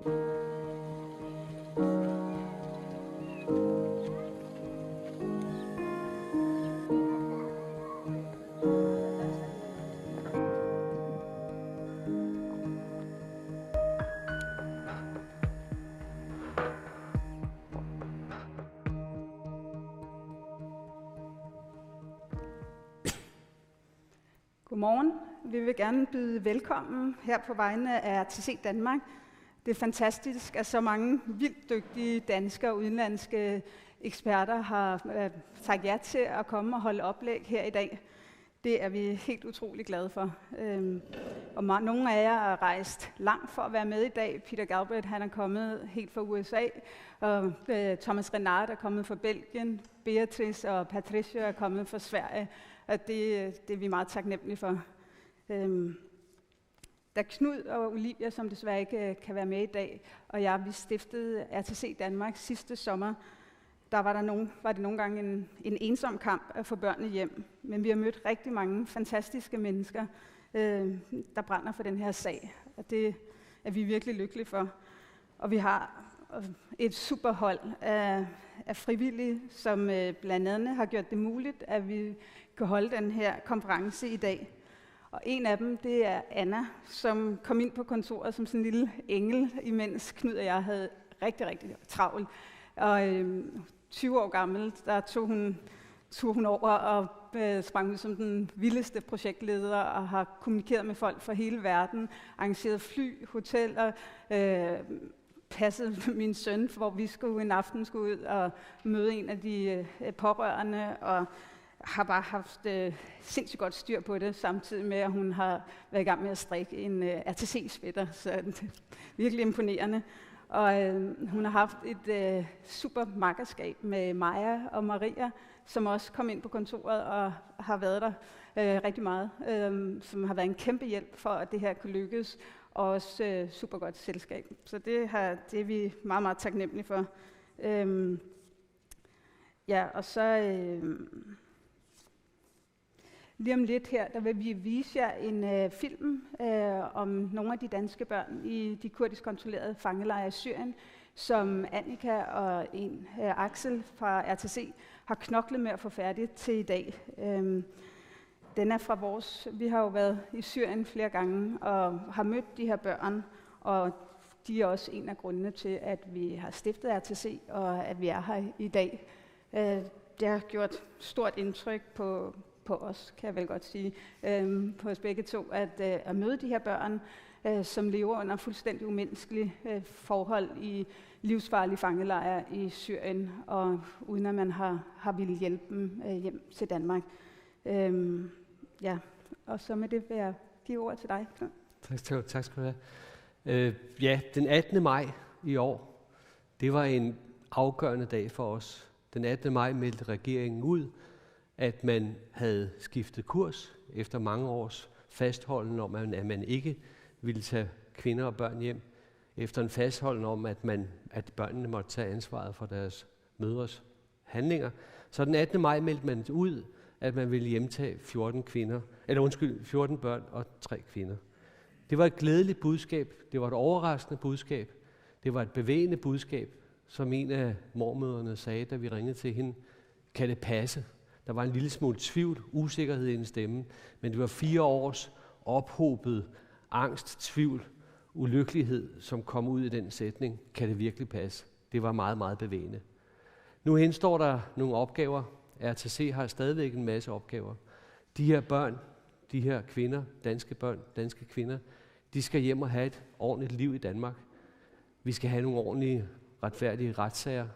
Godmorgen. Vi vil gerne byde velkommen her på vegne af RTC Danmark. Det er fantastisk, at så mange vildt dygtige danske og udenlandske eksperter har sagt ja til at komme og holde oplæg her i dag. Det er vi helt utrolig glade for. Og nogle af jer er rejst langt for at være med i dag. Peter Galbraith, han er kommet helt fra USA, og Thomas Renard er kommet fra Belgien, Beatrice og Patricia er kommet fra Sverige. Og det er vi meget taknemmelige for. Da Knud og Olivia, som desværre ikke kan være med i dag, og vi stiftede RTC Danmark sidste sommer, var det nogle gange en ensom kamp at få børnene hjem. Men vi har mødt rigtig mange fantastiske mennesker, der brænder for den her sag. Og det er vi virkelig lykkelige for. Og vi har et superhold af frivillige, som blandt andet har gjort det muligt, at vi kan holde den her konference i dag. Og en af dem, det er Anna, som kom ind på kontoret som sådan en lille engel, imens Knud og jeg havde rigtig, rigtig travlt. Og 20 år gammel, der tog hun over og sprang ud som den vildeste projektleder og har kommunikeret med folk fra hele verden, arrangeret fly, hoteller, passet min søn, hvor vi en aften skulle ud og møde en af de pårørende, og har bare haft sindssygt godt styr på det, samtidig med, at hun har været i gang med at strikke en RTC-sweater, så det er virkelig imponerende. Og hun har haft et super makkerskab med Maja og Maria, som også kom ind på kontoret og har været der rigtig meget, som har været en kæmpe hjælp for, at det her kunne lykkes, og også super godt selskab. Så det er vi meget, meget taknemmelige for. Og så lige om lidt her, der vil vi vise jer en film om nogle af de danske børn i de kurdisk kontrollerede fangelejre i Syrien, som Annika og Axel fra RTC har knoklet med at få færdigt til i dag. Den er fra vi har jo været i Syrien flere gange og har mødt de her børn, og de er også en af grundene til, at vi har stiftet RTC, og at vi er her i dag. Det har gjort stort indtryk på os, kan jeg vel godt sige, på os begge to, at møde de her børn, som lever under fuldstændig umenneskelige forhold i livsfarlige fangelejre i Syrien, og uden at man har ville hjælpe dem hjem til Danmark. Og så med det vil jeg give ordet til dig. Tak skal du have. Den 18. maj i år, det var en afgørende dag for os. Den 18. maj meldte regeringen ud, at man havde skiftet kurs efter mange års fastholden om, at man ikke ville tage kvinder og børn hjem, efter en fastholden om, at børnene måtte tage ansvaret for deres mødres handlinger. Så den 18. maj meldte man ud, at man ville hjemtage 14 børn og 3 kvinder. Det var et glædeligt budskab, det var et overraskende budskab, det var et bevægende budskab, som en af mormødrene sagde, da vi ringede til hende: kan det passe? Der var en lille smule tvivl, usikkerhed i hendes stemme, men det var 4 års ophobet angst, tvivl, ulykkelighed, som kom ud i den sætning. Kan det virkelig passe? Det var meget, meget bevægende. Nu henstår der nogle opgaver. RTC har stadigvæk en masse opgaver. De her børn, de her kvinder, danske børn, danske kvinder, de skal hjem og have et ordentligt liv i Danmark. Vi skal have nogle ordentlige, retfærdige retssager.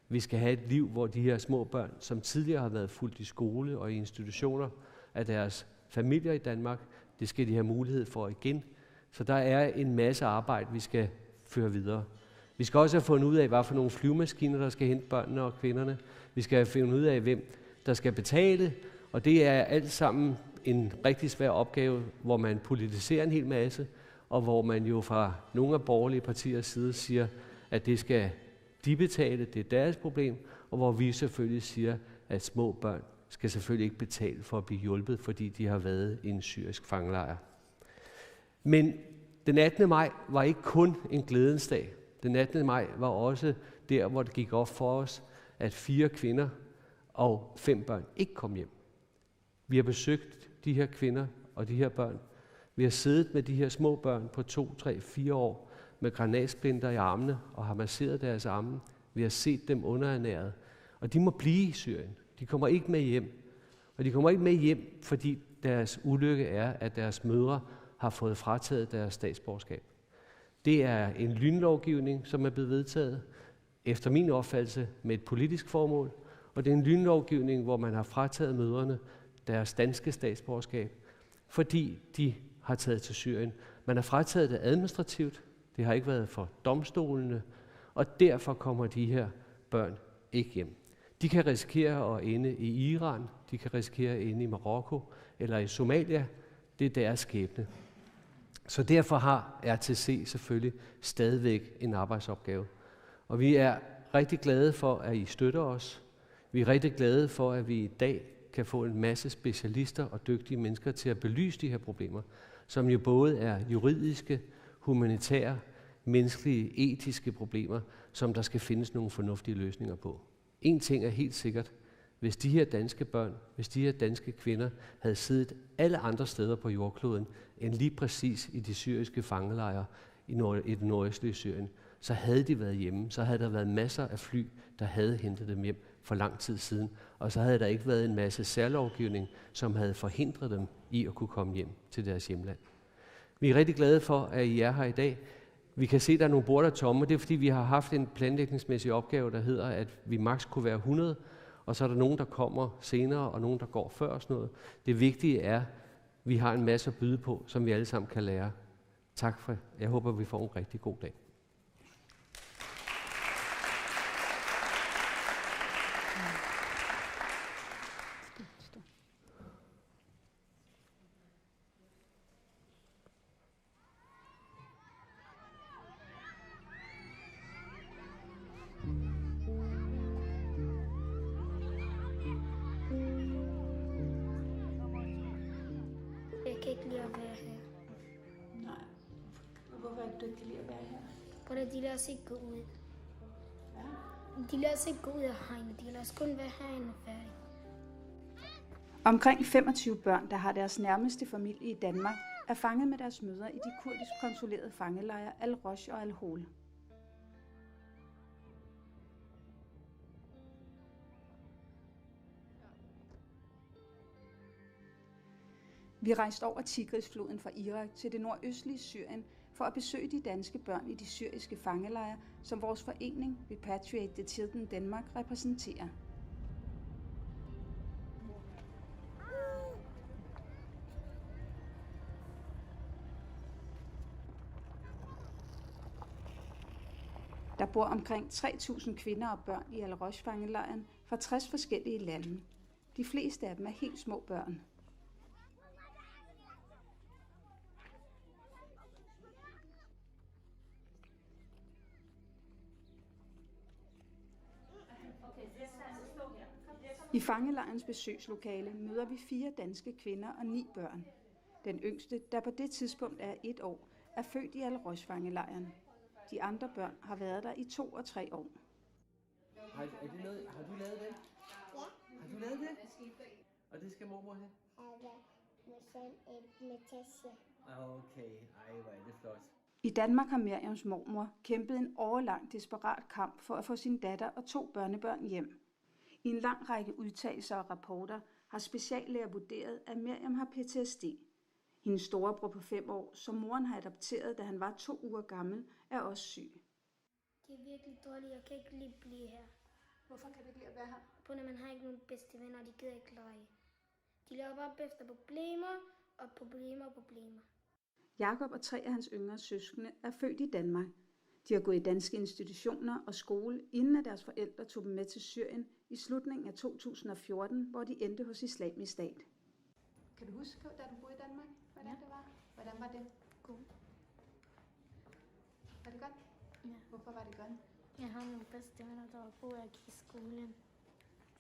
Vi skal have et liv, hvor de her små børn, som tidligere har været fulgt i skole og i institutioner af deres familier i Danmark, det skal de have mulighed for igen. Så der er en masse arbejde, vi skal føre videre. Vi skal også have fundet ud af, hvad for nogle flyvemaskiner, der skal hente børnene og kvinderne. Vi skal have fundet ud af, hvem der skal betale, og det er alt sammen en rigtig svær opgave, hvor man politiserer en hel masse, og hvor man jo fra nogle af borgerlige partiers side siger, at det skal de betale, det er deres problem, og hvor vi selvfølgelig siger, at små børn skal selvfølgelig ikke betale for at blive hjulpet, fordi de har været i en syrisk fangelejr. Men Den 18. maj var ikke kun en glædens dag. Den 18. maj var også der, hvor det gik op for os, at 4 kvinder og 5 børn ikke kom hjem. Vi har besøgt de her kvinder og de her børn. Vi har siddet med de her små børn på 2, 3, 4 år med granatsplinter i armene og har masseret deres arme. Vi har set dem underernæret. Og de må blive i Syrien. De kommer ikke med hjem. Og de kommer ikke med hjem, fordi deres ulykke er, at deres mødre har fået frataget deres statsborgerskab. Det er en lynlovgivning, som er blevet vedtaget, efter min opfattelse med et politisk formål. Og det er en lynlovgivning, hvor man har frataget mødrene deres danske statsborgerskab, fordi de har taget til Syrien. Man har frataget det administrativt. Det har ikke været for domstolene. Og derfor kommer de her børn ikke hjem. De kan risikere at ende i Iran, de kan risikere at ende i Marokko eller i Somalia. Det er deres skæbne. Så derfor har RTC selvfølgelig stadigvæk en arbejdsopgave. Og vi er rigtig glade for, at I støtter os. Vi er rigtig glade for, at vi i dag kan få en masse specialister og dygtige mennesker til at belyse de her problemer, som jo både er juridiske, humanitære, menneskelige, etiske problemer, som der skal findes nogle fornuftige løsninger på. En ting er helt sikkert. Hvis de her danske børn, hvis de her danske kvinder havde siddet alle andre steder på jordkloden, end lige præcis i de syriske fangelejre i det nordøstlige Syrien, så havde de været hjemme. Så havde der været masser af fly, der havde hentet dem hjem for lang tid siden. Og så havde der ikke været en masse særlovgivning, som havde forhindret dem i at kunne komme hjem til deres hjemland. Vi er rigtig glade for, at I er her i dag. Vi kan se, at der er nogle borde, der er tomme. Det er, fordi vi har haft en planlægningsmæssig opgave, der hedder, at vi maks kunne være 100, og så er der nogen, der kommer senere, og nogen, der går før og sådan noget. Det vigtige er, at vi har en masse at byde på, som vi alle sammen kan lære. Tak for. Jeg håber, vi får en rigtig god dag. Jeg kan ikke lide at være her. Nej. Hvorfor er det, du ikke kan lide at være her? Fordi de lader os ikke gå ud. Ja. De lader os ikke gå ud af hegnet. De lader os kun være herinde og færdig. Omkring 25 børn, der har deres nærmeste familie i Danmark, er fanget med deres mødre i de kurdisk kontrollerede fangelejre al-Roj og al-Hol. Vi rejste over Tigrisfloden fra Irak til det nordøstlige Syrien for at besøge de danske børn i de syriske fangelejre, som vores forening Repatriation Danmark repræsenterer. Der bor omkring 3.000 kvinder og børn i al-Roj-fangelejren fra 60 forskellige lande. De fleste af dem er helt små børn. I fangelejrens besøgslokale møder vi 4 danske kvinder og 9 børn. Den yngste, der på det tidspunkt er 1 år, er født i al-Roj-fangelejren. De andre børn har været der i 2 og 3 år. Har du lavet det? Ja. Har du lavet det? Og det skal mormor have? Med tasse. Okay, ej, hvor er det flot. I Danmark har Miriams mormor kæmpet en årelang desperat kamp for at få sin datter og 2 børnebørn hjem. I en lang række udtalelser og rapporter har speciallæger vurderet, at Miriam har PTSD. Hendes storebror på 5 år, som moren har adopteret, da han var 2 uger gammel, er også syg. Det er virkelig dårligt. Jeg kan ikke lide at blive her. Hvorfor kan du ikke lide at være her? På når man har ikke nogen bedste venner, og de gider ikke lege. De laver bare efter problemer og problemer og problemer. Jakob og 3 af hans yngre søskende er født i Danmark. De har gået i danske institutioner og skole, inden at deres forældre tog dem med til Syrien i slutningen af 2014, hvor de endte hos Islamisk Stat. Kan du huske, da du boede i Danmark, hvordan det var? Hvordan var det? God. Var det godt? Ja. Hvorfor var det godt? Jeg har nogle bedste venner, der var gode at give i skolen.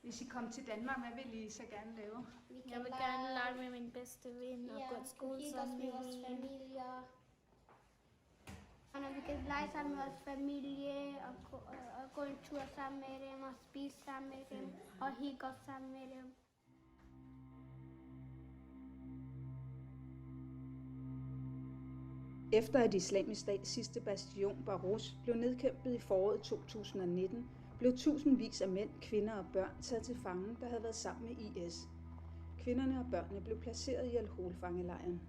Hvis I kom til Danmark, hvad ville I så gerne lave? Jeg vil gerne lege med min bedste ven og gå til skole sammen med vores familier. Når vi kan lege sammen med vores familie og gå en tur sammen med dem og spise sammen med dem og hygge os sammen med dem. Efter at Islamisk Stats sidste bastion, al-Roj, blev nedkæmpet i foråret 2019, blev tusindvis af mænd, kvinder og børn taget til fange, der havde været sammen med IS. Kvinderne og børnene blev placeret i al-Hol-fangelejren.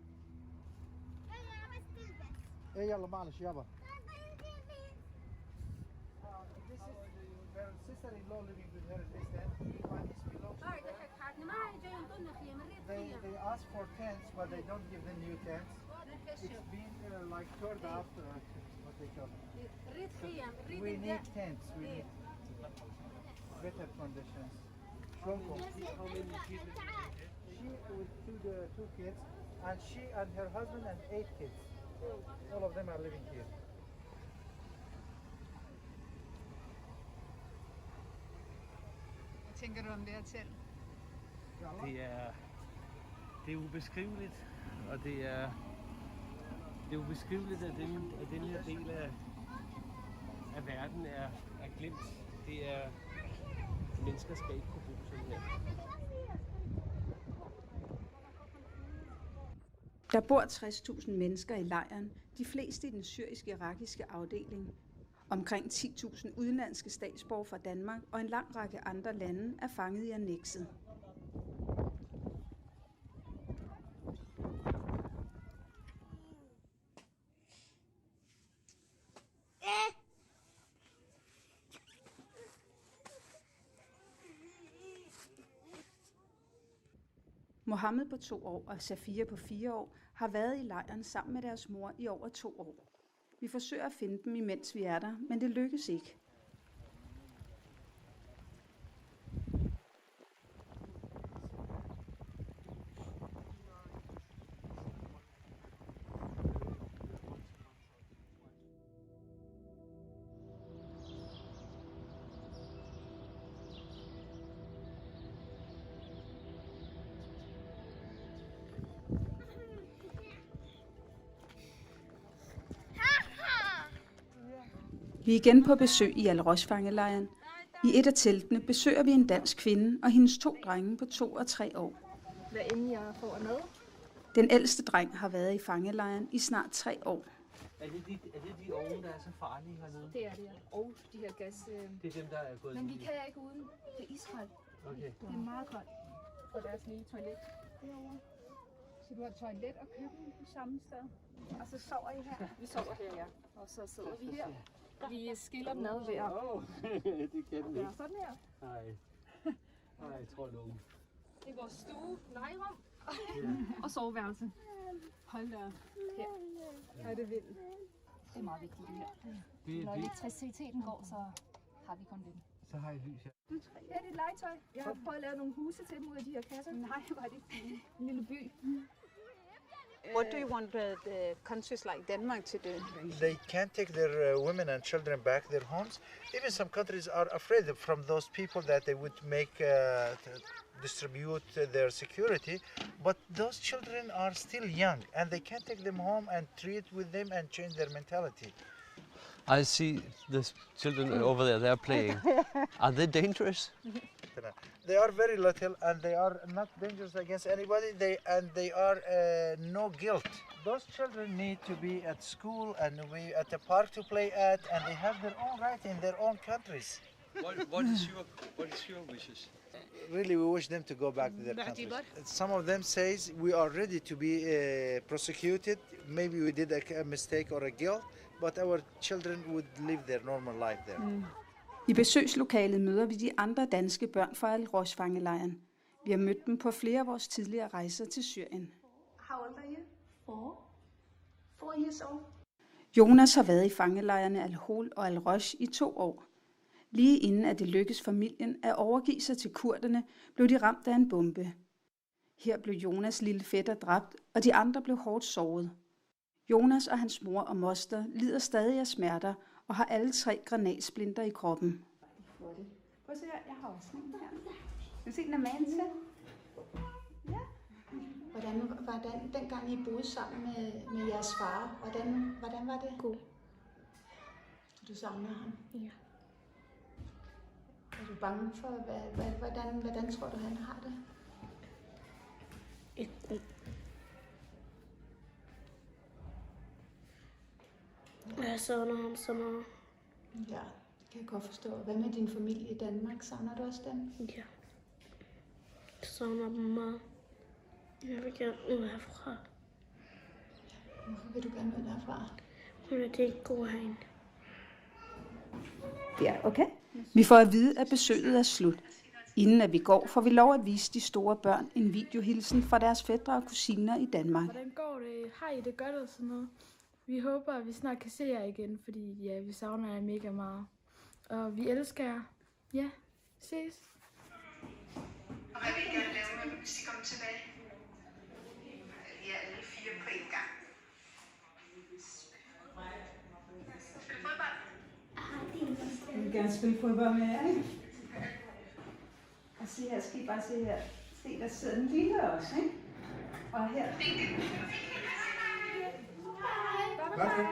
Sister-in-law living with her in this tent. One is below. They ask for tents, but they don't give them new tents. It's been like turned after what they call it. We need tents. We need better conditions. How many people? She with two kids, and she and her husband and 8 kids. All of them are living here. Hvad tænker du om det her telt? Det er ubeskriveligt, og det er ubeskriveligt, at den her del af verden er glemt. Det er mennesker skal ikke kunne bo sådan her. Der bor 60.000 mennesker i lejren, de fleste i den syrisk-irakiske afdeling. Omkring 10.000 udenlandske statsborgere fra Danmark og en lang række andre lande er fanget i annekset. Mohammed på 2 år og Safia på 4 år har været i lejren sammen med deres mor i over 2 år. Vi forsøger at finde dem, imens vi er der, men det lykkes ikke. Vi er igen på besøg i al-Roj-fangelejren. I et af teltene besøger vi en dansk kvinde og hendes 2 drenge på 2 og 3 år. Hvad end jeg får med? Den ældste dreng har været i fangelejren i snart 3 år. Er det de ovne, der er så farlige hernede? Det er det, ja. Og de her gas... Det er dem, der er gået Men vi lige. kan ikke uden. Det er iskoldt. Okay. Det er meget koldt. Og deres lille toilet derovre. Så du har toilet og køkken på samme sted. Og så sover I her. Vi sover her, ja. Og så sidder vi her. Vi skiller den ad ved at... Det kan den ikke. Sådan her. Nej, jeg tror nogen. Det er vores stue, legerum og soveværelse. Hold da op. Her. Her er det vildt. Det er meget vigtigt det her. Når elektriciteten går, så har vi kun vind. Så har jeg lys her. Her er dit legetøj. Jeg har prøvet at lave nogle huse til dem ud af de her kasser. Nej, hvor er det fint. En lille by. What do you want the countries like Denmark to do? They can't take their women and children back their homes. Even some countries are afraid from those people that they would make distribute their security. But those children are still young, and they can't take them home and treat with them and change their mentality. I see the children over there, they're playing. Are they dangerous? They are very little, and they are not dangerous against anybody. They are no guilt. Those children need to be at school and we at the park to play at, and they have their own right in their own countries. What is your wishes? Really, we wish them to go back to their countries. Some of them says we are ready to be prosecuted. Maybe we did a mistake or a guilt, but our children would live their normal life there. I besøgslokalet møder vi de andre danske børn fra al-Roj-fangelejren. Vi har mødt dem på flere af vores tidligere rejser til Syrien. How old are you? 4 years old. Jonas har været i fangelejrene al-Hol og al-Roj i 2 år. Lige inden at det lykkedes familien at overgive sig til kurderne, blev de ramt af en bombe. Her blev Jonas' lille fætter dræbt, og de andre blev hårdt såret. Jonas og hans mor og moster lider stadig af smerter og har alle 3 granatsplinter i kroppen. Prøv at se her, jeg har også sådan her. Kan du se, den er magen til? Ja. Hvordan dengang I boede sammen med jeres far, hvordan var det? God. Du savner ham? Ja. Er du bange for, hvordan tror du, han har det? Ikke godt. Jeg savner ham så meget. Ja, kan jeg godt forstå. Hvad med din familie i Danmark? Savner du også dem? Ja. Jeg savner dem meget. Jeg vil gerne ud herfra. Hvorfor vil du gerne ud derfra? Men det er ikke god herinde. Ja, okay. Vi får at vide, at besøget er slut. Inden at vi går, får vi lov at vise de store børn en videohilsen fra deres fætre og kusiner i Danmark. Hvordan går det? Har I det godt og sådan noget? Vi håber, at vi snart kan se jer igen, fordi ja, vi savner jer mega meget. Og vi elsker jer. Ja, ses. Og hvad vil I gerne lave, hvis I kommer tilbage? Ja, alle 4 på en gang. Spille fodbold? Jeg vil gerne spille fodbold med jer, ikke? Og se her, skal I bare se her. Se, der sidder den lille også, ikke? Og her. Bye.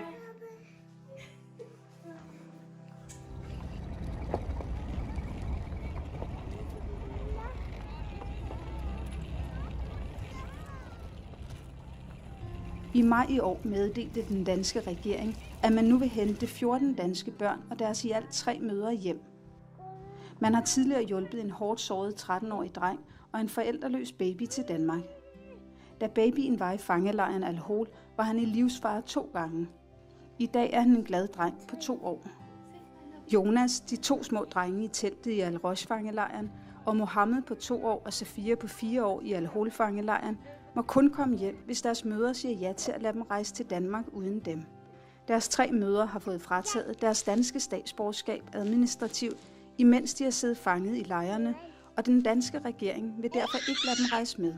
I maj i år meddelte den danske regering, at man nu vil hente 14 danske børn og deres i alt 3 mødre hjem. Man har tidligere hjulpet en hårdt såret 13-årig dreng og en forældreløs baby til Danmark. Da babyen var i fangelejren al-Hol, var han i livsfare 2 gange. I dag er han en glad dreng på 2 år. Jonas, de 2 små drenge i teltet i al-Roj fangelejren, og Mohammed på 2 år og Safia på 4 år i al-Hol fangelejren, må kun komme hjem, hvis deres mødre siger ja til at lade dem rejse til Danmark uden dem. Deres 3 mødre har fået frataget deres danske statsborgerskab administrativt, imens de har siddet fanget i lejrene, og den danske regering vil derfor ikke lade dem rejse med.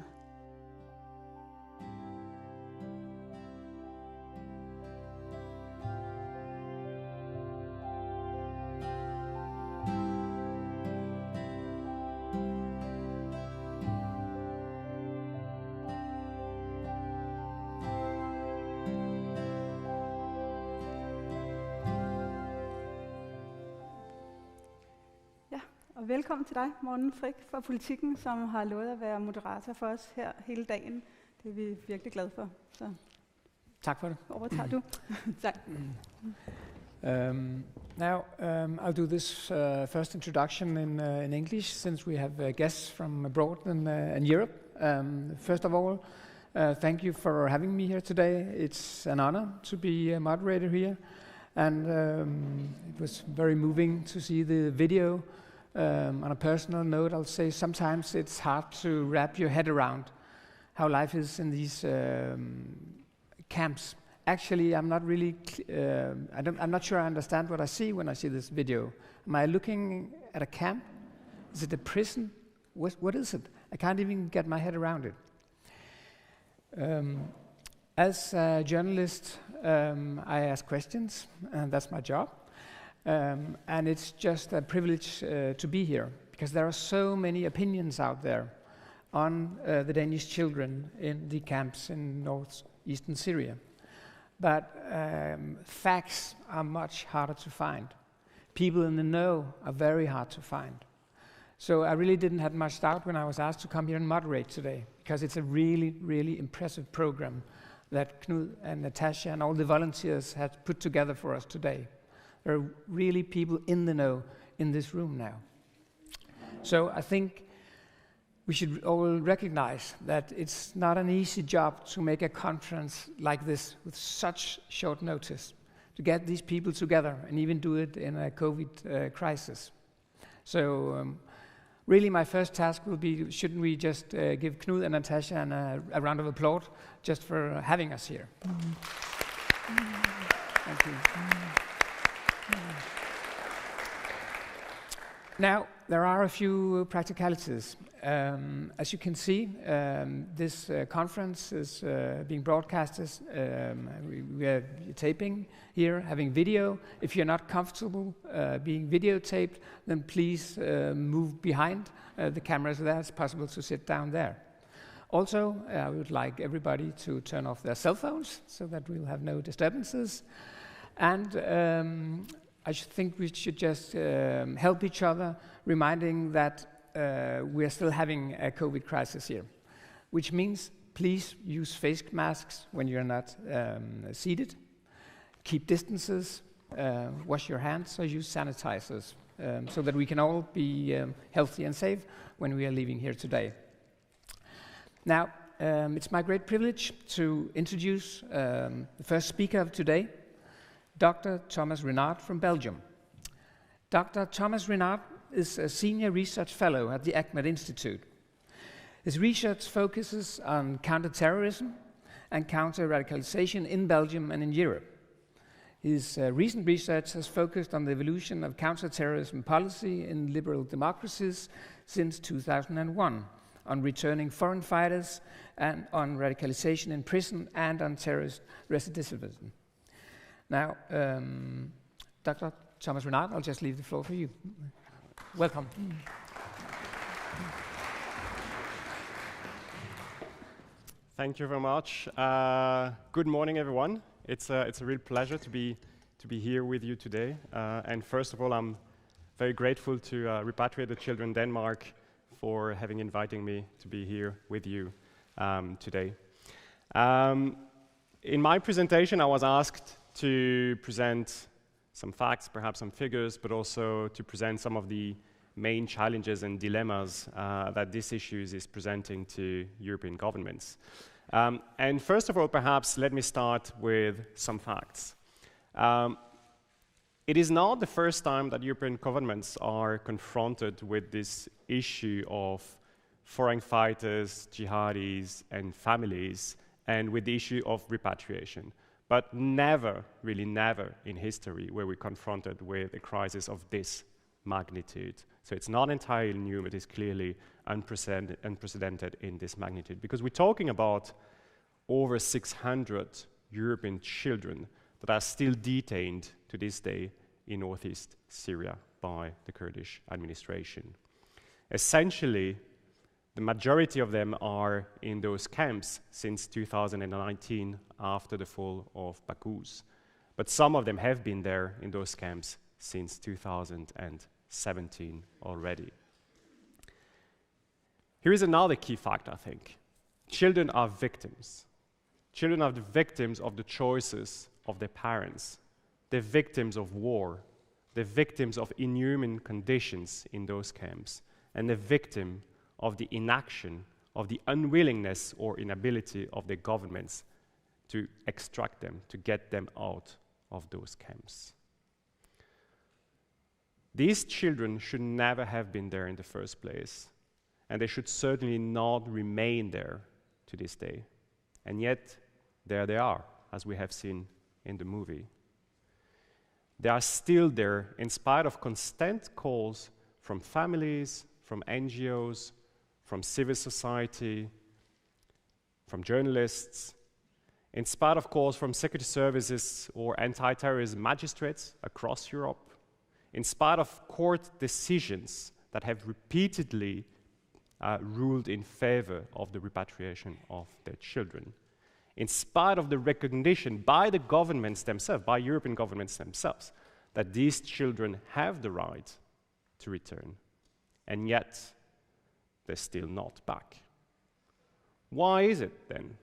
Og velkommen til dig, Morten Frik fra Politikken, som har lovet at være moderator for os her hele dagen. Det er vi virkelig glade for. Så tak for det. Overtager du. Tak. Now, I'll do this first introduction in English, since we have guests from abroad and Europe. First of all, thank you for having me here today. It's an honor to be a moderator here, and it was very moving to see the video. On a personal note, I'll say sometimes it's hard to wrap your head around how life is in these camps. Actually, I'm not really. I'm not sure I understand what I see when I see this video. Am I looking at a camp? Is it a prison? What is it? I can't even get my head around it. As a journalist, I ask questions, and that's my job. And it's just a privilege to be here, because there are so many opinions out there on the Danish children in the camps in northeastern Syria. But facts are much harder to find. People in the know are very hard to find. So I really didn't have much doubt when I was asked to come here and moderate today, because it's a really, really impressive program that Knud and Natasha and all the volunteers have put together for us today. There are really people in the know in this room now. So I think we should all recognize that it's not an easy job to make a conference like this with such short notice, to get these people together and even do it in a COVID crisis. So really my first task will be, shouldn't we just give Knud and Natasha a round of applause just for having us here. Thank you. Now, there are a few practicalities. As you can see, this conference is being broadcasted. We are taping here, having video. If you're not comfortable being videotaped, then please move behind the cameras there. It's possible to sit down there. Also, I would like everybody to turn off their cell phones so that we'll have no disturbances. And I think we should just help each other, reminding that we're still having a COVID crisis here, which means please use face masks when you're not seated, keep distances, wash your hands, or use sanitizers, so that we can all be healthy and safe when we are leaving here today. Now, it's my great privilege to introduce the first speaker of today, Dr. Thomas Renard from Belgium. Dr. Thomas Renard is a senior research fellow at the Ahmed Institute. His research focuses on counter-terrorism and counter-radicalization in Belgium and in Europe. His recent research has focused on the evolution of counter-terrorism policy in liberal democracies since 2001, on returning foreign fighters and on radicalization in prison and on terrorist recidivism. Now, Dr. Thomas Renard, I'll just leave the floor for you. Welcome. Thank you very much. Good morning, everyone. It's a real pleasure to be here with you today. And first of all, I'm very grateful to Repatriate the Children Denmark for inviting me to be here with you today. In my presentation, I was asked to present some facts, perhaps some figures, but also to present some of the main challenges and dilemmas that this issue is presenting to European governments. And first of all, perhaps let me start with some facts. It is not the first time that European governments are confronted with this issue of foreign fighters, jihadis, and families, and with the issue of repatriation. But never, really never in history were we confronted with a crisis of this magnitude. So it's not entirely new, but it's clearly unprecedented in this magnitude. Because we're talking about over 600 European children that are still detained to this day in northeast Syria by the Kurdish administration. Essentially, the majority of them are in those camps since 2019 after the fall of Baghuz. But some of them have been there in those camps since 2017 already. Here is another key fact, I think. Children are victims. Children are the victims of the choices of their parents. They're victims of war. They're victims of inhuman conditions in those camps. And they're victims of the inaction, of the unwillingness or inability of their governments to extract them, to get them out of those camps. These children should never have been there in the first place, and they should certainly not remain there to this day. And yet, there they are, as we have seen in the movie. They are still there in spite of constant calls from families, from NGOs, from civil society, from journalists, in spite of calls from security services or anti-terrorism magistrates across Europe, in spite of court decisions that have repeatedly ruled in favor of the repatriation of their children, in spite of the recognition by the governments themselves, by European governments themselves, that these children have the right to return, and yet they're still not back. Why is it then?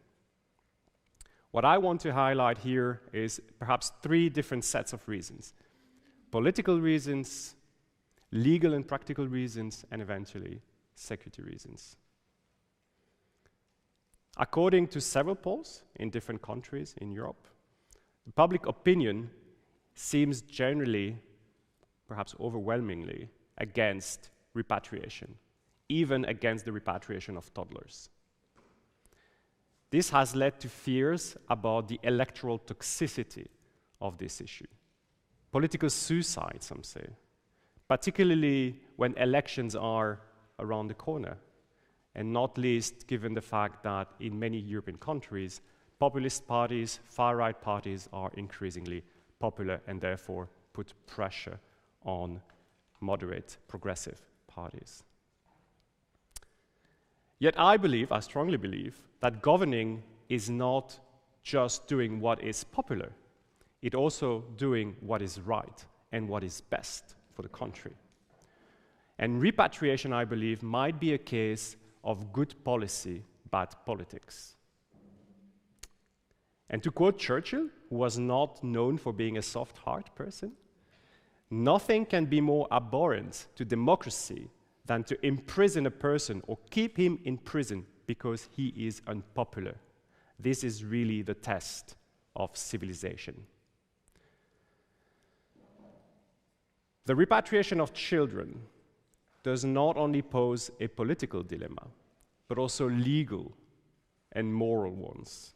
What I want to highlight here is perhaps three different sets of reasons: political reasons, legal and practical reasons, and eventually security reasons. According to several polls in different countries in Europe, public opinion seems generally, perhaps overwhelmingly, against repatriation, even against the repatriation of toddlers. This has led to fears about the electoral toxicity of this issue. Political suicide, some say, particularly when elections are around the corner, and not least given the fact that in many European countries, populist parties, far-right parties are increasingly popular and therefore put pressure on moderate, progressive parties. Yet I strongly believe, that governing is not just doing what is popular, it's also doing what is right and what is best for the country. And repatriation, I believe, might be a case of good policy, bad politics. And to quote Churchill, who was not known for being a soft-hearted person, nothing can be more abhorrent to democracy than to imprison a person or keep him in prison because he is unpopular. This is really the test of civilization. The repatriation of children does not only pose a political dilemma, but also legal and moral ones.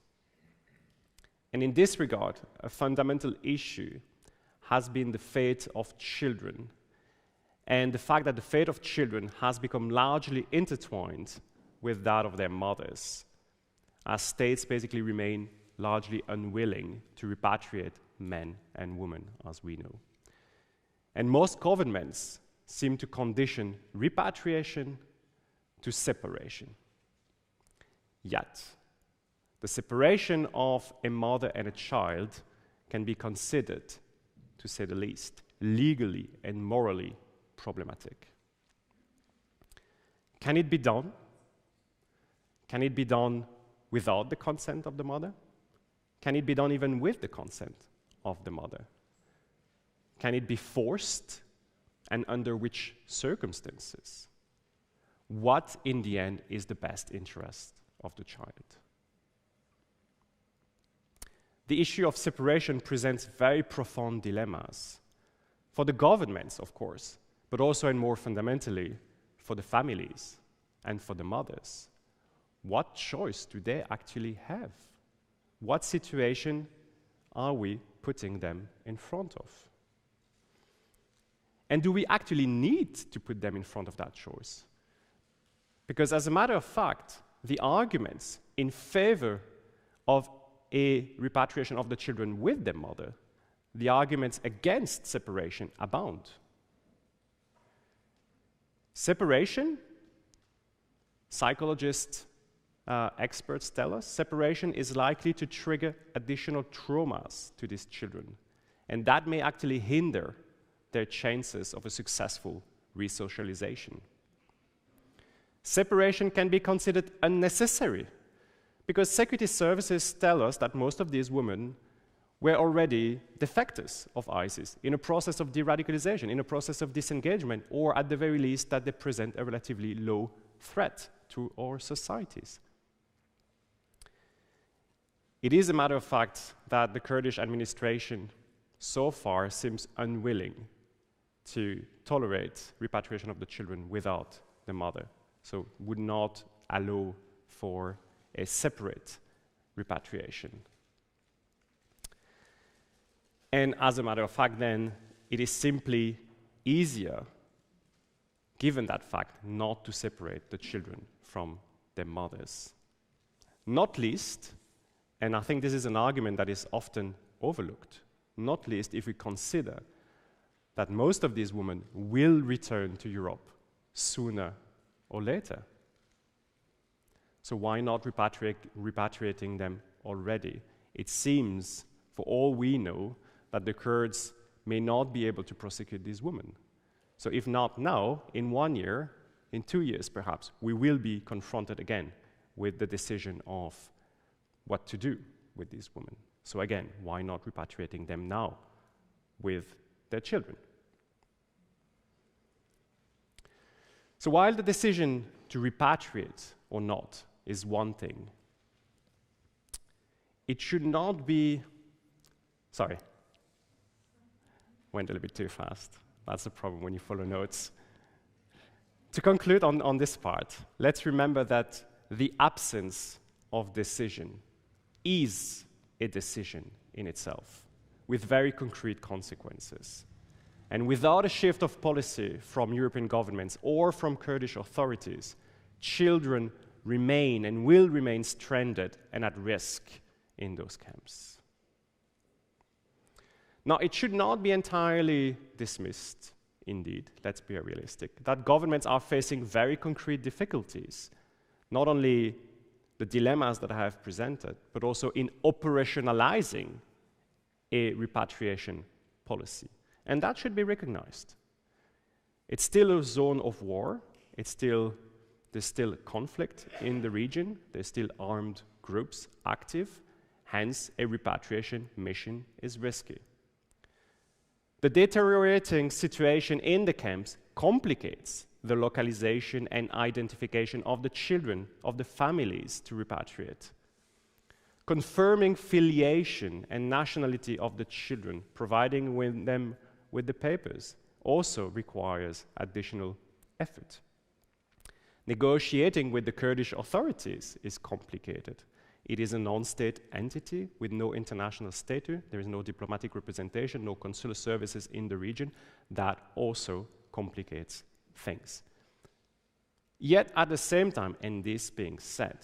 And in this regard, a fundamental issue has been the fate of children, and the fact that the fate of children has become largely intertwined with that of their mothers, as states basically remain largely unwilling to repatriate men and women, as we know. And most governments seem to condition repatriation to separation. Yet, the separation of a mother and a child can be considered, to say the least, legally and morally problematic. Can it be done? Can it be done without the consent of the mother? Can it be done even with the consent of the mother? Can it be forced, and under which circumstances? What, in the end, is the best interest of the child? The issue of separation presents very profound dilemmas for the governments, of course, but also, and more fundamentally, for the families and for the mothers. What choice do they actually have? What situation are we putting them in front of? And do we actually need to put them in front of that choice? Because as a matter of fact, the arguments in favor of a repatriation of the children with their mother, the arguments against separation abound. Separation, psychologists, experts tell us, separation is likely to trigger additional traumas to these children, and that may actually hinder their chances of a successful resocialization. Separation can be considered unnecessary because security services tell us that most of these women were already defectors of ISIS in a process of de-radicalization, in a process of disengagement, or at the very least that they present a relatively low threat to our societies. It is a matter of fact that the Kurdish administration so far seems unwilling to tolerate repatriation of the children without the mother, so would not allow for a separate repatriation. And as a matter of fact, then, it is simply easier, given that fact, not to separate the children from their mothers. Not least, and I think this is an argument that is often overlooked, not least if we consider that most of these women will return to Europe sooner or later. So why not repatriating them already? It seems, for all we know, that the Kurds may not be able to prosecute these women. So if not now, in 1 year, in 2 years perhaps, we will be confronted again with the decision of what to do with these women. So again, why not repatriating them now with their children? So while the decision to repatriate or not is one thing, it should not be, went a little bit too fast. That's the problem when you follow notes. To conclude on this part, let's remember that the absence of decision is a decision in itself, with very concrete consequences. And without a shift of policy from European governments or from Kurdish authorities, children remain and will remain stranded and at risk in those camps. Now, it should not be entirely dismissed, indeed, let's be realistic, that governments are facing very concrete difficulties, not only the dilemmas that I have presented, but also in operationalizing a repatriation policy. And that should be recognized. It's still a zone of war. There's still conflict in the region. There's still armed groups active. Hence, a repatriation mission is risky. The deteriorating situation in the camps complicates the localization and identification of the children, of the families to repatriate. Confirming filiation and nationality of the children, providing them with the papers, also requires additional effort. Negotiating with the Kurdish authorities is complicated. It is a non-state entity with no international status. There is no diplomatic representation, no consular services in the region. That also complicates things. Yet at the same time, and this being said,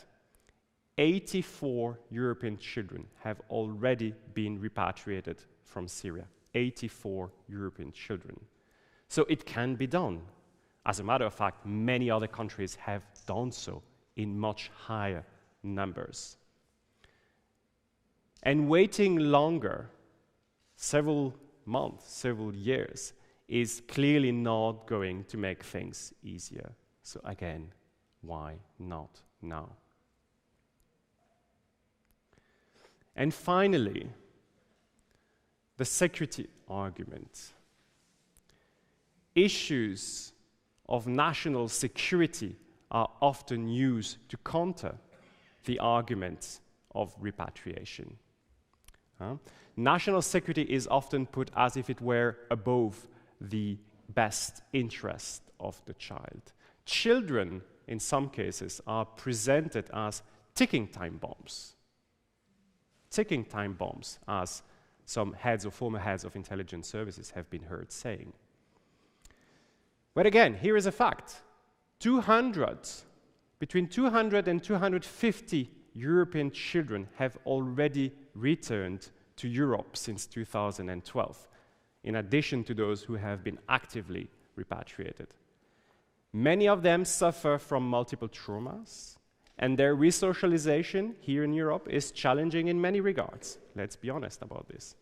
84 European children have already been repatriated from Syria. 84 European children. So it can be done. As a matter of fact, many other countries have done so in much higher numbers. And waiting longer, several months, several years, is clearly not going to make things easier. So again, why not now? And finally, the security argument. Issues of national security are often used to counter the arguments of repatriation. National security is often put as if it were above the best interest of the child. Children, in some cases, are presented as ticking time bombs. Ticking time bombs, as some heads or former heads of intelligence services have been heard saying. But again, here is a fact. Between 200 and 250 European children have already returned to Europe since 2012, in addition to those who have been actively repatriated. Many of them suffer from multiple traumas, and their resocialization here in Europe is challenging in many regards. Let's be honest about this.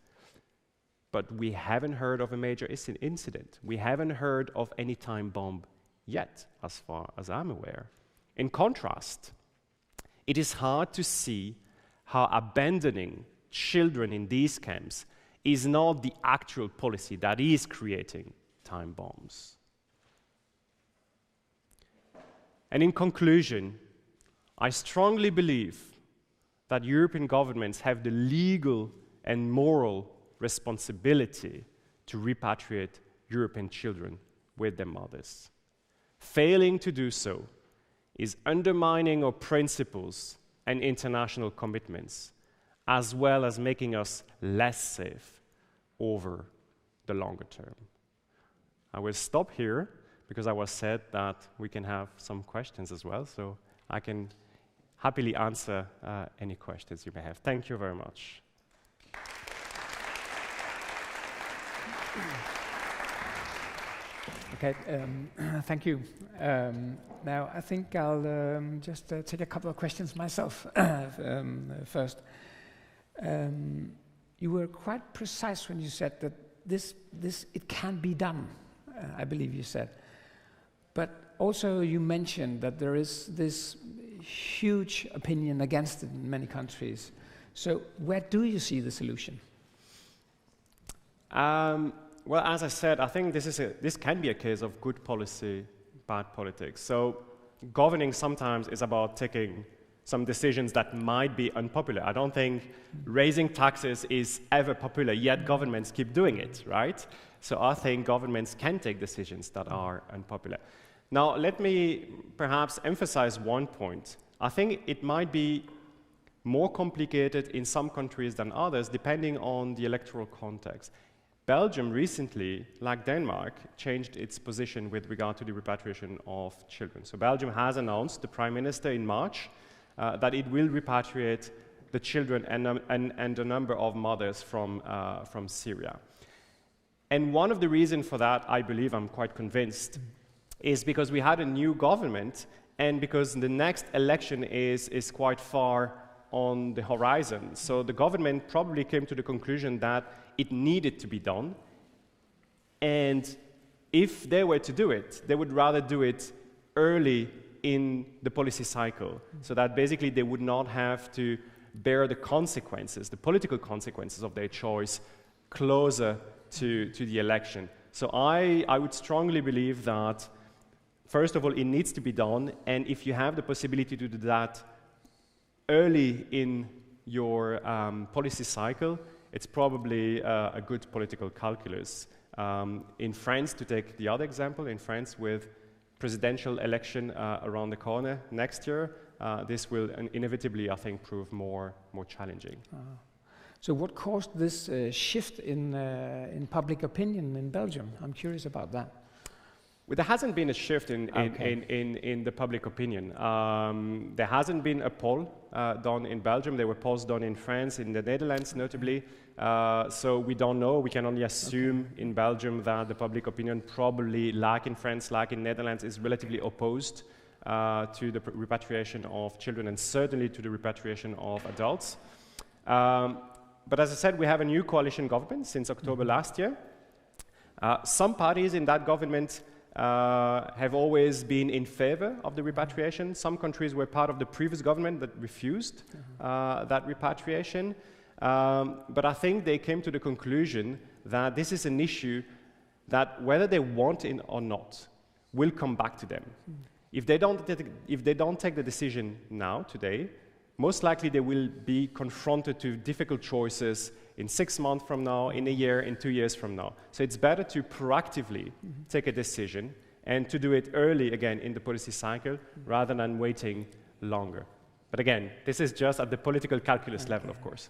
But we haven't heard of a major incident. We haven't heard of any time bomb yet, as far as I'm aware. In contrast, it is hard to see how abandoning children in these camps is not the actual policy that is creating time bombs. And in conclusion, I strongly believe that European governments have the legal and moral responsibility to repatriate European children with their mothers. Failing to do so is undermining our principles and international commitments, as well as making us less safe over the longer term. I will stop here because I was said that we can have some questions as well, so I can happily answer any questions you may have. Thank you very much. Okay, thank you. Now, I think I'll just take a couple of questions myself first. You were quite precise when you said that this it can be done, I believe you said. But also you mentioned that there is this huge opinion against it in many countries. So where do you see the solution? Well, as I said, I think this can be a case of good policy, bad politics. So governing sometimes is about taking some decisions that might be unpopular. I don't think raising taxes is ever popular, yet governments keep doing it, right? So I think governments can take decisions that are unpopular. Now, let me perhaps emphasize one point. I think it might be more complicated in some countries than others, depending on the electoral context. Belgium recently, like Denmark, changed its position with regard to the repatriation of children. So Belgium has announced, the Prime Minister in March, that it will repatriate the children and a number of mothers from Syria. And one of the reasons for that, I believe, I'm quite convinced, is because we had a new government and because the next election is quite far on the horizon. So the government probably came to the conclusion that it needed to be done. And if they were to do it, they would rather do it early in the policy cycle, so that basically they would not have to bear the consequences, the political consequences of their choice closer to the election. So I would strongly believe that, first of all, it needs to be done, and if you have the possibility to do that early in your policy cycle, it's probably a good political calculus. In France, to take the other example, in France with presidential election around the corner next year, this will inevitably, I think, prove more challenging. So what caused this shift in public opinion in Belgium? I'm curious about that. Well, there hasn't been a shift in the public opinion. There hasn't been a poll done in Belgium. There were polls done in France, in the Netherlands notably. So we don't know. We can only assume in Belgium that the public opinion probably, like in France, like in Netherlands, is relatively opposed to the repatriation of children and certainly to the repatriation of adults. But as I said, we have a new coalition government since October last year. Some parties in that government have always been in favor of the repatriation. Some countries were part of the previous government that refused that repatriation. But I think they came to the conclusion that this is an issue that, whether they want it or not, will come back to them. If they don't take the decision now, today, most likely they will be confronted to difficult choices in 6 months from now, in a year, in 2 years from now. So it's better to proactively take a decision and to do it early again in the policy cycle rather than waiting longer. But again, this is just at the political calculus level, of course.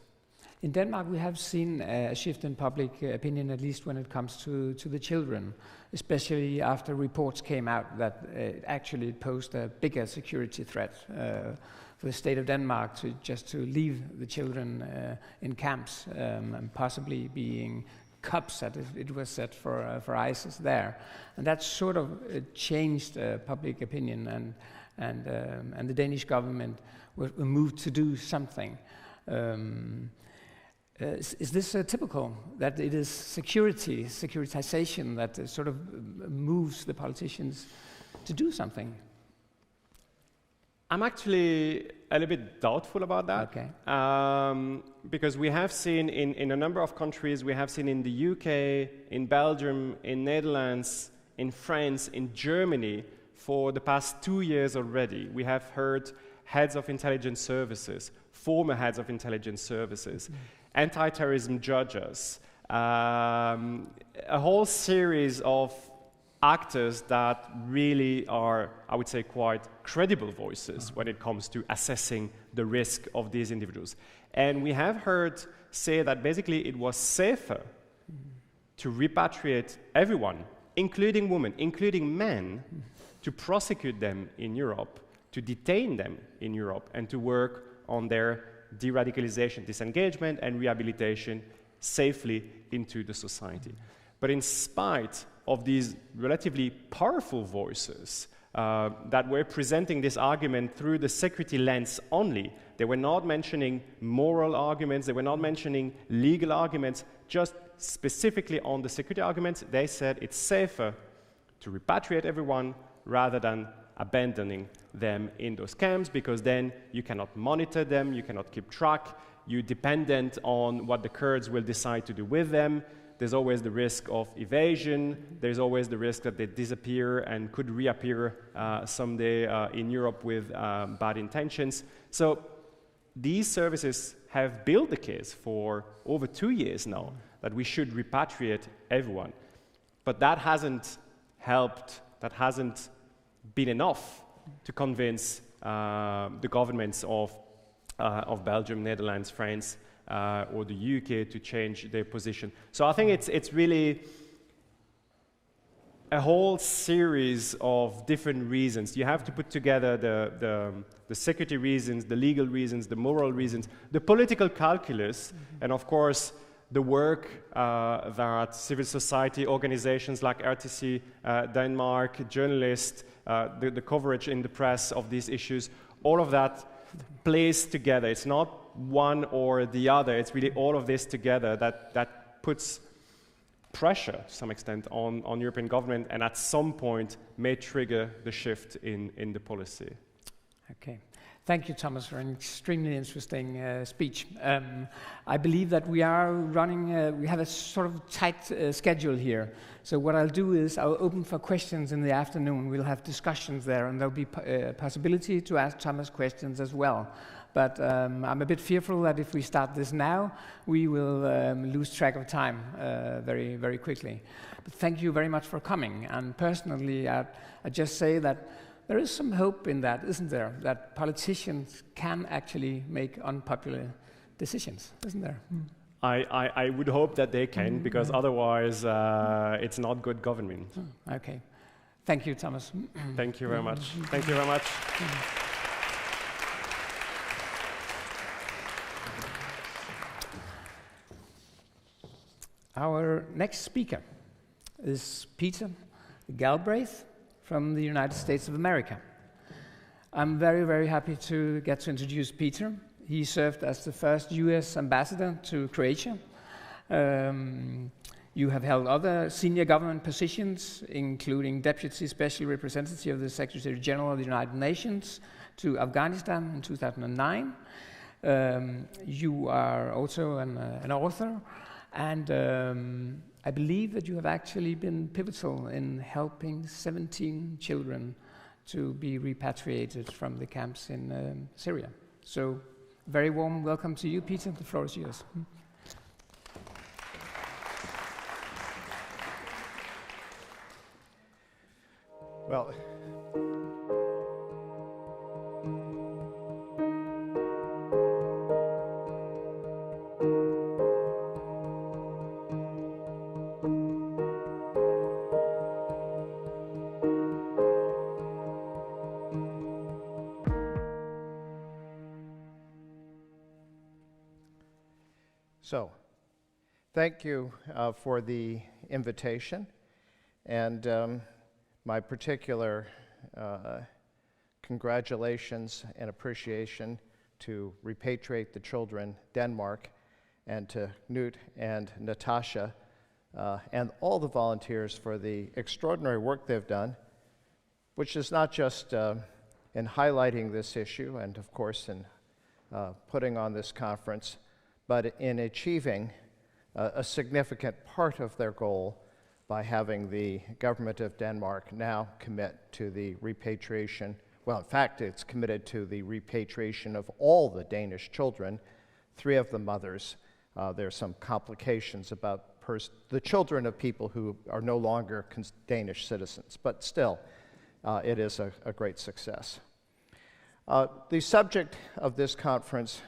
In Denmark, we have seen a shift in public opinion, at least when it comes to the children, especially after reports came out that it actually posed a bigger security threat for the state of Denmark to leave the children in camps and possibly being cups, as it was said, for ISIS there. And that sort of changed public opinion, and the Danish government were moved to do something. Is this typical, that it is securitization that sort of moves the politicians to do something? I'm actually a little bit doubtful about that. Okay. Because we have seen in a number of countries, we have seen in the UK, in Belgium, in Netherlands, in France, in Germany, for the past 2 years already, we have heard heads of intelligence services, former heads of intelligence services, anti-terrorism judges, a whole series of actors that really are, I would say, quite credible voices when it comes to assessing the risk of these individuals. And we have heard say that basically it was safer to repatriate everyone, including women, including men, to prosecute them in Europe, to detain them in Europe, and to work on their de-radicalization, disengagement, and rehabilitation safely into the society. But in spite of these relatively powerful voices that were presenting this argument through the security lens only, they were not mentioning moral arguments, they were not mentioning legal arguments, just specifically on the security arguments. They said it's safer to repatriate everyone rather than abandoning them in those camps, because then you cannot monitor them, you cannot keep track, you're dependent on what the Kurds will decide to do with them. There's always the risk of evasion, there's always the risk that they disappear and could reappear someday in Europe with bad intentions. So these services have built the case for over 2 years now that we should repatriate everyone. But that hasn't helped, that hasn't been enough to convince the governments of Belgium, Netherlands, France, or the UK to change their position. So I think it's really a whole series of different reasons. You have to put together the security reasons, the legal reasons, the moral reasons, the political calculus, and of course the work that civil society organizations like RTC Denmark, journalists, the coverage in the press of these issues, all of that plays together. It's not one or the other, it's really all of this together that puts pressure to some extent on European government, and at some point may trigger the shift in the policy. Okay. Thank you, Thomas, for an extremely interesting speech. I believe that we are running, we have a sort of tight schedule here. So what I'll do is I'll open for questions in the afternoon. We'll have discussions there, and there'll be a possibility to ask Thomas questions as well. But I'm a bit fearful that if we start this now, we will lose track of time very, very quickly. But thank you very much for coming. And personally, I just say that there is some hope in that, isn't there? That politicians can actually make unpopular decisions, isn't there? I would hope that they can, because otherwise it's not good government. Okay. Thank you, Thomas. Thank you very much. Thank you very much. Our next speaker is Peter Galbraith from the United States of America. I'm very, very happy to get to introduce Peter. He served as the first US ambassador to Croatia. You have held other senior government positions, including Deputy Special Representative of the Secretary General of the United Nations to Afghanistan in 2009. You are also an author, and I believe that you have actually been pivotal in helping 17 children to be repatriated from the camps in Syria. So, very warm welcome to you, Peter. The floor is yours. Well, so, thank you for the invitation, and my particular congratulations and appreciation to Repatriate the Children Denmark, and to Knut and Natasha and all the volunteers for the extraordinary work they've done, which is not just in highlighting this issue and, of course, in putting on this conference, but in achieving a significant part of their goal by having the government of Denmark now commit to the repatriation. Well, in fact, it's committed to the repatriation of all the Danish children, 3 of the mothers. There's some complications about the children of people who are no longer Danish citizens, but still, it is a great success. The subject of this conference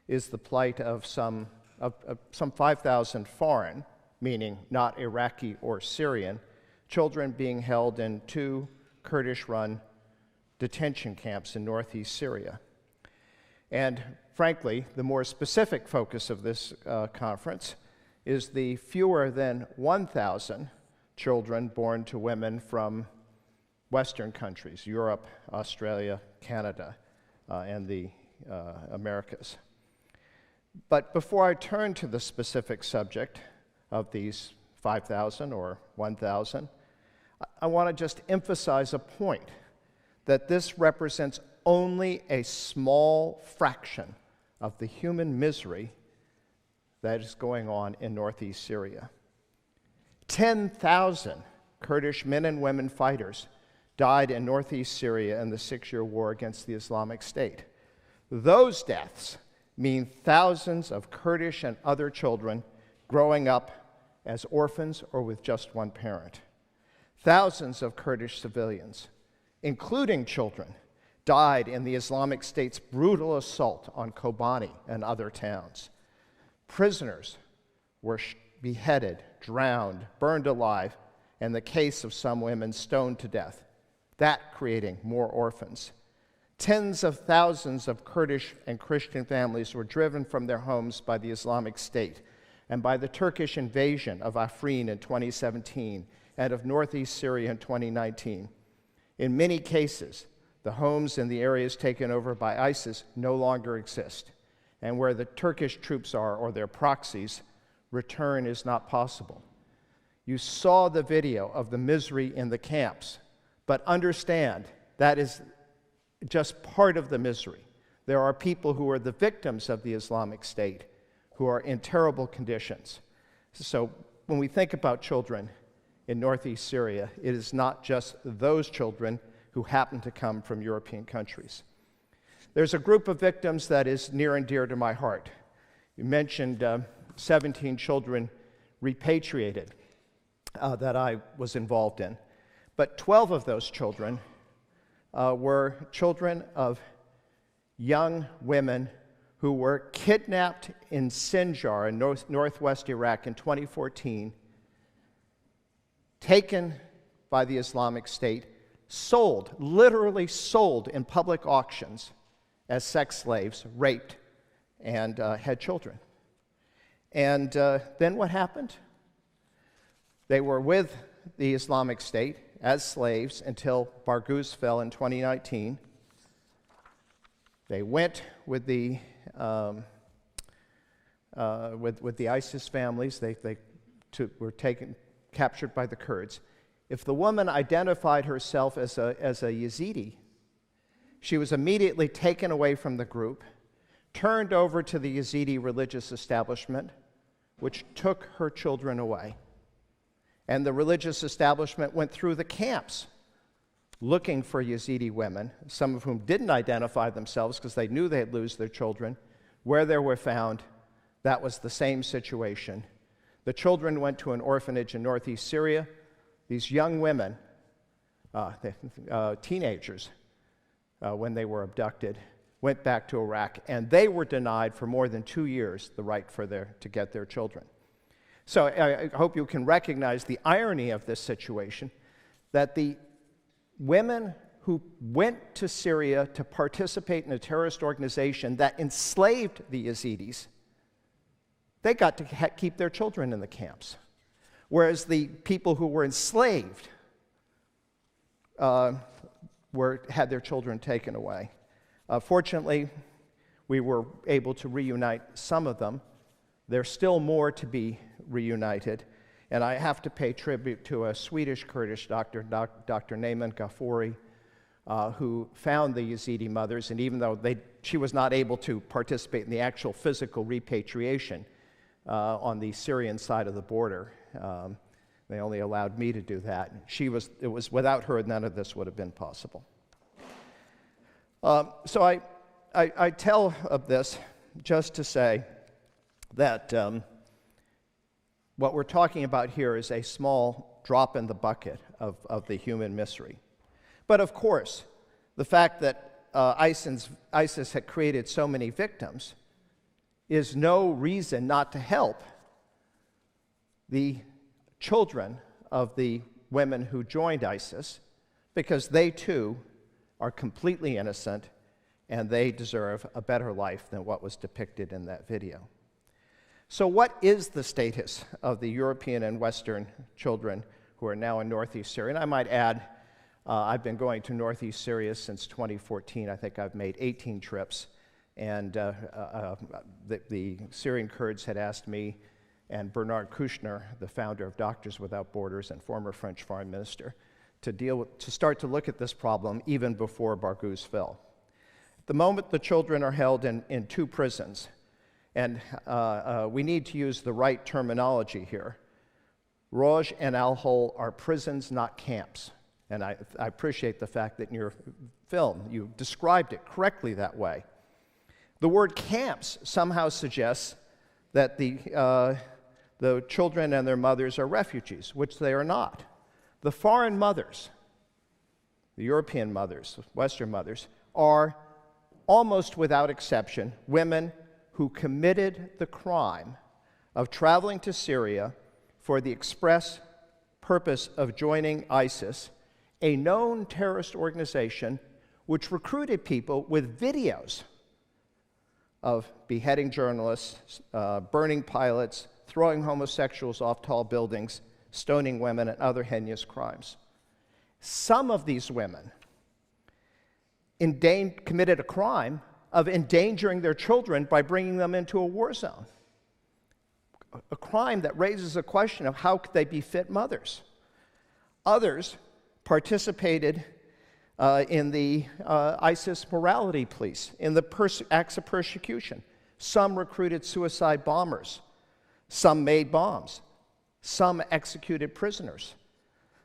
is the plight of some 5,000 foreign, meaning not Iraqi or Syrian, children being held in 2 Kurdish-run detention camps in northeast Syria. And frankly, the more specific focus of this conference is the fewer than 1,000 children born to women from Western countries, Europe, Australia, Canada, and the Americas. But before I turn to the specific subject of these 5,000 or 1,000, I want to just emphasize a point, that this represents only a small fraction of the human misery that is going on in northeast Syria. 10,000 Kurdish men and women fighters died in northeast Syria in the 6-year war against the Islamic State. Those deaths mean thousands of Kurdish and other children growing up as orphans or with just one parent. Thousands of Kurdish civilians, including children, died in the Islamic State's brutal assault on Kobani and other towns. Prisoners were beheaded, drowned, burned alive, and the case of some women stoned to death, that creating more orphans. Tens of thousands of Kurdish and Christian families were driven from their homes by the Islamic State and by the Turkish invasion of Afrin in 2017 and of northeast Syria in 2019. In many cases, the homes in the areas taken over by ISIS no longer exist, and where the Turkish troops are, or their proxies, return is not possible. You saw the video of the misery in the camps, but understand that is just part of the misery. There are people who are the victims of the Islamic State who are in terrible conditions. So when we think about children in northeast Syria, it is not just those children who happen to come from European countries. There's a group of victims that is near and dear to my heart. You mentioned 17 children repatriated that I was involved in. But 12 of those children were children of young women who were kidnapped in Sinjar in northwest Iraq in 2014, taken by the Islamic State, sold, literally sold in public auctions as sex slaves, raped, and had children. And then what happened? They were with the Islamic State as slaves until Barghouth fell in 2019. They went with the ISIS families. They were captured by the Kurds. If the woman identified herself as a Yazidi, she was immediately taken away from the group, turned over to the Yazidi religious establishment, which took her children away. And the religious establishment went through the camps looking for Yazidi women, some of whom didn't identify themselves because they knew they'd lose their children. Where they were found, that was the same situation. The children went to an orphanage in northeast Syria. These young women, teenagers, when they were abducted, went back to Iraq, and they were denied for more than 2 years the right to get their children. So I hope you can recognize the irony of this situation, that the women who went to Syria to participate in a terrorist organization that enslaved the Yazidis, they got to keep their children in the camps, whereas the people who were enslaved had their children taken away. Fortunately, we were able to reunite some of them. There's still more to be reunited. And I have to pay tribute to a Swedish-Kurdish doctor, Dr. Neyman Ghafouri, who found the Yazidi mothers. And even though she was not able to participate in the actual physical repatriation on the Syrian side of the border, they only allowed me to do that. It was without her, none of this would have been possible. So I tell of this just to say that what we're talking about here is a small drop in the bucket of the human misery. But of course, the fact that ISIS had created so many victims is no reason not to help the children of the women who joined ISIS, because they too are completely innocent and they deserve a better life than what was depicted in that video. So what is the status of the European and Western children who are now in northeast Syria? And I might add, I've been going to northeast Syria since 2014. I think I've made 18 trips. And the Syrian Kurds had asked me and Bernard Kouchner, the founder of Doctors Without Borders and former French foreign minister, to start to look at this problem even before Barghouth fell. At the moment, the children are held in 2 prisons. And we need to use the right terminology here. Roj and al-Hol are prisons, not camps. And I appreciate the fact that in your film you described it correctly that way. The word camps somehow suggests that the children and their mothers are refugees, which they are not. The foreign mothers, the European mothers, Western mothers, are almost without exception women who committed the crime of traveling to Syria for the express purpose of joining ISIS, a known terrorist organization which recruited people with videos of beheading journalists, burning pilots, throwing homosexuals off tall buildings, stoning women, and other heinous crimes. Some of these women committed a crime of endangering their children by bringing them into a war zone. a crime that raises a question of how could they be fit mothers. Others participated in the ISIS morality police, in the acts of persecution. Some recruited suicide bombers. Some made bombs. Some executed prisoners.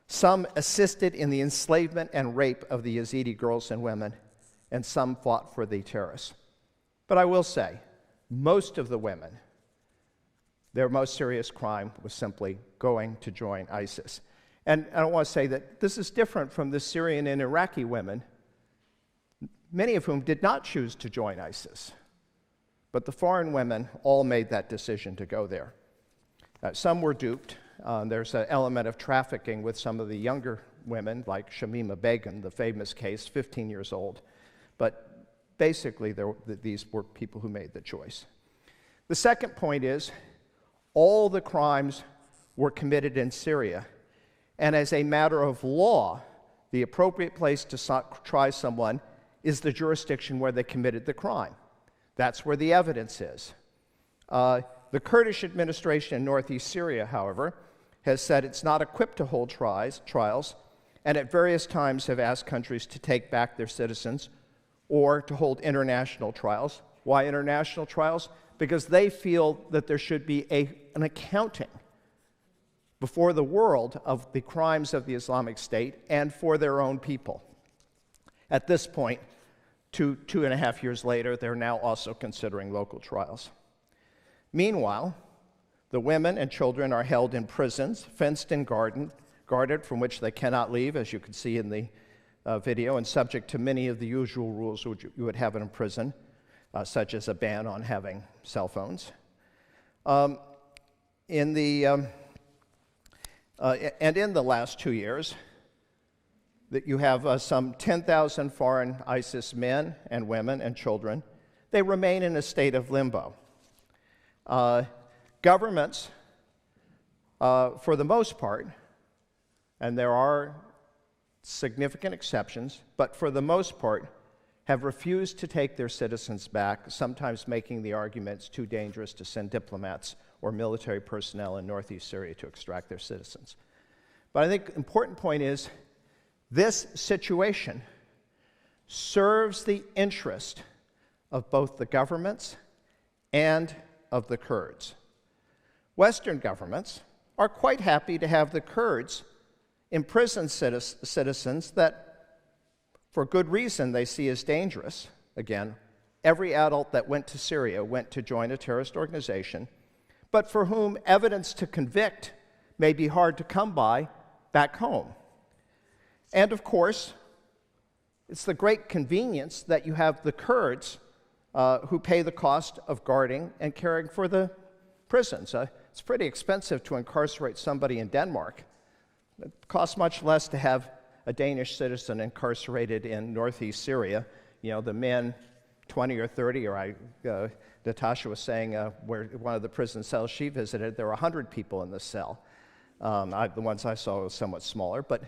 Some assisted in the enslavement and rape of the Yazidi girls and women, and some fought for the terrorists. But I will say, most of the women, their most serious crime was simply going to join ISIS. And I want to say that this is different from the Syrian and Iraqi women, many of whom did not choose to join ISIS. But the foreign women all made that decision to go there. Some were duped. There's an element of trafficking with some of the younger women, like Shamima Begum, the famous case, 15 years old. But basically, these were people who made the choice. The second point is, all the crimes were committed in Syria. And as a matter of law, the appropriate place to try someone is the jurisdiction where they committed the crime. That's where the evidence is. The Kurdish administration in northeast Syria, however, has said it's not equipped to hold trials, and at various times have asked countries to take back their citizens or to hold international trials. Why international trials? Because they feel that there should be an accounting before the world of the crimes of the Islamic State and for their own people. At this point, 2.5 years later, they're now also considering local trials. Meanwhile, the women and children are held in prisons, fenced and guarded, from which they cannot leave, as you can see in the video, and subject to many of the usual rules which you would have in a prison, such as a ban on having cell phones. In the last 2 years, that you have some 10,000 foreign ISIS men and women and children. They remain in a state of limbo. Governments, for the most part, and there are significant exceptions, but for the most part, have refused to take their citizens back, sometimes making the argument it's too dangerous to send diplomats or military personnel in northeast Syria to extract their citizens. But I think the important point is this situation serves the interest of both the governments and of the Kurds. Western governments are quite happy to have the Kurds imprison citizens that, for good reason, they see as dangerous. Again, every adult that went to Syria went to join a terrorist organization, but for whom evidence to convict may be hard to come by back home. And of course, it's the great convenience that you have the Kurds who pay the cost of guarding and caring for the prisons. It's pretty expensive to incarcerate somebody in Denmark. It costs much less to have a Danish citizen incarcerated in northeast Syria. You know, the men, 20 or 30, or Natasha was saying where one of the prison cells she visited, there were 100 people in the cell. The ones I saw were somewhat smaller, but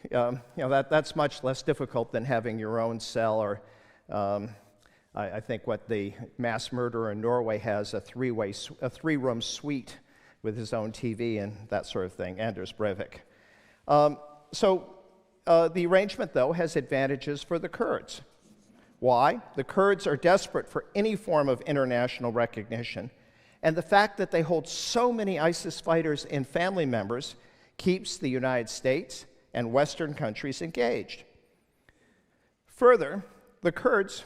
that's much less difficult than having your own cell, or I think what the mass murderer in Norway has, a three-room suite with his own TV and that sort of thing, Anders Breivik. The arrangement, though, has advantages for the Kurds. Why? The Kurds are desperate for any form of international recognition, and the fact that they hold so many ISIS fighters and family members keeps the United States and Western countries engaged. Further, the Kurds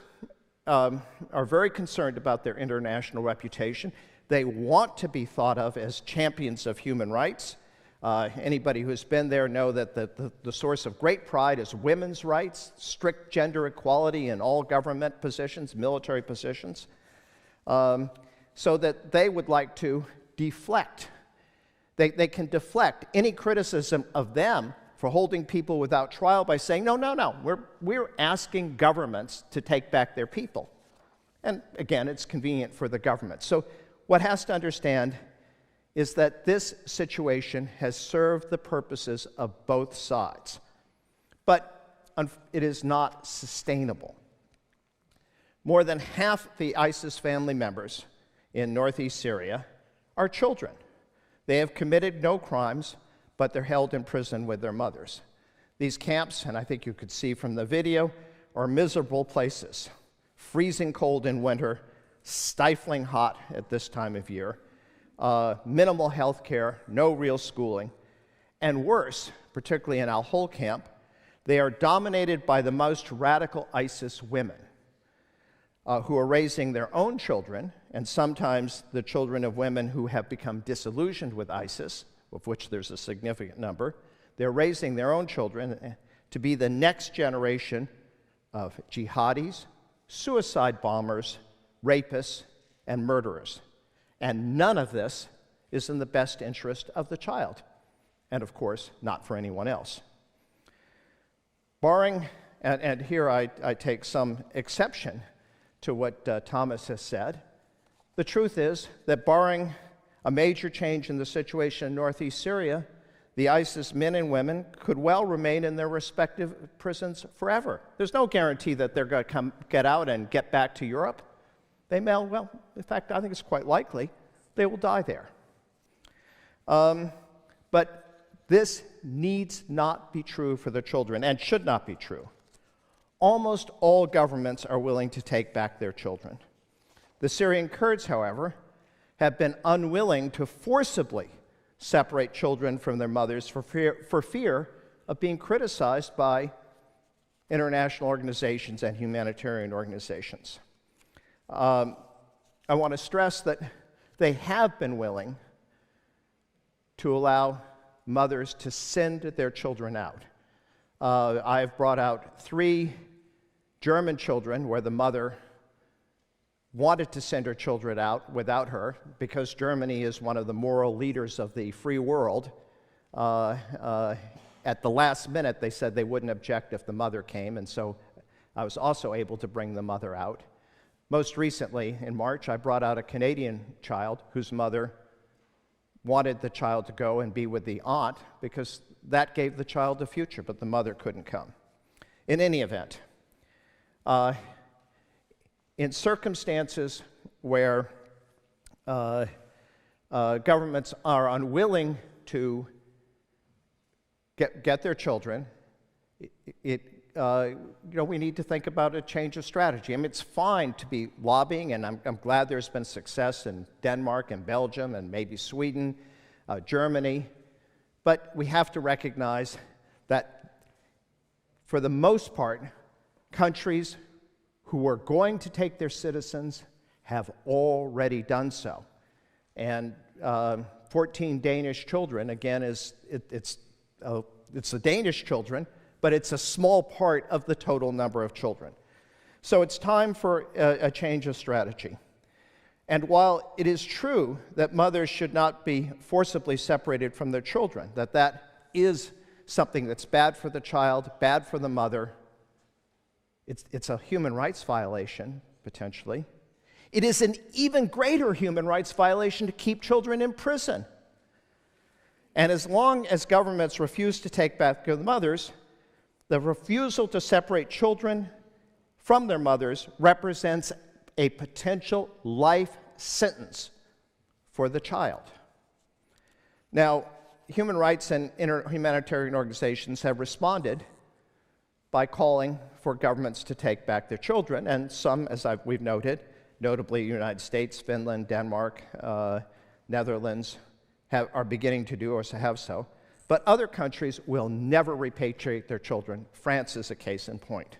are very concerned about their international reputation. They want to be thought of as champions of human rights. Anybody who's been there know that the source of great pride is women's rights, strict gender equality in all government positions, military positions, so that they would like to deflect. They can deflect any criticism of them for holding people without trial by saying, no, we're asking governments to take back their people. And again, it's convenient for the government. So what has to understand is that this situation has served the purposes of both sides. But it is not sustainable. More than half the ISIS family members in northeast Syria are children. They have committed no crimes, but they're held in prison with their mothers. These camps, and I think you could see from the video, are miserable places. Freezing cold in winter, stifling hot at this time of year, minimal health care, no real schooling, and worse, particularly in al-Hol camp, they are dominated by the most radical ISIS women who are raising their own children, and sometimes the children of women who have become disillusioned with ISIS, of which there's a significant number. They're raising their own children to be the next generation of jihadis, suicide bombers, rapists, and murderers. And none of this is in the best interest of the child, and of course, not for anyone else. Barring, and here I take some exception to what Thomas has said, the truth is that barring a major change in the situation in northeast Syria, the ISIS men and women could well remain in their respective prisons forever. There's no guarantee that they're going to get out and get back to Europe. They may, well, in fact, I think it's quite likely they will die there. But this needs not be true for the children and should not be true. Almost all governments are willing to take back their children. The Syrian Kurds, however, have been unwilling to forcibly separate children from their mothers for fear of being criticized by international organizations and humanitarian organizations. I want to stress that they have been willing to allow mothers to send their children out. I've brought out 3 German children where the mother wanted to send her children out without her because Germany is one of the moral leaders of the free world. At the last minute, they said they wouldn't object if the mother came, and so I was also able to bring the mother out. Most recently, in March, I brought out a Canadian child whose mother wanted the child to go and be with the aunt because that gave the child a future, but the mother couldn't come. In any event, in circumstances where governments are unwilling to get their children, we need to think about a change of strategy. I mean, it's fine to be lobbying, and I'm glad there's been success in Denmark and Belgium and maybe Sweden, Germany, but we have to recognize that for the most part, countries who are going to take their citizens have already done so. And 14 Danish children, again, it's the Danish children, but it's a small part of the total number of children. So it's time for a change of strategy. And while it is true that mothers should not be forcibly separated from their children, that is something that's bad for the child, bad for the mother, it's a human rights violation, potentially. It is an even greater human rights violation to keep children in prison. And as long as governments refuse to take back their mothers, the refusal to separate children from their mothers represents a potential life sentence for the child. Now, human rights and humanitarian organizations have responded by calling for governments to take back their children, and some, as we've noted, notably the United States, Finland, Denmark, Netherlands, are beginning to do or have so. But other countries will never repatriate their children. France is a case in point.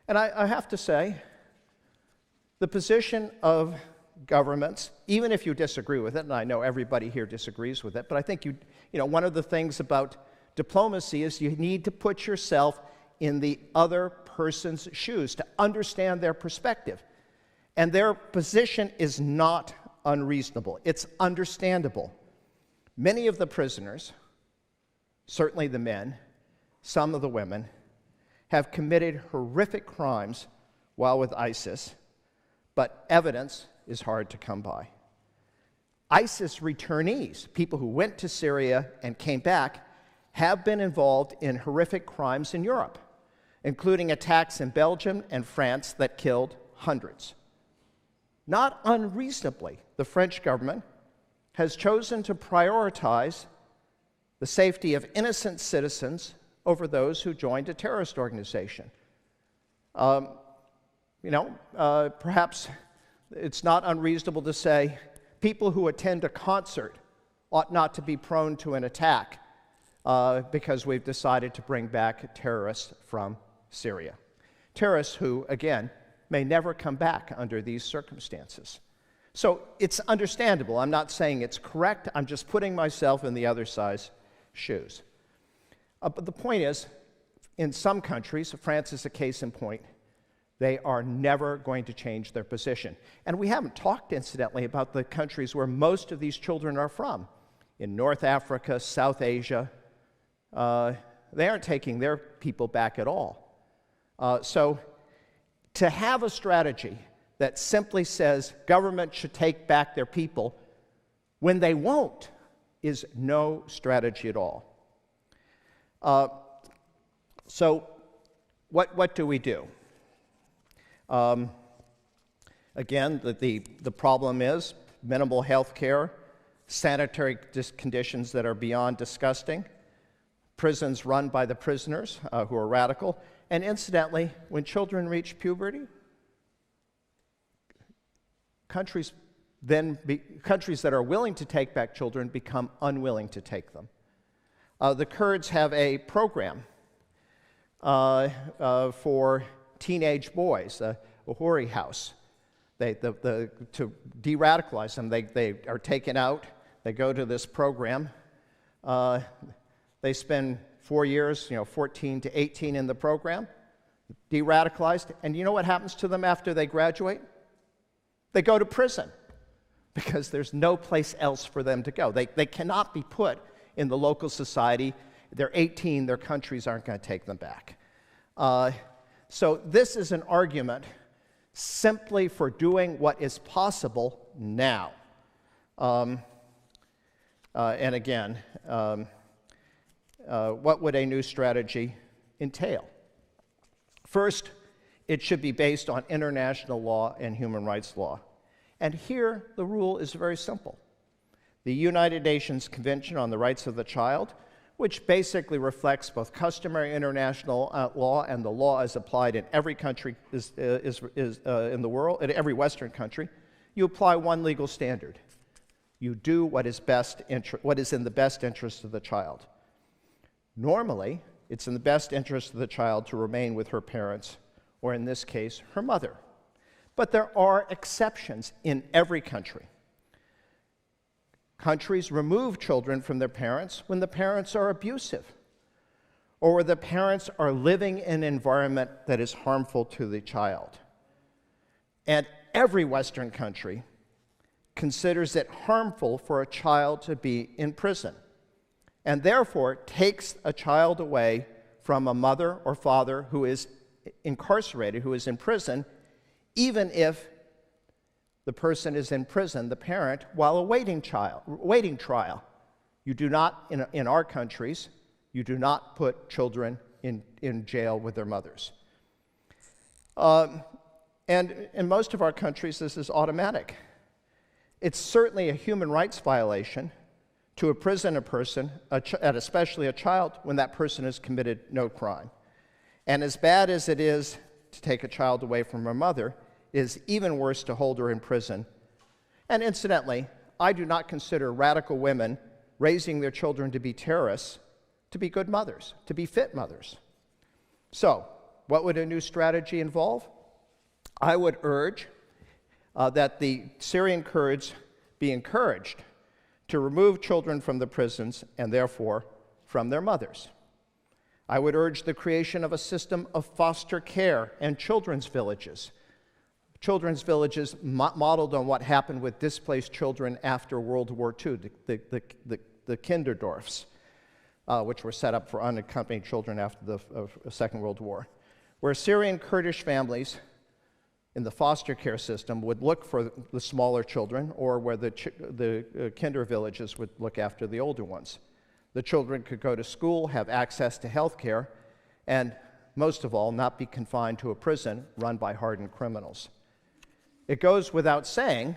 And I have to say, the position of governments, even if you disagree with it, and I know everybody here disagrees with it, but I think one of the things about diplomacy is you need to put yourself in the other person's shoes to understand their perspective. And their position is not unreasonable. It's understandable. Many of the prisoners, certainly the men, some of the women, have committed horrific crimes while with ISIS, but evidence is hard to come by. ISIS returnees, people who went to Syria and came back, have been involved in horrific crimes in Europe, including attacks in Belgium and France that killed hundreds. Not unreasonably, the French government has chosen to prioritize the safety of innocent citizens over those who joined a terrorist organization. Perhaps it's not unreasonable to say people who attend a concert ought not to be prone to an attack because we've decided to bring back terrorists from Syria. Terrorists who, again, may never come back under these circumstances. So it's understandable. I'm not saying it's correct. I'm just putting myself in the other side's shoes. But the point is, in some countries, France is a case in point, they are never going to change their position. And we haven't talked, incidentally, about the countries where most of these children are from. In North Africa, South Asia, they aren't taking their people back at all. So to have a strategy that simply says government should take back their people when they won't is no strategy at all. So what do we do? Again, the problem is minimal health care, sanitary conditions that are beyond disgusting, prisons run by the prisoners who are radical, and incidentally, when children reach puberty, countries that are willing to take back children become unwilling to take them. The Kurds have a program for teenage boys, a Hori house. To de-radicalize them, they are taken out, they go to this program. They spend 4 years, 14 to 18 in the program, de-radicalized, and you know what happens to them after they graduate? They go to prison because there's no place else for them to go. They cannot be put in the local society. They're 18, their countries aren't going to take them back. So this is an argument simply for doing what is possible now. And again, what would a new strategy entail? First, it should be based on international law and human rights law. And here, the rule is very simple. The United Nations Convention on the Rights of the Child, which basically reflects both customary international law and the law as applied in every country in the world, in every Western country, you apply one legal standard. You do what is in the best interest of the child. Normally, it's in the best interest of the child to remain with her parents, or in this case, her mother. But there are exceptions in every country. Countries remove children from their parents when the parents are abusive, or where the parents are living in an environment that is harmful to the child. And every Western country considers it harmful for a child to be in prison, and therefore takes a child away from a mother or father who is incarcerated, who is in prison, even if the person is in prison, the parent, while awaiting trial. You do not, in our countries, you do not put children in jail with their mothers. And in most of our countries, this is automatic. It's certainly a human rights violation to imprison a person, and especially a child, when that person has committed no crime. And as bad as it is to take a child away from her mother, it is even worse to hold her in prison. And incidentally, I do not consider radical women raising their children to be terrorists to be good mothers, to be fit mothers. So, what would a new strategy involve? I would urge that the Syrian Kurds be encouraged to remove children from the prisons and therefore from their mothers. I would urge the creation of a system of foster care and children's villages. Children's villages modeled on what happened with displaced children after World War II, the Kinderdorfs, which were set up for unaccompanied children after the Second World War, where Syrian Kurdish families in the foster care system would look for the smaller children, or where the kinder villages would look after the older ones. The children could go to school, have access to health care, and most of all, not be confined to a prison run by hardened criminals. It goes without saying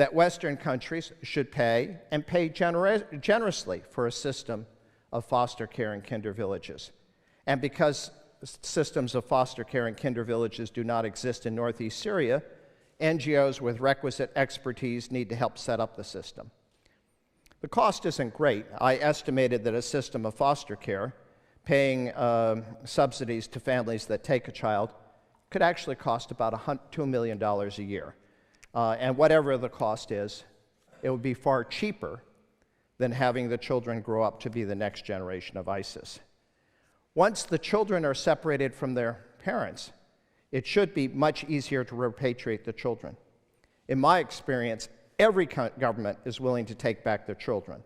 that Western countries should pay, and pay generously, for a system of foster care and kinder villages. And because systems of foster care and kinder villages do not exist in northeast Syria, NGOs with requisite expertise need to help set up the system. The cost isn't great. I estimated that a system of foster care, paying subsidies to families that take a child, could actually cost about $2 million a year. And whatever the cost is, it would be far cheaper than having the children grow up to be the next generation of ISIS. Once the children are separated from their parents, it should be much easier to repatriate the children. In my experience, every government is willing to take back their children.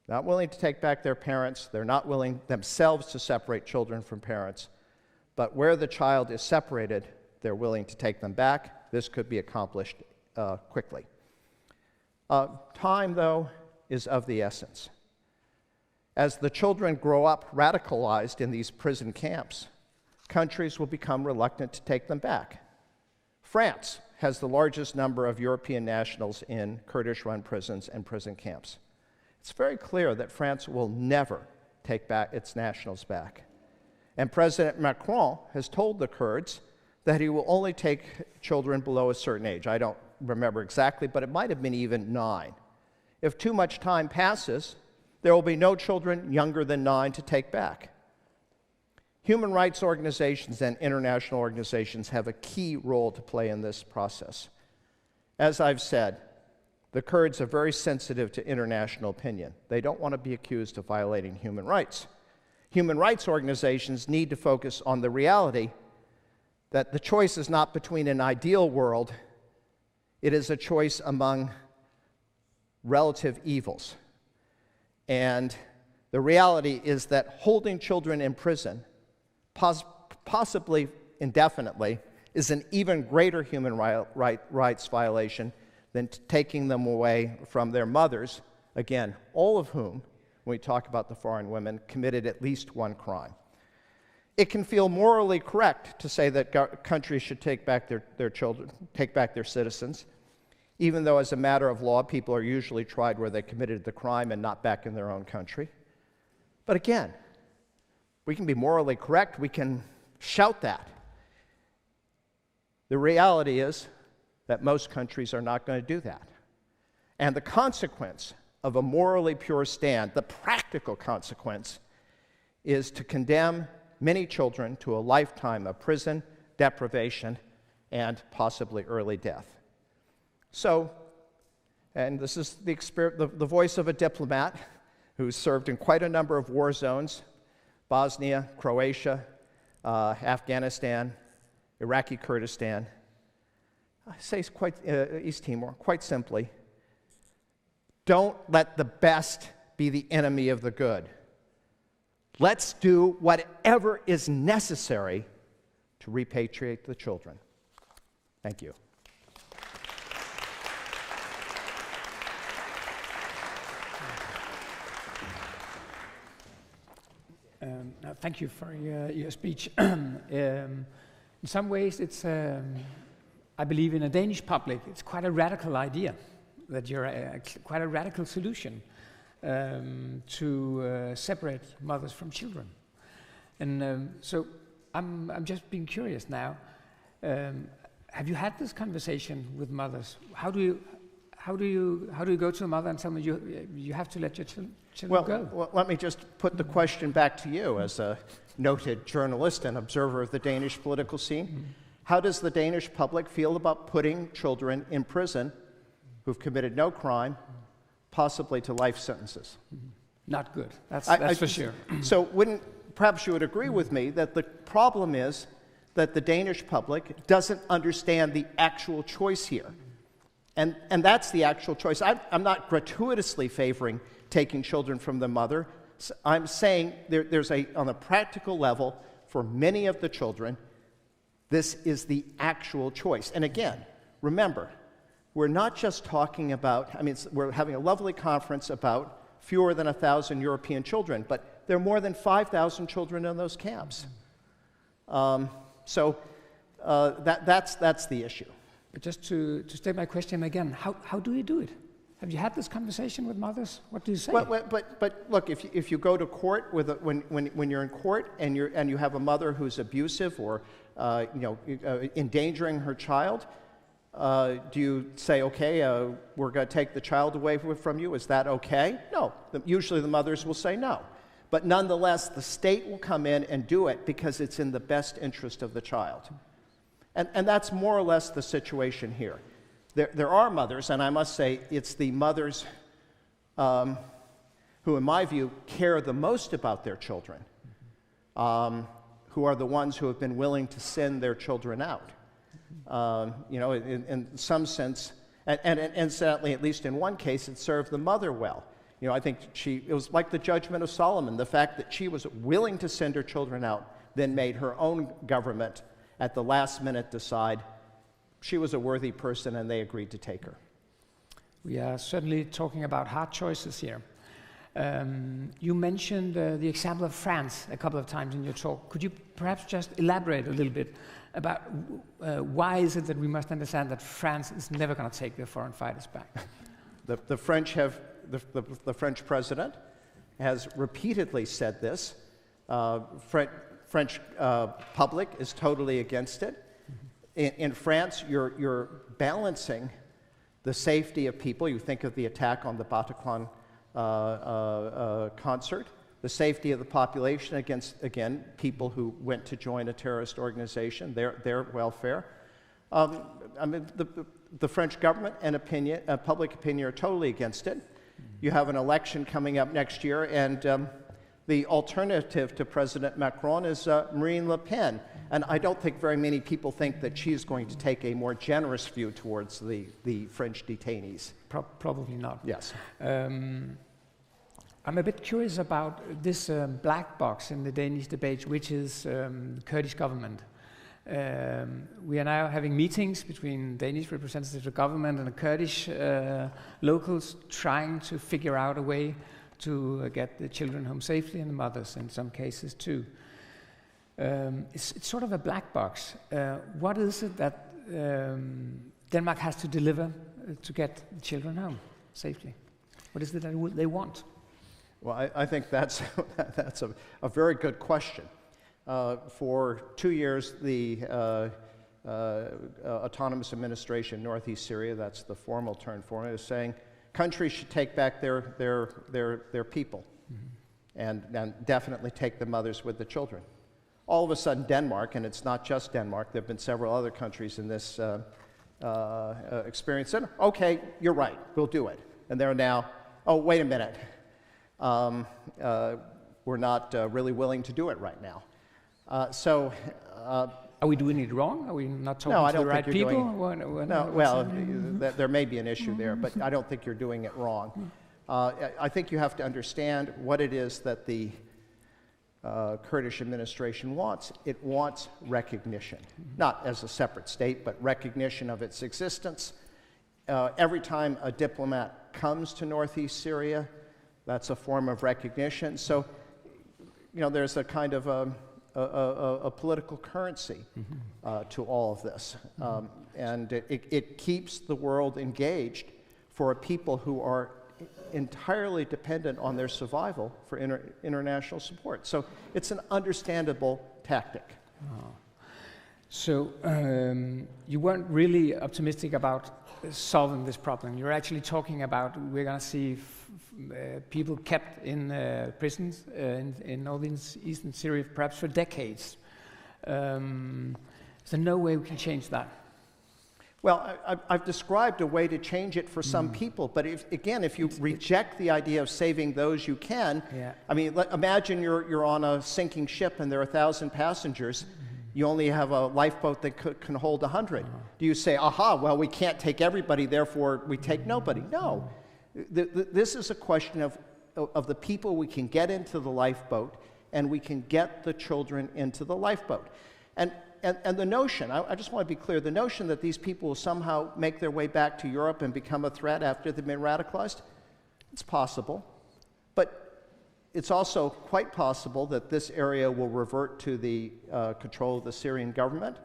Not willing to take back their parents. They're not willing themselves to separate children from parents. But where the child is separated, they're willing to take them back. This could be accomplished quickly. Time, though, is of the essence. As the children grow up radicalized in these prison camps, countries will become reluctant to take them back. France has the largest number of European nationals in Kurdish-run prisons and prison camps. It's very clear that France will never take back its nationals back. And President Macron has told the Kurds that he will only take children below a certain age. I don't remember exactly, but it might have been even 9. If too much time passes, there will be no children younger than 9 to take back. Human rights organizations and international organizations have a key role to play in this process. As I've said, the Kurds are very sensitive to international opinion. They don't want to be accused of violating human rights. Human rights organizations need to focus on the reality that the choice is not between an ideal world, it is a choice among relative evils. And the reality is that holding children in prison, possibly indefinitely, is an even greater human rights violation than taking them away from their mothers, again, all of whom, when we talk about the foreign women, committed at least one crime. It can feel morally correct to say that countries should take back their children, take back their citizens, even though as a matter of law, people are usually tried where they committed the crime and not back in their own country. But again, we can be morally correct, we can shout that. The reality is that most countries are not going to do that. And the consequence of a morally pure stand, the practical consequence, is to condemn many children to a lifetime of prison, deprivation, and possibly early death. So, and this is the voice of a diplomat who's served in quite a number of war zones: Bosnia, Croatia, Afghanistan, Iraqi Kurdistan. I say East Timor, quite simply, don't let the best be the enemy of the good. Let's do whatever is necessary to repatriate the children. Thank you. Thank you for your speech. In some ways, it's, I believe in a Danish public, it's quite a radical idea, that you're quite a radical solution to separate mothers from children. And so I'm just being curious now. Have you had this conversation with mothers? How do you go to a mother and tell them you have to let your children go? Well, let me just put the question back to you as a noted journalist and observer of the Danish political scene. Mm-hmm. How does the Danish public feel about putting children in prison who've committed no crime, possibly to life sentences? Mm-hmm. Not good. That's for sure. So perhaps you would agree with me that the problem is that the Danish public doesn't understand the actual choice here. And that's the actual choice. I'm not gratuitously favoring taking children from the mother. I'm saying there's on a practical level, for many of the children, this is the actual choice. And again, remember, we're not just talking about, we're having a lovely conference about fewer than 1,000 European children, but there are more than 5,000 children in those camps. That's the issue. But just to state my question again, how do you do it? Have you had this conversation with mothers? What do you say? Well, but look, if you go to court with when you're in court and you have a mother who's abusive or endangering her child, do you say, okay, we're going to take the child away from you? Is that okay? No. Usually the mothers will say no. But nonetheless, the state will come in and do it because it's in the best interest of the child. And that's more or less the situation here. There are mothers, and I must say it's the mothers who, in my view, care the most about their children, who are the ones who have been willing to send their children out. In some sense, and incidentally, at least in one case, it served the mother well. I think it was like the judgment of Solomon. The fact that she was willing to send her children out then made her own government at the last minute decide she was a worthy person and they agreed to take her. We are certainly talking about hard choices here. You mentioned the example of France a couple of times in your talk. Could you perhaps just elaborate a little bit about why is it that we must understand that France is never going to take their foreign fighters back? The French president has repeatedly said this. French public is totally against it. In France, you're balancing the safety of people. You think of the attack on the Bataclan concert, the safety of the population against, again, people who went to join a terrorist organization, their welfare. The French government and public opinion are totally against it. You have an election coming up next year, and the alternative to President Macron is Marine Le Pen. And I don't think very many people think that she's going to take a more generous view towards the French detainees. Probably not. Yes. I'm a bit curious about this black box in the Danish debate, which is the Kurdish government. We are now having meetings between Danish representatives of government and the Kurdish locals trying to figure out a way to get the children home safely and the mothers in some cases too. It's sort of a black box. What is it that Denmark has to deliver to get the children home safely? What is it that they want? Well, I think that's a very good question. For 2 years, the Autonomous Administration Northeast Syria, that's the formal term for it, is saying countries should take back their people, and definitely take the mothers with the children. All of a sudden, Denmark, and it's not just Denmark, there have been several other countries in this experience, said, okay, you're right, we'll do it. And they're now, oh, wait a minute, we're not really willing to do it right now. Are we doing it wrong? Are we not talking to the right people? There may be an issue there, but I don't think you're doing it wrong. I think you have to understand what it is that the Kurdish administration wants. It wants recognition, not as a separate state, but recognition of its existence. Every time a diplomat comes to northeast Syria, that's a form of recognition. So, there's a kind of a political currency to all of this. And it keeps the world engaged for a people who are entirely dependent on their survival for international support. So it's an understandable tactic. Oh. So you weren't really optimistic about solving this problem. You're actually talking about we're going to see people kept in prisons in northeastern Syria perhaps for decades. Is there no way we can change that? Well, I've described a way to change it for some people, but if you reject the idea of saving those you can, I mean, imagine you're on a sinking ship and there are 1,000 passengers. You only have a lifeboat that can hold 100. Do you say, aha, well, we can't take everybody, therefore we take nobody? No. This is a question of the people we can get into the lifeboat, and we can get the children into the lifeboat. And the notion, I just want to be clear, the notion that these people will somehow make their way back to Europe and become a threat after they've been radicalized, it's possible. But it's also quite possible that this area will revert to the control of the Syrian government.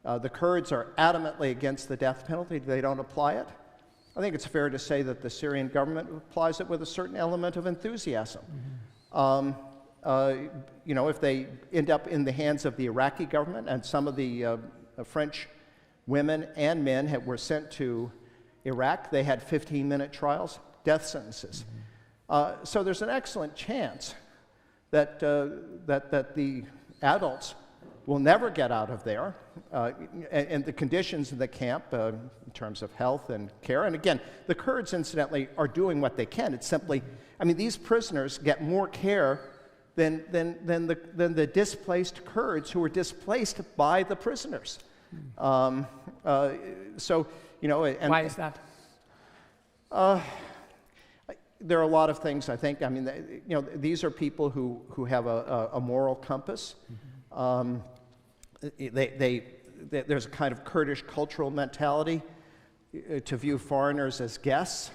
The Kurds are adamantly against the death penalty. They don't apply it. I think it's fair to say that the Syrian government applies it with a certain element of enthusiasm. If they end up in the hands of the Iraqi government, and some of the French women and men were sent to Iraq, they had 15-minute trials, death sentences. So there's an excellent chance that the adults will never get out of there, and the conditions in the camp in terms of health and care. And again, the Kurds, incidentally, are doing what they can. It's simply, these prisoners get more care than the displaced Kurds who were displaced by the prisoners. Why is that? There are a lot of things, I think. These are people who have a moral compass. There's a kind of Kurdish cultural mentality to view foreigners as guests.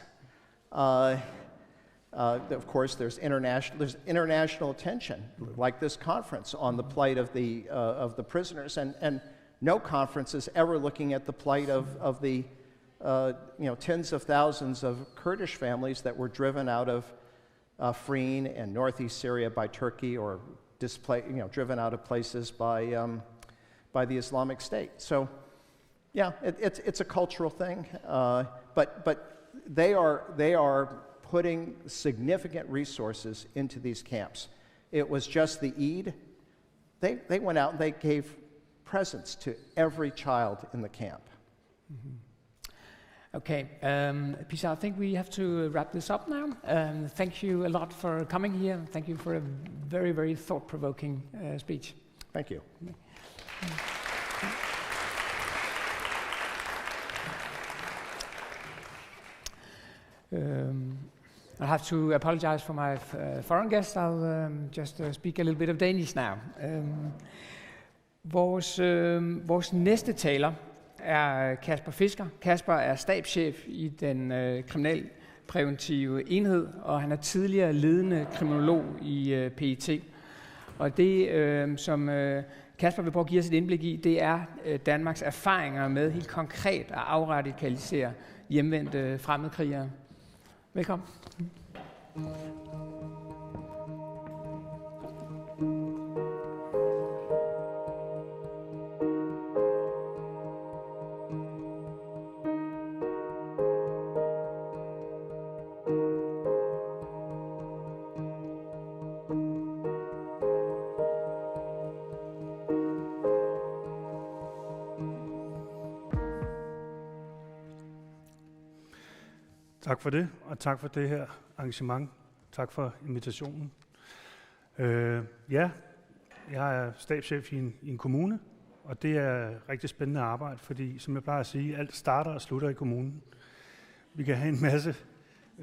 Of course, there's international attention, like this conference, on the plight of the prisoners, and no conference is ever looking at the plight of the tens of thousands of Kurdish families that were driven out of Afrin and northeast Syria by Turkey, or driven out of places by the Islamic State. So, yeah, it's a cultural thing, but they are putting significant resources into these camps. It was just the Eid. They went out and they gave presents to every child in the camp. Okay, Pisa, I think we have to wrap this up now. Thank you a lot for coming here. Thank you for a very, very thought-provoking speech. Thank you. I have to apologize for my foreign guests. I'll just speak a little bit of Danish now. Vores næste taler er Kasper Fisker. Kasper er stabschef i den kriminalpræventive enhed, og han er tidligere ledende kriminolog i PET. Og det, som Kasper vil prøve at give os et indblik i, det er Danmarks erfaringer med helt konkret at afradikalisere hjemvendte fremmedkrigere. Velkommen. Tak for det, og tak for det her arrangement. Tak for invitationen. Jeg er stabschef i en kommune, og det er rigtig spændende arbejde, fordi, som jeg plejer at sige, alt starter og slutter i kommunen. Vi kan have en masse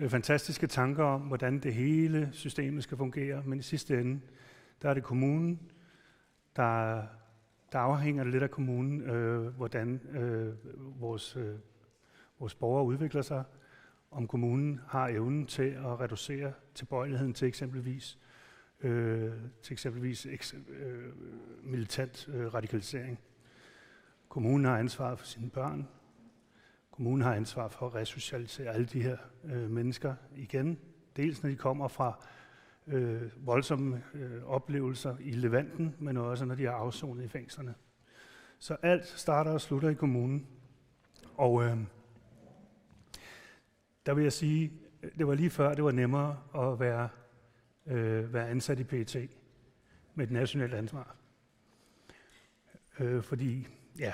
fantastiske tanker om, hvordan det hele systemet skal fungere, men i sidste ende, der er det kommunen, der afhænger lidt af kommunen, hvordan vores borgere udvikler sig, om kommunen har evnen til at reducere tilbøjeligheden til eksempelvis militant radikalisering. Kommunen har ansvaret for sine børn. Kommunen har ansvar for at resocialisere alle de her mennesker igen. Dels når de kommer fra voldsomme oplevelser i Levanten, men også når de er afsonet i fængslerne. Så alt starter og slutter i kommunen. Og der vil jeg sige, det var lige før, det var nemmere at være ansat i PET med et nationalt ansvar. Fordi, ja,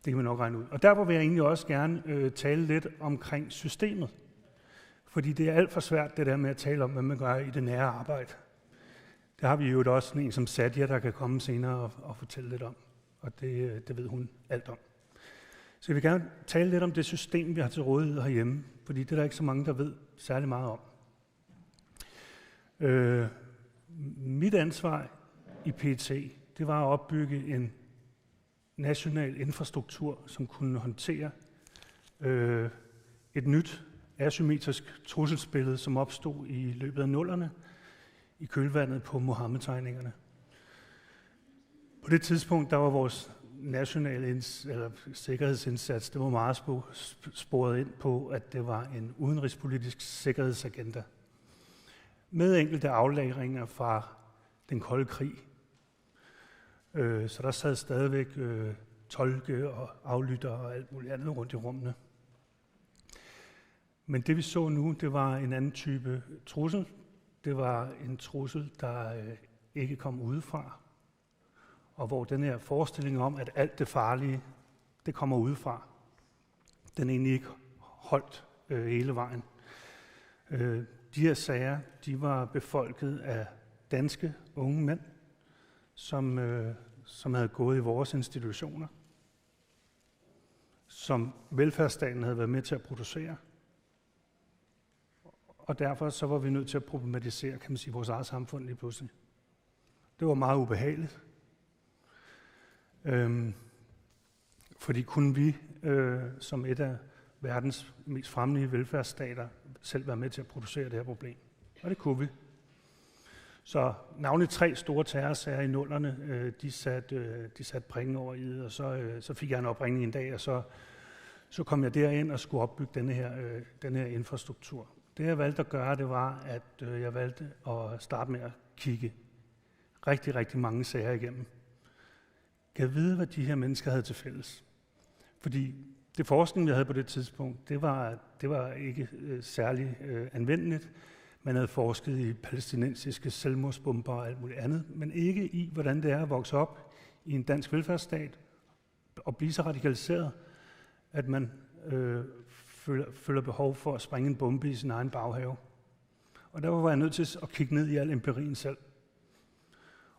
det kan man nok regne ud. Og derfor vil jeg egentlig også gerne tale lidt omkring systemet. Fordi det er alt for svært, det der med at tale om, hvad man gør i det nære arbejde. Det har vi jo også en som Sadia, der kan komme senere og fortælle lidt om. Og det ved hun alt om. Så jeg vil gerne tale lidt om det system, vi har til rådighed herhjemme, fordi det er der ikke så mange, der ved særlig meget om. Mit ansvar i PET, det var at opbygge en national infrastruktur, som kunne håndtere et nyt asymmetrisk trusselsbillede, som opstod i løbet af 00'erne i kølvandet på Mohammed-tegningerne. På det tidspunkt, der var vores nationale sikkerhedsindsats, det var meget sporet ind på, at det var en udenrigspolitisk sikkerhedsagenda. Med enkelte aflagringer fra den kolde krig. Så der sad stadigvæk tolke og aflytter og alt muligt andet rundt i rummene. Men det vi så nu, det var en anden type trussel. Det var en trussel, der ikke kom udefra, og hvor den her forestilling om, at alt det farlige, det kommer udefra, den egentlig ikke holdt hele vejen. De her sager, de var befolket af danske unge mænd, som havde gået i vores institutioner, som velfærdsstaten havde været med til at producere. Og derfor så var vi nødt til at problematisere, kan man sige, vores eget samfund lige pludselig. Det var meget ubehageligt. Fordi kunne vi, som et af verdens mest fremlige velfærdsstater, selv være med til at producere det her problem. Og det kunne vi. Så navnlig 3 store terrorsager i nullerne, de satte prikken over i det, og så fik jeg en opringning en dag, og så kom jeg derind og skulle opbygge den her infrastruktur. Det jeg valgte at gøre, det var, at jeg valgte at starte med at kigge rigtig, rigtig mange sager igennem. Kan jeg vide, hvad de her mennesker havde til fælles? Fordi det forskning, jeg havde på det tidspunkt, det var ikke særlig anvendeligt. Man havde forsket i palæstinensiske selvmordsbomber og alt muligt andet, men ikke i, hvordan det er at vokse op i en dansk velfærdsstat og blive så radikaliseret, at man føler behov for at springe en bombe i sin egen baghave. Og derfor var jeg nødt til at kigge ned i al empirien selv.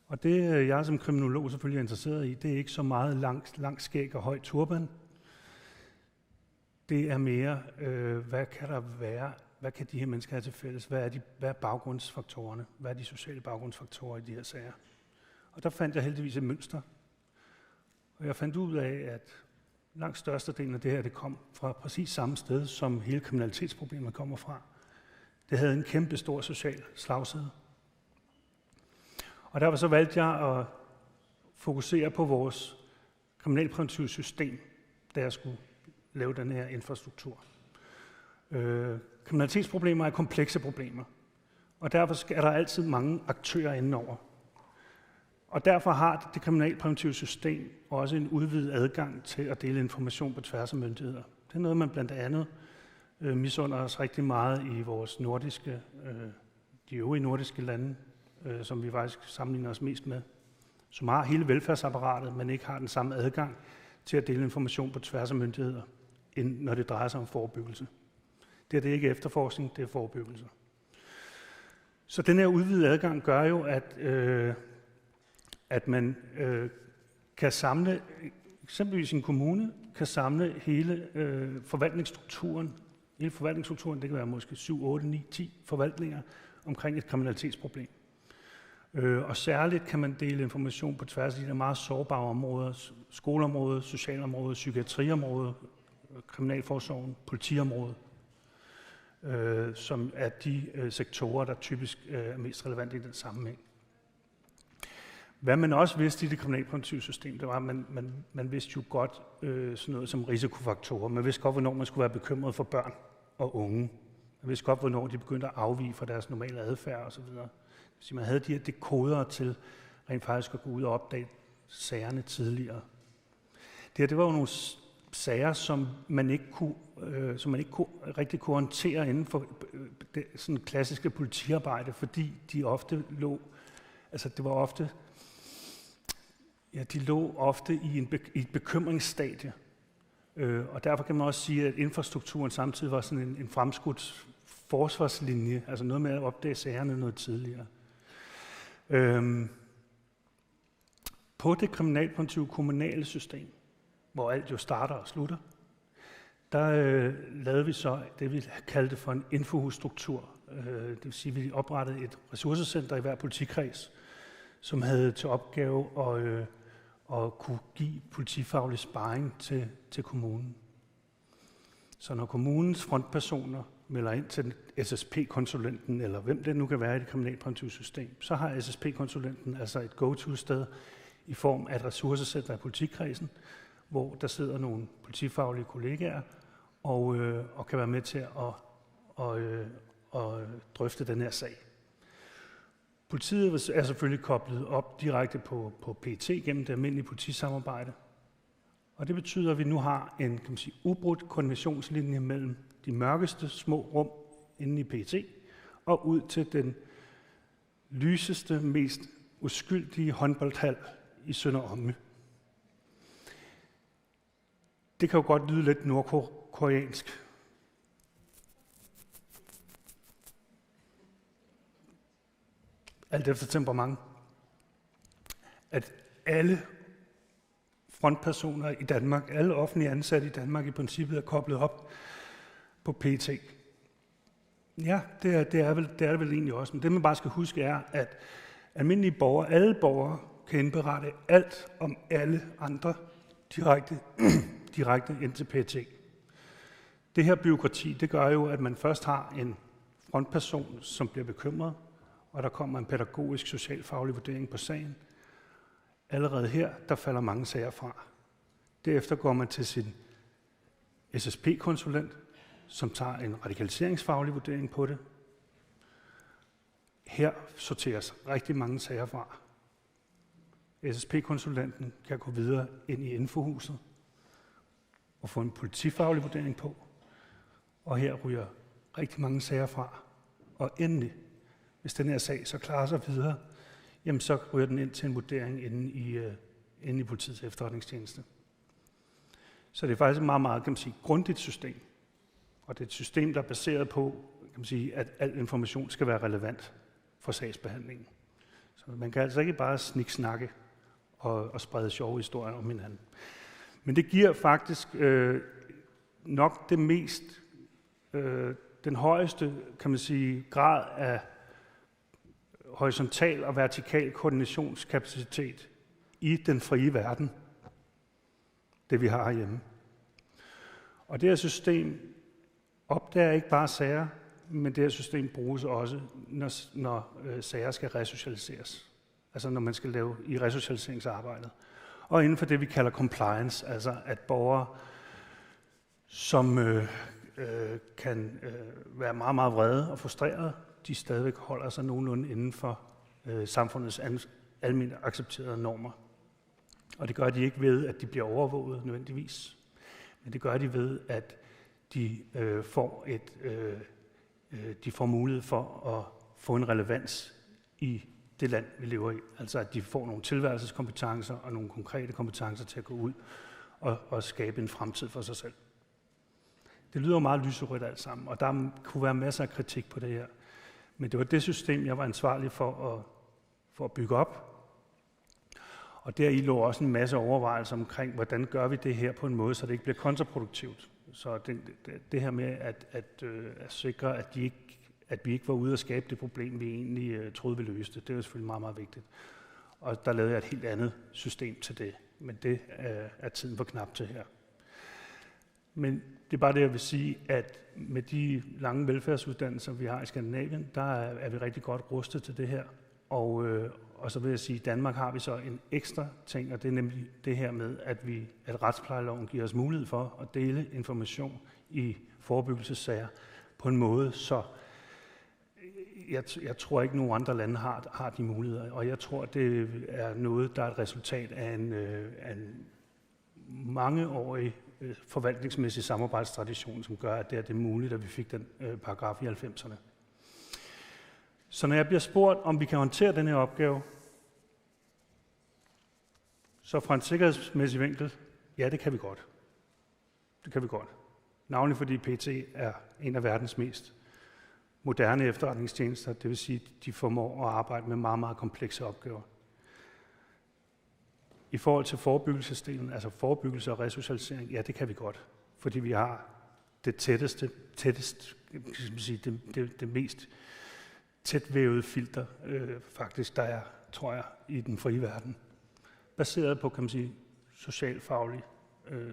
Og det, jeg som kriminolog selvfølgelig er interesseret i, det er ikke så meget langt skæg og høj turban. Det er mere, hvad kan der være, hvad kan de her mennesker have til fælles? Hvad er baggrundsfaktorerne? Hvad er de sociale baggrundsfaktorer i de her sager? Og der fandt jeg heldigvis et mønster. Og jeg fandt ud af, at langt størstedelen af det her, det kom fra præcis samme sted, som hele kriminalitetsproblemet kommer fra. Det havde en kæmpe stor social slagside. Og derfor så valgte jeg at fokusere på vores kriminalpræventive system, da jeg skulle lave den her infrastruktur. Kriminalitetsproblemer er komplekse problemer, og derfor er der altid mange aktører indenover. Og derfor har det kriminalpræventive system også en udvidet adgang til at dele information på tværs af myndigheder. Det er noget, man blandt andet misunder os rigtig meget i vores de øvrige nordiske lande, som vi faktisk sammenligner os mest med, som har hele velfærdsapparatet, men ikke har den samme adgang til at dele information på tværs af myndigheder, end når det drejer sig om forebyggelse. Det er ikke efterforskning, det er forebyggelse. Så den her udvidede adgang gør jo, at man kan samle, eksempelvis en kommune, kan samle hele forvaltningsstrukturen. Hele forvaltningsstrukturen, det kan være måske 7, 8, 9, 10 forvaltninger omkring et kriminalitetsproblem. Og særligt kan man dele information på tværs af de der meget sårbare områder, skoleområdet, socialområdet, psykiatriområdet, kriminalforsorgen, politiområdet, som er de sektorer, der typisk er mest relevante i den sammenhæng. Hvad man også vidste i det kriminalpræventive system, det var, at man vidste jo godt sådan noget som risikofaktorer. Man vidste godt, hvornår man skulle være bekymret for børn og unge. Man vidste godt, hvornår de begyndte at afvige fra deres normale adfærd osv. Så man havde de her dekoder til rent faktisk at gå ud og opdage sagerne tidligere. Det var jo nogle sager, som man ikke rigtig kunne håndtere inden for det sådan klassiske politiarbejde, fordi de ofte lå, altså det var ofte, ja, de lå ofte i et bekymringsstadie. Og derfor kan man også sige, at infrastrukturen samtidig var sådan en fremskudt forsvarslinje, altså noget med at opdage sagerne noget tidligere. På det kriminalpræventive kommunale system, hvor alt jo starter og slutter, der lavede vi så det, vi kaldte for en infohusstruktur. Det vil sige, at vi oprettede et ressourcecenter i hver politikreds, som havde til opgave at kunne give politifaglig sparring til kommunen. Så når kommunens frontpersoner melder ind til SSP-konsulenten, eller hvem det nu kan være i det kriminalpræventive system, så har SSP-konsulenten altså et go-to-sted i form af et ressourcecenter i politikredsen, hvor der sidder nogle politifaglige kollegaer og kan være med til at drøfte den her sag. Politiet er selvfølgelig koblet op direkte på PET gennem det almindelige politisamarbejde, og det betyder, at vi nu har en ubrudt koordinationslinje mellem de mørkeste små rum inde i PET og ud til den lyseste, mest uskyldige håndboldhal i Sønder Omme. Det kan jo godt lyde lidt nordkoreansk. Alt efter temperament. At alle frontpersoner i Danmark, alle offentlige ansatte i Danmark i princippet er koblet op på PET. Ja, det er det vel egentlig også. Men det man bare skal huske er, at almindelige borgere, alle borgere, kan indberette alt om alle andre direkte ind til PET. Det her bureaukrati, det gør jo, at man først har en frontperson, som bliver bekymret, og der kommer en pædagogisk socialfaglig vurdering på sagen. Allerede her, der falder mange sager fra. Derefter går man til sin SSP-konsulent, som tager en radikaliseringsfaglig vurdering på det. Her sorteres rigtig mange sager fra. SSP-konsulenten kan gå videre ind i infohuset og få en politifaglig vurdering på. Og her ryger rigtig mange sager fra. Og endelig, hvis den her sag så klarer sig videre, jamen så ryger den ind til en vurdering inde i politiets efterretningstjeneste. Så det er faktisk et meget, meget grundigt system. Og det er et system, der er baseret på, at al information skal være relevant for sagsbehandlingen. Så man kan altså ikke bare sniksnakke og sprede sjove historier om hinanden. Men det giver faktisk nok det mest, den højeste, grad af horisontal og vertikal koordinationskapacitet i den frie verden, det vi har herhjemme. Og det her system opdager ikke bare sager, men det her system bruges også, når sager skal resocialiseres. Altså når man skal lave i resocialiseringsarbejdet. Og inden for det, vi kalder compliance, altså at borgere, som kan være meget, meget vrede og frustrerede, de stadigvæk holder sig nogenlunde inden for samfundets almindeligt accepterede normer. Og det gør de ikke ved, at de bliver overvåget nødvendigvis, men det gør de ved, at de får mulighed for at få en relevans i det land, vi lever i. Altså at de får nogle tilværelseskompetencer og nogle konkrete kompetencer til at gå ud og skabe en fremtid for sig selv. Det lyder jo meget lyserødt alt sammen, og der kunne være masser af kritik på det her. Men det var det system, jeg var ansvarlig for at bygge op. Og deri lå også en masse overvejelser omkring, hvordan gør vi det her på en måde, så det ikke bliver kontraproduktivt. Så det her med at sikre, at vi ikke var ude at skabe det problem, vi egentlig troede, vi løste, det er selvfølgelig meget, meget vigtigt. Og der lavede jeg et helt andet system til det, men det er tiden for knap til her. Men det er bare det, jeg vil sige, at med de lange velfærdsuddannelser, vi har i Skandinavien, der er vi rigtig godt rustet til det her. Og så vil jeg sige, at i Danmark har vi så en ekstra ting, og det er nemlig det her med, at retsplejeloven giver os mulighed for at dele information i forebyggelsessager på en måde, så jeg tror ikke, nogen andre lande har de muligheder. Og jeg tror, det er noget, der er et resultat af en mangeårig forvaltningsmæssig samarbejdstradition, som gør, at det er muligt, at vi fik den paragraf i 90'erne. Så når jeg bliver spurgt, om vi kan håndtere den her opgave, så fra en sikkerhedsmæssig vinkel, ja, det kan vi godt. Det kan vi godt. Navnlig fordi PET er en af verdens mest moderne efterretningstjenester, det vil sige, at de formår at arbejde med meget, meget komplekse opgaver. I forhold til forebyggelsesdelen, altså forebyggelse og resocialisering, ja, det kan vi godt, fordi vi har det mest tætvævede filter, faktisk, der er, tror jeg, i den frie verden. Baseret på,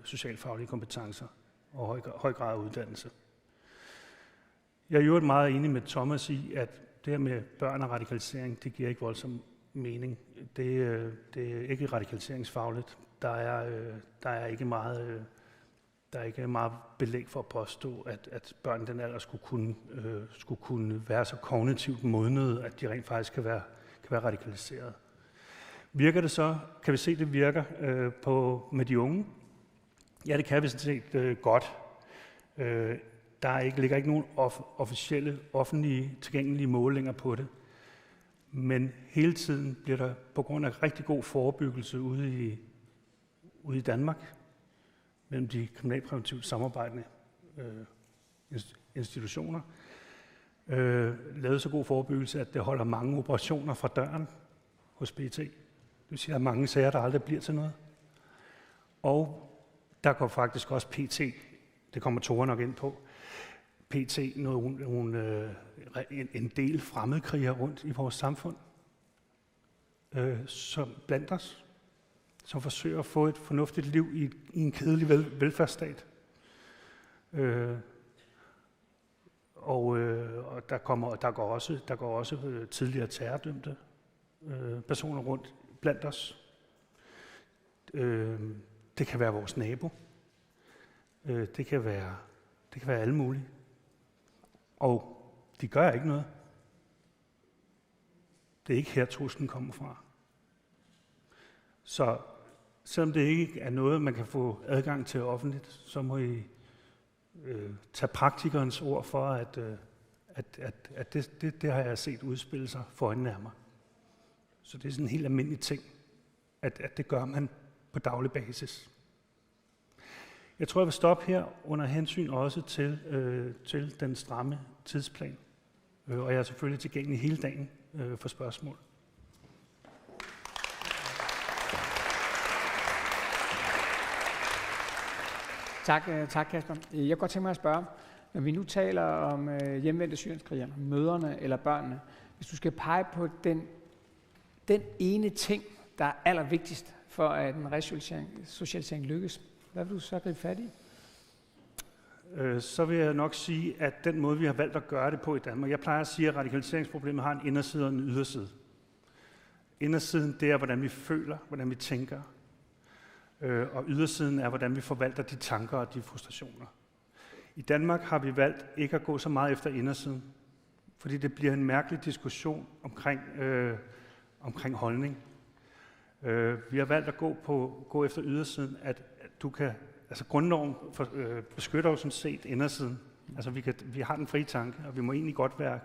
socialfaglige kompetencer og høj grad af uddannelse. Jeg er jo meget enig med Thomas i, at det her med børn og radikalisering, det giver ikke voldsomt mening. Det er ikke radikaliseringsfagligt. Der er ikke meget belæg for at påstå, at børn i den alder skulle kunne være så kognitivt modnede, at de rent faktisk kan være radikaliseret. Virker det så? Kan vi se, det virker med de unge? Ja, det kan vi sådan set godt. Der ligger ikke nogen officielle, offentlige, tilgængelige målinger på det. Men hele tiden bliver der på grund af rigtig god forebyggelse ude i Danmark, mellem de kriminalpræventivt samarbejdende institutioner, lavet så god forebyggelse, at det holder mange operationer fra døren hos PET. Det vil sige, at der er mange sager, der aldrig bliver til noget. Og der går faktisk også PET, det kommer Tore nok ind på, PET en del fremmedkrigere rundt i vores samfund, som blandt os, som forsøger at få et fornuftigt liv i en kedelig velfærdsstat. Og der går også tidligere terrordømte personer rundt blandt os. Det kan være vores nabo. Det kan være alle mulige. Og de gør ikke noget. Det er ikke her, truslen kommer fra. Så selvom det ikke er noget, man kan få adgang til offentligt, så må I tage praktikernes ord for, at det har jeg set udspille sig for øjnene af mig. Så det er sådan en helt almindelig ting, at det gør man på daglig basis. Jeg tror, jeg vil stoppe her under hensyn også til den stramme tidsplan. Og jeg er selvfølgelig tilgængelig hele dagen for spørgsmål. Tak Kasper. Jeg kunne godt tænke mig at spørge, når vi nu taler om hjemvendte syrienskrigere, mødrene eller børnene, hvis du skal pege på den ene ting, der er allervigtigst for, at en resocialisering lykkes, hvad vil du så gribe fat i? Så vil jeg nok sige, at den måde, vi har valgt at gøre det på i Danmark, jeg plejer at sige, at radikaliseringsproblemet har en inderside og en yderside. Indersiden, det er, hvordan vi føler, hvordan vi tænker. Og ydersiden er, hvordan vi forvalter de tanker og de frustrationer. I Danmark har vi valgt ikke at gå så meget efter indersiden, fordi det bliver en mærkelig diskussion omkring holdning. Vi har valgt at gå efter ydersiden, at du kan, altså grundloven beskytter jo sådan set indersiden. Altså vi har den frie tanke, og vi må egentlig godt være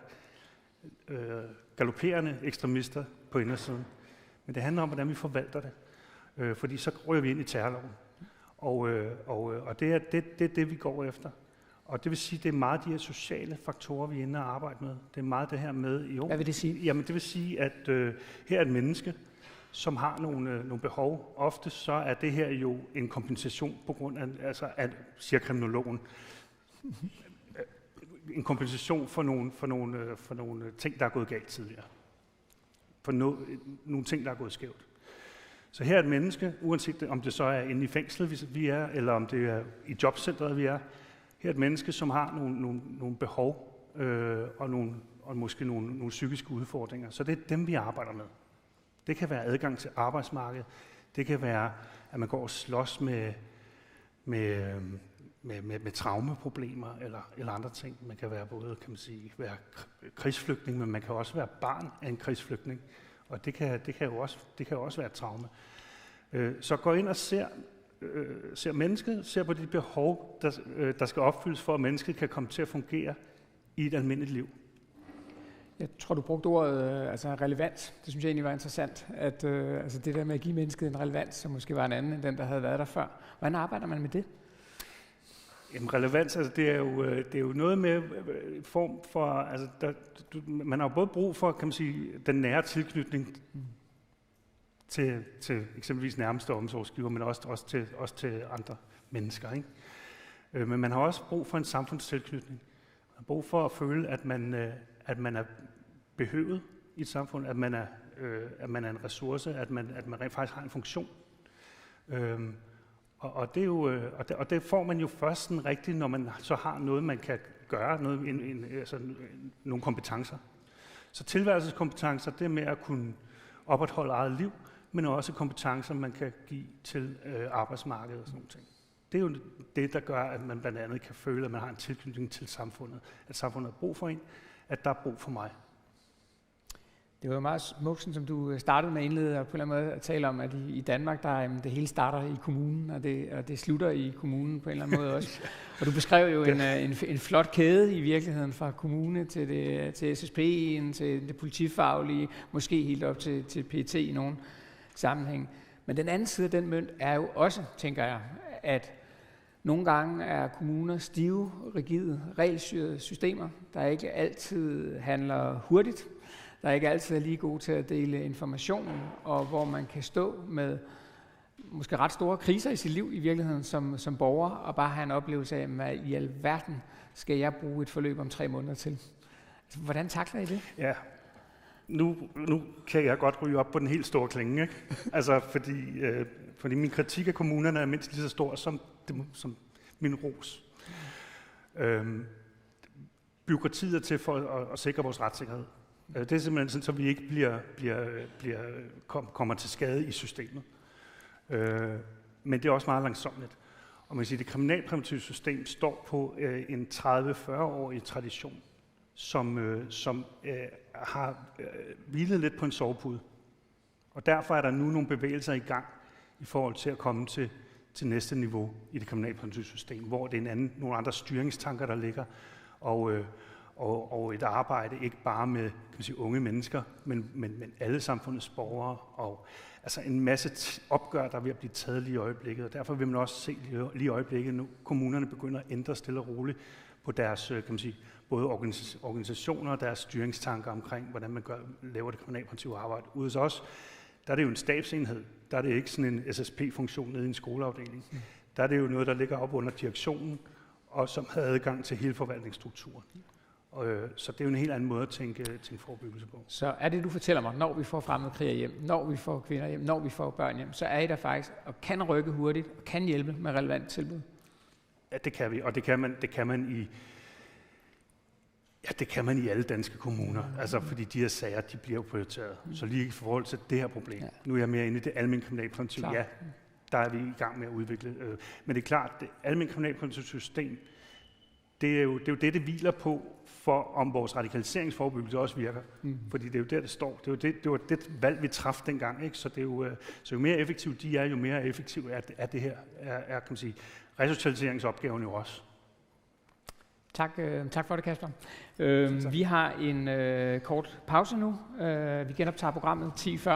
galopperende ekstremister på indersiden. Men det handler om, hvordan vi forvalter det. Fordi så ryger vi ind i terrorloven. Og det er det, vi går efter. Og det vil sige, det er meget de her sociale faktorer, vi er inde og arbejde med. Det er meget det her med... Hvad vil det sige? Jamen det vil sige, at her er et menneske, som har nogle behov. Ofte så er det her jo en kompensation på grund af siger kriminologen, en kompensation for nogle ting, der er gået galt tidligere. For nogle ting, der er gået skævt. Så her er et menneske, uanset om det så er inde i fængslet, vi er, eller om det er i jobcentret, vi er. Her er et menneske, som har nogle behov og måske nogle psykiske udfordringer. Så det er dem, vi arbejder med. Det kan være adgang til arbejdsmarkedet. Det kan være, at man går og slås med traumeproblemer eller andre ting. Man kan være både, kan man sige, være krigsflygtning, men man kan også være barn af en krigsflygtning. Og det kan jo også være et traume. Så gå ind og ser mennesket, ser på de behov, der skal opfyldes for, at mennesket kan komme til at fungere i et almindeligt liv. Jeg tror, du brugte ordet relevans. Det synes jeg egentlig var interessant. At det der med at give mennesket en relevans, som måske var en anden end den, der havde været der før. Hvordan arbejder man med det? Jamen relevans, det er jo noget med form for, man har jo både brug for, kan man sige, den nære tilknytning til eksempelvis nærmeste omsorgsgiver, men også til andre mennesker, ikke? Men man har også brug for en samfundstilknytning. Man har brug for at føle, at man er behøvet i et samfund, at man er en ressource, at man rent faktisk har en funktion. Og det får man jo først sådan rigtigt, når man så har noget, man kan gøre, nogle kompetencer. Så tilværelseskompetencer, det er med at opretholde eget liv, men også kompetencer, man kan give til arbejdsmarkedet og sådan noget ting. Det er jo det, der gør, at man blandt andet kan føle, at man har en tilknytning til samfundet, at samfundet har brug for en, at der er brug for mig. Det var jo meget smukt, som du startede med at indlede, og på en eller anden måde at tale om, at i Danmark, det hele starter i kommunen, og det slutter i kommunen på en eller anden måde også. Og du beskrev jo en flot kæde i virkeligheden, fra kommune til SSP'en, til det politifaglige, måske helt op til PET i nogle sammenhæng. Men den anden side af den mønt er jo også, tænker jeg, at nogle gange er kommuner stive, rigide, regelsyrede systemer, der ikke altid handler hurtigt, der ikke altid er lige god til at dele information, og hvor man kan stå med måske ret store kriser i sit liv i virkeligheden som borger, og bare have en oplevelse af, hvad i alverden skal jeg bruge et forløb om 3 måneder til. Altså, hvordan takler I det? Ja, nu kan jeg godt ryge op på den helt store klinge, ikke? Altså, fordi min kritik af kommunerne er mindst lige så stor som min ros. Bureaukratiet er til for at sikre vores retssikkerhed. Det er simpelthen sådan, så vi ikke kommer til skade i systemet. Men det er også meget langsommeligt. Og man kan sige, at det kriminalpræventive system står på en 30-40-årig tradition, som har hvilet lidt på en sovepude. Og derfor er der nu nogle bevægelser i gang i forhold til at komme til næste niveau i det kriminalpræventive system, hvor det er nogle andre styringstanker, der ligger, og et arbejde ikke bare med, kan man sige, unge mennesker, men alle samfundets borgere, og altså en masse opgør, der er ved at blive taget lige i øjeblikket, og derfor vil man også se lige i øjeblikket, nu kommunerne begynder at ændre stille og roligt på deres, kan man sige, både organisationer og deres styringstanker omkring, hvordan man laver det kriminalpræventive arbejde. Ude hos os, der er det jo en stabsenhed, der er det ikke sådan en SSP-funktion nede i en skoleafdeling. Der er det jo noget, der ligger op under direktionen, og som har adgang til hele forvaltningsstrukturen. Så det er jo en helt anden måde at tænke forebyggelse på. Så er det, du fortæller mig, når vi får fremmedkrigere hjem, når vi får kvinder hjem, når vi får børn hjem, så er I der faktisk og kan rykke hurtigt og kan hjælpe med relevant tilbud? Ja, det kan vi, og det kan man i alle danske kommuner, altså fordi de her sager, de bliver prioriteret. Så lige i forhold til det her problem, nu er jeg mere inde i det almindelige kriminalpræventive, ja, der er vi i gang med at udvikle. Men det er klart, det almindelige kriminalpræventive system, det er jo det hviler på, for om vores radikaliseringsforebyggelse også virker. Fordi det er jo der, det står. Det var det valg, vi traf dengang, ikke? Så det er jo, så jo mere effektivt de er, jo mere effektivt er det her, kan man sige, resocialiseringsopgaven jo også. Tak for det, Kasper. Vi har en kort pause nu. Vi genoptager programmet 10:40.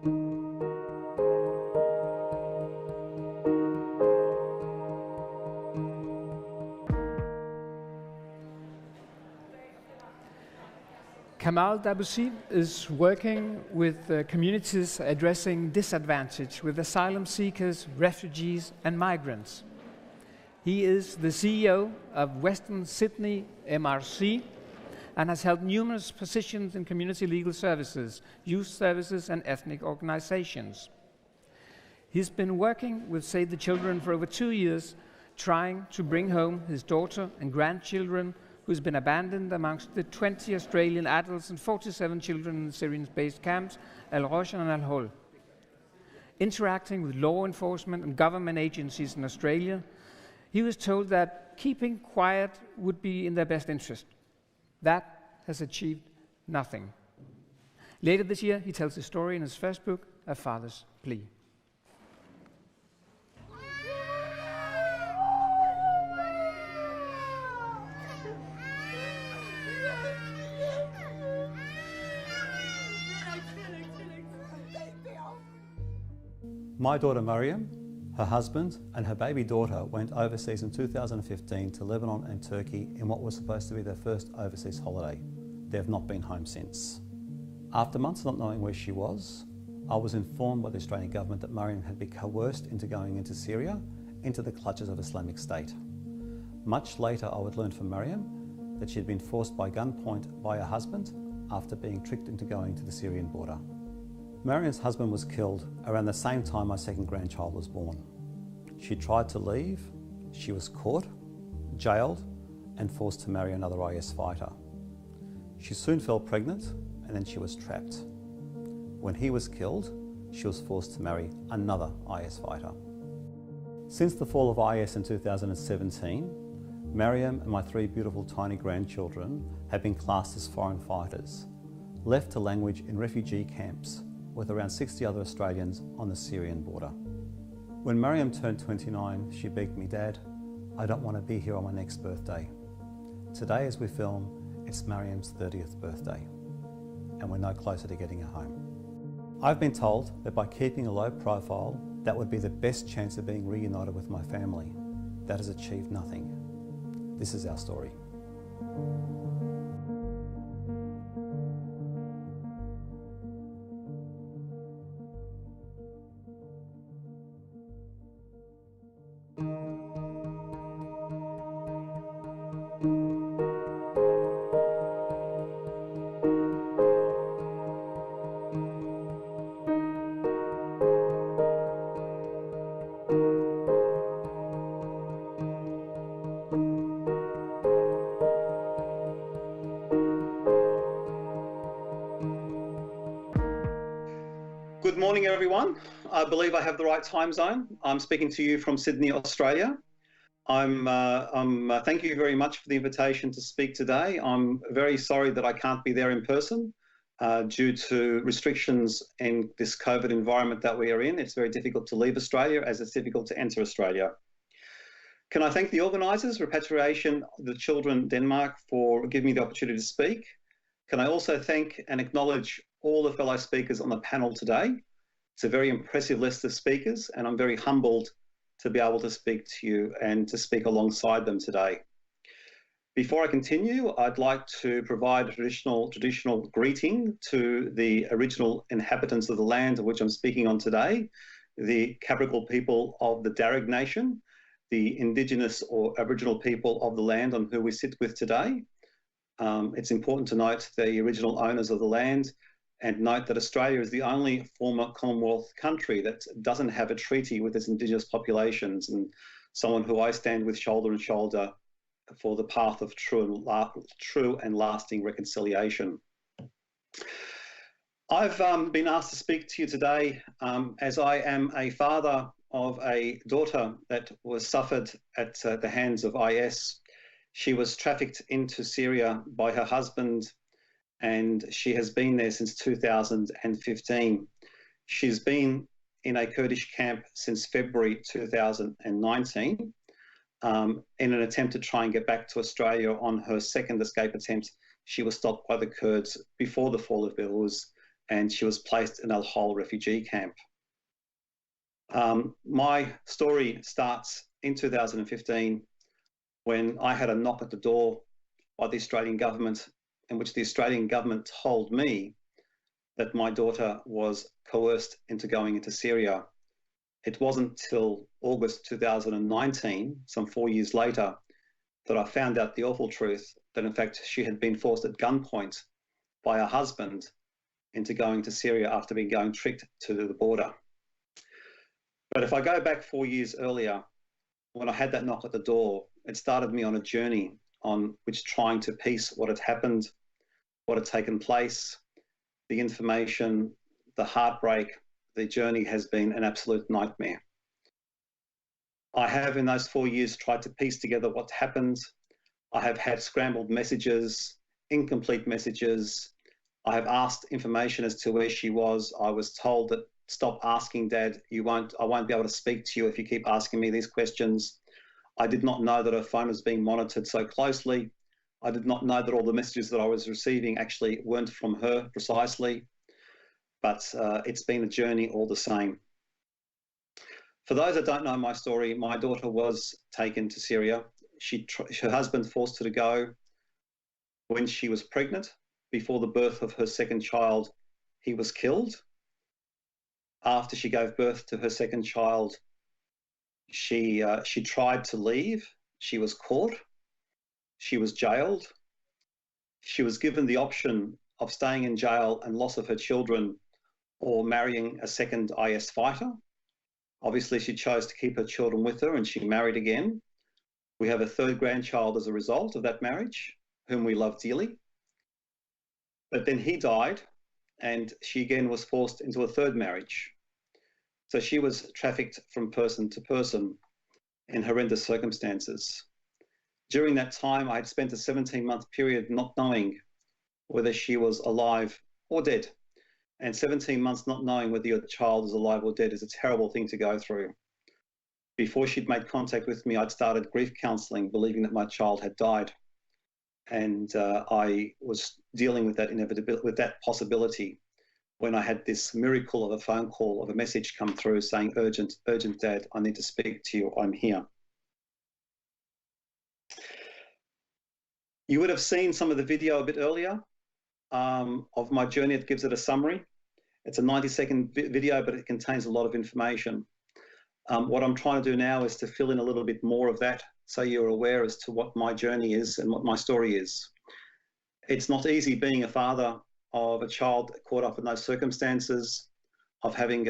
Kamal Daboussi is working with communities addressing disadvantage with asylum seekers, refugees and migrants. He is the CEO of Western Sydney MRC and has held numerous positions in community legal services, youth services and ethnic organizations. He's been working with Save the Children for over 2 years, trying to bring home his daughter and grandchildren who's been abandoned amongst the 20 Australian adults and 47 children in the Syrian-based camps, al-Roj and al-Hol. Interacting with law enforcement and government agencies in Australia, he was told that keeping quiet would be in their best interest. That has achieved nothing. Later this year, he tells his story in his first book, A Father's Plea. My daughter Mariam, her husband and her baby daughter went overseas in 2015 to Lebanon and Turkey in what was supposed to be their first overseas holiday. They have not been home since. After months not knowing where she was, I was informed by the Australian government that Mariam had been coerced into going into Syria, into the clutches of Islamic State. Much later I would learn from Mariam that she had been forced by gunpoint by her husband after being tricked into going to the Syrian border. Mariam's husband was killed around the same time my second grandchild was born. She tried to leave, she was caught, jailed and forced to marry another IS fighter. She soon fell pregnant and then she was trapped. When he was killed, she was forced to marry another IS fighter. Since the fall of IS in 2017, Mariam and my 3 beautiful tiny grandchildren have been classed as foreign fighters, left to languish in refugee camps with around 60 other Australians on the Syrian border. When Mariam turned 29, she begged me, "Dad, I don't want to be here on my next birthday." Today as we film, it's Mariam's 30th birthday, and we're no closer to getting her home. I've been told that by keeping a low profile, that would be the best chance of being reunited with my family. That has achieved nothing. This is our story. Good morning, everyone. I believe I have the right time zone. I'm speaking to you from Sydney, Australia. Thank you very much for the invitation to speak today. I'm very sorry that I can't be there in person due to restrictions in this COVID environment that we are in. It's very difficult to leave Australia as it's difficult to enter Australia. Can I thank the organisers, Repatriation, the Children Denmark, for giving me the opportunity to speak. Can I also thank and acknowledge all the fellow speakers on the panel today. It's a very impressive list of speakers, and I'm very humbled to be able to speak to you and to speak alongside them today. Before I continue, I'd like to provide a traditional greeting to the original inhabitants of the land of which I'm speaking on today, the Cabral people of the Darug Nation, the Indigenous or Aboriginal people of the land on who we sit with today. It's important to note the original owners of the land, and note that Australia is the only former Commonwealth country that doesn't have a treaty with its Indigenous populations, and someone who I stand with shoulder and shoulder for the path of true and lasting reconciliation. I've been asked to speak to you today as I am a father of a daughter that was suffered at the hands of IS. She was trafficked into Syria by her husband, and she has been there since 2015. She's been in a Kurdish camp since February 2019 in an attempt to try and get back to Australia. On her second escape attempt, she was stopped by the Kurds before the fall of Belarus and she was placed in al-Hol refugee camp. My story starts in 2015 when I had a knock at the door by the Australian government, in which the Australian government told me that my daughter was coerced into going into Syria. It wasn't till August 2019, some 4 years later, that I found out the awful truth that in fact she had been forced at gunpoint by her husband into going to Syria after being going tricked to the border. But if I go back 4 years earlier, when I had that knock at the door, it started me on a journey on which trying to piece what had happened, what had taken place, the information, the heartbreak. The journey has been an absolute nightmare. I have in those 4 years tried to piece together what happened. I have had scrambled messages, incomplete messages. I have asked information as to where she was. I was told that stop asking, Dad. I won't be able to speak to you if you keep asking me these questions. I did not know that her phone was being monitored so closely. I did not know that all the messages that I was receiving actually weren't from her precisely. But it's been a journey all the same. For those that don't know my story, my daughter was taken to Syria. Her husband forced her to go when she was pregnant. Before the birth of her second child, he was killed. After she gave birth to her second child, she tried to leave. She was caught. She was jailed. She was given the option of staying in jail and loss of her children or marrying a second IS fighter. Obviously, she chose to keep her children with her and she married again. We have a third grandchild as a result of that marriage, whom we love dearly. But then he died and she again was forced into a third marriage. So she was trafficked from person to person in horrendous circumstances. During that time, I had spent a 17-month period not knowing whether she was alive or dead. And 17 months not knowing whether your child is alive or dead is a terrible thing to go through. Before she'd made contact with me, I'd started grief counselling, believing that my child had died. And I was dealing with that possibility when I had this miracle of a phone call, of a message come through saying, urgent, urgent, Dad, I need to speak to you, I'm here. You would have seen some of the video a bit earlier of my journey. It gives it a summary. It's a 90-second video, but it contains a lot of information. What I'm trying to do now is to fill in a little bit more of that so you're aware as to what my journey is and what my story is. It's not easy being a father of a child caught up in those circumstances, of having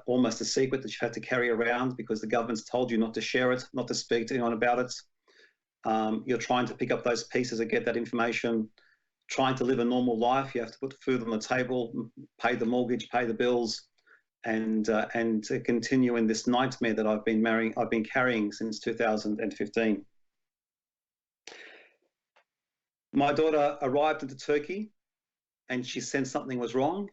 almost a secret that you've had to carry around because the government's told you not to share it, not to speak to anyone about it. You're trying to pick up those pieces and get that information, trying to live a normal life. You have to put food on the table, pay the mortgage, pay the bills, and to continue in this nightmare that I've been carrying since 2015. My daughter arrived into Turkey and she sensed something was wrong.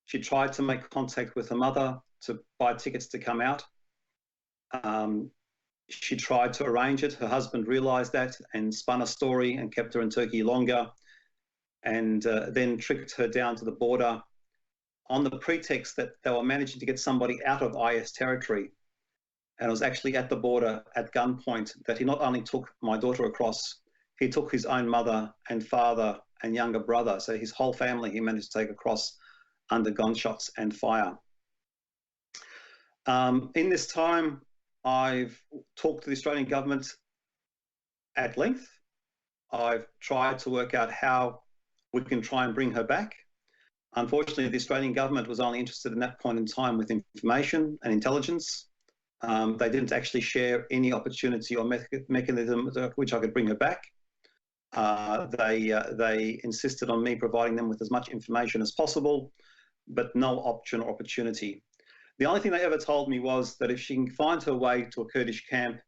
She tried to make contact with her mother to buy tickets to come out. She tried to arrange it. Her husband realised that and spun a story and kept her in Turkey longer, and then tricked her down to the border on the pretext that they were managing to get somebody out of IS territory. And it was actually at the border at gunpoint that he not only took my daughter across, he took his own mother and father and younger brother. So his whole family he managed to take across under gunshots and fire. In this time, I've talked to the Australian government at length. I've tried to work out how we can try and bring her back. Unfortunately, the Australian government was only interested in that point in time with information and intelligence. They didn't actually share any opportunity or mechanism which I could bring her back. They insisted on me providing them with as much information as possible, but no option or opportunity. The only thing they ever told me was that if she can find her way to a Kurdish camp,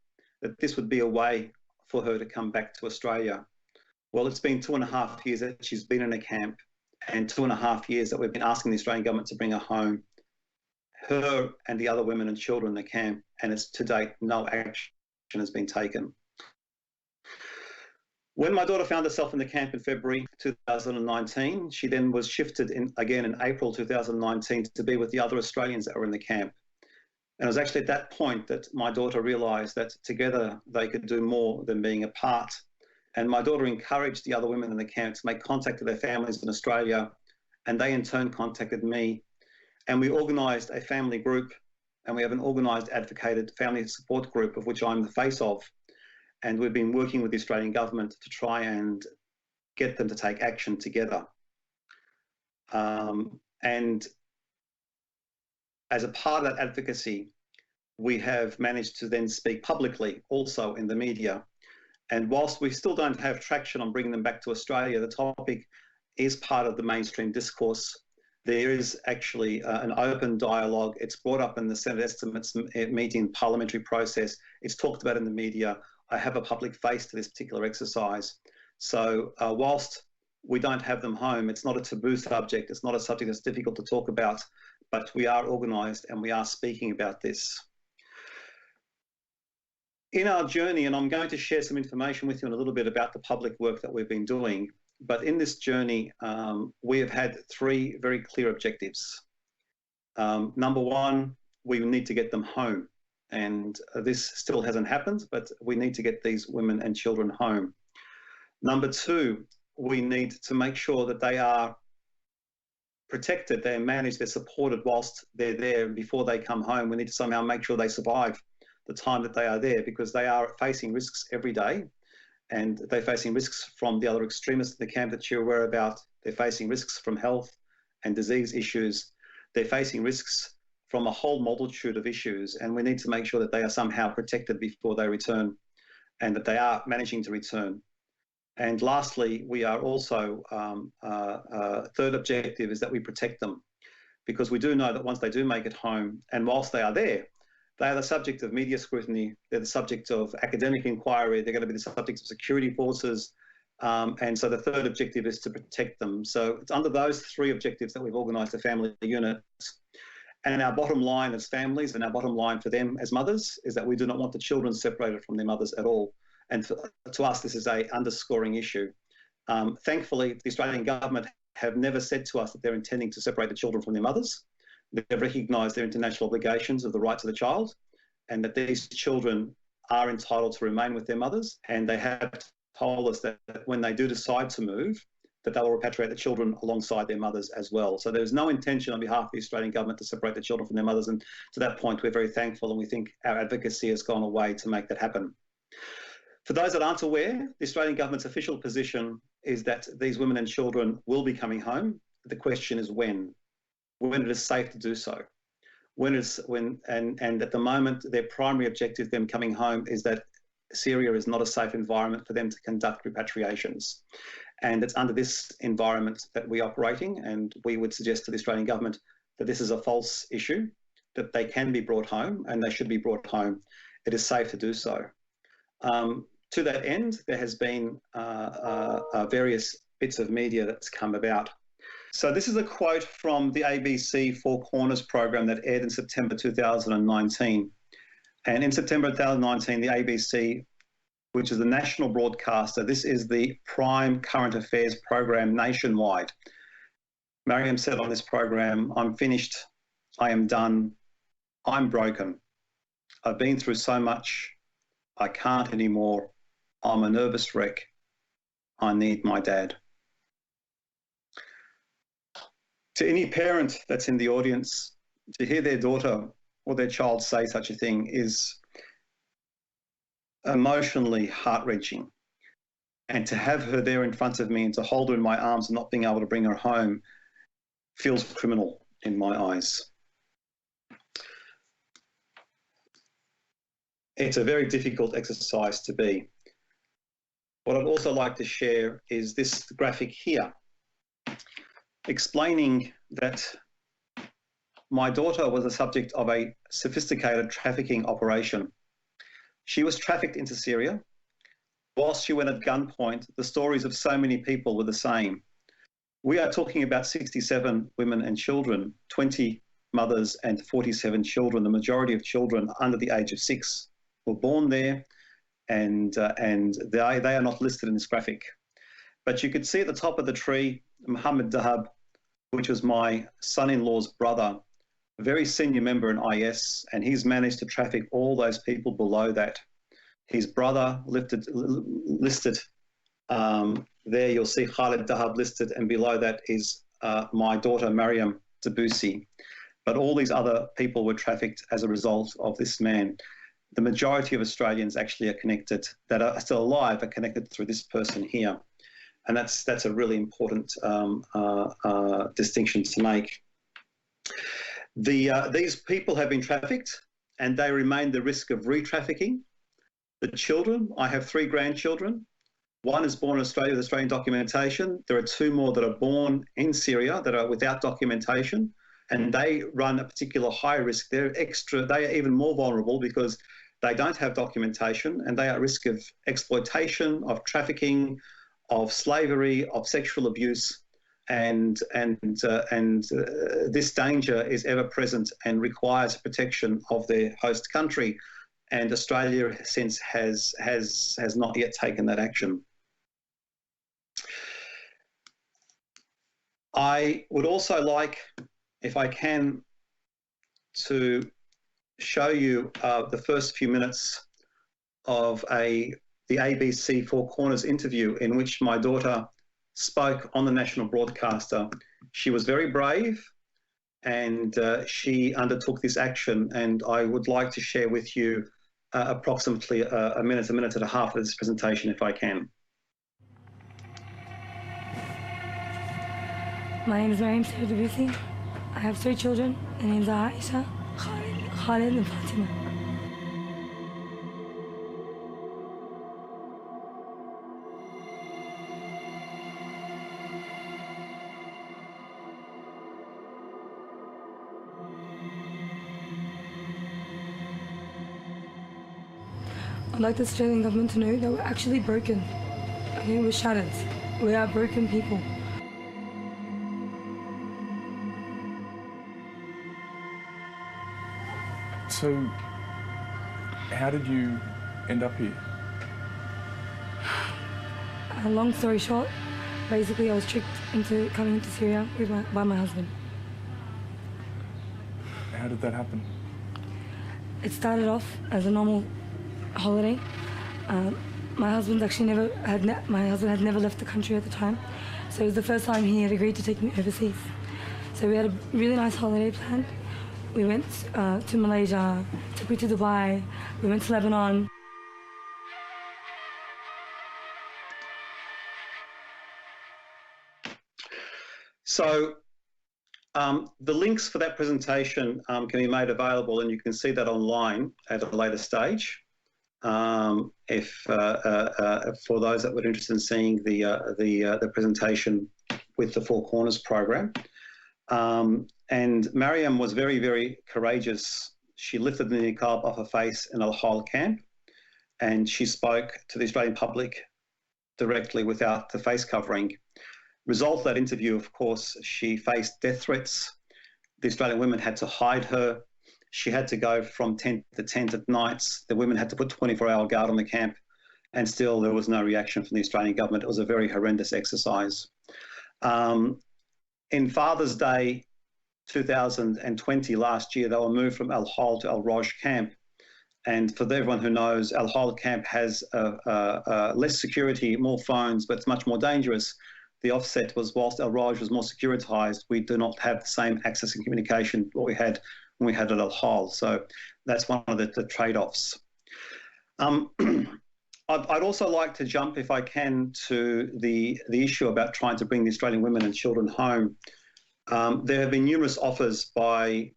that this would be a way for her to come back to Australia. Well, it's been 2.5 years that she's been in a camp, and 2.5 years that we've been asking the Australian government to bring her home, her and the other women and children in the camp, and it's to date no action has been taken. When my daughter found herself in the camp in February 2019, she then was shifted again in April 2019 to be with the other Australians that were in the camp. And it was actually at that point that my daughter realised that together they could do more than being apart. And my daughter encouraged the other women in the camp to make contact with their families in Australia, and they in turn contacted me. And we organised a family group, and we have an organised advocated family support group of which I'm the face of. And we've been working with the Australian government to try and get them to take action together. And as a part of that advocacy, we have managed to then speak publicly also in the media. And whilst we still don't have traction on bringing them back to Australia, the topic is part of the mainstream discourse. There is actually an open dialogue. It's brought up in the Senate estimates meeting parliamentary process. It's talked about in the media. I have a public face to this particular exercise. So whilst we don't have them home, it's not a taboo subject. It's not a subject that's difficult to talk about, but we are organised and we are speaking about this. In our journey, and I'm going to share some information with you in a little bit about the public work that we've been doing, but in this journey, we have had three very clear objectives. Number one, we need to get them home. And this still hasn't happened, but we need to get these women and children home. Number two, we need to make sure that they are protected, they're managed, they're supported whilst they're there. Before they come home, we need to somehow make sure they survive the time that they are there, because they are facing risks every day, and they're facing risks from the other extremists in the camp that you're aware about. They're facing risks from health and disease issues. They're facing risks from a whole multitude of issues, and we need to make sure that they are somehow protected before they return, and that they are managing to return. And lastly, we are also, third objective is that we protect them, because we do know that once they do make it home, and whilst they are there, they are the subject of media scrutiny, they're the subject of academic inquiry, they're going to be the subject of security forces, and so the third objective is to protect them. So it's under those three objectives that we've organised a family unit. And our bottom line as families, and our bottom line for them as mothers, is that we do not want the children separated from their mothers at all. And to us, this is a underscoring issue. Thankfully, the Australian government have never said to us that they're intending to separate the children from their mothers. They've recognised their international obligations of the rights of the child, and that these children are entitled to remain with their mothers. And they have told us that when they do decide to move, that they will repatriate the children alongside their mothers as well. So there's no intention on behalf of the Australian government to separate the children from their mothers. And to that point, we're very thankful, and we think our advocacy has gone a way to make that happen. For those that aren't aware, the Australian government's official position is that these women and children will be coming home. The question is when it is safe to do so. And at the moment, their primary objective, them coming home, is that Syria is not a safe environment for them to conduct repatriations. And it's under this environment that we're operating, and we would suggest to the Australian government that this is a false issue, that they can be brought home and they should be brought home. It is safe to do so. To that end, there has been various bits of media that's come about. So this is a quote from the ABC Four Corners program that aired in September 2019. And in September 2019, the ABC, which is the national broadcaster, this is the prime current affairs program nationwide. Mariam said on this program, "I'm finished, I am done, I'm broken. I've been through so much, I can't anymore. I'm a nervous wreck. I need my dad." To any parent that's in the audience, to hear their daughter or their child say such a thing is emotionally heart-wrenching. And to have her there in front of me and to hold her in my arms and not being able to bring her home feels criminal in my eyes. It's a very difficult exercise to be. What I'd also like to share is this graphic here, explaining that my daughter was the subject of a sophisticated trafficking operation. She was trafficked into Syria. Whilst she went at gunpoint, the stories of so many people were the same. We are talking about 67 women and children, 20 mothers and 47 children. The majority of children under the age of 6 were born there. and they are not listed in this graphic. But you could see at the top of the tree, Mohammed Dahab, which was my son-in-law's brother, a very senior member in IS, and he's managed to traffic all those people below that. His brother listed there, you'll see Khalid Dahab listed, and below that is my daughter, Mariam Debussy. But all these other people were trafficked as a result of this man. The majority of Australians actually are connected, that are still alive, are connected through this person here. And that's a really important distinction to make. These people have been trafficked, and they remain the risk of re-trafficking. The children, I have 3 grandchildren. One is born in Australia with Australian documentation. There are 2 more that are born in Syria that are without documentation, and they run a particular high risk. They are even more vulnerable because they don't have documentation, and they are at risk of exploitation, of trafficking, of slavery, of sexual abuse, and this danger is ever present and requires protection of their host country. And Australia since has not yet taken that action. I would also like, if I can, to show you the first few minutes of the ABC Four Corners interview in which my daughter spoke on the national broadcaster. She was very brave, and she undertook this action, and I would like to share with you approximately a minute and a half of this presentation, if I can. My name is Mariam Debussy. I have 3 children. Their names are Aisha, Khalid, and Fatima. I'd like the Australian government to know that we're actually broken. Okay, we're shattered. We are broken people. So, how did you end up here? Long story short, basically I was tricked into coming to Syria by my husband. How did that happen? It started off as a normal holiday. My husband had never left the country at the time, so it was the first time he had agreed to take me overseas. So we had a really nice holiday planned. We went to Malaysia, took me to Dubai, we went to Lebanon. So the links for that presentation can be made available, and you can see that online at a later stage. If for those that were interested in seeing the presentation with the Four Corners program. And Mariam was very, very courageous. She lifted the niqab off her face in al-Hol camp, and she spoke to the Australian public directly without the face covering. Result of that interview, of course, she faced death threats. The Australian women had to hide her. She had to go from tent to tent at nights. The women had to put 24-hour guard on the camp, and still there was no reaction from the Australian government. It was a very horrendous exercise. In Father's Day 2020, last year, they were moved from al-Hol to al-Roj camp. And for everyone who knows, al-Hol camp has less security, more phones, but it's much more dangerous. The offset was, whilst al-Roj was more securitized, we do not have the same access and communication what we had when we had at al-Hol. So that's one of the trade-offs. I'd also like to jump, if I can, to the issue about trying to bring the Australian women and children home. There have been numerous offers by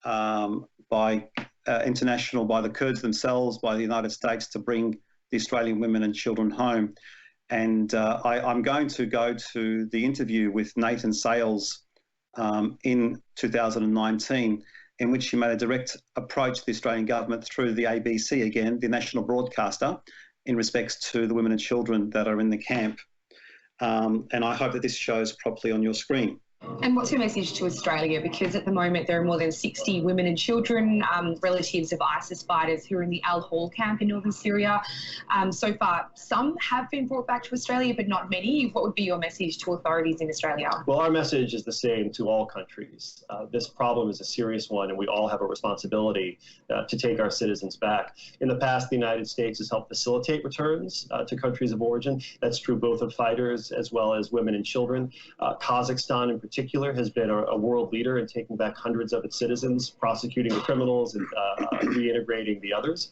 the Kurds themselves, by the United States, to bring the Australian women and children home. And I'm going to go to the interview with Nathan Sales in 2019, in which he made a direct approach to the Australian government through the ABC, again, the national broadcaster, in respects to the women and children that are in the camp. And I hope that this shows properly on your screen. And what's your message to Australia? Because at the moment there are more than 60 women and children, relatives of ISIS fighters who are in the al-Hol camp in northern Syria. So far, some have been brought back to Australia, but not many. What would be your message to authorities in Australia? Well, our message is the same to all countries. This problem is a serious one, and we all have a responsibility to take our citizens back. In the past, the United States has helped facilitate returns to countries of origin. That's true both of fighters as well as women and children. Kazakhstan in particular has been a world leader in taking back hundreds of its citizens, prosecuting the criminals and reintegrating the others.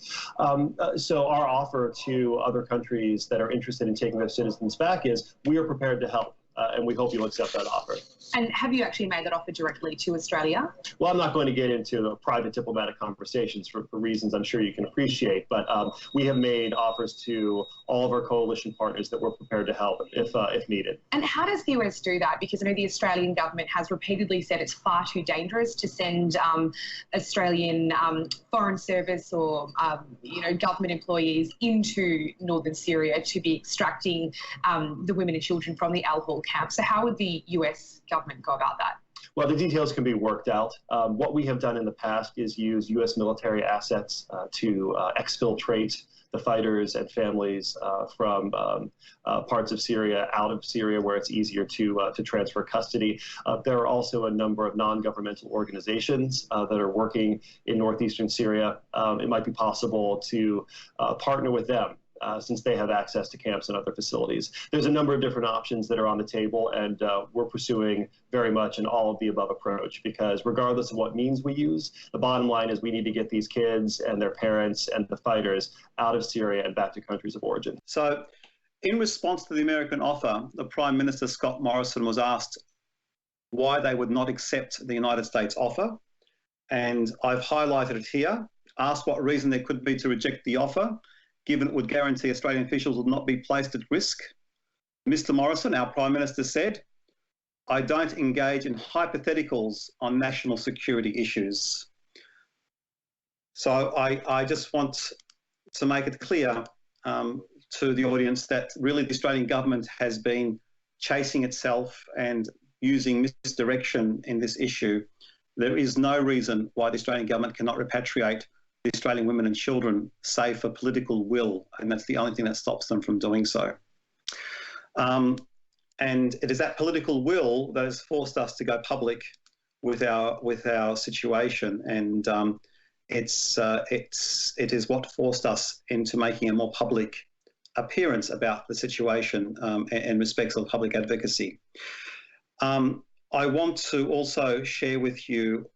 So our offer to other countries that are interested in taking their citizens back is we are prepared to help. And we hope you'll accept that offer. And have you actually made that offer directly to Australia? Well, I'm not going to get into the private diplomatic conversations for reasons I'm sure you can appreciate, but we have made offers to all of our coalition partners that we're prepared to help if needed. And how does the US do that? Because I know the Australian government has repeatedly said it's far too dangerous to send Australian foreign service or government employees into northern Syria to be extracting the women and children from the al-Hol camp. So how would the US government go about that? Well, the details can be worked out. What we have done in the past is use U.S. military assets to exfiltrate the fighters and families from parts of Syria out of Syria where it's easier to transfer custody. There are also a number of non-governmental organizations that are working in northeastern Syria. It might be possible to partner with them since they have access to camps and other facilities. There's a number of different options that are on the table, and we're pursuing very much an all-of-the-above approach because regardless of what means we use, the bottom line is we need to get these kids and their parents and the fighters out of Syria and back to countries of origin. So in response to the American offer, the Prime Minister, Scott Morrison, was asked why they would not accept the United States offer, and I've highlighted it here, asked what reason there could be to reject the offer, given it would guarantee Australian officials would not be placed at risk. Mr. Morrison, our Prime Minister, said, "I don't engage in hypotheticals on national security issues." So I just want to make it clear to the audience that really the Australian government has been chasing itself and using misdirection in this issue. There is no reason why the Australian government cannot repatriate the Australian women and children, save for political will, and that's the only thing that stops them from doing so. And it is that political will that has forced us to go public with our situation, and it is what forced us into making a more public appearance about the situation in respects of public advocacy. I want to also share with you,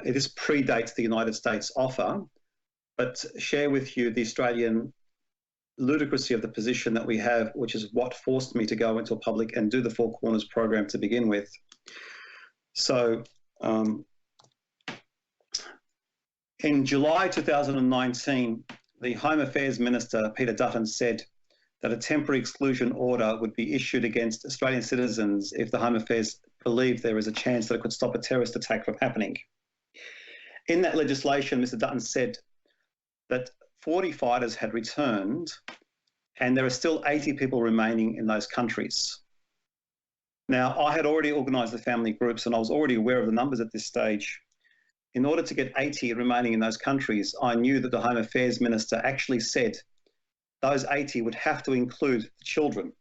this predates the United States offer, but share with you the Australian ludicrousy of the position that we have, which is what forced me to go into a public and do the Four Corners program to begin with. So in July 2019, the Home Affairs Minister, Peter Dutton, said that a temporary exclusion order would be issued against Australian citizens if the Home Affairs believed there is a chance that it could stop a terrorist attack from happening. In that legislation, Mr. Dutton said that 40 fighters had returned and there are still 80 people remaining in those countries. Now, I had already organised the family groups and I was already aware of the numbers at this stage. In order to get 80 remaining in those countries, I knew that the Home Affairs Minister actually said those 80 would have to include the children.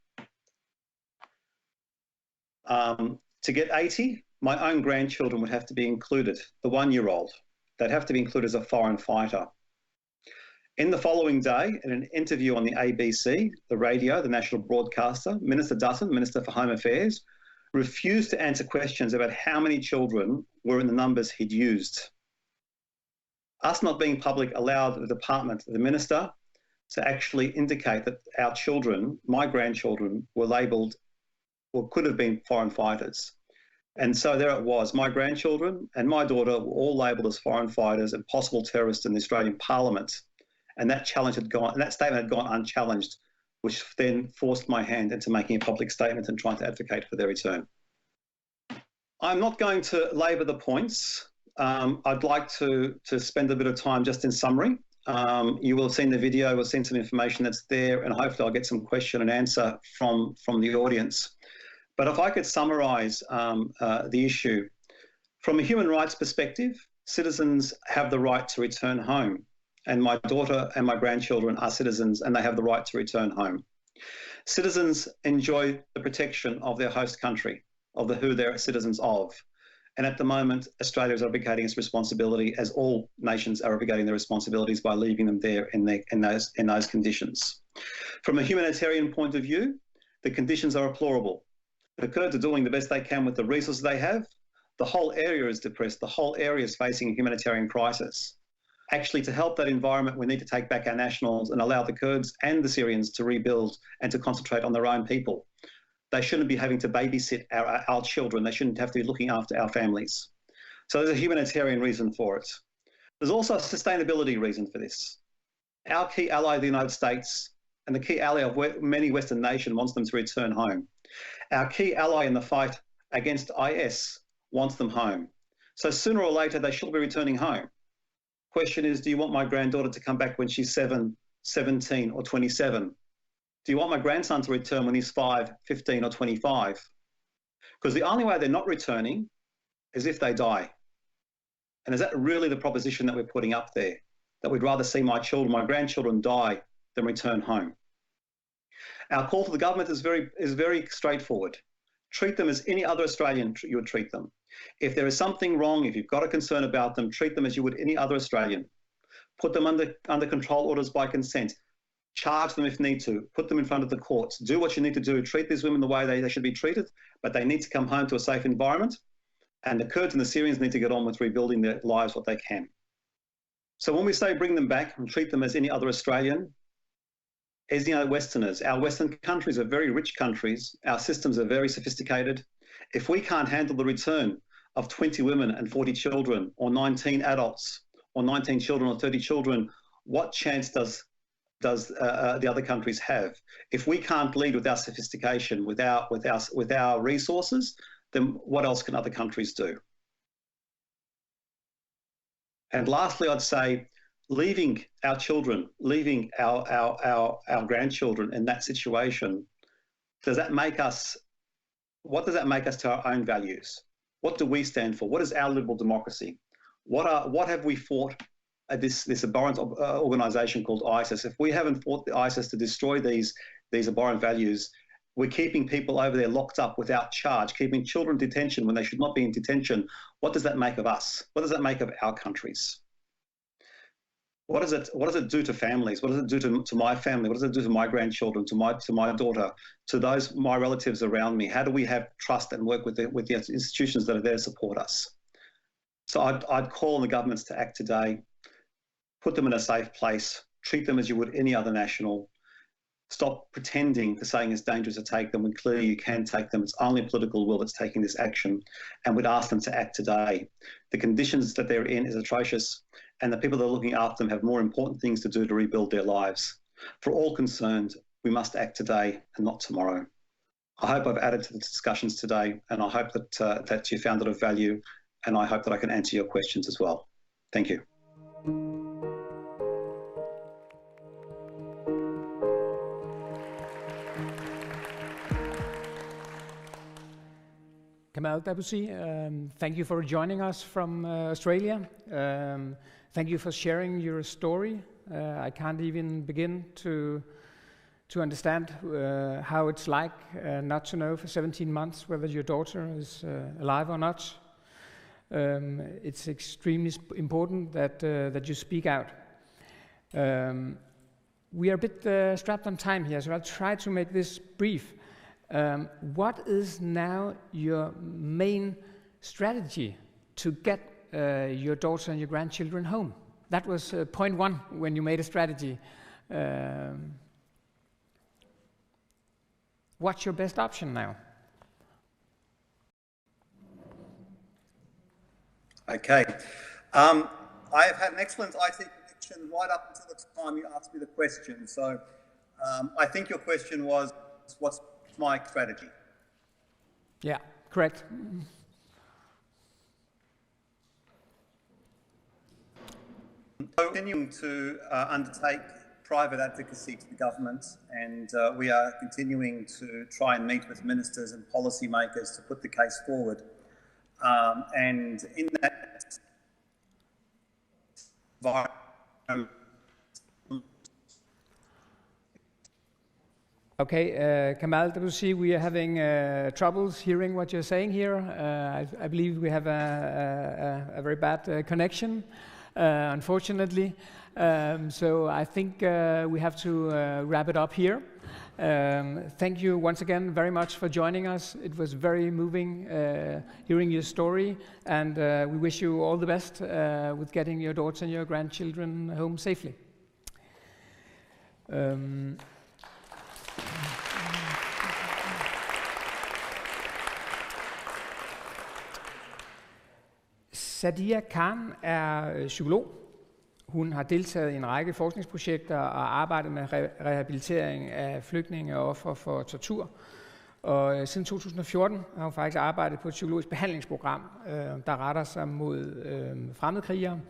To get 80, my own grandchildren would have to be included, the 1-year-old. They'd have to be included as a foreign fighter. In the following day, in an interview on the ABC, the radio, the national broadcaster, Minister Dutton, Minister for Home Affairs, refused to answer questions about how many children were in the numbers he'd used. Us not being public allowed the department, the minister, to actually indicate that our children, my grandchildren, were labelled or could have been foreign fighters. And so there it was. My grandchildren and my daughter were all labelled as foreign fighters and possible terrorists in the Australian Parliament. And that challenge had gone, and that statement had gone unchallenged, which then forced my hand into making a public statement and trying to advocate for their return. I'm not going to labour the points. I'd like to spend a bit of time just in summary. You will have seen the video, we'll send some information that's there, and hopefully I'll get some question and answer from the audience. But if I could summarise the issue, from a human rights perspective, citizens have the right to return home. And my daughter and my grandchildren are citizens and they have the right to return home. Citizens enjoy the protection of their host country, of who they're citizens of. And at the moment, Australia is abdicating its responsibility, as all nations are abdicating their responsibilities by leaving them there in those conditions. From a humanitarian point of view, the conditions are deplorable. The Kurds are doing the best they can with the resources they have. The whole area is depressed. The whole area is facing a humanitarian crisis. Actually, to help that environment, we need to take back our nationals and allow the Kurds and the Syrians to rebuild and to concentrate on their own people. They shouldn't be having to babysit our children. They shouldn't have to be looking after our families. So there's a humanitarian reason for it. There's also a sustainability reason for this. Our key ally, the United States, and the key ally of many Western nations wants them to return home. Our key ally in the fight against IS wants them home. So sooner or later, they should be returning home. Question is, do you want my granddaughter to come back when she's 7, 17 or 27? Do you want my grandson to return when he's 5, 15 or 25? Because the only way they're not returning is if they die. And is that really the proposition that we're putting up there? That we'd rather see my grandchildren die than return home? Our call to the government is very straightforward. Treat them as any other Australian you would treat them. If there is something wrong, if you've got a concern about them, treat them as you would any other Australian. Put them under control orders by consent. Charge them if need to. Put them in front of the courts. Do what you need to do. Treat these women the way they should be treated, but they need to come home to a safe environment. And the Kurds and the Syrians need to get on with rebuilding their lives what they can. So when we say bring them back and treat them as any other Australian, as the Westerners, our Western countries are very rich countries. Our systems are very sophisticated. If we can't handle the return of 20 women and 40 children, or 19 adults, or 19 children or 30 children, what chance does the other countries have? If we can't lead with our sophistication, with our resources, then what else can other countries do? And lastly, I'd say, leaving our children, leaving our grandchildren in that situation, what does that make us to our own values? What do we stand for? What is our liberal democracy? What have we fought at this abhorrent organisation called ISIS? If we haven't fought the ISIS to destroy these abhorrent values, we're keeping people over there locked up without charge, keeping children in detention when they should not be in detention. What does that make of us? What does that make of our countries? What does it do to families? What does it do to my family? What does it do to my grandchildren, to my daughter, to my relatives around me? How do we have trust and work with the institutions that are there to support us? So I'd call on the governments to act today, put them in a safe place, treat them as you would any other national. Stop pretending to saying it's dangerous to take them when clearly you can take them. It's only political will that's taking this action, and we'd ask them to act today. The conditions that they're in is atrocious, and the people that are looking after them have more important things to do to rebuild their lives. For all concerned, we must act today and not tomorrow. I hope I've added to the discussions today, and I hope that you found it of value, and I hope that I can answer your questions as well. Thank you. Kamal Dabusi, thank you for joining us from Australia. Thank you for sharing your story. I can't even begin to understand how it's like not to know for 17 months whether your daughter is alive or not. It's extremely important that you speak out. We are a bit strapped on time here, so I'll try to make this brief. What is now your main strategy to get your daughter and your grandchildren home? That was point one when you made a strategy. What's your best option now? Okay. I have had an excellent IT connection right up until the time you asked me the question. So I think your question was, what's my strategy? Yeah, correct. Continuing to undertake private advocacy to the government, and we are continuing to try and meet with ministers and policymakers to put the case forward. And in that environment. Okay, Kamal, to see we are having troubles hearing what you're saying here. I believe we have a very bad connection, unfortunately. So I think we have to wrap it up here. Thank you once again very much for joining us. It was very moving hearing your story, and we wish you all the best with getting your daughters and your grandchildren home safely. Sadia Khan er psykolog. Hun har deltaget i en række forskningsprojekter og arbejdet med rehabilitering af flygtninge og ofre for tortur. Og siden 2014 har hun faktisk arbejdet på et psykologisk behandlingsprogram, der retter sig mod fremmedkrigere.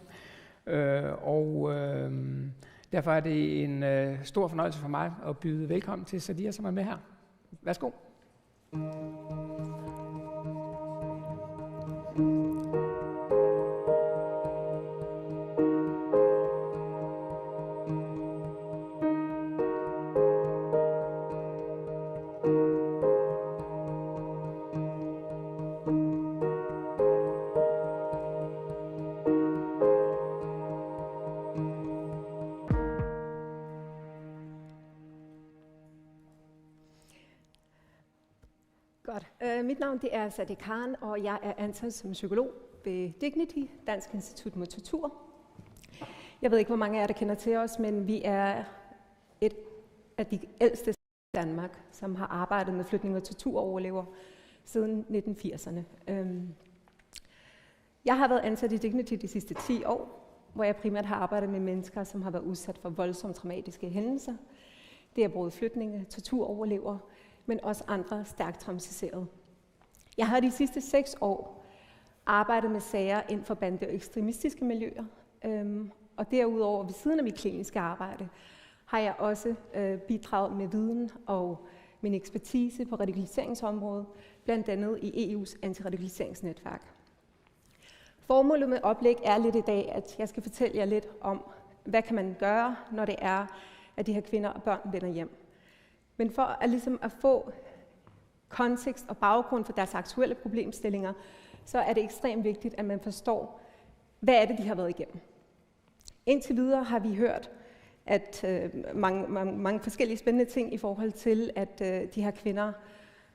Derfor er det en stor fornøjelse for mig at byde velkommen til Sadia, som er med her. Værsgo. Godt. Mit navn det er Sadia Khan, og jeg er ansat som psykolog ved Dignity, Dansk Institut mod Tortur. Jeg ved ikke, hvor mange af jer, der kender til os, men vi er et af de ældste i Danmark, som har arbejdet med flygtninge og torturoverlever siden 1980'erne. Jeg har været ansat i Dignity de sidste 10 år, hvor jeg primært har arbejdet med mennesker, som har været udsat for voldsomme traumatiske hændelser. Det er både flygtninge, torturoverlevere, men også andre stærkt traumatiserede. Jeg har de sidste 6 år arbejdet med sager inden for bande- og ekstremistiske miljøer, og derudover ved siden af mit kliniske arbejde har jeg også bidraget med viden og min ekspertise på radikaliseringsområdet, blandt andet i EU's antiradikaliseringsnetværk. Formålet med oplæg er lidt i dag, at jeg skal fortælle jer lidt om, hvad kan man gøre, når det er, at de her kvinder og børn vender hjem. Men for at få kontekst og baggrund for deres aktuelle problemstillinger, så er det ekstremt vigtigt, at man forstår, hvad er det, de har været igennem. Indtil videre har vi hørt at mange forskellige spændende ting i forhold til, at de her kvinder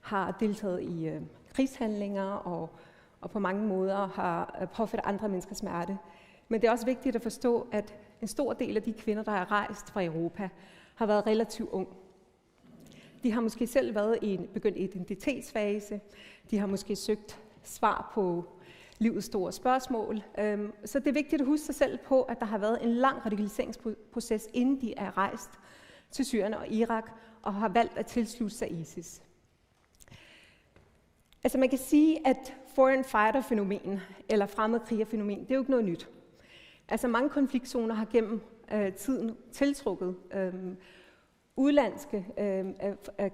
har deltaget i krigshandlinger og på mange måder har påført andre mennesker smerte. Men det er også vigtigt at forstå, at en stor del af de kvinder, der er rejst fra Europa, har været relativt ung. De har måske selv været i en begyndt identitetsfase. De har måske søgt svar på livets store spørgsmål. Så det er vigtigt at huske sig selv på, at der har været en lang radikaliseringsproces, inden de er rejst til Syrien og Irak og har valgt at tilslutte sig ISIS. Altså man kan sige, at foreign fighter-fænomen eller fremmedkriger-fænomen, det er jo ikke noget nyt. Altså mange konfliktzoner har gennem tiden tiltrukket udlandske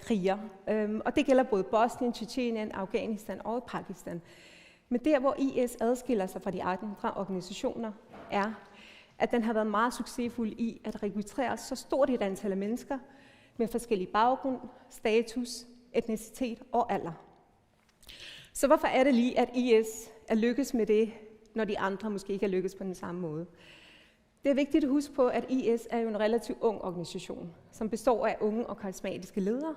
kriger, og det gælder både Bosnien, Tjetjenien, Afghanistan og Pakistan. Men der, hvor IS adskiller sig fra de andre organisationer, er, at den har været meget succesfuld i at rekruttere så stort et antal af mennesker med forskellige baggrund, status, etnicitet og alder. Så hvorfor er det lige, at IS er lykkes med det, når de andre måske ikke er lykkes på den samme måde? Det er vigtigt at huske på, at IS er jo en relativt ung organisation, som består af unge og karismatiske ledere.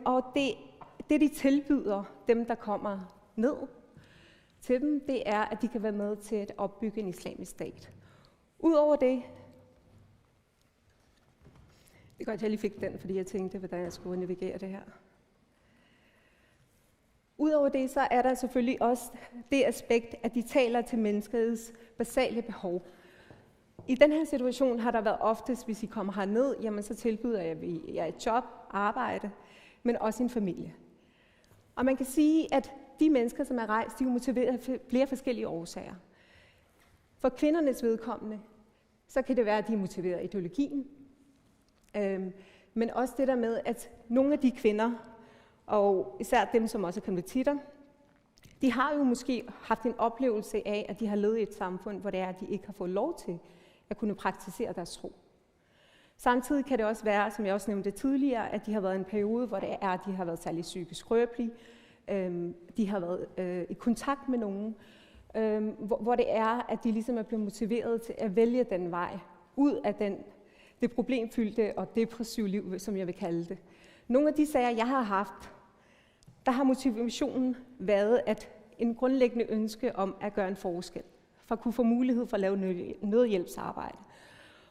Og det de tilbyder dem, der kommer ned til dem, det er, at de kan være med til at opbygge en islamisk stat. Udover det, det er godt, at jeg lige fik den, fordi jeg tænkte, hvordan jeg skulle navigere det her. Udover det, så er der selvfølgelig også det aspekt, at de taler til menneskets basale behov. I den her situation har der været oftest, hvis I kommer herned, jamen så tilbyder jeg jer et job, arbejde, men også en familie. Og man kan sige, at de mennesker, som er rejst, de er motiveret af flere forskellige årsager. For kvindernes vedkommende, så kan det være, at de er motiveret af ideologien, Men også det der med, at nogle af de kvinder, og især dem, som også er konvertitter, de har jo måske haft en oplevelse af, at de har levet i et samfund, hvor det er, at de ikke har fået lov til at kunne praktisere deres tro. Samtidig kan det også være, som jeg også nævnte tidligere, at de har været i en periode, hvor det er, at de har været særligt psykisk skrøbelige. De har været i kontakt med nogen, hvor det er, at de ligesom er blevet motiveret til at vælge den vej ud af det problemfyldte og depressive liv, som jeg vil kalde det. Nogle af de sager, jeg har haft, der har motivationen været at en grundlæggende ønske om at gøre en forskel, for at kunne få mulighed for at lave nødhjælpsarbejde.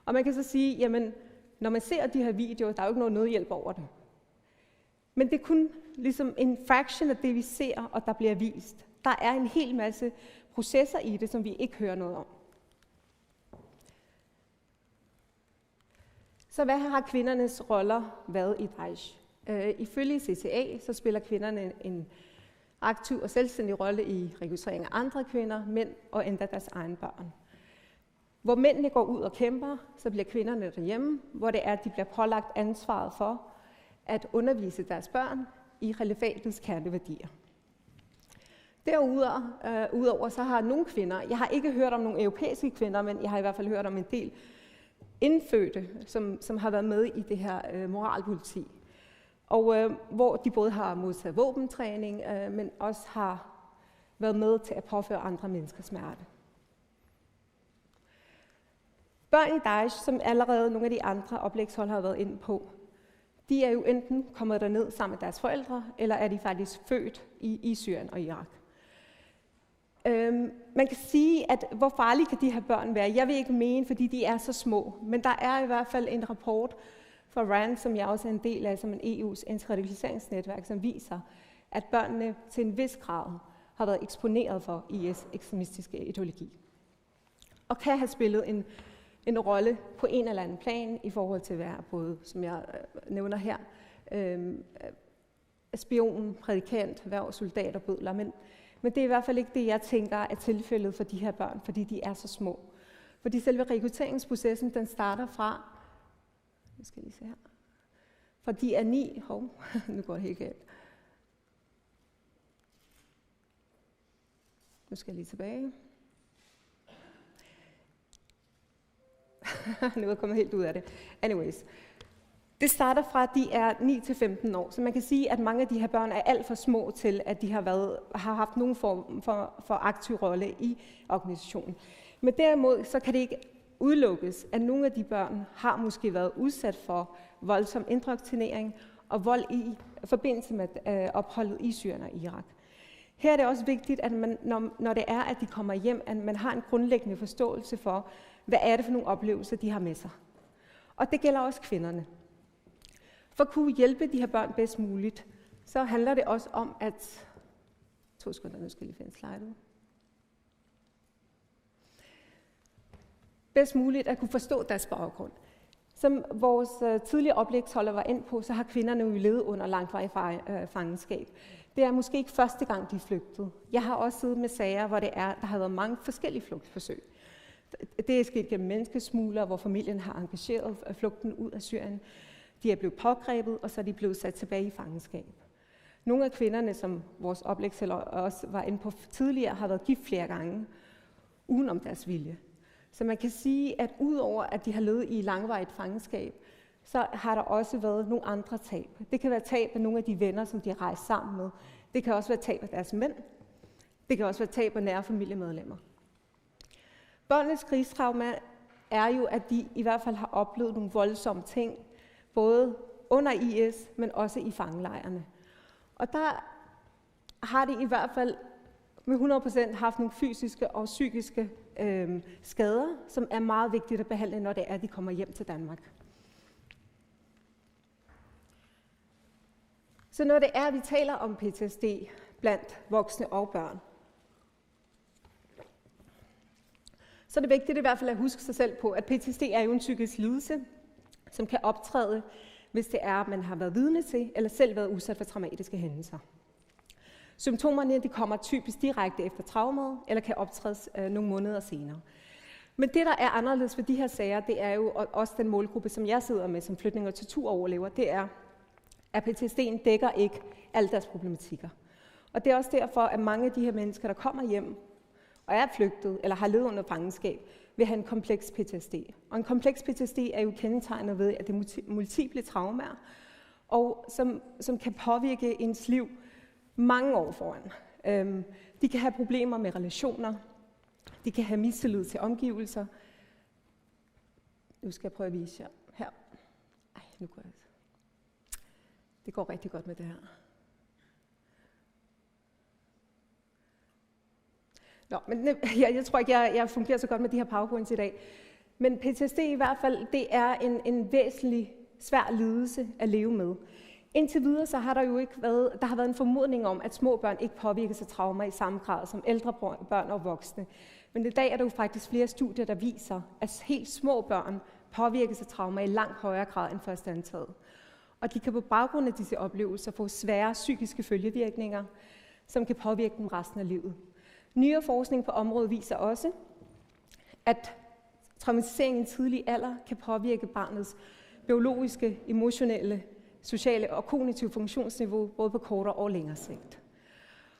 Og man kan så sige, jamen, når man ser de her videoer, der er jo ikke noget nødhjælp over det. Men det er kun ligesom en fraction af det, vi ser, og der bliver vist. Der er en hel masse processer i det, som vi ikke hører noget om. Så hvad har kvindernes roller været i Daesh? Ifølge CCA, så spiller kvinderne en aktiv og selvstændig rolle i rekruttering af andre kvinder, mænd og endda deres egne børn. Hvor mændene går ud og kæmper, så bliver kvinderne derhjemme, hvor det er, at de bliver pålagt ansvaret for at undervise deres børn i kalifatets kerneværdier. Derudover så har nogle kvinder, jeg har ikke hørt om nogle europæiske kvinder, men jeg har i hvert fald hørt om en del indfødte, som har været med i det her moralpoliti. Og hvor de både har modtaget våbentræning, men også har været med til at påføre andre mennesker smerte. Børn i Daesh, som allerede nogle af de andre oplægshold har været inde på, de er jo enten kommet derned sammen med deres forældre, eller er de faktisk født i Syrien og Irak. Man kan sige, at hvor farlige kan de her børn være? Jeg vil ikke mene, fordi de er så små, men der er i hvert fald en rapport fra RAND, som jeg også er en del af, som en EU's antiradikaliseringsnetværk, som viser, at børnene til en vis grad har været eksponeret for IS' ekstremistiske ideologi. Og kan have spillet en rolle på en eller anden plan i forhold til at være både, som jeg nævner her, spion, prædikant, værv, soldat og bødler. Men det er i hvert fald ikke det, jeg tænker er tilfældet for de her børn, fordi de er så små. Fordi selve rekrutteringsprocessen, den starter fra, jeg skal lige se her, fra de er 9, nu går det helt galt. Nu skal jeg lige tilbage. Nu er jeg kommet helt ud af det. Anyways. Det starter fra, at de er 9-15 år, så man kan sige, at mange af de her børn er alt for små til, at de har haft nogen form for aktiv rolle i organisationen. Men derimod, så kan det ikke udelukkes, at nogle af de børn har måske været udsat for voldsom indoktrinering og vold i forbindelse med opholdet i Syrien og Irak. Her er det også vigtigt, at man, når det er, at de kommer hjem, at man har en grundlæggende forståelse for, hvad er det for nogle oplevelser, de har med sig. Og det gælder også kvinderne. For at kunne hjælpe de her børn bedst muligt, så handler det også om, at... 2 sekunder, nu skal jeg lige finde slide ud. Bedst muligt at kunne forstå deres baggrund. Som vores tidligere oplægsholder var ind på, så har kvinderne jo levet under langvarig fangenskab. Det er måske ikke første gang, de er flygtet. Jeg har også siddet med sager, hvor der har været mange forskellige flugtforsøg. Det er sket gennem menneskesmuglere, hvor familien har engageret flugten ud af Syrien. De er blevet pågrebet, og så er de blevet sat tilbage i fangenskab. Nogle af kvinderne, som vores oplægsholder også var inde på tidligere, har været gift flere gange, uden om deres vilje. Så man kan sige, at udover at de har levet i langvarigt fangenskab, så har der også været nogle andre tab. Det kan være tab af nogle af de venner, som de har rejst sammen med. Det kan også være tab af deres mænd. Det kan også være tab af nære familiemedlemmer. Børnenes krigstrauma er jo, at de i hvert fald har oplevet nogle voldsomme ting, både under IS, men også i fangelejrene. Og der har de i hvert fald med 100% haft nogle fysiske og psykiske skader, som er meget vigtigt at behandle, når det er, at de kommer hjem til Danmark. Så når det er, at vi taler om PTSD blandt voksne og børn, så er det vigtigt i hvert fald at huske sig selv på, at PTSD er jo en psykisk lidelse, som kan optræde, hvis det er, at man har været vidne til, eller selv været udsat for traumatiske hændelser. Symptomerne de kommer typisk direkte efter traumet, eller kan optrædes nogle måneder senere. Men det, der er anderledes ved de her sager, det er jo også den målgruppe, som jeg sidder med som flygtninge og torturoverlever, det er, at PTSD'en dækker ikke alle deres problematikker. Og det er også derfor, at mange af de her mennesker, der kommer hjem og er flygtet eller har levet under fangenskab, vil have en kompleks PTSD. Og en kompleks PTSD er jo kendetegnet ved, at det er multiple traumer, og som kan påvirke ens liv mange år foran. De kan have problemer med relationer, de kan have mistillid til omgivelser. Nu skal jeg prøve at vise jer her. Nu går jeg. Det går rigtig godt med det her. Nå, men jeg tror ikke, jeg fungerer så godt med de her PowerPoints i dag. Men PTSD i hvert fald, det er en væsentlig svær lidelse at leve med. Indtil videre så har der jo ikke været en formodning om, at små børn ikke påvirkes af traumer i samme grad som ældre børn og voksne. Men i dag er der jo faktisk flere studier, der viser, at helt små børn påvirkes af traumer i langt højere grad end først antaget. Og de kan på baggrund af disse oplevelser få svære psykiske følgevirkninger, som kan påvirke dem resten af livet. Nyere forskning på området viser også, at traumatisering i en tidlig alder kan påvirke barnets biologiske, emotionelle, sociale og kognitive funktionsniveau, både på kortere og længere sigt.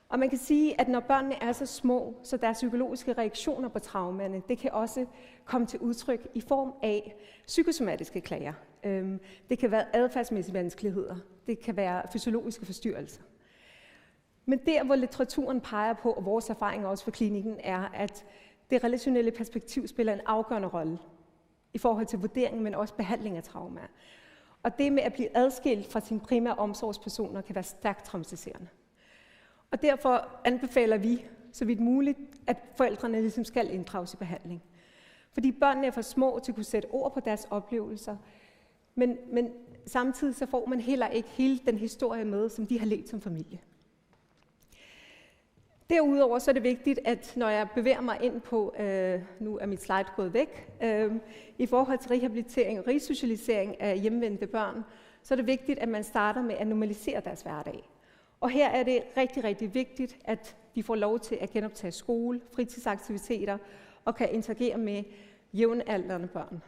Og man kan sige, at når børnene er så små, så deres psykologiske reaktioner på traumerne, det kan også komme til udtryk i form af psykosomatiske klager. Det kan være adfærdsmæssige vanskeligheder. Det kan være fysiologiske forstyrrelser. Men der, hvor litteraturen peger på, og vores erfaringer også for klinikken, er, at det relationelle perspektiv spiller en afgørende rolle i forhold til vurdering, men også behandling af traumer. Og det med at blive adskilt fra sine primære omsorgspersoner kan være stærkt traumatiserende. Og derfor anbefaler vi, så vidt muligt, at forældrene ligesom skal inddrages i behandling. Fordi børnene er for små til at kunne sætte ord på deres oplevelser, men samtidig så får man heller ikke hele den historie med, som de har levet som familie. Derudover så er det vigtigt, at når jeg bevæger mig ind på, nu er mit slide gået væk, i forhold til rehabilitering og resocialisering af hjemvendte børn, så er det vigtigt, at man starter med at normalisere deres hverdag. Og her er det rigtig, rigtig vigtigt, at de får lov til at genoptage skole, fritidsaktiviteter og kan interagere med jævnaldrende børn.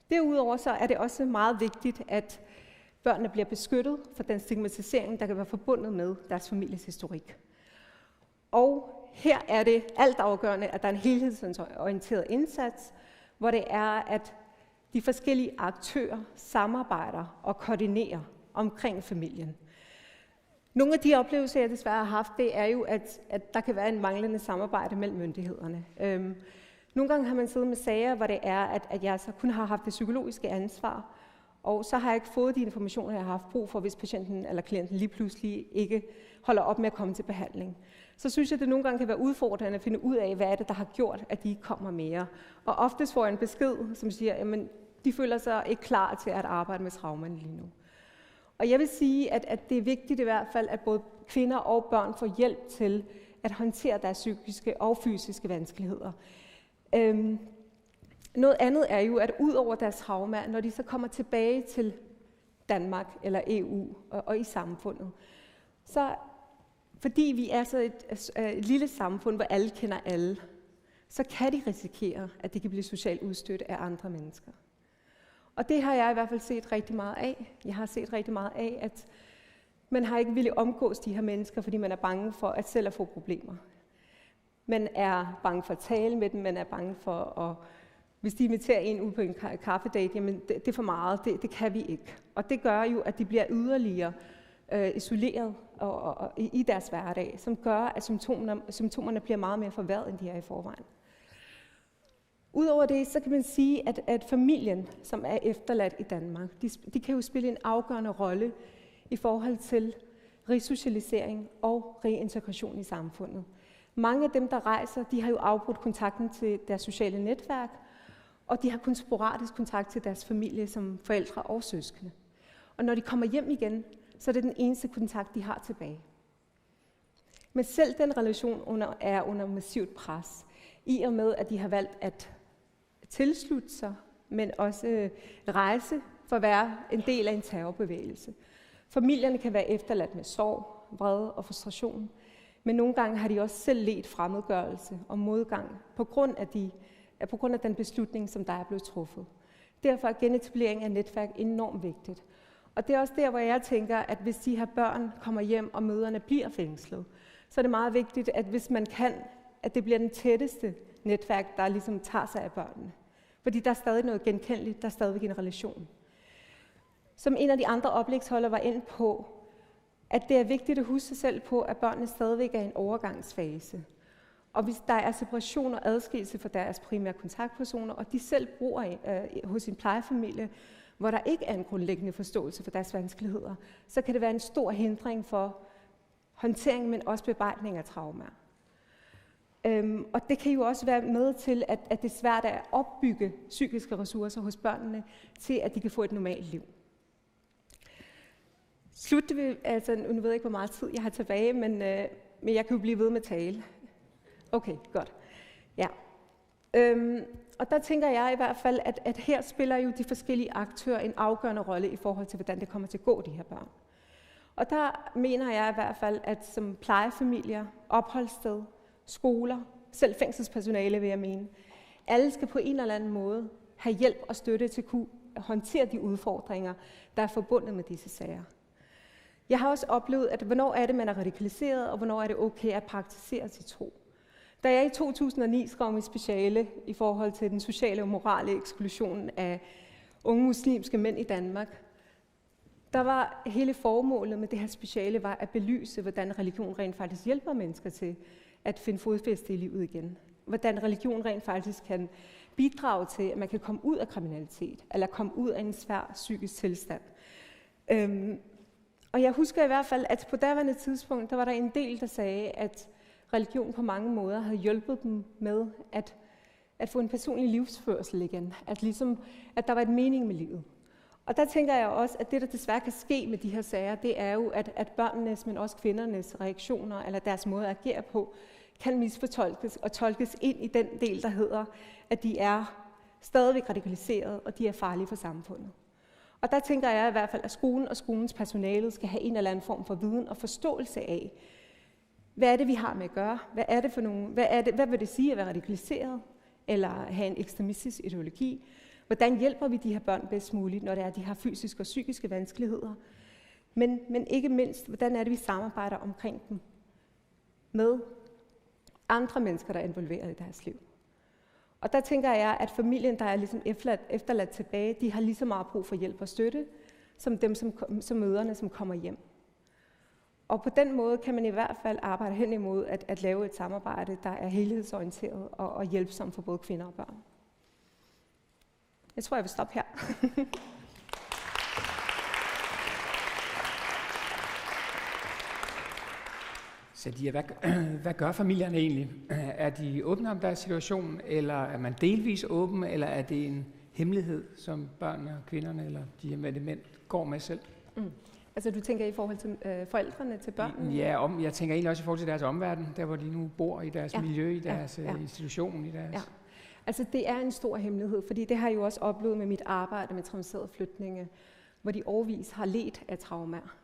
Derudover så er det også meget vigtigt, at børnene bliver beskyttet for den stigmatisering, der kan være forbundet med deres families historik. Og her er det altafgørende, at der er en helhedsorienteret indsats, hvor det er, at de forskellige aktører samarbejder og koordinerer omkring familien. Nogle af de oplevelser, jeg desværre har haft, det er jo, at der kan være en manglende samarbejde mellem myndighederne. Nogle gange har man siddet med sager, hvor det er, at jeg så kun har haft det psykologiske ansvar, og så har jeg ikke fået de informationer, jeg har haft brug for, hvis patienten eller klienten lige pludselig ikke holder op med at komme til behandling. Så synes jeg, at det nogle gange kan være udfordrende at finde ud af, hvad er det, der har gjort, at de ikke kommer mere. Og oftest får jeg en besked, som siger, at de føler sig ikke klar til at arbejde med traumerne lige nu. Og jeg vil sige, at det er vigtigt i hvert fald, at både kvinder og børn får hjælp til at håndtere deres psykiske og fysiske vanskeligheder. Noget andet er jo, at ud over deres traumer, når de så kommer tilbage til Danmark eller EU og i samfundet, så fordi vi er så et lille samfund, hvor alle kender alle, så kan de risikere, at de kan blive socialt udstødt af andre mennesker. Og det har jeg i hvert fald set rigtig meget af. Jeg har set rigtig meget af, at man har ikke ville omgås de her mennesker, fordi man er bange for at selv at få problemer. Man er bange for at tale med dem, man er bange for at, hvis de inviterer en ud på en kaffedate, jamen det er for meget, det kan vi ikke. Og det gør jo, at de bliver yderligere isoleret i deres hverdag, som gør, at symptomerne bliver meget mere forværret, end de er i forvejen. Udover det, så kan man sige, at familien, som er efterladt i Danmark, de kan jo spille en afgørende rolle i forhold til resocialisering og reintegration i samfundet. Mange af dem, der rejser, de har jo afbrudt kontakten til deres sociale netværk, og de har kun sporadisk kontakt til deres familie som forældre og søskende. Og når de kommer hjem igen, så er det den eneste kontakt, de har tilbage. Men selv den relation er under massivt pres, i og med, at de har valgt at tilslutte sig, men også rejse for at være en del af en terrorbevægelse. Familierne kan være efterladt med sorg, vrede og frustration, men nogle gange har de også selv ledt fremmedgørelse og modgang på grund af de er på grund af den beslutning, som der er blevet truffet. Derfor er genetablering af netværk enormt vigtigt. Og det er også der, hvor jeg tænker, at hvis de her børn kommer hjem, og mødrene bliver fængslet, så er det meget vigtigt, at hvis man kan, at det bliver den tætteste netværk, der ligesom tager sig af børnene. Fordi der er stadig noget genkendeligt, der er stadigvæk en relation. Som en af de andre oplægsholdere var inde på, at det er vigtigt at huske sig selv på, at børnene stadigvæk er i en overgangsfase. Og hvis der er separation og adskillelse fra deres primære kontaktpersoner, og de selv bor hos en plejefamilie, hvor der ikke er en grundlæggende forståelse for deres vanskeligheder, så kan det være en stor hindring for håndtering, men også bearbejdning af traumer. Og det kan jo også være med til, at det er svært at opbygge psykiske ressourcer hos børnene, til at de kan få et normalt liv. Slutte vi, altså nu ved jeg ikke, hvor meget tid jeg har tilbage, men jeg kan jo blive ved med at tale. Okay, godt. Ja. Og der tænker jeg i hvert fald, at her spiller jo de forskellige aktører en afgørende rolle i forhold til, hvordan det kommer til at gå de her børn. Og der mener jeg i hvert fald, at som plejefamilier, opholdssted, skoler, selv fængselspersonale vil jeg mene, alle skal på en eller anden måde have hjælp og støtte til at kunne håndtere de udfordringer, der er forbundet med disse sager. Jeg har også oplevet, at hvornår er det, man er radikaliseret, og hvornår er det okay at praktisere sit tro. Da jeg i 2009 skrev mit speciale i forhold til den sociale og morale eksklusion af unge muslimske mænd i Danmark, der var hele formålet med det her speciale var at belyse, hvordan religion rent faktisk hjælper mennesker til at finde fodfæste i livet igen. Hvordan religion rent faktisk kan bidrage til, at man kan komme ud af kriminalitet, eller komme ud af en svær psykisk tilstand. Og jeg husker i hvert fald, at på daværende tidspunkt, der var der en del, der sagde, at religion på mange måder havde hjulpet dem med at få en personlig livsførsel igen. At der var et mening med livet. Og der tænker jeg også, at det, der desværre kan ske med de her sager, det er jo, at børnenes, men også kvindernes reaktioner, eller deres måde at agere på, kan misfortolkes og tolkes ind i den del, der hedder, at de er stadigvæk radikaliseret, og de er farlige for samfundet. Og der tænker jeg i hvert fald, at skolen og skolens personale skal have en eller anden form for viden og forståelse af, hvad er det, vi har med at gøre? Hvad er det for nogle? Hvad vil det sige at være radikaliseret? Eller have en ekstremistisk ideologi? Hvordan hjælper vi de her børn bedst muligt, når det er, de har fysiske og psykiske vanskeligheder? Men ikke mindst, hvordan er det, vi samarbejder omkring dem med andre mennesker, der er involveret i deres liv? Og der tænker jeg, at familien, der er ligesom efterladt tilbage, de har lige så meget brug for hjælp og støtte, som dem, som mødrene, som kommer hjem. Og på den måde kan man i hvert fald arbejde hen imod at lave et samarbejde, der er helhedsorienteret og hjælpsomt for både kvinder og børn. Jeg tror, jeg vil stoppe her. Så hvad gør familierne egentlig? Er de åbne om deres situation, eller er man delvis åben, eller er det en hemmelighed, som børnene og kvinderne eller de her mænd går med selv? Altså du tænker i forhold til forældrene, til børnene? Ja, jeg tænker egentlig også i forhold til deres omverden, der hvor de nu bor i deres miljø, i deres institution, i deres... Ja. Altså det er en stor hemmelighed, fordi det har jeg jo også oplevet med mit arbejde med traumatiserede flygtninge, hvor de årvis har ledt af traumer.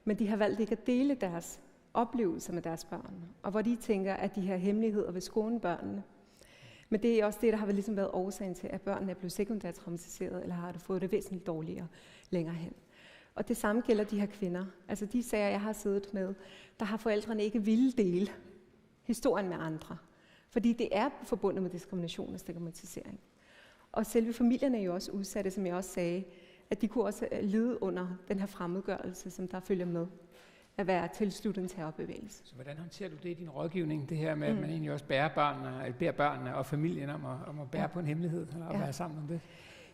Men de har valgt ikke at dele deres oplevelser med deres børn, og hvor de tænker, at de her hemmeligheder vil skåne børnene. Men det er også det, der har ligesom været årsagen til, at børnene er blevet sekundært traumatiseret, eller har fået det væsentligt dårligere længere hen. Og det samme gælder de her kvinder. Altså de sager, jeg har siddet med, der har forældrene ikke ville dele historien med andre. Fordi det er forbundet med diskrimination og stigmatisering. Og selve familierne er jo også udsatte, som jeg også sagde, at de kunne også lide under den her fremmedgørelse, som der følger med at være tilsluttet en terrorbevægelse. Så hvordan håndterer du det i din rådgivning, det her med, at man egentlig også beder børnene og familien om at bære på en hemmelighed, eller at være sammen om det?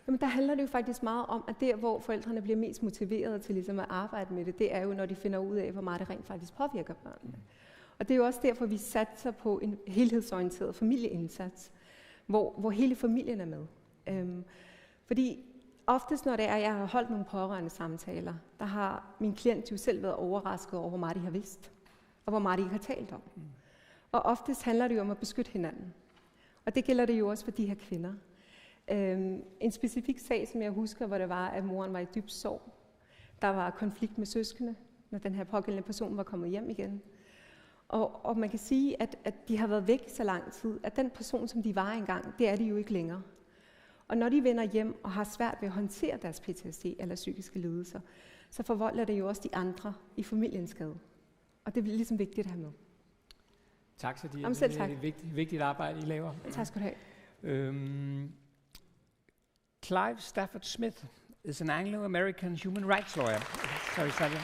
Jamen, der handler det jo faktisk meget om, at der, hvor forældrene bliver mest motiveret til ligesom at arbejde med det, det er jo, når de finder ud af, hvor meget det rent faktisk påvirker børnene. Og det er jo også derfor, vi satser på en helhedsorienteret familieindsats, hvor hele familien er med. Fordi oftest, når det er, jeg har holdt nogle pårørende samtaler, der har min klient jo selv været overrasket over, hvor meget de har vidst, og hvor meget de ikke har talt om. Og oftest handler det jo om at beskytte hinanden. Og det gælder det jo også for de her kvinder. En specifik sag, som jeg husker, hvor det var, at moren var i dyb sorg. Der var konflikt med søskende, når den her pågældende person var kommet hjem igen. Og man kan sige, at de har været væk så lang tid, at den person, som de var engang, det er de jo ikke længere. Og når de vender hjem og har svært ved at håndtere deres PTSD eller psykiske lidelser, så forvolder det jo også de andre i familiens skade. Og det er ligesom vigtigt at have med. Tak, Sadia. Det er et vigtigt arbejde, I laver. Tak skal du have. Clive Stafford Smith is an Anglo-American human rights lawyer. Sorry, Sadia.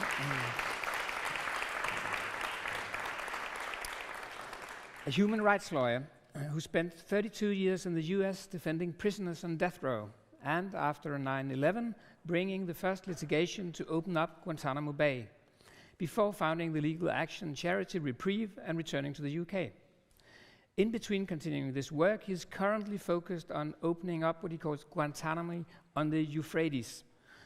A human rights lawyer who spent 32 years in the US defending prisoners on death row, and after 9/11, bringing the first litigation to open up Guantanamo Bay, before founding the legal action charity Reprieve and returning to the UK. In between continuing this work, he is currently focused on opening up what he calls Guantanamo on the Euphrates,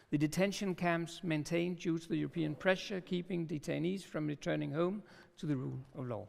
the detention camps maintained due to the European pressure keeping detainees from returning home to the rule of law.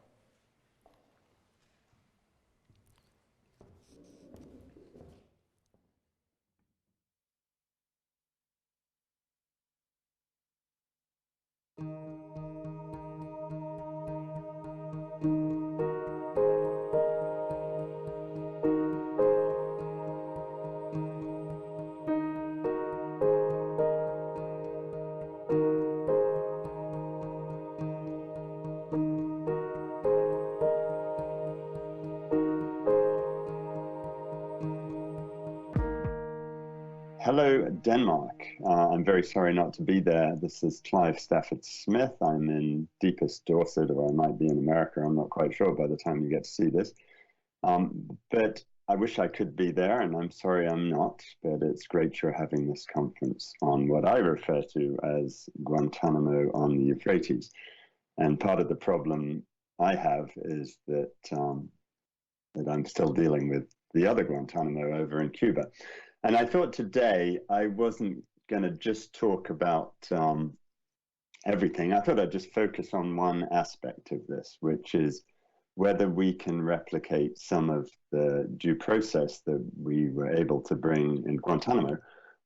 Hello, Denmark. I'm very sorry not to be there. This is Clive Stafford Smith. I'm in deepest Dorset, or I might be in America. I'm not quite sure by the time you get to see this. But I wish I could be there, and I'm sorry I'm not. But it's great you're having this conference on what I refer to as Guantanamo on the Euphrates. And part of the problem I have is that, that I'm still dealing with the other Guantanamo over in Cuba. And I thought today I wasn't going to just talk about everything. I thought I'd just focus on one aspect of this, which is whether we can replicate some of the due process that we were able to bring in Guantanamo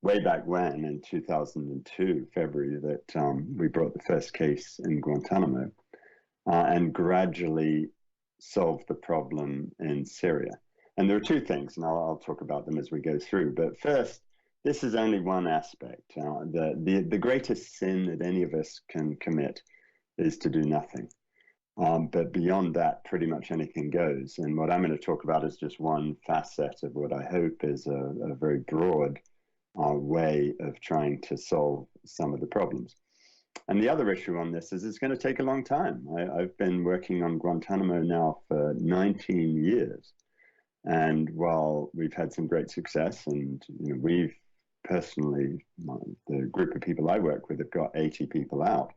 way back when, in 2002, February, that we brought the first case in Guantanamo, and gradually solve the problem in Syria. And there are two things, and I'll talk about them as we go through. But first, this is only one aspect. The greatest sin that any of us can commit is to do nothing. But beyond that, pretty much anything goes. And what I'm going to talk about is just one facet of what I hope is a very broad way of trying to solve some of the problems. And the other issue on this is it's going to take a long time. I've been working on Guantanamo now for 19 years. And while we've had some great success, and we've personally, the group of people I work with have got 80 people out,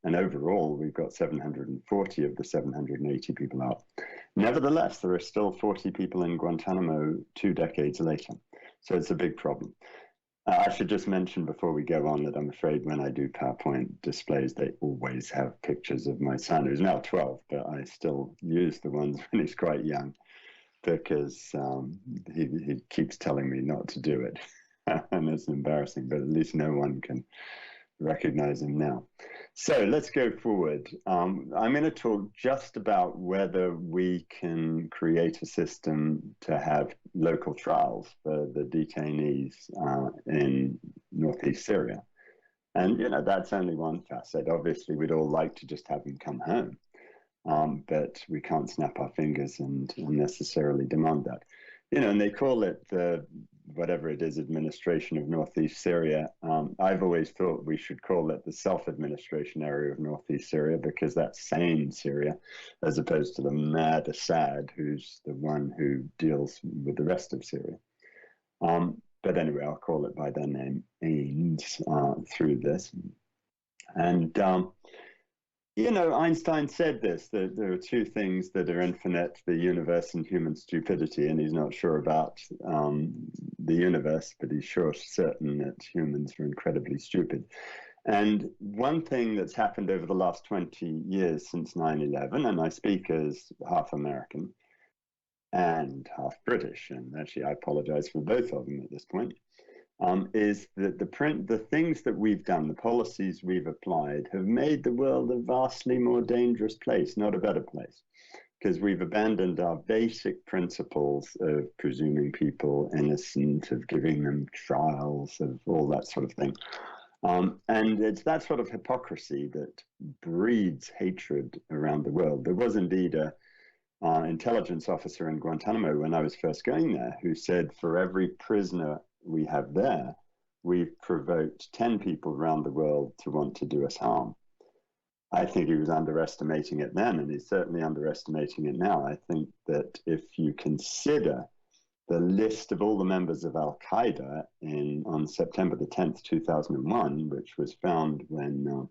and overall we've got 740 of the 780 people out. Nevertheless, there are still 40 people in Guantanamo 2 decades later. So it's a big problem. I should just mention before we go on that I'm afraid when I do PowerPoint displays, they always have pictures of my son, who's now 12, but I still use the ones when he's quite young, because he keeps telling me not to do it. And it's embarrassing, but at least no one can recognize him now. So let's go forward. I'm going to talk just about whether we can create a system to have local trials for the detainees in northeast Syria. And, that's only one facet. Obviously, we'd all like to just have them come home. But we can't snap our fingers and necessarily demand that. And they call it the, whatever it is, administration of northeast Syria. I've always thought we should call it the self-administration area of northeast Syria, because that's sane Syria, as opposed to the mad Assad, who's the one who deals with the rest of Syria. But anyway, I'll call it by their name, aims through this. And Einstein said this, that there are two things that are infinite, the universe and human stupidity, and he's not sure about the universe, but he's certain that humans are incredibly stupid. And one thing that's happened over the last 20 years since 9/11, and I speak as half American and half British, and actually I apologize for both of them at this point, is that the things that we've done, the policies we've applied, have made the world a vastly more dangerous place, not a better place, because we've abandoned our basic principles of presuming people innocent, of giving them trials, of all that sort of thing. And it's that sort of hypocrisy that breeds hatred around the world. There was indeed a intelligence officer in Guantanamo when I was first going there who said, for every prisoner we have there, we've provoked 10 people around the world to want to do us harm. I think he was underestimating it then, and he's certainly underestimating it now. I think that if you consider the list of all the members of al-Qaeda on September the 10th, 2001, which was found when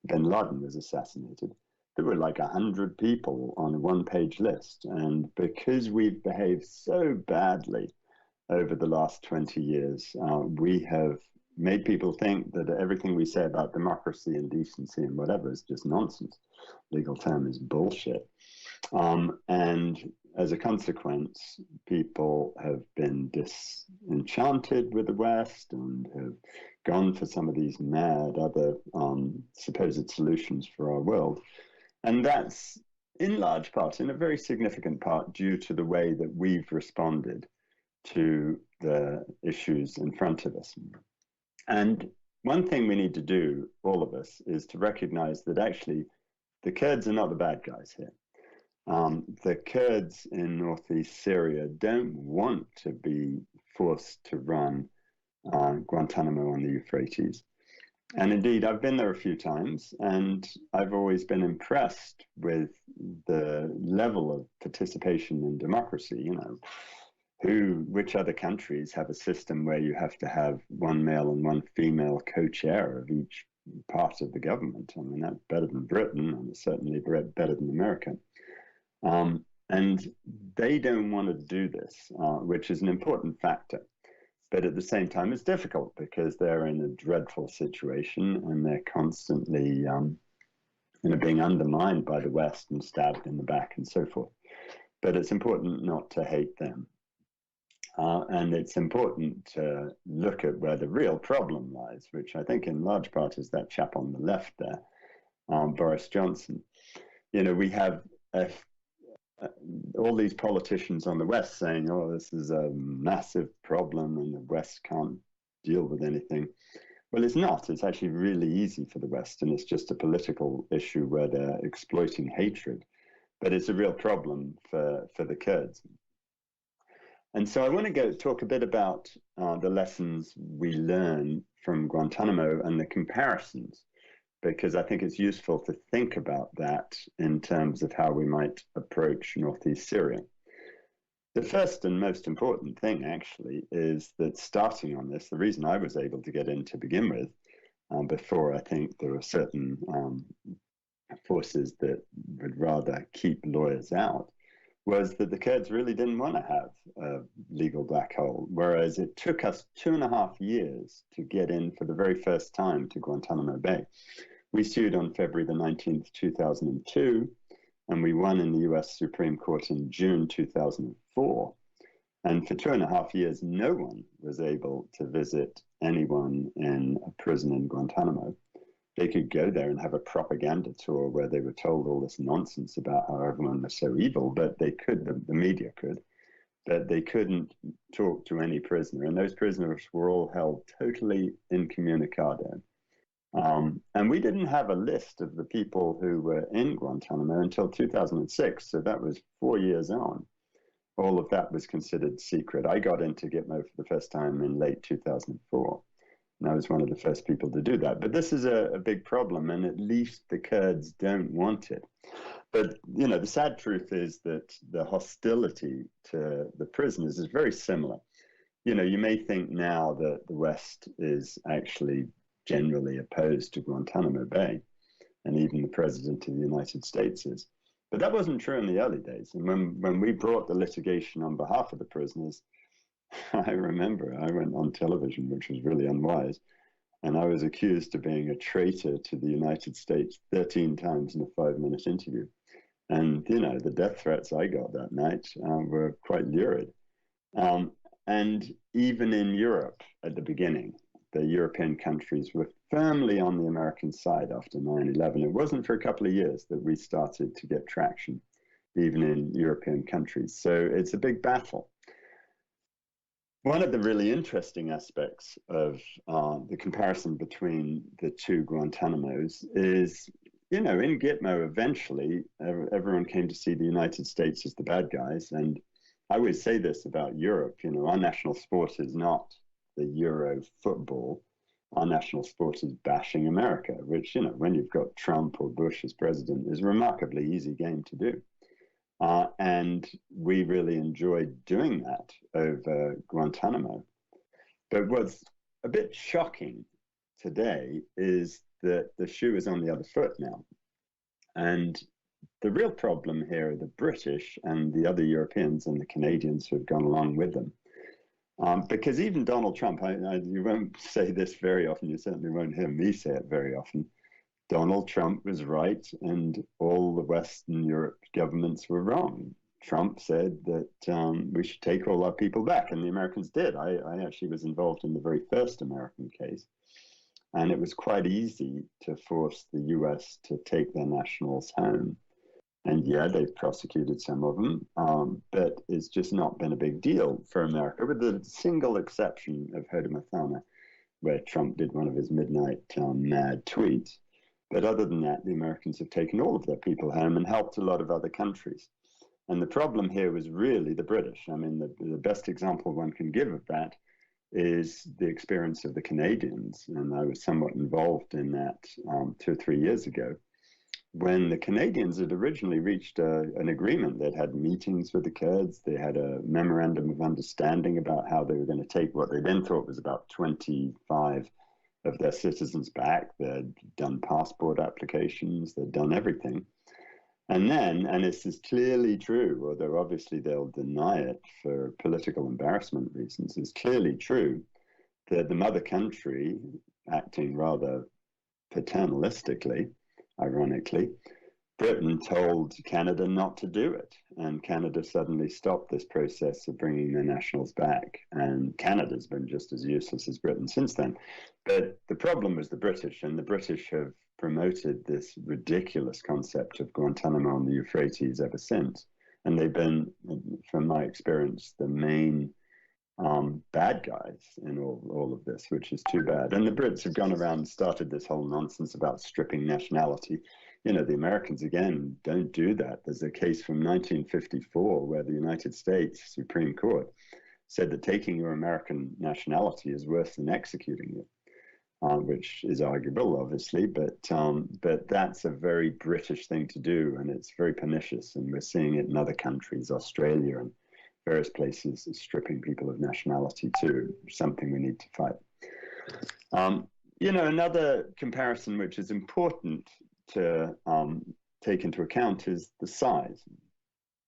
bin Laden was assassinated, there were like 100 people on a one-page list. And because we've behaved so badly over the last 20 years, we have made people think that everything we say about democracy and decency and whatever is just nonsense. Legal term is bullshit. And as a consequence, people have been disenchanted with the West and have gone for some of these mad other supposed solutions for our world. And that's in large part, in a very significant part, due to the way that we've responded to the issues in front of us. And one thing we need to do, all of us, is to recognize that actually the Kurds are not the bad guys here. The Kurds in northeast Syria don't want to be forced to run Guantanamo on the Euphrates. And indeed, I've been there a few times, and I've always been impressed with the level of participation in democracy. You know, which other countries have a system where you have to have one male and one female co-chair of each part of the government? I mean, that's better than Britain, and it's certainly better than America. And they don't want to do this, which is an important factor. But at the same time, it's difficult because they're in a dreadful situation and they're constantly being undermined by the West and stabbed in the back and so forth. But it's important not to hate them. And it's important to look at where the real problem lies, which I think in large part is that chap on the left there, Boris Johnson. You know, we have all these politicians on the West saying, oh, this is a massive problem and the West can't deal with anything. Well, it's not. It's actually really easy for the West, and it's just a political issue where they're exploiting hatred. But it's a real problem for the Kurds. And so I want to talk a bit about the lessons we learn from Guantanamo and the comparisons, because I think it's useful to think about that in terms of how we might approach northeast Syria. The first and most important thing, actually, is that starting on this, the reason I was able to get in to begin with, before I think there were certain forces that would rather keep lawyers out, was that the Kurds really didn't want to have a legal black hole, whereas it took us 2.5 years to get in for the very first time to Guantanamo Bay. We sued on February the 19th, 2002, and we won in the US Supreme Court in June 2004. And for 2.5 years, no one was able to visit anyone in a prison in Guantanamo. They could go there and have a propaganda tour where they were told all this nonsense about how everyone was so evil, but they could, the media could, but they couldn't talk to any prisoner. And those prisoners were all held totally incommunicado. And we didn't have a list of the people who were in Guantanamo until 2006, so that was 4 years on. All of that was considered secret. I got into Gitmo for the first time in late 2004. And I was one of the first people to do that. But this is a big problem, and at least the Kurds don't want it. But, you know, the sad truth is that the hostility to the prisoners is very similar. You know, you may think now that the West is actually generally opposed to Guantanamo Bay, and even the President of the United States is. But that wasn't true in the early days. And when we brought the litigation on behalf of the prisoners, I remember I went on television, which was really unwise, and I was accused of being a traitor to the United States 13 times in a 5-minute interview. And, you know, the death threats I got that night were quite lurid. And even in Europe at the beginning, the European countries were firmly on the American side after 9/11. It wasn't for a couple of years that we started to get traction, even in European countries. So it's a big battle. One of the really interesting aspects of the comparison between the two Guantanamos is, you know, in Gitmo, eventually, everyone came to see the United States as the bad guys. And I always say this about Europe, you know, our national sport is not the Euro football. Our national sport is bashing America, which, you know, when you've got Trump or Bush as president, is a remarkably easy game to do. And we really enjoyed doing that over Guantanamo. But what's a bit shocking today is that the shoe is on the other foot now. And the real problem here are the British and the other Europeans and the Canadians who have gone along with them. Because even Donald Trump, you won't say this very often, you certainly won't hear me say it very often, Donald Trump was right and all the Western Europe governments were wrong. Trump said that we should take all our people back, and the Americans did. I actually was involved in the very first American case, and it was quite easy to force the US to take their nationals home. And yeah, they've prosecuted some of them, but it's just not been a big deal for America, with the single exception of Hodamathana, where Trump did one of his midnight mad tweets. But other than that, the Americans have taken all of their people home and helped a lot of other countries. And the problem here was really the British. I mean, the best example one can give of that is the experience of the Canadians. And I was somewhat involved in that 2 or 3 years ago, when the Canadians had originally reached an agreement. They'd had meetings with the Kurds. They had a memorandum of understanding about how they were going to take what they then thought was about 25 of their citizens back. They'd done passport applications. They'd done everything. And then, and this is clearly true, although obviously they'll deny it for political embarrassment reasons, it's clearly true that the mother country, acting rather paternalistically, ironically, Britain told Canada not to do it. And Canada suddenly stopped this process of bringing their nationals back. And Canada's been just as useless as Britain since then. But the problem was the British, and the British have promoted this ridiculous concept of Guantanamo on the Euphrates ever since. And they've been, from my experience, the main bad guys in all of this, which is too bad. And the Brits have gone around and started this whole nonsense about stripping nationality. You know, the Americans, again, don't do that. There's a case from 1954 where the United States Supreme Court said that taking your American nationality is worse than executing you, which is arguable, obviously, but that's a very British thing to do, and it's very pernicious, and we're seeing it in other countries, Australia and various places, stripping people of nationality too, something we need to fight. You know, another comparison which is important to take into account is the size.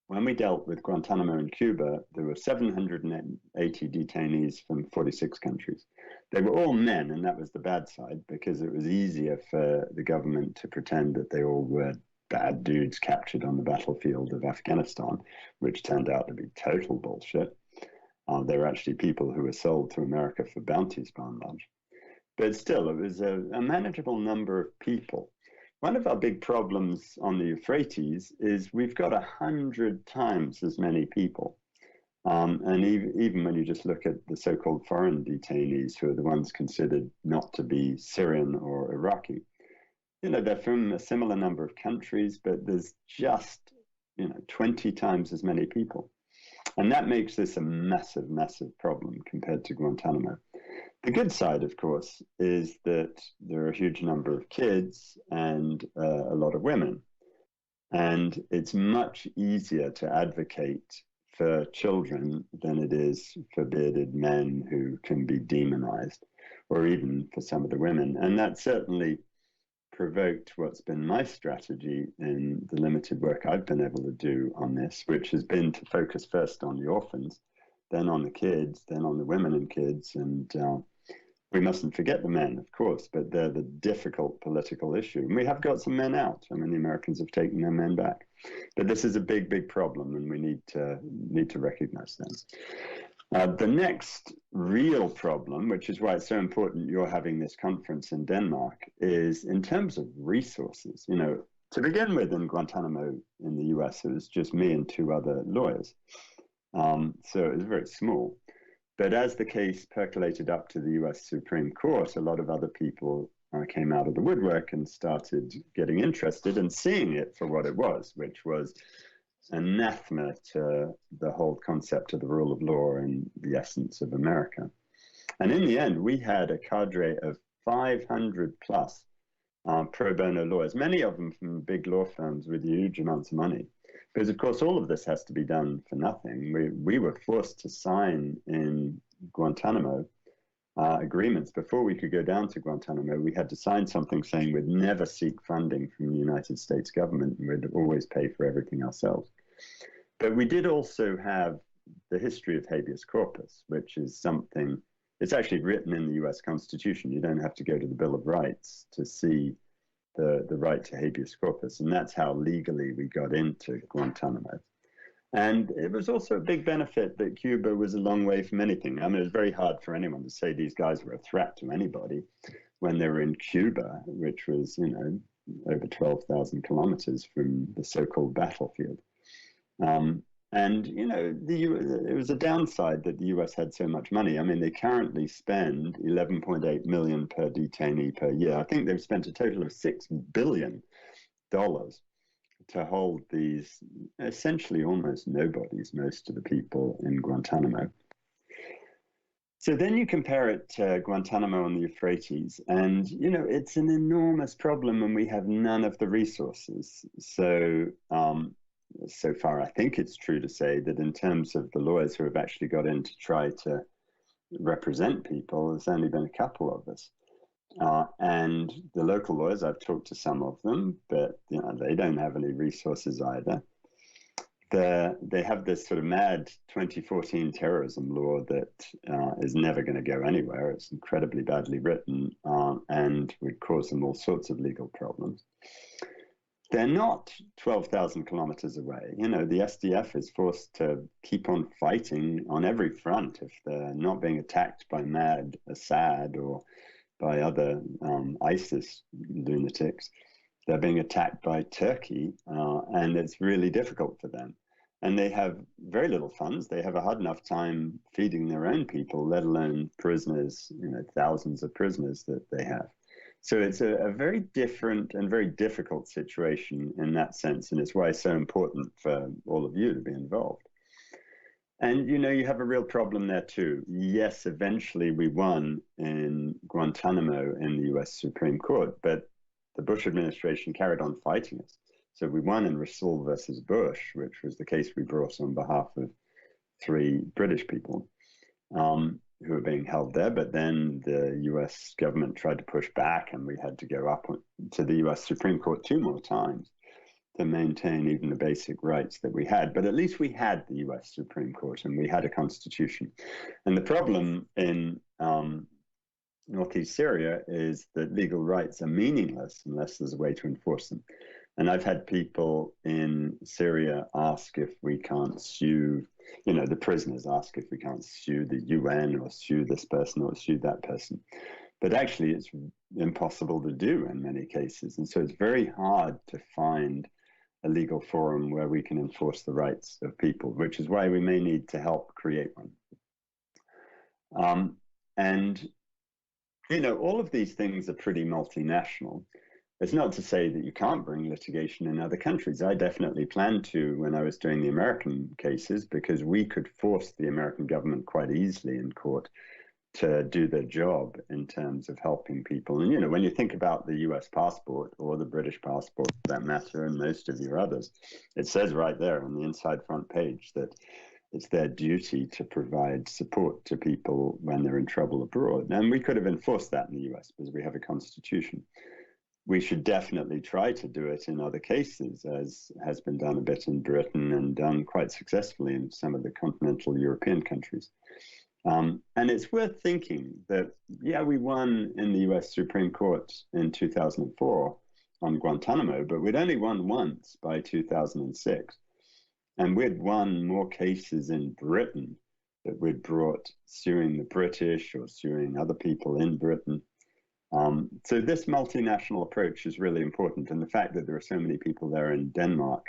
When we dealt with Guantanamo in Cuba, there were 780 detainees from 46 countries. They were all men, and that was the bad side, because it was easier for the government to pretend that they all were bad dudes captured on the battlefield of Afghanistan, which turned out to be total bullshit. They were actually people who were sold to America for bounties, by and large. But still, it was a manageable number of people. One of our big problems on the Euphrates is we've got 100 times as many people. And even when you just look at the so-called foreign detainees, who are the ones considered not to be Syrian or Iraqi, you know, they're from a similar number of countries, but there's just, 20 times as many people. And that makes this a massive, massive problem compared to Guantanamo. The good side, of course, is that there are a huge number of kids and a lot of women. And it's much easier to advocate for children than it is for bearded men who can be demonized, or even for some of the women. And that certainly provoked what's been my strategy in the limited work I've been able to do on this, which has been to focus first on the orphans, then on the kids, then on the women and kids. And we mustn't forget the men, of course, but they're the difficult political issue. And we have got some men out. I mean, the Americans have taken their men back. But this is a big, big problem, and we need to recognize that. The next real problem, which is why it's so important you're having this conference in Denmark, is in terms of resources. You know, to begin with, in Guantanamo in the US, it was just me and 2 other lawyers. So it was very small. But as the case percolated up to the US Supreme Court, a lot of other people came out of the woodwork and started getting interested and seeing it for what it was, which was anathema to the whole concept of the rule of law and the essence of America. And in the end, we had a cadre of 500 plus pro bono lawyers, many of them from big law firms with huge amounts of money. Because, of course, all of this has to be done for nothing. We were forced to sign in Guantanamo agreements. Before we could go down to Guantanamo, we had to sign something saying we'd never seek funding from the United States government and we'd always pay for everything ourselves. But we did also have the history of habeas corpus, which is something, it's actually written in the US Constitution. You don't have to go to the Bill of Rights to see the right to habeas corpus. And that's how legally we got into Guantanamo. And it was also a big benefit that Cuba was a long way from anything. I mean, it was very hard for anyone to say these guys were a threat to anybody when they were in Cuba, which was, you know, over 12,000 kilometers from the so-called battlefield. And, you know, it was a downside that the US had so much money. I mean, they currently spend $11.8 million per detainee per year. I think they've spent a total of $6 billion to hold these essentially almost nobodies, most of the people in Guantanamo. So then you compare it to Guantanamo on the Euphrates, and, you know, it's an enormous problem and we have none of the resources. So, so far, I think it's true to say that in terms of the lawyers who have actually got in to try to represent people, there's only been a couple of us. And the local lawyers, I've talked to some of them, but you know, they don't have any resources either. They have this sort of mad 2014 terrorism law that is never going to go anywhere. It's incredibly badly written and would cause them all sorts of legal problems. They're not 12,000 kilometers away. You know, the SDF is forced to keep on fighting on every front if they're not being attacked by mad Assad or by other ISIS lunatics. They're being attacked by Turkey, and it's really difficult for them. And they have very little funds. They have a hard enough time feeding their own people, let alone prisoners, you know, thousands of prisoners that they have. So it's a very different and very difficult situation in that sense, and it's why it's so important for all of you to be involved. And, you know, you have a real problem there too. Yes, eventually we won in Guantanamo in the US Supreme Court, but the Bush administration carried on fighting us. So we won in Rasool versus Bush, which was the case we brought on behalf of 3 British people who were being held there. But then the US government tried to push back and we had to go up to the US Supreme Court 2 more times to maintain even the basic rights that we had. But at least we had the US Supreme Court and we had a constitution. And the problem in Northeast Syria is that legal rights are meaningless unless there's a way to enforce them. And I've had people in Syria ask if we can't sue, you know, the prisoners ask if we can't sue the UN or sue this person or sue that person. But actually it's impossible to do in many cases. And so it's very hard to find a legal forum where we can enforce the rights of people, which is why we may need to help create one. And, you know, all of these things are pretty multinational. It's not to say that you can't bring litigation in other countries. I definitely planned to when I was doing the American cases, because we could force the American government quite easily in court to do their job in terms of helping people. And, you know, when you think about the US passport or the British passport for that matter, and most of your others, it says right there on the inside front page that it's their duty to provide support to people when they're in trouble abroad. And we could have enforced that in the US because we have a constitution. We should definitely try to do it in other cases, as has been done a bit in Britain and done quite successfully in some of the continental European countries. And it's worth thinking that, yeah, we won in the US Supreme Court in 2004 on Guantanamo, but we'd only won once by 2006. And we'd won more cases in Britain that we'd brought suing the British or suing other people in Britain. So this multinational approach is really important, and the fact that there are so many people there in Denmark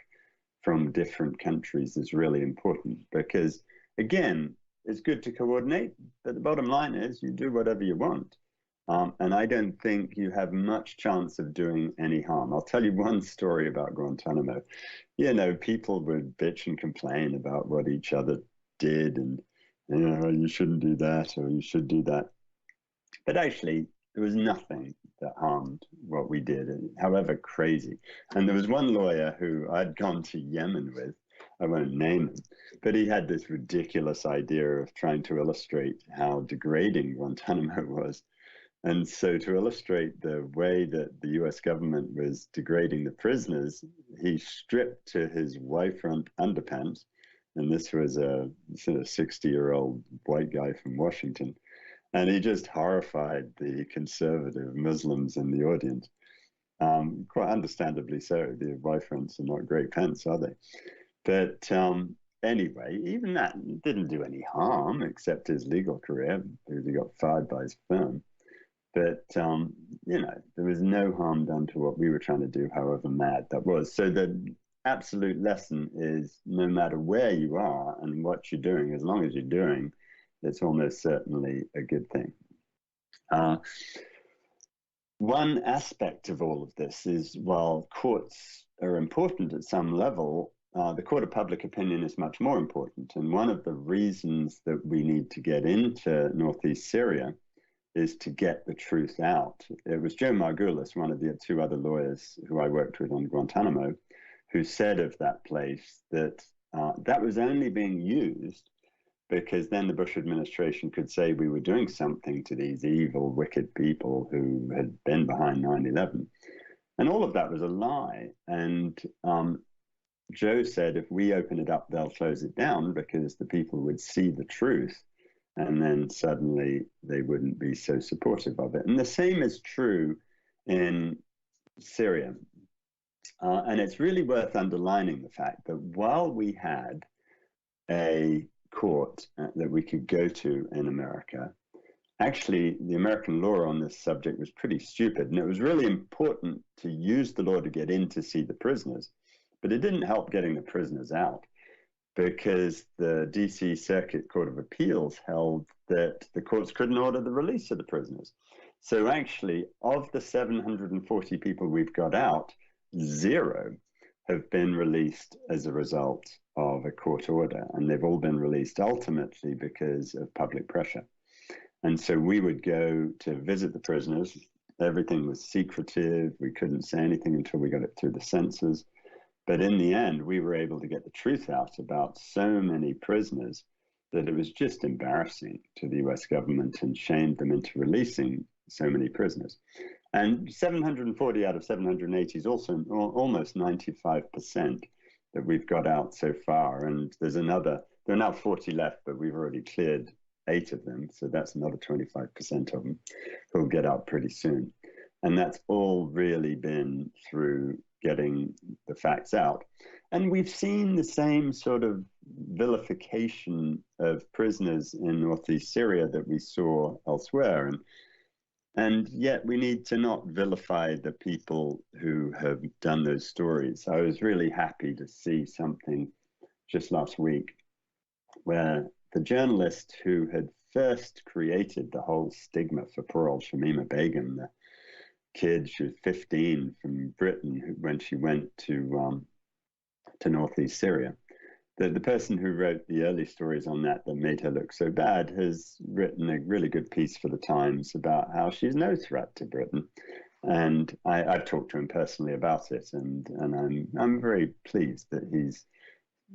from different countries is really important, because again, it's good to coordinate, but the bottom line is you do whatever you want. And I don't think you have much chance of doing any harm. I'll tell you one story about Guantanamo. You know, people would bitch and complain about what each other did, and, you know, you shouldn't do that or you should do that. But actually, there was nothing that harmed what we did, however crazy. And there was one lawyer who I'd gone to Yemen with, I won't name him, but he had this ridiculous idea of trying to illustrate how degrading Guantanamo was. And so to illustrate the way that the US government was degrading the prisoners, he stripped to his Y-front underpants, and this was a sort of 60-year-old white guy from Washington, and he just horrified the conservative Muslims in the audience. Quite understandably so. The Y-fronts are not great pants, are they? But anyway, even that didn't do any harm, except his legal career, because he got fired by his firm. But, you know, there was no harm done to what we were trying to do, however mad that was. So the absolute lesson is no matter where you are and what you're doing, as long as you're doing, it's almost certainly a good thing. One aspect of all of this is, while courts are important at some level, the court of public opinion is much more important. And one of the reasons that we need to get into northeast Syria is to get the truth out. It was Joe Margulis, one of the two other lawyers who I worked with on Guantanamo, who said of that place that that was only being used because then the Bush administration could say we were doing something to these evil, wicked people who had been behind 9/11. And all of that was a lie. And Joe said, if we open it up, they'll close it down because the people would see the truth, and then suddenly they wouldn't be so supportive of it. And the same is true in Syria. And it's really worth underlining the fact that while we had a court that we could go to in America, actually the American law on this subject was pretty stupid. And it was really important to use the law to get in to see the prisoners, but it didn't help getting the prisoners out, because the DC Circuit Court of Appeals held that the courts couldn't order the release of the prisoners. So actually, of the 740 people we've got out, 0 have been released as a result of a court order. And they've all been released ultimately because of public pressure. And so we would go to visit the prisoners. Everything was secretive. We couldn't say anything until we got it through the censors. But in the end, we were able to get the truth out about so many prisoners that it was just embarrassing to the US government and shamed them into releasing so many prisoners. And 740 out of 780 is also almost 95% that we've got out so far. And there are now 40 left, but we've already cleared 8 of them. So that's another 25% of them who'll get out pretty soon. And that's all really been through getting the facts out. And we've seen the same sort of vilification of prisoners in northeast Syria that we saw elsewhere. And yet we need to not vilify the people who have done those stories. I was really happy to see something just last week where the journalist who had first created the whole stigma for poor old Shamima Begum, the kid, she was 15, from Britain, when she went to northeast Syria. The person who wrote the early stories on that made her look so bad has written a really good piece for the Times about how she's no threat to Britain. And I've talked to him personally about it, and I'm very pleased that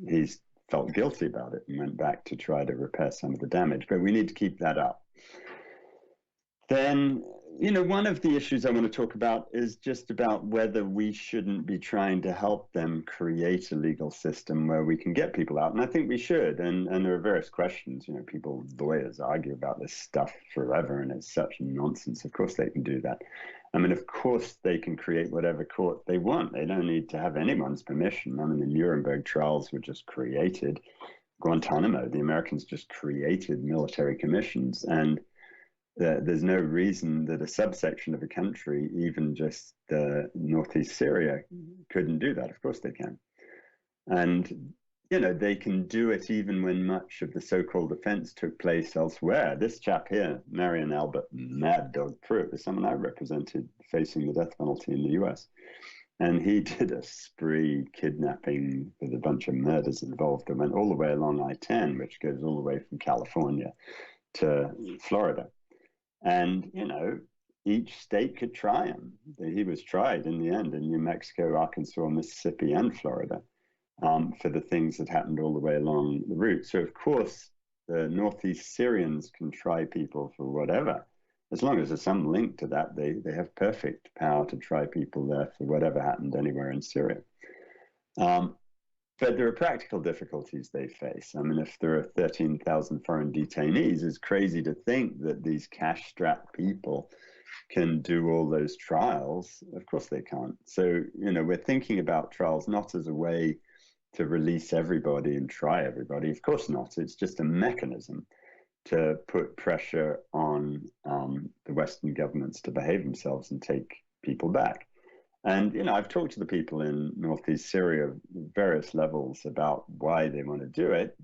he's felt guilty about it and went back to try to repair some of the damage. But we need to keep that up. Then, one of the issues I want to talk about is just about whether we shouldn't be trying to help them create a legal system where we can get people out. And I think we should. And there are various questions. Lawyers argue about this stuff forever, and it's such nonsense. Of course they can do that. I mean, of course they can create whatever court they want. They don't need to have anyone's permission. I mean, the Nuremberg trials were just created. Guantanamo. The Americans just created military commissions, and there's no reason that a subsection of a country, even just northeast Syria, couldn't do that. Of course they can. And, you know, they can do it even when much of the so-called offense took place elsewhere. This chap here, Marion Albert Mad Dog Pruitt, is someone I represented facing the death penalty in the US. And he did a spree kidnapping with a bunch of murders involved that went all the way along I-10, which goes all the way from California to Florida. And, you know, each state could try him. He was tried in the end in New Mexico, Arkansas, Mississippi, and Florida for the things that happened all the way along the route. So, of course, the Northeast Syrians can try people for whatever. As long as there's some link to that, they have perfect power to try people there for whatever happened anywhere in Syria. But there are practical difficulties they face. I mean, if there are 13,000 foreign detainees, it's crazy to think that these cash-strapped people can do all those trials. Of course they can't. So, you know, we're thinking about trials not as a way to release everybody and try everybody. Of course not. It's just a mechanism to put pressure on the Western governments to behave themselves and take people back. And, you know, I've talked to the people in Northeast Syria at various levels about why they want to do it.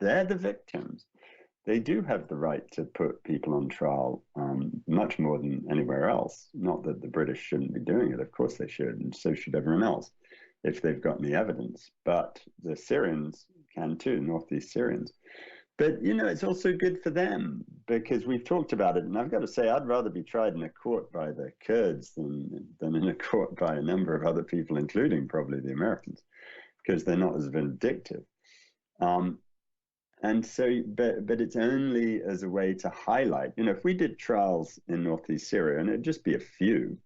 They're the victims. They do have the right to put people on trial much more than anywhere else. Not that the British shouldn't be doing it. Of course they should, and so should everyone else, if they've got any evidence. But the Syrians can too, Northeast Syrians. But, you know, it's also good for them because we've talked about it. And I've got to say, I'd rather be tried in a court by the Kurds than in a court by a number of other people, including probably the Americans, because they're not as vindictive. And so, but it's only as a way to highlight, you know, if we did trials in Northeast Syria, and it'd just be a few,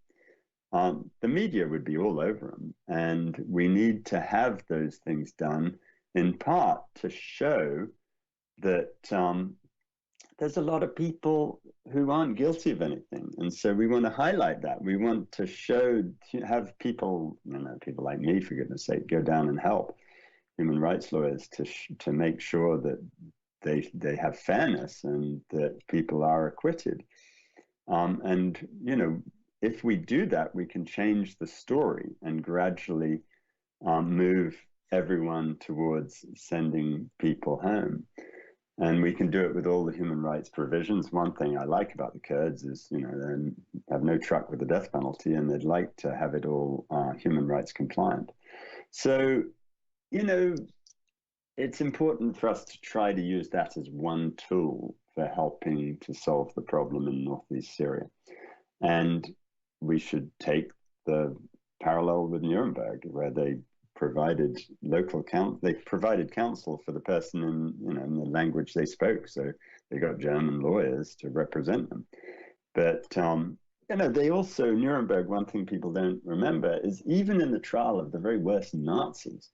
the media would be all over them. And we need to have those things done in part to show that there's a lot of people who aren't guilty of anything. And so we want to highlight that. We want to show, have people, you know, people like me, for goodness sake, go down and help human rights lawyers to make sure that they have fairness and that people are acquitted. And, you know, if we do that, we can change the story and gradually move everyone towards sending people home. And we can do it with all the human rights provisions. One thing I like about the Kurds is, you know, they have no truck with the death penalty, and they'd like to have it all human rights compliant. So, you know, it's important for us to try to use that as one tool for helping to solve the problem in Northeast Syria. And we should take the parallel with Nuremberg, where they provided they provided counsel for the person in, you know, in the language they spoke. So they got German lawyers to represent them. But, you know, they also, Nuremberg, one thing people don't remember is even in the trial of the very worst Nazis,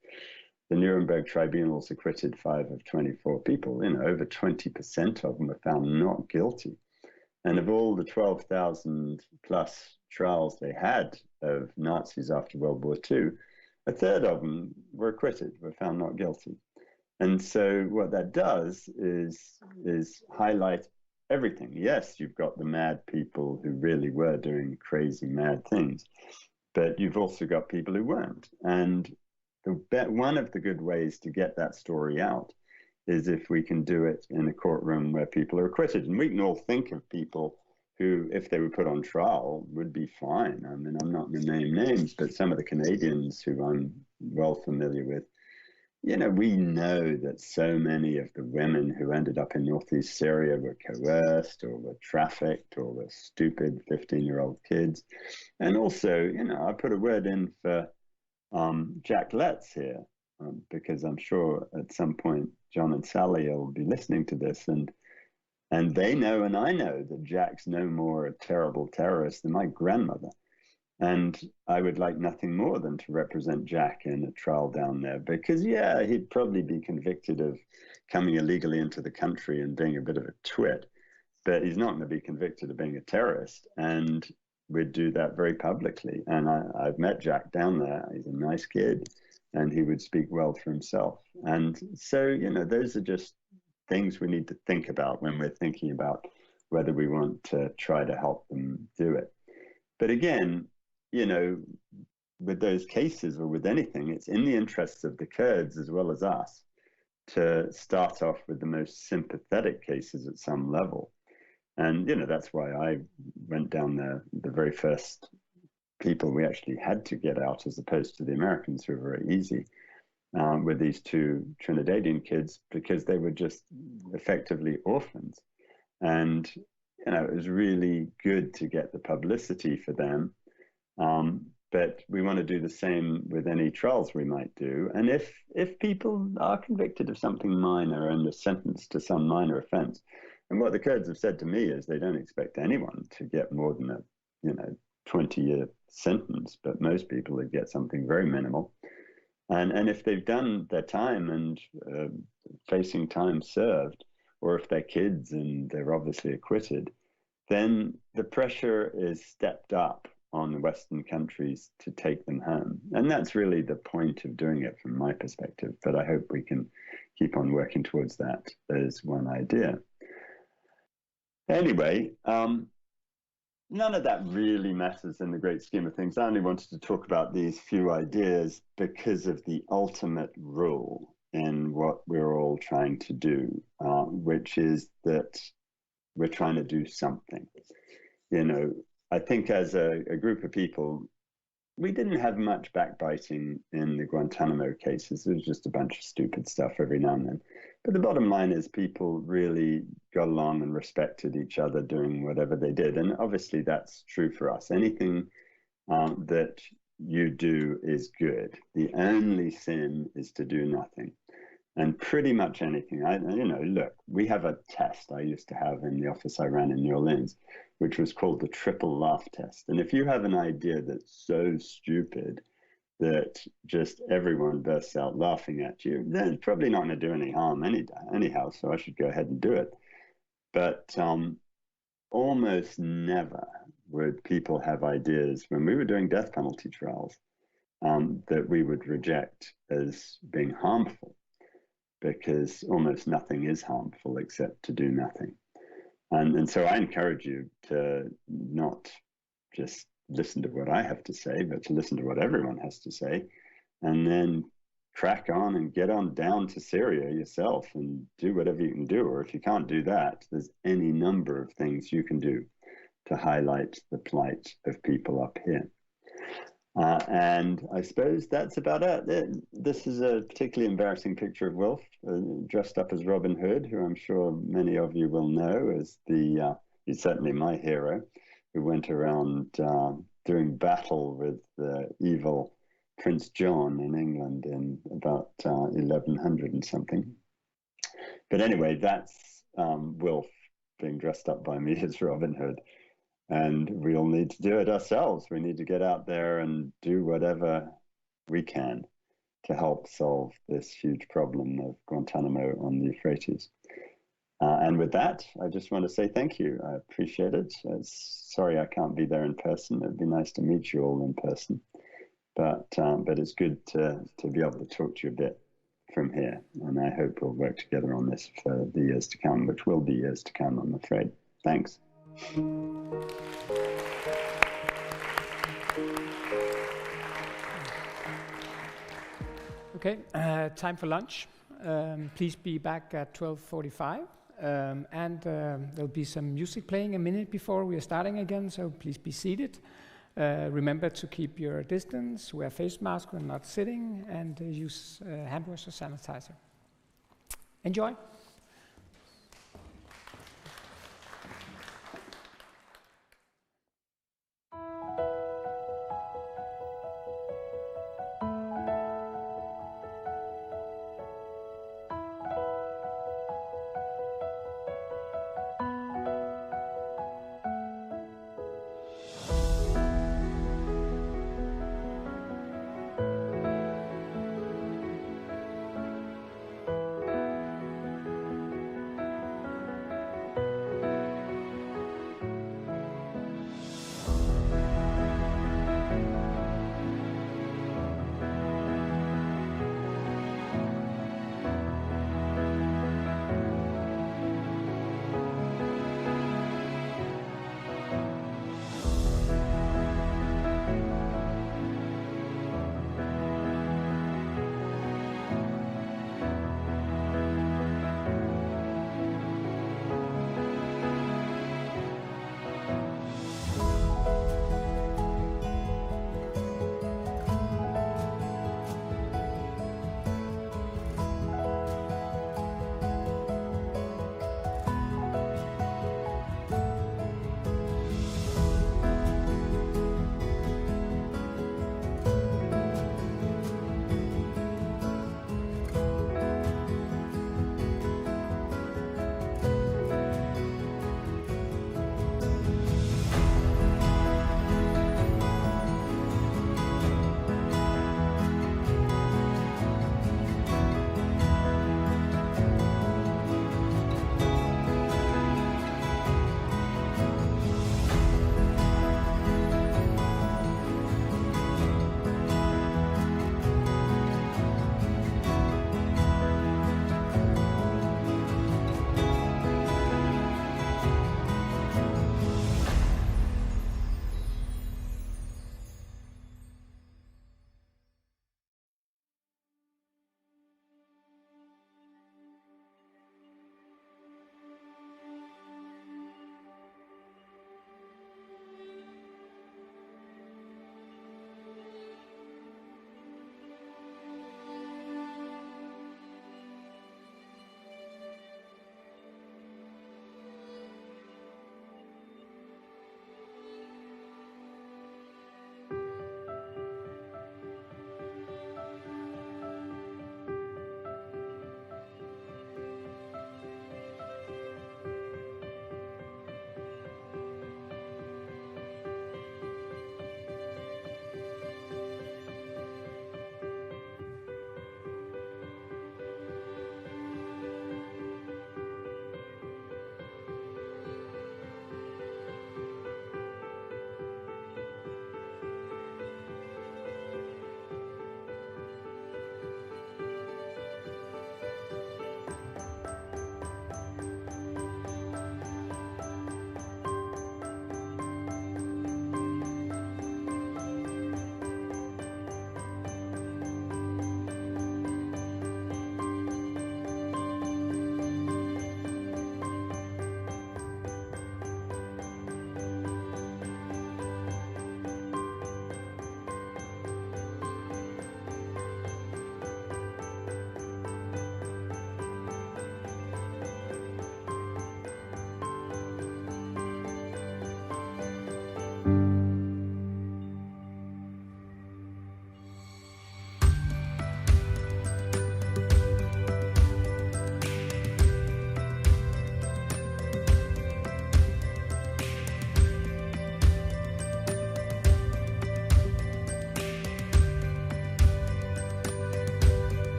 the Nuremberg tribunals acquitted 5 of 24 people. You know, over 20% of them were found not guilty. And of all the 12,000 plus trials they had of Nazis after World War II, a third of them were acquitted, were found not guilty. And so what that does is highlight everything. Yes, you've got the mad people who really were doing crazy, mad things, but you've also got people who weren't. And one of the good ways to get that story out is if we can do it in a courtroom where people are acquitted. And we can all think of people who, if they were put on trial, would be fine. I mean, I'm not going to name names, but some of the Canadians who I'm well familiar with, you know, we know that so many of the women who ended up in Northeast Syria were coerced or were trafficked or were stupid 15-year-old kids. And also, you know, I put a word in for Jack Letts here, because I'm sure at some point John and Sally will be listening to this, and they know, and I know, that Jack's no more a terrible terrorist than my grandmother. And I would like nothing more than to represent Jack in a trial down there, because, yeah, he'd probably be convicted of coming illegally into the country and being a bit of a twit, but he's not going to be convicted of being a terrorist. And we'd do that very publicly. And I've met Jack down there. He's a nice kid. and he would speak well for himself. And so, you know, those are just things we need to think about when we're thinking about whether we want to try to help them do it. But again, you know, with those cases or with anything, it's in the interests of the Kurds as well as us to start off with the most sympathetic cases at some level. And, you know, that's why I went down the very first people we actually had to get out, as opposed to the Americans, who were very easy, with these two Trinidadian kids, because they were just effectively orphans. And, you know, it was really good to get the publicity for them. But we want to do the same with any trials we might do. And if people are convicted of something minor and are sentenced to some minor offense, and what the Kurds have said to me is they don't expect anyone to get more than a, you know, 20-year sentence, but most people would get something very minimal. And if they've done their time and facing time served, or if they're kids and they're obviously acquitted, then the pressure is stepped up on the Western countries to take them home. And that's really the point of doing it from my perspective. But I hope we can keep on working towards that as one idea. Anyway, none of that really matters in the great scheme of things. I only wanted to talk about these few ideas because of the ultimate rule in what we're all trying to do, which is that we're trying to do something. You know, I think as a group of people, we didn't have much backbiting in the Guantanamo cases. It was just a bunch of stupid stuff every now and then. But the bottom line is people really got along and respected each other doing whatever they did. And obviously that's true for us. Anything that you do is good. The only sin is to do nothing. And pretty much anything, you know, look, we have a test I used to have in the office I ran in New Orleans, which was called the triple laugh test. And if you have an idea that's so stupid that just everyone bursts out laughing at you, then it's probably not going to do any harm anyhow, so I should go ahead and do it. But almost never would people have ideas when we were doing death penalty trials that we would reject as being harmful, because almost nothing is harmful except to do nothing. And so I encourage you to not just listen to what I have to say, but to listen to what everyone has to say, and then crack on and get on down to Syria yourself and do whatever you can do. Or if you can't do that, there's any number of things you can do to highlight the plight of people up here. And I suppose that's about it. This is a particularly embarrassing picture of Wilf, dressed up as Robin Hood, who I'm sure many of you will know as he's certainly my hero, who went around doing battle with the evil Prince John in England in about 1100 and something. But anyway, that's Wilf being dressed up by me as Robin Hood. And we all need to do it ourselves. We need to get out there and do whatever we can to help solve this huge problem of Guantanamo on the Euphrates. And with that, I just want to say thank you. I appreciate it. Sorry I can't be there in person. It'd be nice to meet you all in person. But it's good to be able to talk to you a bit from here. And I hope we'll work together on this for the years to come, which will be years to come, I'm afraid. Thanks. Okay, time for lunch. Please be back at 12:45. And there'll be some music playing a minute before we are starting again, so please be seated. Remember to keep your distance, wear face mask when not sitting, and use hand wash or sanitizer. Enjoy.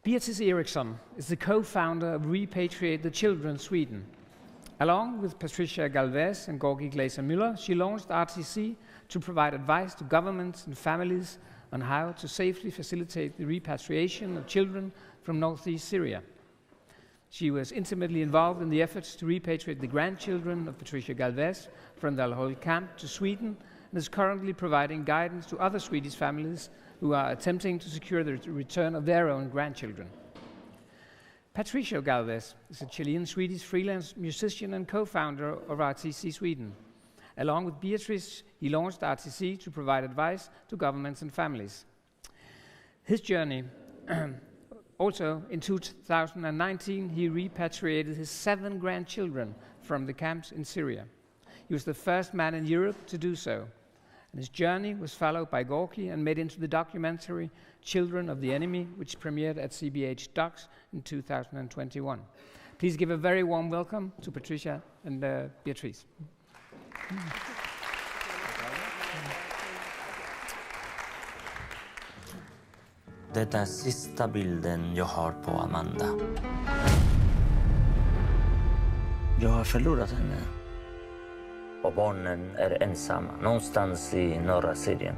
Beatrice Eriksson is the co-founder of Repatriate the Children Sweden. Along with Patricia Galvez and Gorgi Glaser-Müller, she launched RTC to provide advice to governments and families on how to safely facilitate the repatriation of children from northeast Syria. She was intimately involved in the efforts to repatriate the grandchildren of Patricia Galvez from the al-Hol camp to Sweden and is currently providing guidance to other Swedish families who are attempting to secure the return of their own grandchildren. Patricio Galvez is a Chilean-Swedish freelance musician and co-founder of RTC Sweden. Along with Beatrice, he launched RTC to provide advice to governments and families. His journey, also in 2019, he repatriated his 7 grandchildren from the camps in Syria. He was the first man in Europe to do so. And his journey was followed by Gorki and made into the documentary Children of the Enemy, which premiered at CBH Docs in 2021. Please give a very warm welcome to Patricia and Beatrice. Det är sista bilden jag har på Amanda. Jag har förlorat henne. Och barnen är ensamma, någonstans i norra Syrien.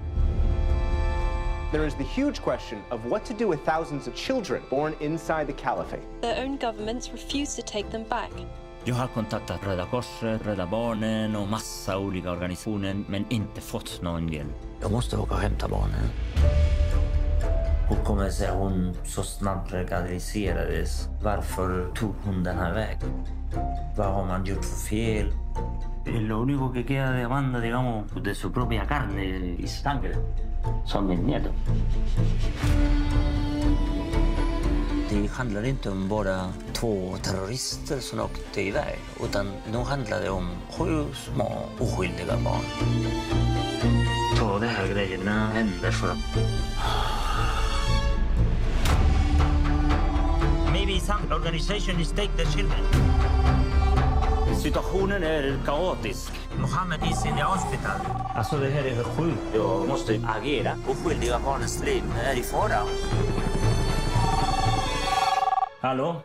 There is the huge question of what to do with thousands of children born inside the caliphate. Their own governments refuse to take them back. Jag har kontaktat Röda Korset, Rädda Barnen och massa olika organisationer, men inte fått någon hjälp. Jag måste åka och hämta barnen. Hur kommer det sig att hon så snabbt radikaliserades? Varför tog hon den här vägen? Vad har man gjort för fel? Lo único que queda de Amanda, digamos, de su propia carne y sangre, son mis nietos. Det handlar inte om bara 2 terrorister som åkte iväg, utan nu handlar det om 7 små oskyldiga barn. Så de här grejerna händer för att... Maybe some organization is take the children. Situationen är kaotisk. Mohammed is in the hospital. Alltså det här är sjukt. Jag måste agera. Oskyldiga barnens liv är i fara. Hallå?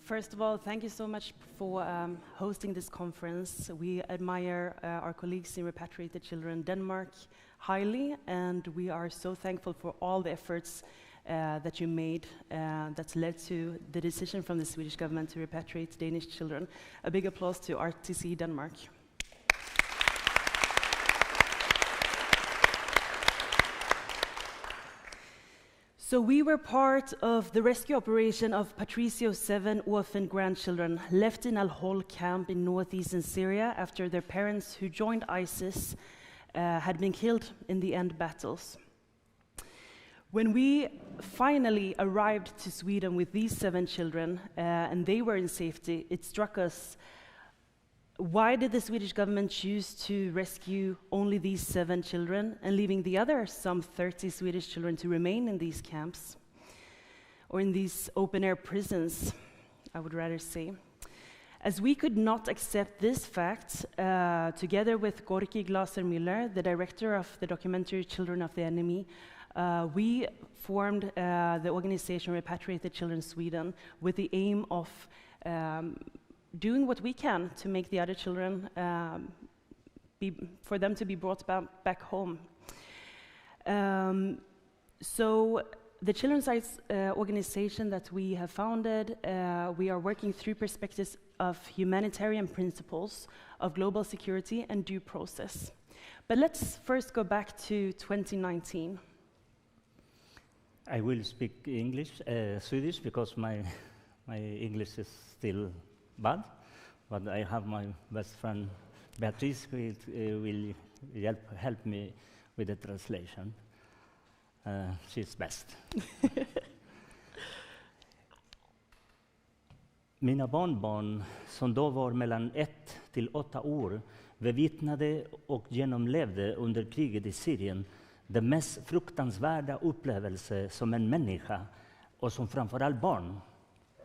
First of all, thank you so much for hosting this conference. We admire our colleagues in Repatriate the Children Denmark highly, and we are so thankful for all the efforts that you made that's led to the decision from the Swedish government to repatriate Danish children. A big applause to RTC Denmark. So we were part of the rescue operation of Patricio's 7 orphan grandchildren left in al-Hol camp in northeastern Syria after their parents who joined ISIS had been killed in the end battles. When we finally arrived to Sweden with these 7 children, and they were in safety, it struck us, why did the Swedish government choose to rescue only these 7 children and leaving the other some 30 Swedish children to remain in these camps? Or in these open-air prisons, I would rather say. As we could not accept this fact, together with Gorki Glaser-Müller, the director of the documentary Children of the Enemy, we formed the organization Repatriate Children Sweden with the aim of doing what we can to make the other children, for them to be brought back home. So the children's rights organization that we have founded, we are working through perspectives of humanitarian principles of global security and due process. But let's first go back to 2019. I will speak English, Swedish, because my English is still bad, but I have my best friend Beatrice who will help me with the translation. She's best. Mina barnbarn, som då var mellan 1 till 8 år, bevittnade och genomlevde under kriget i Syrien den mest fruktansvärda upplevelse som en människa, och som framförallt barn,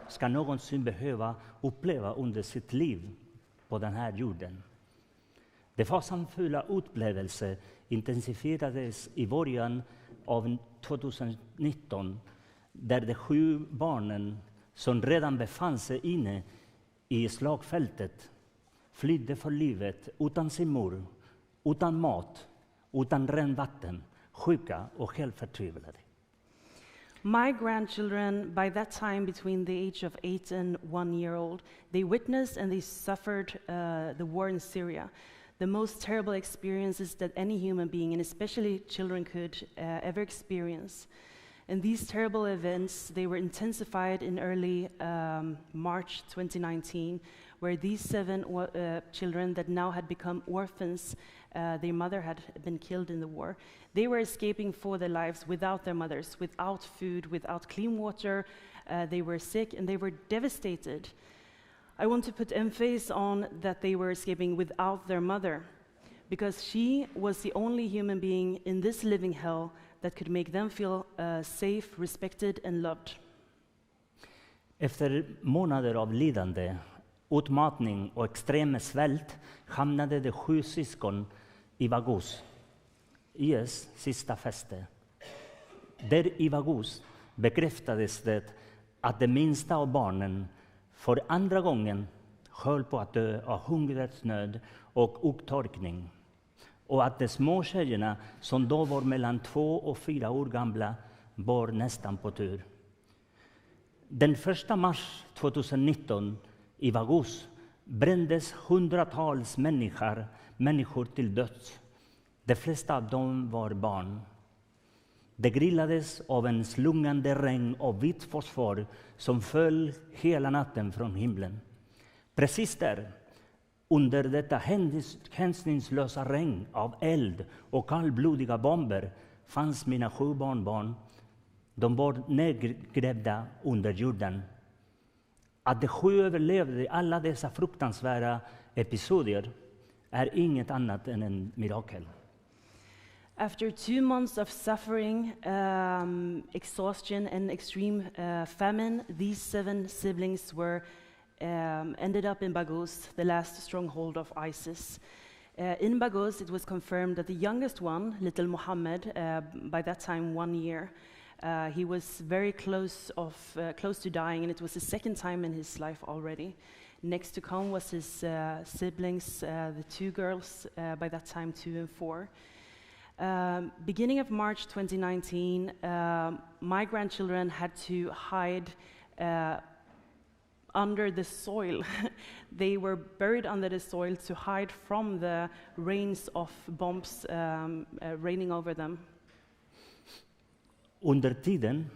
ska någonsin behöva uppleva under sitt liv på den här jorden. Det fasansfulla upplevelse intensifierades i början av 2019, där de 7 barnen som redan befann sig inne i slagfältet flydde för livet utan sin mor, utan mat, utan rent vatten, sjuka och helt förtvivlade. My grandchildren, by that time between the age of 8 and 1 year old, they witnessed and they suffered the war in Syria. The most terrible experiences that any human being, and especially children, could ever experience. And these terrible events, they were intensified in early March 2019, where these 7 children that now had become orphans, their mother had been killed in the war, they were escaping for their lives without their mothers, without food, without clean water. They were sick and they were devastated. I want to put emphasis on that they were escaping without their mother, because she was the only human being in this living hell that could make them feel safe, respected and loved. Efter månader av lidande, utmattning och extrem svält hamnade de 7 syskon i Baghuz, IS sista fäste. Där i Baghuz bekräftades det att det minsta av barnen för andra gången höll på att dö av hungersnöd och upptorkning, och att de små tjejerna som då var mellan 2 och 4 år gamla var nästan på tur. Den 1 mars 2019 i Baghuz brändes hundratals människor till döds. De flesta av dem var barn. Det grillades av en slungande regn av vit fosfor som föll hela natten från himlen. Precis där, under detta hänsynslösa regn av eld och kallblodiga bomber, fanns mina 7 barnbarn. De var nedgrävda under jorden. Att de 7 överlevde alla dessa fruktansvärda episoder är inget annat än en mirakel. After 2 months of suffering, exhaustion and extreme famine, these 7 siblings were ended up in Baghuz, the last stronghold of ISIS. In Baghuz, it was confirmed that the youngest one, little Mohammed, by that time 1 year, he was very close to dying, and it was the 2nd time in his life already. Next to come was his siblings, the 2 girls, by that time 2 and 4. Beginning of March 2019, my grandchildren had to hide under the soil. They were buried under the soil to hide from the rains of bombs raining over them. Under tiden,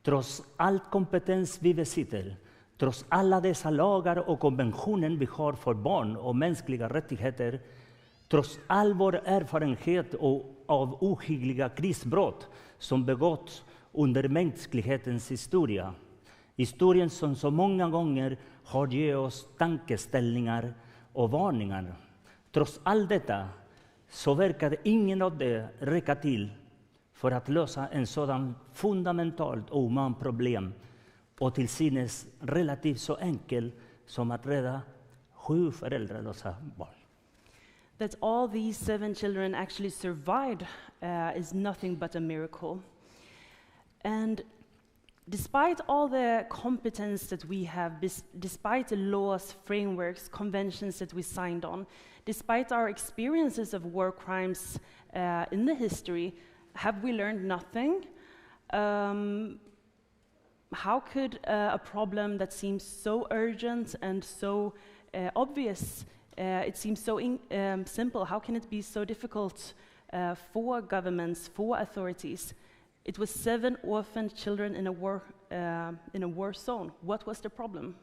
trots all kompetens vi besitter, trots alla dessa lagar och konventioner vi har för barn och mänskliga rättigheter, trots all vår erfarenhet och av ohyggliga krigsbrott som begåtts under mänsklighetens historia. Historien som så många gånger har gett oss tankeställningar och varningar. Trots allt detta så verkar ingen av det räcka till för att lösa en sådan fundamentalt ohuman problem och till synes relativt så enkel som att rädda 7 föräldralösa barn. That all these 7 children actually survived is nothing but a miracle. And despite all the competence that we have, despite the laws, frameworks, conventions that we signed on, despite our experiences of war crimes in the history, have we learned nothing? How could a problem that seems so urgent and so obvious, it seems so simple, how can it be so difficult for governments, for authorities? It was 7 orphaned children in a war zone. What was the problem?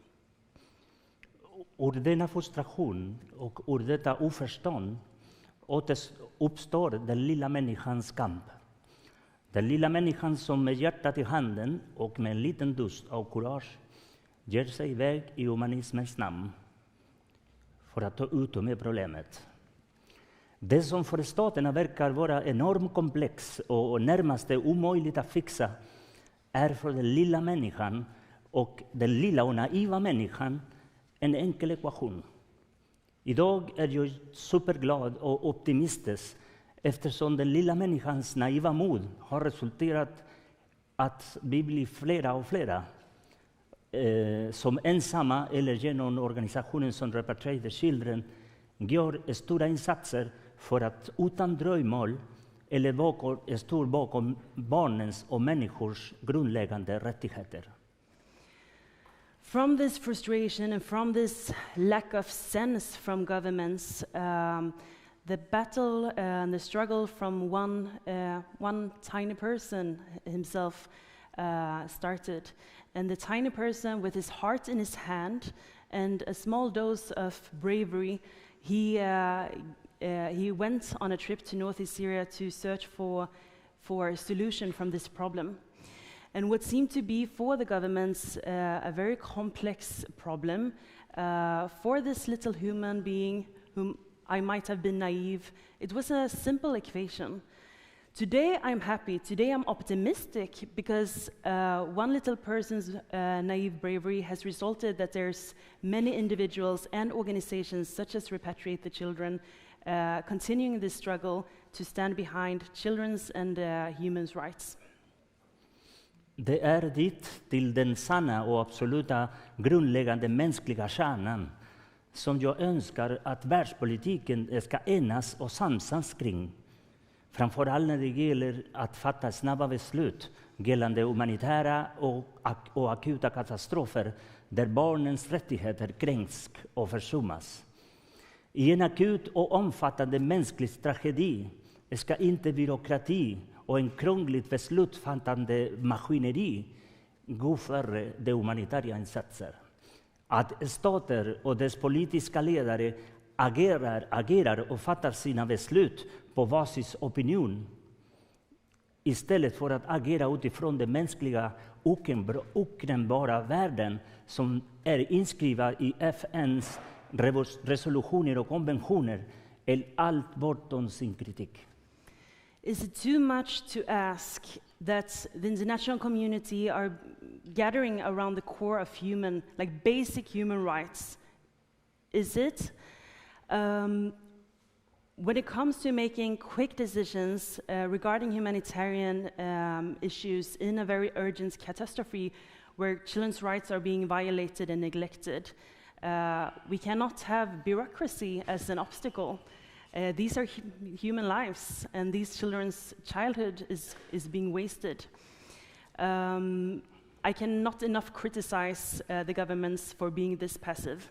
Ur denna frustration och ur detta oförstånd uppstår den lilla människans kamp. Den lilla människan som med hjärtat i handen och med en liten dust av kurage ger sig iväg i humanismens namn för att ta ut med problemet. Det som för staterna verkar vara enormt komplex och närmast omöjligt att fixa är för den lilla människan och den lilla och naiva människan en enkel ekvation. Idag är jag superglad och optimistisk eftersom den lilla människans naiva mod har resulterat att vi blir flera och flera som ensamma eller genom organisationen som Repatriate the Children gör stora insatser för att utan dröjmål eller stå bakom barnens och människors grundläggande rättigheter. From this frustration and from this lack of sense from governments, the battle and the struggle from one tiny person himself started. And the tiny person with his heart in his hand and a small dose of bravery, he went on a trip to northeast Syria to search for a solution from this problem. And what seemed to be for the governments a very complex problem, for this little human being whom I might have been naive, it was a simple equation. Today I'm happy, today I'm optimistic because one little person's naive bravery has resulted that there's many individuals and organizations such as Repatriate the Children continuing this struggle to stand behind children's and humans' rights. Det är dit till den sanna och absoluta grundläggande mänskliga kärnan som jag önskar att världspolitiken ska enas och samsas kring. Framför allt när det gäller att fatta snabba beslut gällande humanitära och akuta katastrofer där barnens rättigheter kränks och försummas. I en akut och omfattande mänsklig tragedi ska inte byråkrati och en krångligt beslutsfattande maskineri gå före de humanitära insatser. Att stater och dess politiska ledare agerar och fattar sina beslut på basis opinion istället för att agera utifrån den mänskliga okränkbara värden som är inskrivna i FN:s resolutioner och konventioner är allt bortom sin kritik. Is it too much to ask that the international community are gathering around the core of basic human rights? Is it? When it comes to making quick decisions regarding humanitarian issues in a very urgent catastrophe where children's rights are being violated and neglected, we cannot have bureaucracy as an obstacle. These are human lives, and these children's childhood is being wasted. I cannot enough criticize the governments for being this passive.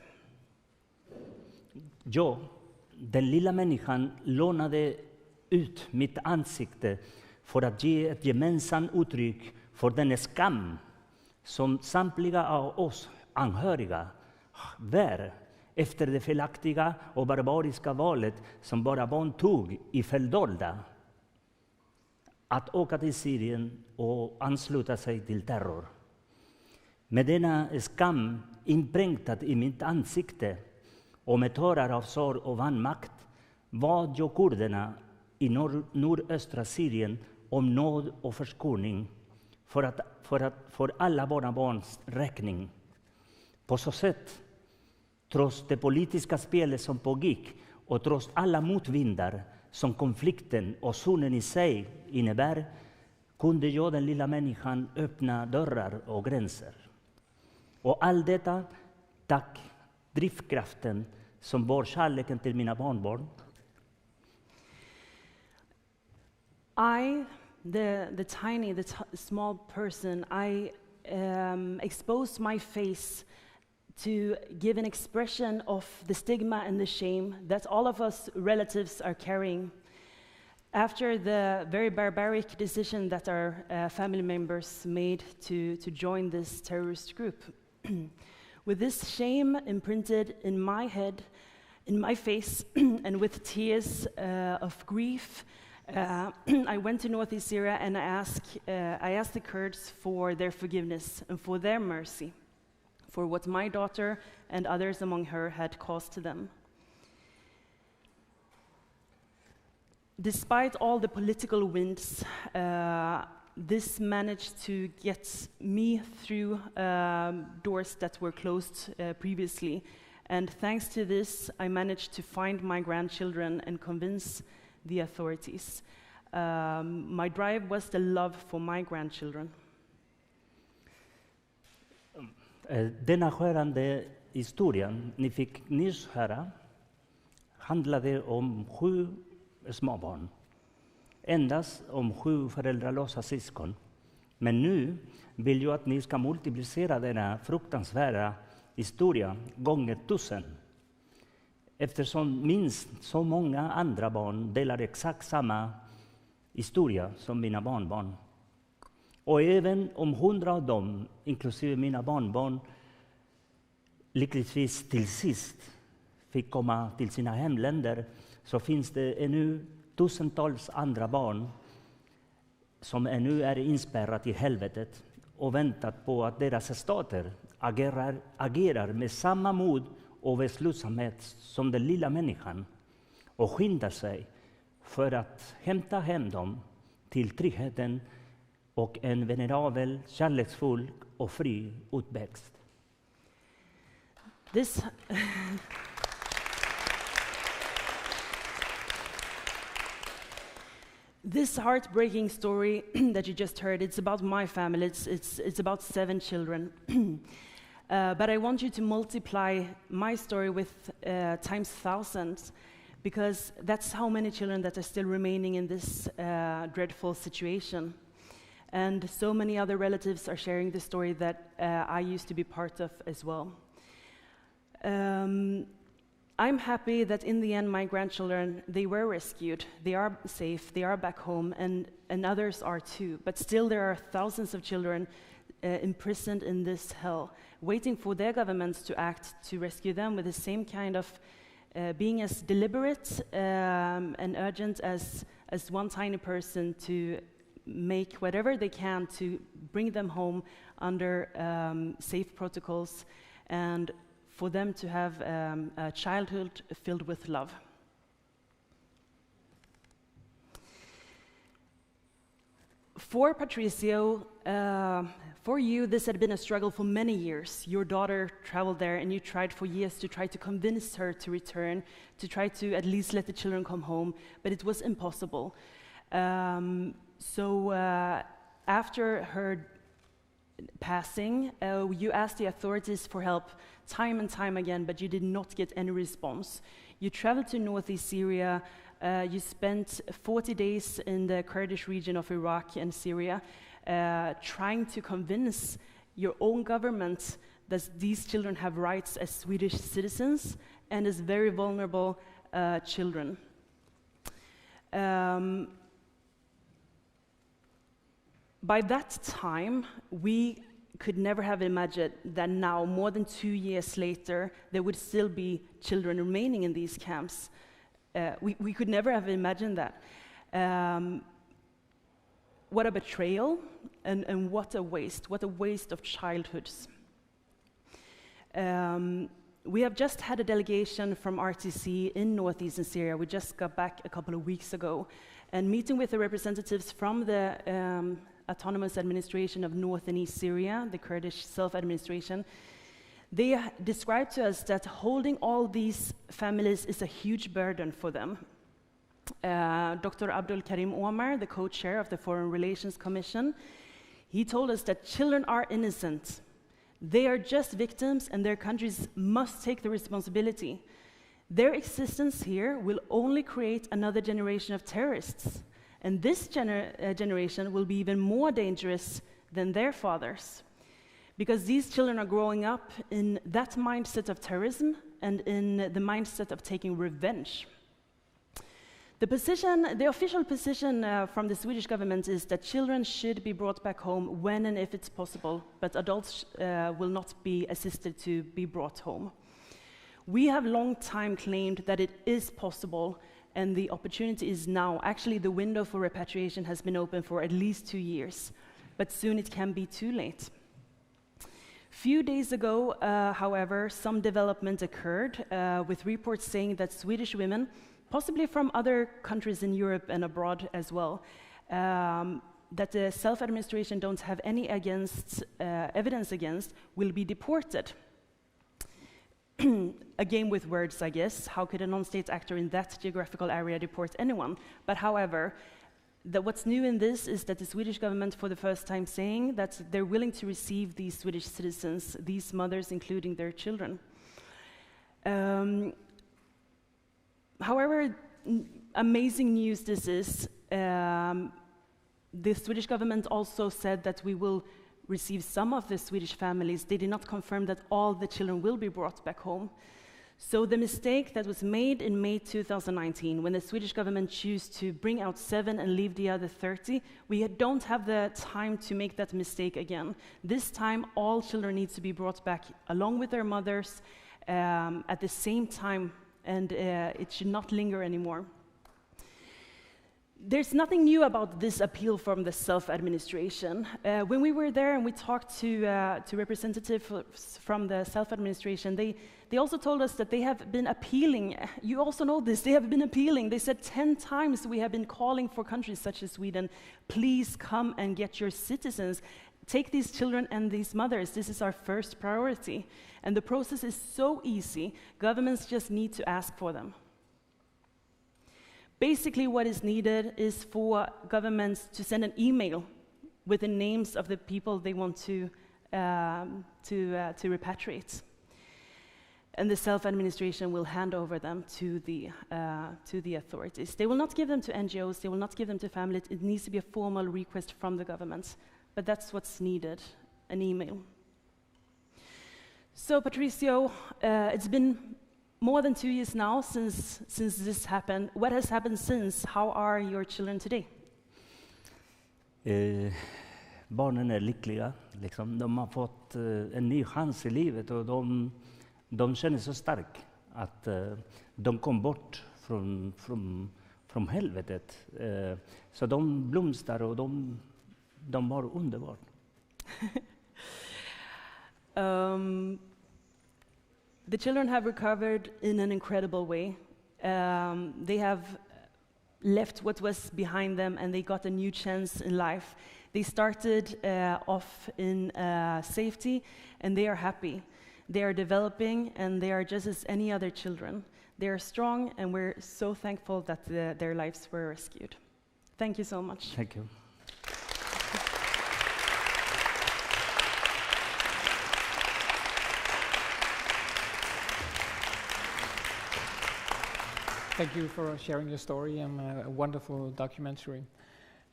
Den lilla människan lånade ut mitt ansikte för att ge ett gemensamt uttryck för den skam som samtliga av oss anhöriga bär efter det felaktiga och barbariska valet som våra barn tog i fördolda. att åka till Syrien och ansluta sig till terror. Med denna skam inpräntad i mitt ansikte och med tårar av sorg och vanmakt bad jag kurderna i nordöstra Syrien om nåd och förskoning för alla våra barns räkning. På så sätt, trots det politiska spelet som pågick och trots alla motvindar som konflikten och zonen i sig innebär, kunde jag, den lilla människan, öppna dörrar och gränser. Och allt detta tack drivkraften som var kärleken till mina barnbarn. I, the tiny, small person, I exposed my face to give an expression of the stigma and the shame that all of us relatives are carrying after the very barbaric decision that our family members made to join this terrorist group. With this shame imprinted in my head, in my face, and with tears of grief, I went to northeast Syria and I asked the Kurds for their forgiveness and for their mercy, for what my daughter and others among her had caused to them. Despite all the political winds, this managed to get me through doors that were closed previously. And thanks to this, I managed to find my grandchildren and convince the authorities. My drive was the love for my grandchildren. Denna skärande historien ni fick nyss höra handlade om 7 småbarn. Endast om 7 föräldralösa syskon. Men nu vill jag att ni ska multiplicera denna fruktansvärda historia gånger 1000. Eftersom minst så många andra barn delar exakt samma historia som mina barnbarn. Och även om 100 av dem, inklusive mina barnbarn, lyckligtvis till sist fick komma till sina hemländer, så finns det ännu tusentals andra barn som ännu är inspärrade i helvetet och väntar på att deras stater agerar med samma mod och beslutsamhet som den lilla människan och skyndar sig för att hämta hem dem till tryggheten och en venerabel, kärleksfull och fri uppväxt. This heartbreaking story that you just heard, it's about my family, it's about 7 children. But I want you to multiply my story with times thousands, because that's how many children that are still remaining in this dreadful situation. And so many other relatives are sharing the story that I used to be part of as well. I'm happy that in the end my grandchildren, they were rescued, they are safe, they are back home, and others are too. But still there are thousands of children imprisoned in this hell, waiting for their governments to act to rescue them with the same kind of being as deliberate and urgent as one tiny person to make whatever they can to bring them home under safe protocols and for them to have a childhood filled with love. For Patricio, for you, this had been a struggle for many years. Your daughter traveled there and you tried for years to try to convince her to return, to try to at least let the children come home, but it was impossible. So after her passing, you asked the authorities for help time and time again, but you did not get any response. You traveled to northeast Syria. You spent 40 days in the Kurdish region of Iraq and Syria, trying to convince your own government that these children have rights as Swedish citizens and as very vulnerable children. By that time, we could never have imagined that now, more than 2 years later, there would still be children remaining in these camps. We could never have imagined that. what a betrayal, and what a waste of childhoods. We have just had a delegation from RTC in northeastern Syria. We just got back a couple of weeks ago, and meeting with the representatives from the autonomous administration of North and East Syria, the Kurdish self-administration. They described to us that holding all these families is a huge burden for them. Dr. Abdul Karim Omar, the co-chair of the Foreign Relations Commission, he told us that children are innocent. They are just victims, and their countries must take the responsibility. Their existence here will only create another generation of terrorists, and this generation will be even more dangerous than their fathers, because these children are growing up in that mindset of terrorism and in the mindset of taking revenge. The official position from the Swedish government is that children should be brought back home when and if it's possible, but adults will not be assisted to be brought home. We have long time claimed that it is possible, and the opportunity is now. Actually, the window for repatriation has been open for at least 2 years, but soon it can be too late. Few days ago, however, some development occurred with reports saying that Swedish women, possibly from other countries in Europe and abroad as well, that the self-administration don't have any evidence against, will be deported. A game with words, I guess. How could a non-state actor in that geographical area deport anyone? But however, what's new in this is that the Swedish government, for the first time, saying that they're willing to receive these Swedish citizens, these mothers, including their children. However amazing news this is, the Swedish government also said that we will receive some of the Swedish families. They did not confirm that all the children will be brought back home. So the mistake that was made in May 2019, when the Swedish government chose to bring out 7 and leave the other 30, we don't have the time to make that mistake again. This time, all children need to be brought back along with their mothers at the same time, and it should not linger anymore. There's nothing new about this appeal from the self-administration. When we were there and we talked to representatives from the self-administration, they also told us that they have been appealing. You also know this, they have been appealing. They said 10 times we have been calling for countries such as Sweden, please come and get your citizens. Take these children and these mothers. This is our first priority. And the process is so easy. Governments just need to ask for them. Basically, what is needed is for governments to send an email with the names of the people they want to repatriate. And the self-administration will hand over them to the authorities. They will not give them to NGOs, they will not give them to families. It needs to be a formal request from the government. But that's what's needed, an email. So, Patricio, it's been more than 2 years now since this happened. What has happened since? How are your children today? Barnen är lyckliga. Liksom. De har fått en ny chans i livet och de känner så starkt att de kom bort från helvetet. Så de blomstrar och de var underbart. The children have recovered in an incredible way. They have left what was behind them and they got a new chance in life. They started off in safety and they are happy. They are developing and they are just as any other children. They are strong and we're so thankful that their lives were rescued. Thank you so much. Thank you. Thank you for sharing your story and a wonderful documentary.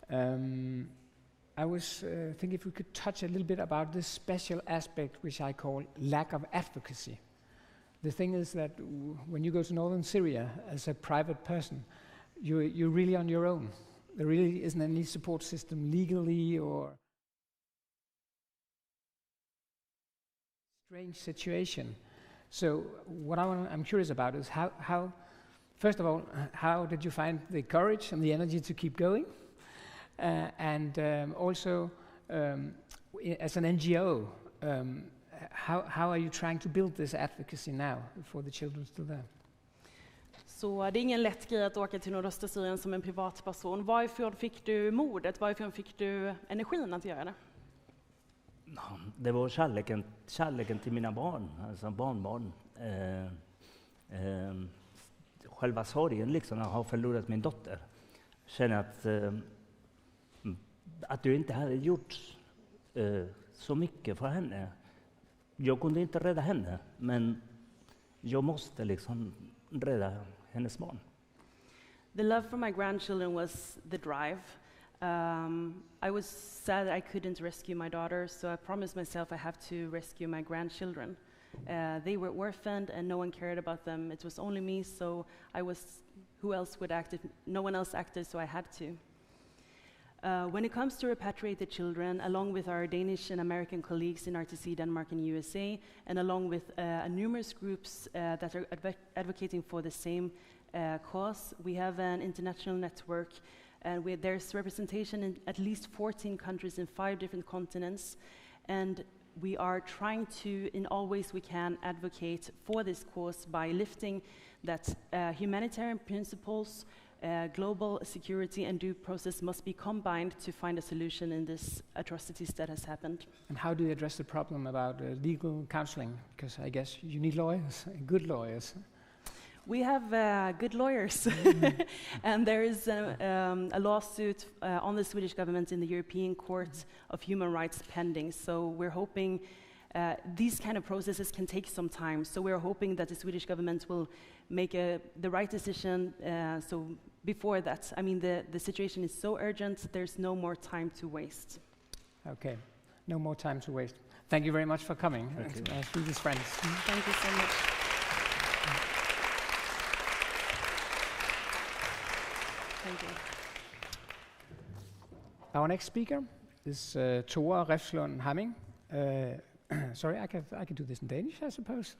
I was thinking if we could touch a little bit about this special aspect which I call lack of advocacy. The thing is that when you go to northern Syria as a private person, you're really on your own. There really isn't any support system legally or strange situation. So what I'm curious about is how first of all, how did you find the courage and the energy to keep going? and also as an NGO, how are you trying to build this advocacy now for the children still there? Så det är ingen lätt grej att åka till nordöstra Syrien som en privatperson. Varifrån fick du modet? Varifrån fick du energin att göra det? Det var kärleken till mina barn, alltså barnbarn. Själva sorgen liksom, att ha förlorat min dotter. Känner att du inte hade gjort så mycket för henne. Jag kunde inte rädda henne, men jag måste liksom rädda hennes barn. The love for my grandchildren was the drive. I was sad that I couldn't rescue my daughter, so I promised myself I have to rescue my grandchildren. They were orphaned and no one cared about them. It was only me, so who else would act if no one else acted, so I had to. When it comes to repatriate the children, along with our Danish and American colleagues in RTC Denmark and USA, and along with numerous groups that are advocating for the same cause, we have an international network, and there's representation in at least 14 countries in 5 different continents, and we are trying to, in all ways we can, advocate for this cause by lifting that humanitarian principles, global security and due process must be combined to find a solution in this atrocities that has happened. And how do you address the problem about legal counseling? Because I guess you need lawyers, good lawyers. We have good lawyers, and there is a lawsuit on the Swedish government in the European Court of Human Rights pending. So we're hoping these kind of processes can take some time. So we're hoping that the Swedish government will make the right decision. So before that, I mean, the situation is so urgent. There's no more time to waste. Okay, no more time to waste. Thank you very much for coming. Swedish friends. Thank you so much. Thank you. Our next speaker is Tore Refslund Hamming. Sorry, I can do this in Danish, I suppose.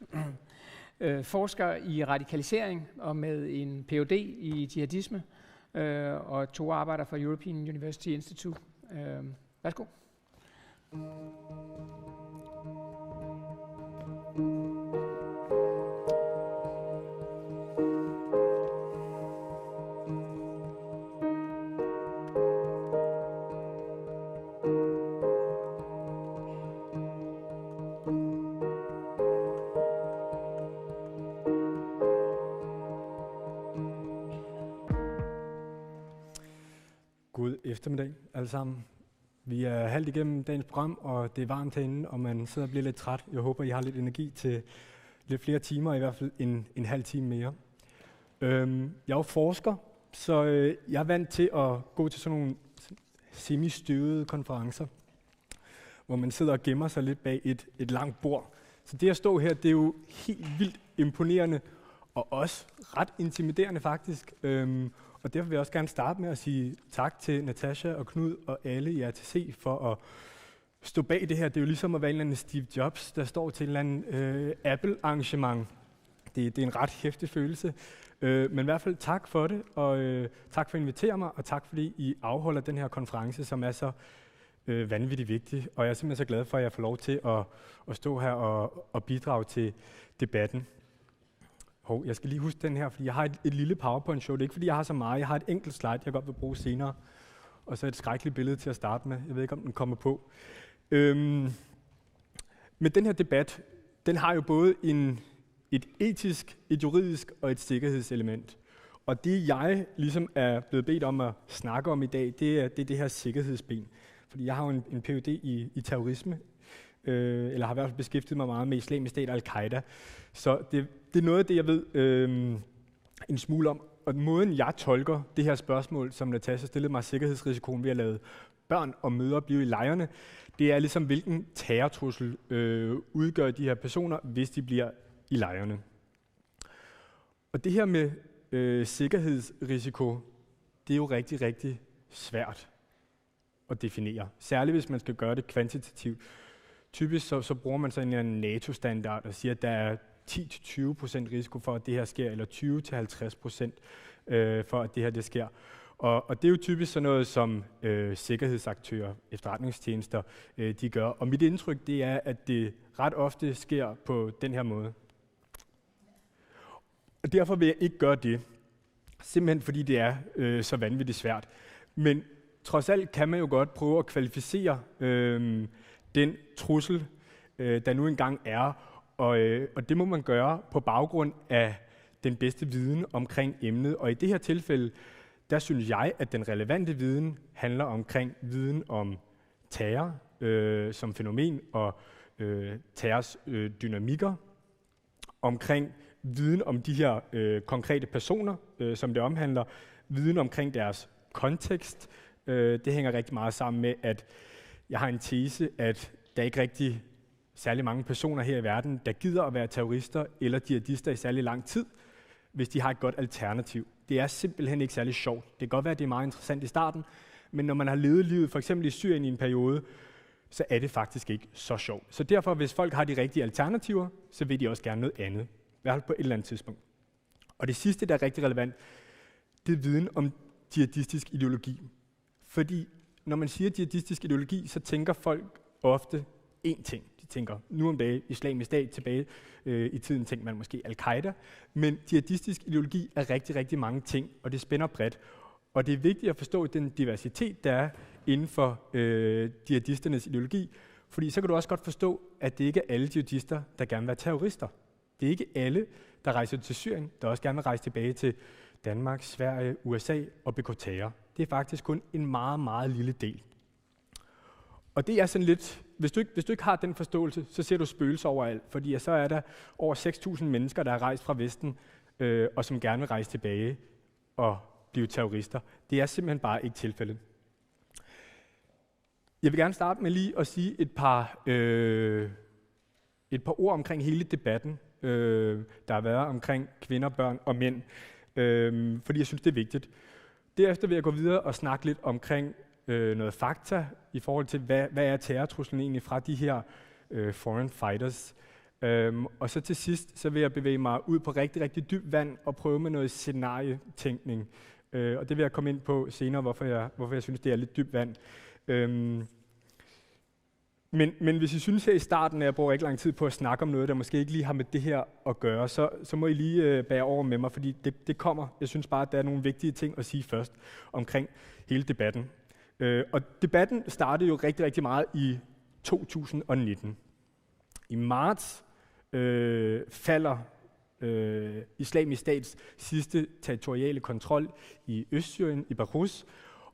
Forsker i radikalisering og med en Ph.D. i jihadisme, og Tore arbejder for European University Institute. Værsgo. God eftermiddag alle sammen. Vi er halvt igennem dagens program, og det er varmt herinde, og man sidder og bliver lidt træt. Jeg håber, I har lidt energi til lidt flere timer, i hvert fald en halv time mere. Jeg er jo forsker, så jeg er vant til at gå til sådan nogle semi-støvede konferencer, hvor man sidder og gemmer sig lidt bag et langt bord. Så det at stå her, det er jo helt vildt imponerende, og også ret intimiderende faktisk. Og derfor vil jeg også gerne starte med at sige tak til Natasha og Knud og alle i RTC for at stå bag det her. Det er jo ligesom at være en eller anden Steve Jobs, der står til en eller anden Apple-arrangement. Det er en ret hæftig følelse. Men i hvert fald tak for det, og tak for at invitere mig, og tak fordi I afholder den her konference, som er så vanvittigt vigtig. Og jeg er simpelthen så glad for, at jeg får lov til at stå her og bidrage til debatten. Jeg skal lige huske den her, fordi jeg har et lille PowerPoint-show. Det er ikke, fordi jeg har så meget. Jeg har et enkelt slide, jeg godt vil bruge senere. Og så et skrækkeligt billede til at starte med. Jeg ved ikke, om den kommer på. Men den her debat, den har jo både et etisk, et juridisk og et sikkerhedselement. Og det, jeg ligesom er blevet bedt om at snakke om i dag, det er det her sikkerhedsben. Fordi jeg har jo en Ph.D. i terrorisme, eller har i hvert fald beskæftiget mig meget med Islamisk Stat og al-Qaida. Så det er noget af det, jeg ved en smule om. Og måden, jeg tolker det her spørgsmål, som Natasha stillede mig, sikkerhedsrisikoen ved at lade børn og mødre blive i lejrene, det er ligesom, hvilken terrortrussel udgør de her personer, hvis de bliver i lejrene. Og det her med sikkerhedsrisiko, det er jo rigtig, rigtig svært at definere. Særligt hvis man skal gøre det kvantitativt. Typisk så bruger man sådan en NATO-standard og siger, at der er 10-20% risiko for, at det her sker, eller 20-50% for, at det her det sker. Og det er jo typisk sådan noget, som sikkerhedsaktører, efterretningstjenester, de gør. Og mit indtryk, det er, at det ret ofte sker på den her måde. Og derfor vil jeg ikke gøre det. Simpelthen fordi det er så vanvittigt svært. Men trods alt kan man jo godt prøve at kvalificere den trussel, der nu engang er. Og det må man gøre på baggrund af den bedste viden omkring emnet. Og i det her tilfælde, der synes jeg, at den relevante viden handler omkring viden om terror som fænomen og terrors dynamikker, omkring viden om de her konkrete personer, som det omhandler, viden omkring deres kontekst. Det hænger rigtig meget sammen med, at jeg har en tese, at der ikke rigtig særlig mange personer her i verden, der gider at være terrorister eller jihadister i særlig lang tid, hvis de har et godt alternativ. Det er simpelthen ikke særlig sjovt. Det kan godt være, at det er meget interessant i starten, men når man har levet livet, for eksempel i Syrien i en periode, så er det faktisk ikke så sjovt. Så derfor, hvis folk har de rigtige alternativer, så vil de også gerne noget andet. I hvert fald på et eller andet tidspunkt. Og det sidste, der er rigtig relevant, det er viden om jihadistisk ideologi. Fordi når man siger jihadistisk ideologi, så tænker folk ofte én ting. De tænker, nu om dagen, islamisk stat, tilbage i tiden tænker man måske al-Qaida. Men jihadistisk ideologi er rigtig, rigtig mange ting, og det spænder bredt. Og det er vigtigt at forstå den diversitet, der er inden for jihadisternes ideologi. Fordi så kan du også godt forstå, at det ikke er alle jihadister, der gerne vil være terrorister. Det er ikke alle, der rejser til Syrien, der også gerne vil rejse tilbage til Danmark, Sverige, USA og begå terror. Det er faktisk kun en meget, meget lille del. Og det er sådan lidt, hvis du ikke har den forståelse, så ser du spøgelser overalt, fordi så er der over 6.000 mennesker, der er rejst fra Vesten, og som gerne vil rejse tilbage og blive terrorister. Det er simpelthen bare ikke tilfældet. Jeg vil gerne starte med lige at sige et par ord omkring hele debatten, der har været omkring kvinder, børn og mænd, fordi jeg synes, det er vigtigt. Derefter vil jeg gå videre og snakke lidt omkring noget fakta i forhold til, hvad er terrortruslen egentlig fra de her foreign fighters. Og så til sidst, så vil jeg bevæge mig ud på rigtig, rigtig dyb vand og prøve med noget scenarietænkning. Og det vil jeg komme ind på senere, hvorfor jeg synes, det er lidt dyb vand. Men hvis I synes her i starten, at jeg bruger ikke lang tid på at snakke om noget, der måske ikke lige har med det her at gøre, så må I lige bære over med mig, fordi det kommer. Jeg synes bare, at der er nogle vigtige ting at sige først omkring hele debatten. Og debatten startede jo rigtig, rigtig meget i 2019. I marts falder Islamisk Stats sidste territoriale kontrol i Østsyrien, i Beirut.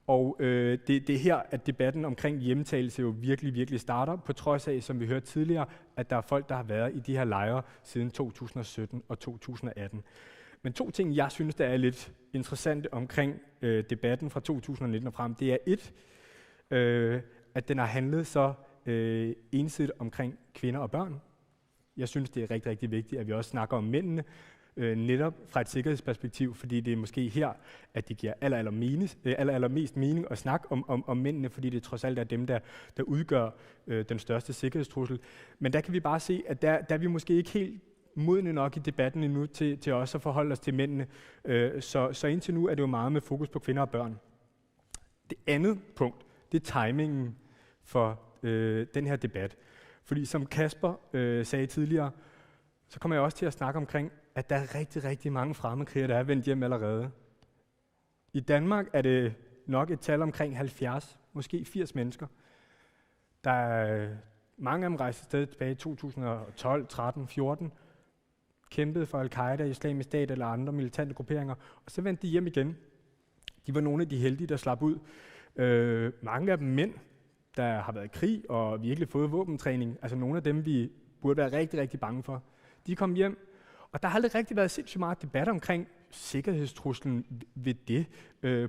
Og det er her, at debatten omkring hjemtagelse jo virkelig, virkelig starter, på trods af, som vi hørte tidligere, at der er folk, der har været i de her lejre siden 2017 og 2018. Men to ting, jeg synes, der er lidt interessante omkring debatten fra 2019 og frem, det er at den har handlet så ensidigt omkring kvinder og børn. Jeg synes, det er rigtig, rigtig vigtigt, at vi også snakker om mændene, netop fra et sikkerhedsperspektiv, fordi det er måske her, at det giver allermest mening at snakke om mændene, fordi det trods alt er dem, der udgør den største sikkerhedstrussel. Men der kan vi bare se, at der er vi måske ikke helt modne nok i debatten endnu til også at forholde os til mændene. Så indtil nu er det jo meget med fokus på kvinder og børn. Det andet punkt, det er timingen for den her debat. Fordi som Kasper sagde tidligere, så kommer jeg også til at snakke omkring, at der er rigtig, rigtig mange fremmedkrigere, der er vendt hjem allerede. I Danmark er det nok et tal omkring 70, måske 80 mennesker. Der er mange af dem rejste sted tilbage i 2012, 13, 14, kæmpede for al-Qaida, Islamisk Stat eller andre militante grupperinger, og så vendte de hjem igen. De var nogle af de heldige, der slap ud. Mange af dem mænd, der har været i krig og virkelig fået våbentræning, altså nogle af dem, vi burde være rigtig, rigtig bange for, de kom hjem. Og der har aldrig rigtig været sindssygt meget debat omkring sikkerhedstruslen ved det,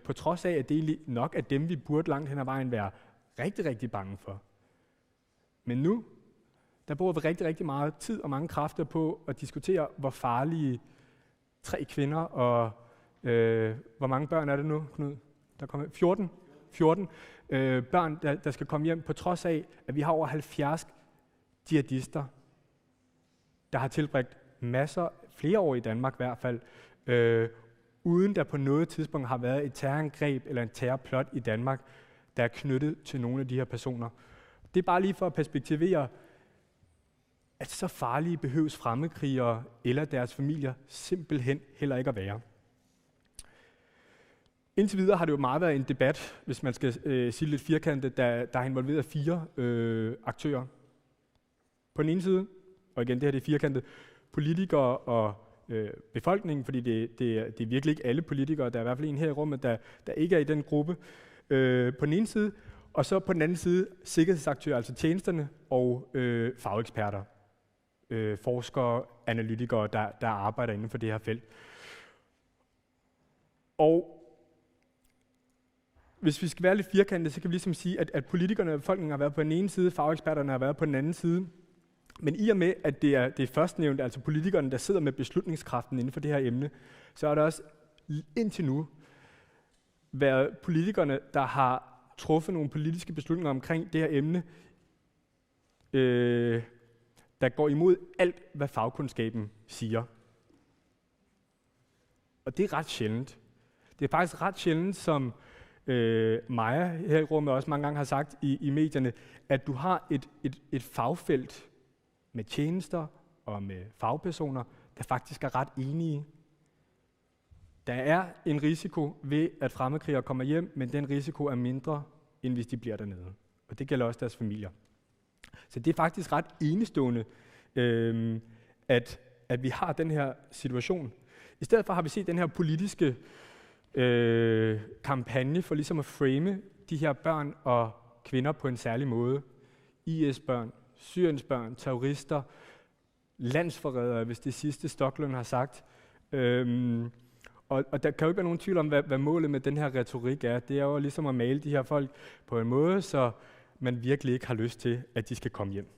på trods af, at det egentlig nok er dem, vi burde langt hen ad vejen være rigtig, rigtig bange for. Men nu, der bruger vi rigtig, rigtig meget tid og mange kræfter på at diskutere, hvor farlige 3 kvinder og hvor mange børn er det nu, Knud? Der kommer 14 børn, der skal komme hjem, på trods af, at vi har over 70 jihadister, der har tilbragt flere år i Danmark i hvert fald, uden der på noget tidspunkt har været et terrorangreb eller en terrorplot i Danmark, der er knyttet til nogle af de her personer. Det er bare lige for at perspektivere, at så farlige behøves fremmedkrigere eller deres familier simpelthen heller ikke at være. Indtil videre har det jo meget været en debat, hvis man skal sige lidt firkantet, der har involveret 4 aktører. På den ene side, og igen det her det er firkantet, politikere og befolkningen, fordi det er virkelig ikke alle politikere, der er i hvert fald en her i rummet, der ikke er i den gruppe. På den ene side, og så på den anden side sikkerhedsaktører, altså tjenesterne og fageksperter, forskere, analytikere, der arbejder inden for det her felt. Og hvis vi skal være lidt firkantede, så kan vi ligesom sige, at politikerne og befolkningen har været på den ene side, fageksperterne har været på den anden side. Men i og med, at det er førstnævnte, altså politikerne, der sidder med beslutningskraften inden for det her emne, så er der også indtil nu været politikerne, der har truffet nogle politiske beslutninger omkring det her emne, der går imod alt, hvad fagkundskaben siger. Og det er ret sjældent. Det er faktisk ret sjældent, som Maja her i rummet også mange gange har sagt i medierne, at du har et fagfelt med tjenester og med fagpersoner, der faktisk er ret enige. Der er en risiko ved, at fremmedkrigere kommer hjem, men den risiko er mindre, end hvis de bliver dernede. Og det gælder også deres familier. Så det er faktisk ret enestående, at vi har den her situation. I stedet for har vi set den her politiske kampagne for ligesom at frame de her børn og kvinder på en særlig måde. IS-børn, Syriens børn, terrorister, landsforrædere, hvis det sidste Stoklund har sagt. Og der kan jo ikke være nogen tvivl om, hvad målet med den her retorik er. Det er jo ligesom at male de her folk på en måde, så man virkelig ikke har lyst til, at de skal komme hjem.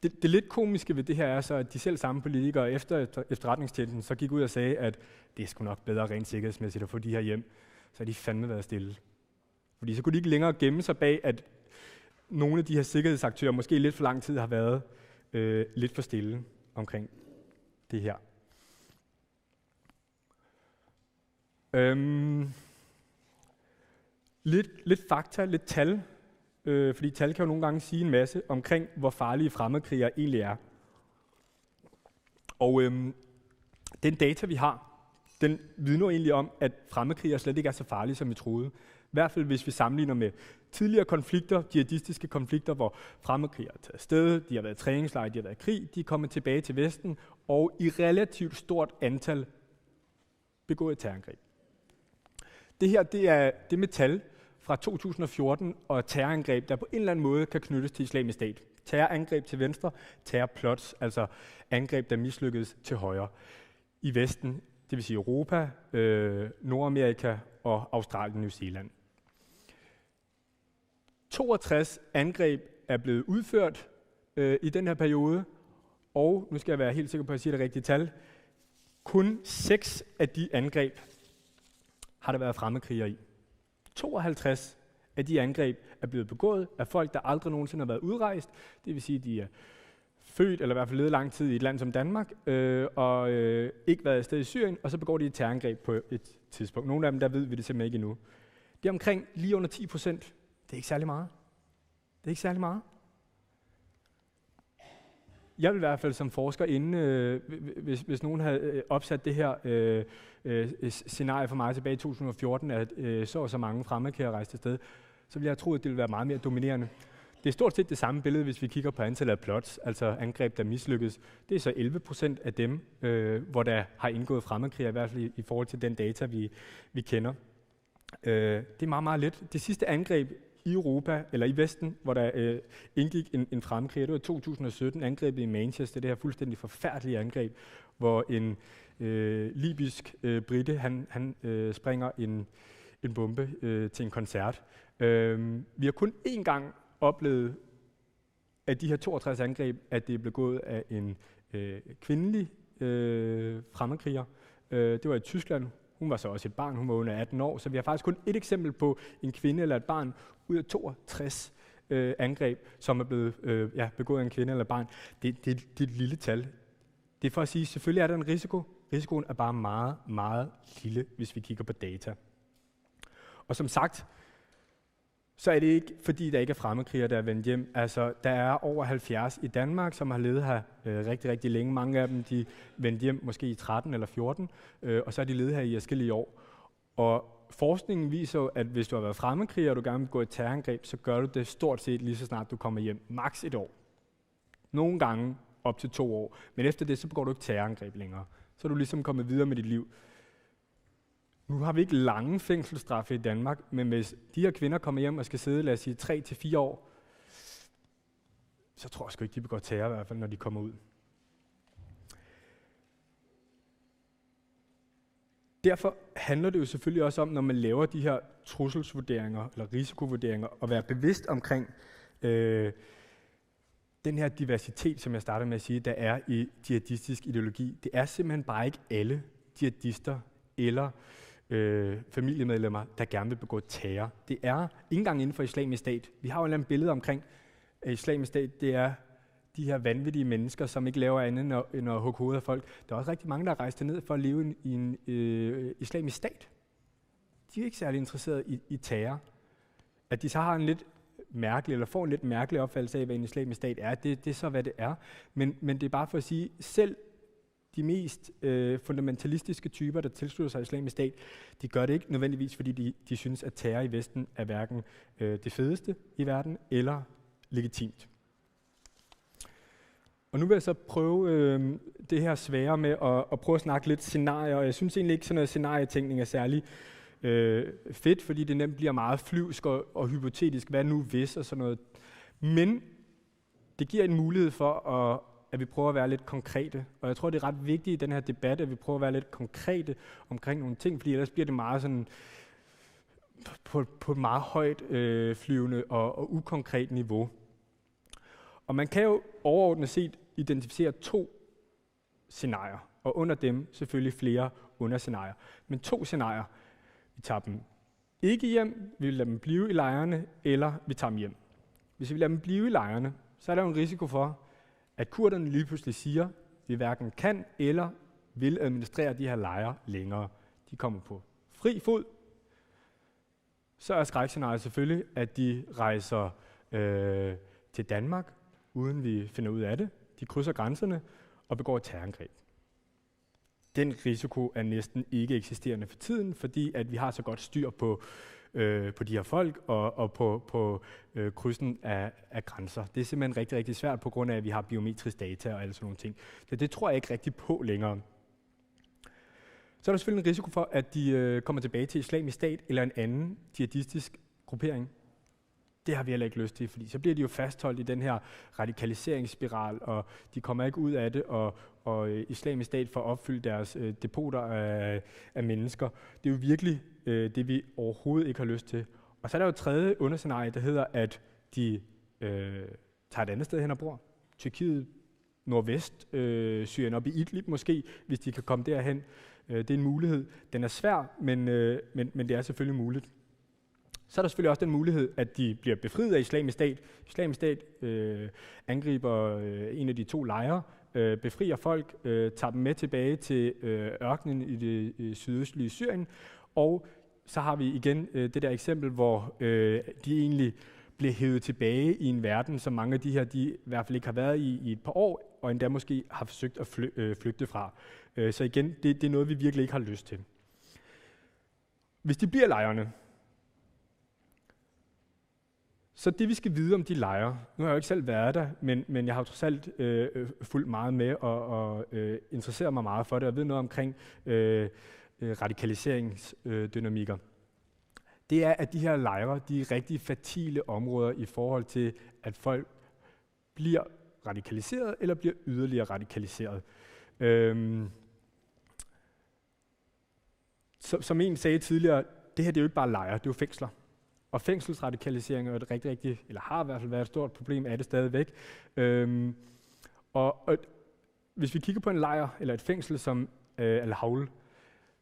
Det lidt komiske ved det her er så, at de selv samme politikere efter efterretningstjenesten så gik ud og sagde, at det er sgu nok bedre rent sikkerhedsmæssigt at få de her hjem. Så har de fandme været stille. Fordi så kunne de ikke længere gemme sig bag, at nogle af de her sikkerhedsaktører måske i lidt for lang tid har været lidt for stille omkring det her. Lidt fakta, lidt tal, fordi tal kan jo nogle gange sige en masse omkring, hvor farlige fremmedkrigere egentlig er. Og den data, vi har, den vidner egentlig om, at fremmedkrigere slet ikke er så farlige, som vi troede. I hvert fald hvis vi sammenligner med tidligere konflikter, jihadistiske konflikter, hvor fremmedkrigere er taget afsted, de har været i træningslejre, de har været i krig, de er kommet tilbage til Vesten, og i relativt stort antal begået terrorangreb. Det her det er det med tal fra 2014 og terrorangreb, der på en eller anden måde kan knyttes til Islamisk Stat. Terrorangreb til venstre, terrorplots, altså angreb, der mislykkedes til højre. I Vesten, det vil sige Europa, Nordamerika og Australien og New Zealand. 62 angreb er blevet udført i den her periode, og nu skal jeg være helt sikker på, at jeg siger det rigtige tal. Kun 6 af de angreb har der været fremmedkrigere i. 52 af de angreb er blevet begået af folk, der aldrig nogensinde har været udrejst. Det vil sige, at de er født, eller i hvert fald levet lang tid i et land som Danmark, og ikke været afsted i Syrien, og så begår de et terrorangreb på et tidspunkt. Nogle af dem, der ved vi det simpelthen ikke endnu. Det er omkring lige under 10%. Det er ikke særlig meget. Det er ikke særlig meget. Jeg vil i hvert fald som forsker inden, hvis nogen havde opsat det her scenarie for mig tilbage i 2014, at så mange fremmedkrigere rejste afsted, så ville jeg tro, at det ville være meget mere dominerende. Det er stort set det samme billede, hvis vi kigger på antallet af plots, altså angreb, der mislykkedes. Det er så 11% af dem, hvor der har indgået fremmedkrigere, i hvert fald i forhold til den data, vi kender. Det er meget, meget let. Det sidste angreb i Europa, eller i Vesten, hvor der indgik en fremmedkriger, det var 2017, angrebet i Manchester, det her fuldstændig forfærdelige angreb, hvor en libysk brite, han springer en bombe til en koncert. Vi har kun én gang oplevet af de her 62 angreb, at det er blevet begået af en kvindelig fremmedkriger. Det var i Tyskland. Hun var så også et barn, hun var under 18 år, så vi har faktisk kun et eksempel på en kvinde eller et barn ud af 62 angreb, som er blevet begået af en kvinde eller et barn. Det er et lille tal. Det er for at sige, selvfølgelig er der en risiko. Risikoen er bare meget, meget lille, hvis vi kigger på data. Og som sagt, så er det ikke, fordi der ikke er fremmedkrigere, der er vendt hjem. Altså, der er over 70 i Danmark, som har levet her rigtig, rigtig længe. Mange af dem, de vendte hjem måske i 13 eller 14, og så er de levet her i forskellige år. Og forskningen viser jo, at hvis du har været fremmedkriger, og du gerne vil gå i terrorangreb, så gør du det stort set lige så snart du kommer hjem. Maks 1 år. Nogle gange op til 2 år. Men efter det, så begår du ikke terrorangreb længere. Så er du ligesom kommet videre med dit liv. Nu har vi ikke lange fængselsstraffe i Danmark, men hvis de her kvinder kommer hjem og skal sidde, lad os sige, 3 til 4 år, så tror jeg sgu ikke, de begår terror i hvert fald, når de kommer ud. Derfor handler det jo selvfølgelig også om, når man laver de her trusselsvurderinger eller risikovurderinger, at være bevidst omkring den her diversitet, som jeg startede med at sige, der er i jihadistisk ideologi. Det er simpelthen bare ikke alle jihadister eller familiemedlemmer, der gerne vil begå terror. Det er ikke engang inden for Islamisk Stat. Vi har jo et eller andet billede omkring, at Islamisk Stat, det er de her vanvittige mennesker, som ikke laver andet end at hugge hovedet af folk. Der er også rigtig mange, der er rejst ned for at leve i en Islamisk Stat. De er ikke særlig interesserede i terror. At de så har en lidt mærkelig, eller får en lidt mærkelig opfattelse af, hvad en Islamisk Stat er, det er så, hvad det er. Men det er bare for at sige, selv de mest fundamentalistiske typer, der tilslutter sig Islamisk Stat, de gør det ikke nødvendigvis, fordi de synes, at terror i Vesten er hverken det fedeste i verden eller legitimt. Og nu vil jeg så prøve det her svære med at prøve at snakke lidt scenarier, og jeg synes egentlig ikke, sådan noget scenarietænkning er særlig fedt, fordi det nemt bliver meget flyvsk og hypotetisk, hvad nu hvis og sådan noget. Men det giver en mulighed for, at vi prøver at være lidt konkrete. Og jeg tror, det er ret vigtigt i den her debat, at vi prøver at være lidt konkrete omkring nogle ting, fordi ellers bliver det meget sådan på et meget højt flyvende og ukonkret niveau. Og man kan jo overordnet set identificere 2 scenarier, og under dem selvfølgelig flere underscenarier. Men 2 scenarier. Vi tager dem ikke hjem, vi vil lade dem blive i lejrene, eller vi tager dem hjem. Hvis vi lader dem blive i lejrene, så er der jo en risiko for, at kurderne lige pludselig siger, at vi hverken kan eller vil administrere de her lejre længere. De kommer på fri fod. Så er skrækscenariet selvfølgelig, at de rejser til Danmark, uden vi finder ud af det. De krydser grænserne og begår et terrorangreb. Den risiko er næsten ikke eksisterende for tiden, fordi at vi har så godt styr på de her folk og på krydsen af grænser. Det er simpelthen rigtig, rigtig svært på grund af, at vi har biometrisk data og alle sådan nogle ting. Så det tror jeg ikke rigtig på længere. Så er der selvfølgelig en risiko for, at de kommer tilbage til Islamisk Stat eller en anden jihadistisk gruppering. Det har vi heller ikke lyst til, fordi så bliver de jo fastholdt i den her radikaliseringsspiral, og de kommer ikke ud af det, og Islamisk Stat får opfyldt deres depoter af mennesker. Det er jo virkelig det, vi overhovedet ikke har lyst til. Og så er der jo et tredje underscenarie, der hedder, at de tager et andet sted hen og bor. Tyrkiet, nordvest, Syrien, op i Idlib måske, hvis de kan komme derhen. Det er en mulighed. Den er svær, men det er selvfølgelig muligt. Så er der selvfølgelig også den mulighed, at de bliver befriet af Islamisk Stat. Islamisk Stat angriber en af de 2 lejre, befrier folk, tager dem med tilbage til ørkenen i det sydøstlige Syrien, og så har vi igen det der eksempel, hvor de egentlig bliver hævet tilbage i en verden, som mange af de her, de i hvert fald ikke har været i et par år, og endda måske har forsøgt at flygte fra. Så igen, det er noget, vi virkelig ikke har lyst til. Hvis de bliver lejrene, så det vi skal vide om de lejre, nu har jeg jo ikke selv været der, men jeg har jo trods alt fulgt meget med og interesseret mig meget for det, og ved noget omkring radikaliseringsdynamikker. Det er, at de her lejre, de er rigtig fertile områder i forhold til, at folk bliver radikaliseret eller bliver yderligere radikaliseret. Som en sagde tidligere, det her det er jo ikke bare lejre, det er jo fængsler. Og fængselsradikalisering er et rigtig, eller har i hvert fald været et stort problem, er det stadigvæk. Og hvis vi kigger på en lejr eller et fængsel som al-Hol,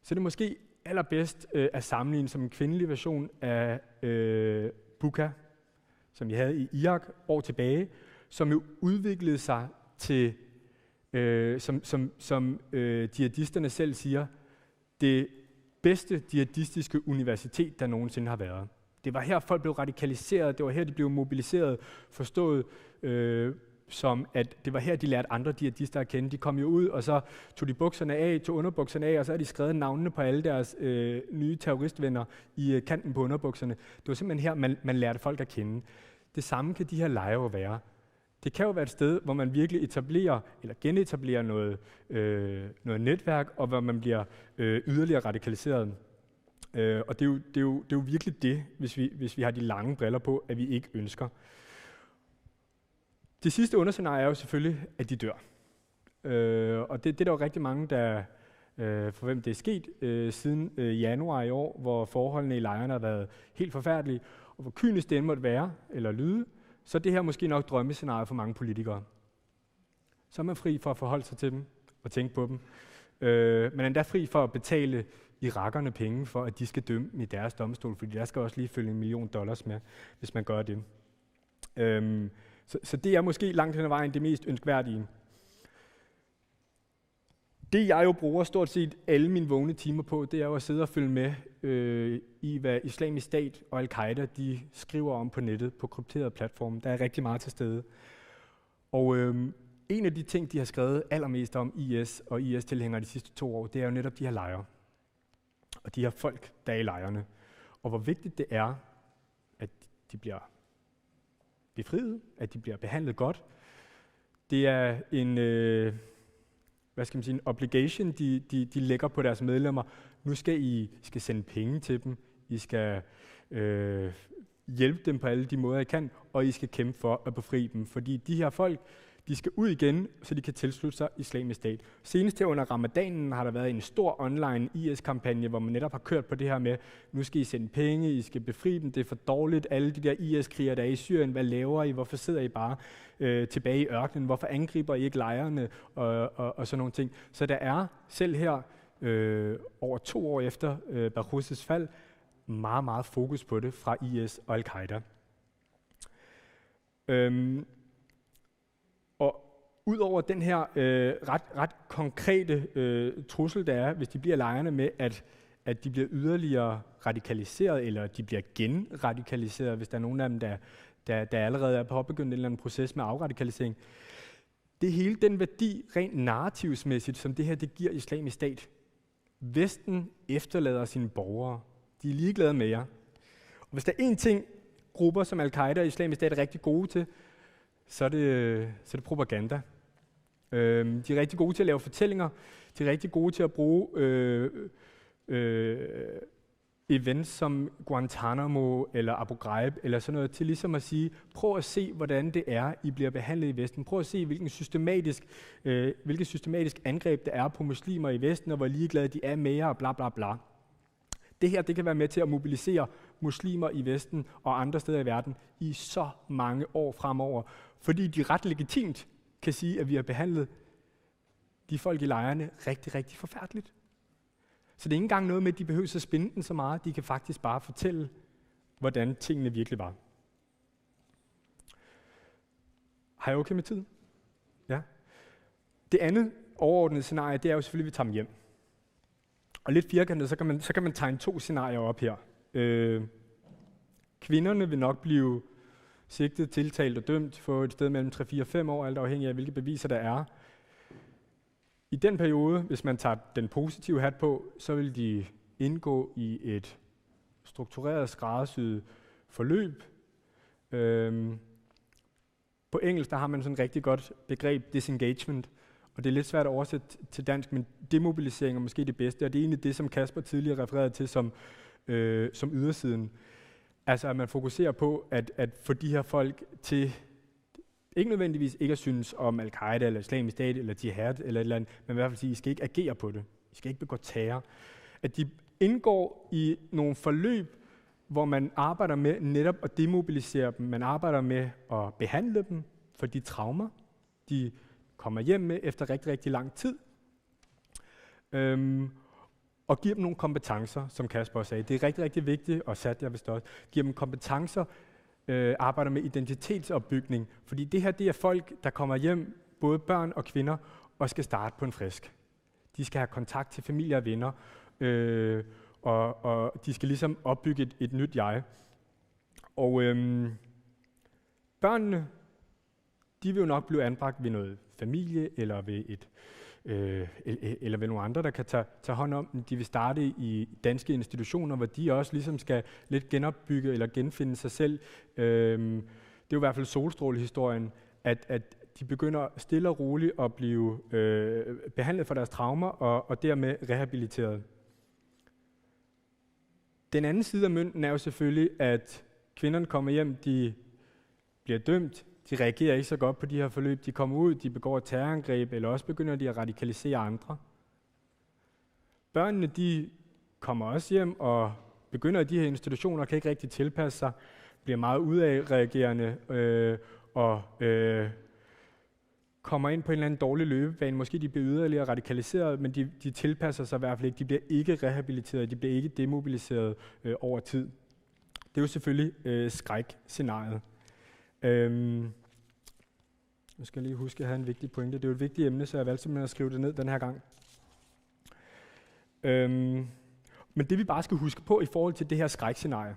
så er det måske allerbedst at sammenligne som en kvindelig version af Buka, som vi havde i Irak år tilbage, som jo udviklede sig til som jihadisterne selv siger, det bedste jihadistiske universitet, der nogensinde har været. Det var her, folk blev radikaliseret, det var her, de blev mobiliseret, forstået som, at det var her, de lærte andre jihadister at kende. De kom jo ud, og så tog de bukserne af, tog underbukserne af, og så har de skrevet navnene på alle deres nye terroristvenner i kanten på underbukserne. Det var simpelthen her, man lærte folk at kende. Det samme kan de her lejre jo være. Det kan jo være et sted, hvor man virkelig etablerer eller genetablerer noget netværk, og hvor man bliver yderligere radikaliseret. Og det er jo virkelig det, hvis vi har de lange briller på, at vi ikke ønsker. Det sidste underscenarie er jo selvfølgelig, at de dør. Og det er der jo rigtig mange, der for hvem det er sket siden januar i år, hvor forholdene i lejrene har været helt forfærdelige, og hvor kynisk det end måtte være eller lyde, så er det her måske nok drømmescenarie for mange politikere. Så er man fri for at forholde sig til dem og tænke på dem. Man er endda fri for at betale irakerne penge for, at de skal dømme i deres domstol, fordi der skal også lige følge $1 million med, hvis man gør det. Så det er måske langt hen ad vejen det mest ønskværdige. Det jeg jo bruger stort set alle mine vågne timer på, det er jo at sidde og følge med i, hvad Islamisk Stat og al-Qaida de skriver om på nettet, på krypterede platforme. Der er rigtig meget til stede. Og en af de ting, de har skrevet allermest om IS og IS-tilhængere de sidste 2 år, det er jo netop de her lejre. Og de her folk, der er i lejrene. Og hvor vigtigt det er, at de bliver befriet, at de bliver behandlet godt. Det er en en obligation, de lægger på deres medlemmer. Nu skal I sende penge til dem, I skal hjælpe dem på alle de måder, I kan, og I skal kæmpe for at befri dem. Fordi de her folk, de skal ud igen, så de kan tilslutte sig Islamisk Stat. Senest her under ramadanen har der været en stor online IS-kampagne, hvor man netop har kørt på det her med, nu skal I sende penge, I skal befri dem, det er for dårligt, alle de der IS-krigere, der er i Syrien, hvad laver I, hvorfor sidder I bare tilbage i ørkenen, hvorfor angriber I ikke lejrene, og sådan nogle ting. Så der er selv her, over 2 år efter Baghouz's fald, meget, meget fokus på det fra IS og al-Qaida. Og udover den her ret konkrete trussel, der er, hvis de bliver lejrene med, at de bliver yderligere radikaliseret, eller de bliver genradikaliseret, hvis der er nogen af dem, der allerede er påbegyndt en eller anden proces med afradikalisering. Det er hele den værdi, rent narrativsmæssigt, som det her det giver Islamisk Stat. Vesten efterlader sine borgere. De er ligeglade med jer. Og hvis der er én ting, grupper som al-Qaida og Islamisk Stat er rigtig gode til, så er det propaganda. De er rigtig gode til at lave fortællinger. De er rigtig gode til at bruge events som Guantanamo eller Abu Ghraib eller sådan noget, til ligesom at sige, prøv at se, hvordan det er, I bliver behandlet i Vesten. Prøv at se, hvilket systematisk angreb der er på muslimer i Vesten, og hvor ligeglade de er med jer, og bla bla bla. Det her, det kan være med til at mobilisere muslimer i Vesten og andre steder i verden i så mange år fremover, fordi de ret legitimt kan sige, at vi har behandlet de folk i lejrene rigtig, rigtig forfærdeligt. Så det er ikke engang noget med, at de behøver at spinde den så meget. De kan faktisk bare fortælle, hvordan tingene virkelig var. Har jeg okay med tid? Ja. Det andet overordnede scenarie, det er jo selvfølgelig, at vi tager dem hjem. Og lidt firkantet, så kan man tegne 2 scenarier op her. Kvinderne vil nok blive sigtet, tiltalt og dømt for et sted mellem 3, 4 og 5 år, alt afhængig af, hvilke beviser der er. I den periode, hvis man tager den positive hat på, så vil de indgå i et struktureret, skræddersyet forløb. På engelsk, der har man sådan et rigtig godt begreb, disengagement, og det er lidt svært at oversætte til dansk, men demobilisering er måske det bedste, og det er egentlig det, som Kasper tidligere refererede til som ydersiden. Altså at man fokuserer på at få de her folk til ikke nødvendigvis ikke at synes om al-Qaida eller Islamisk Stat eller jihad eller et eller andet, men i hvert fald sige, at I skal ikke agere på det. I skal ikke begå terror. At de indgår i nogle forløb, hvor man arbejder med netop at demobilisere dem. Man arbejder med at behandle dem for de traumer, de kommer hjem med efter rigtig, rigtig lang tid. Og giver dem nogle kompetencer, som Kasper sagde. Det er rigtig, rigtig vigtigt, og Satya vist også, giver dem kompetencer, arbejder med identitetsopbygning. Fordi det her, det er folk, der kommer hjem, både børn og kvinder, og skal starte på en frisk. De skal have kontakt til familie og venner, og de skal ligesom opbygge et nyt jeg. Og børnene, de vil jo nok blive anbragt ved noget familie, eller ved eller ved nogle andre, der kan tage hånd om dem. De vil starte i danske institutioner, hvor de også ligesom skal lidt genopbygge eller genfinde sig selv. Det er jo i hvert fald solstrålehistorien, at de begynder stille og roligt at blive behandlet for deres traumer og dermed rehabiliteret. Den anden side af mønten er jo selvfølgelig, at kvinderne kommer hjem, de bliver dømt, de reagerer ikke så godt på de her forløb, de kommer ud, de begår et terrorangreb, eller også begynder de at radikalisere andre. Børnene, de kommer også hjem og begynder i de her institutioner, kan ikke rigtig tilpasse sig, bliver meget udadreagerende og kommer ind på en eller anden dårlig løbebane. Måske de bliver yderligere radikaliseret, men de tilpasser sig i hvert fald ikke. De bliver ikke rehabiliteret, de bliver ikke demobiliseret over tid. Det er jo selvfølgelig skrækscenariet. Nu skal jeg lige huske, at jeg havde en vigtig pointe. Det er jo et vigtigt emne, så jeg valgte simpelthen at skrive det ned den her gang. Men det vi bare skal huske på i forhold til det her skrækscenarie,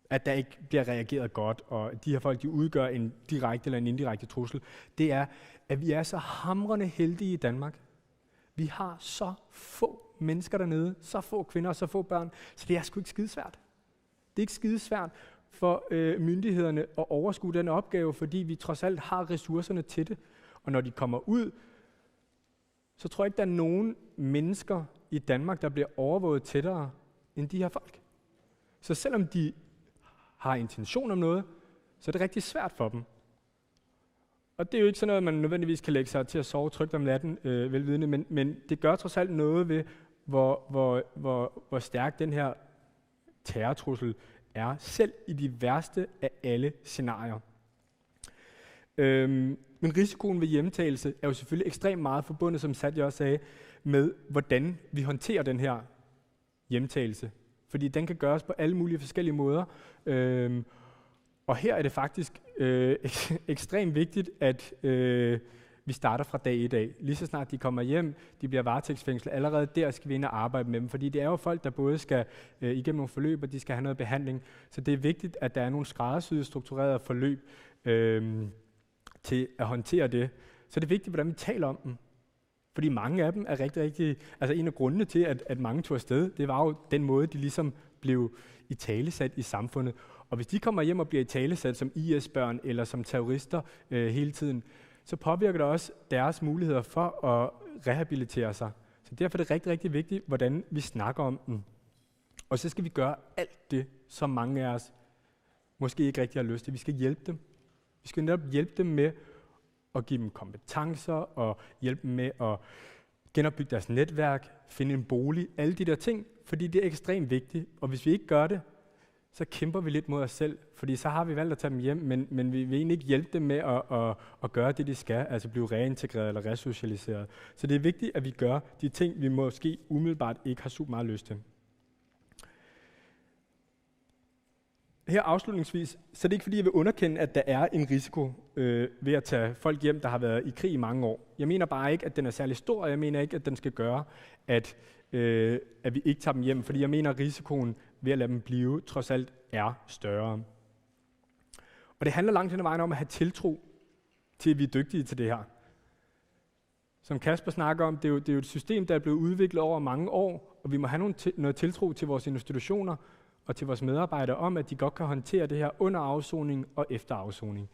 at der ikke bliver reageret godt, og de her folk, de udgør en direkte eller en indirekte trussel, det er, at vi er så hamrende heldige i Danmark. Vi har så få mennesker dernede, så få kvinder og så få børn, så det er sgu ikke skidesvært. Det er ikke skidesvært for myndighederne at overskue den opgave, fordi vi trods alt har ressourcerne til det. Og når de kommer ud, så tror jeg ikke, der er nogen mennesker i Danmark, der bliver overvåget tættere end de her folk. Så selvom de har intention om noget, så er det rigtig svært for dem. Og det er jo ikke sådan noget, man nødvendigvis kan lægge sig til at sove trygt om natten, velvidende, men det gør trods alt noget ved, hvor stærk den her terrortrussel er, selv i de værste af alle scenarier. Men risikoen ved hjemtagelse er jo selvfølgelig ekstremt meget forbundet, som Satya også sagde, med hvordan vi håndterer den her hjemtagelse. Fordi den kan gøres på alle mulige forskellige måder. Og her er det faktisk ekstremt vigtigt, at vi starter fra dag 1 af. Lige så snart de kommer hjem, de bliver varetægtsfængslet, allerede der skal vi ind og arbejde med dem. Fordi det er jo folk, der både skal igennem nogle forløb, og de skal have noget behandling. Så det er vigtigt, at der er nogle skræddersyede, strukturerede forløb til at håndtere det. Så det er vigtigt, hvordan vi taler om dem. Fordi mange af dem er rigtig, altså en af grundene til, at mange tog afsted, det var jo den måde, de ligesom blev italesat i samfundet. Og hvis de kommer hjem og bliver italesat som IS-børn eller som terrorister hele tiden, så påvirker det også deres muligheder for at rehabilitere sig. Så derfor er det rigtig, rigtig vigtigt, hvordan vi snakker om dem. Og så skal vi gøre alt det, som mange af os måske ikke rigtig har lyst til. Vi skal hjælpe dem. Vi skal netop hjælpe dem med at give dem kompetencer og hjælpe dem med at genopbygge deres netværk, finde en bolig, alle de der ting, fordi det er ekstremt vigtigt. Og hvis vi ikke gør det, så kæmper vi lidt mod os selv, fordi så har vi valgt at tage dem hjem, men vi vil egentlig ikke hjælpe dem med at gøre det, de skal, altså blive reintegreret eller resocialiseret. Så det er vigtigt, at vi gør de ting, vi måske umiddelbart ikke har super meget lyst til. Her afslutningsvis, så er det ikke fordi, jeg vil underkende, at der er en risiko ved at tage folk hjem, der har været i krig i mange år. Jeg mener bare ikke, at den er særlig stor, og jeg mener ikke, at den skal gøre, at vi ikke tager dem hjem, fordi jeg mener, at risikoen ved at lade dem blive, trods alt er større. Og det handler langt hen ad vejen om at have tiltro til, at vi er dygtige til det her. Som Kasper snakker om, det er jo et system, der er blevet udviklet over mange år, og vi må have noget tiltro til vores institutioner og til vores medarbejdere om, at de godt kan håndtere det her under afsoning og efter afsoning.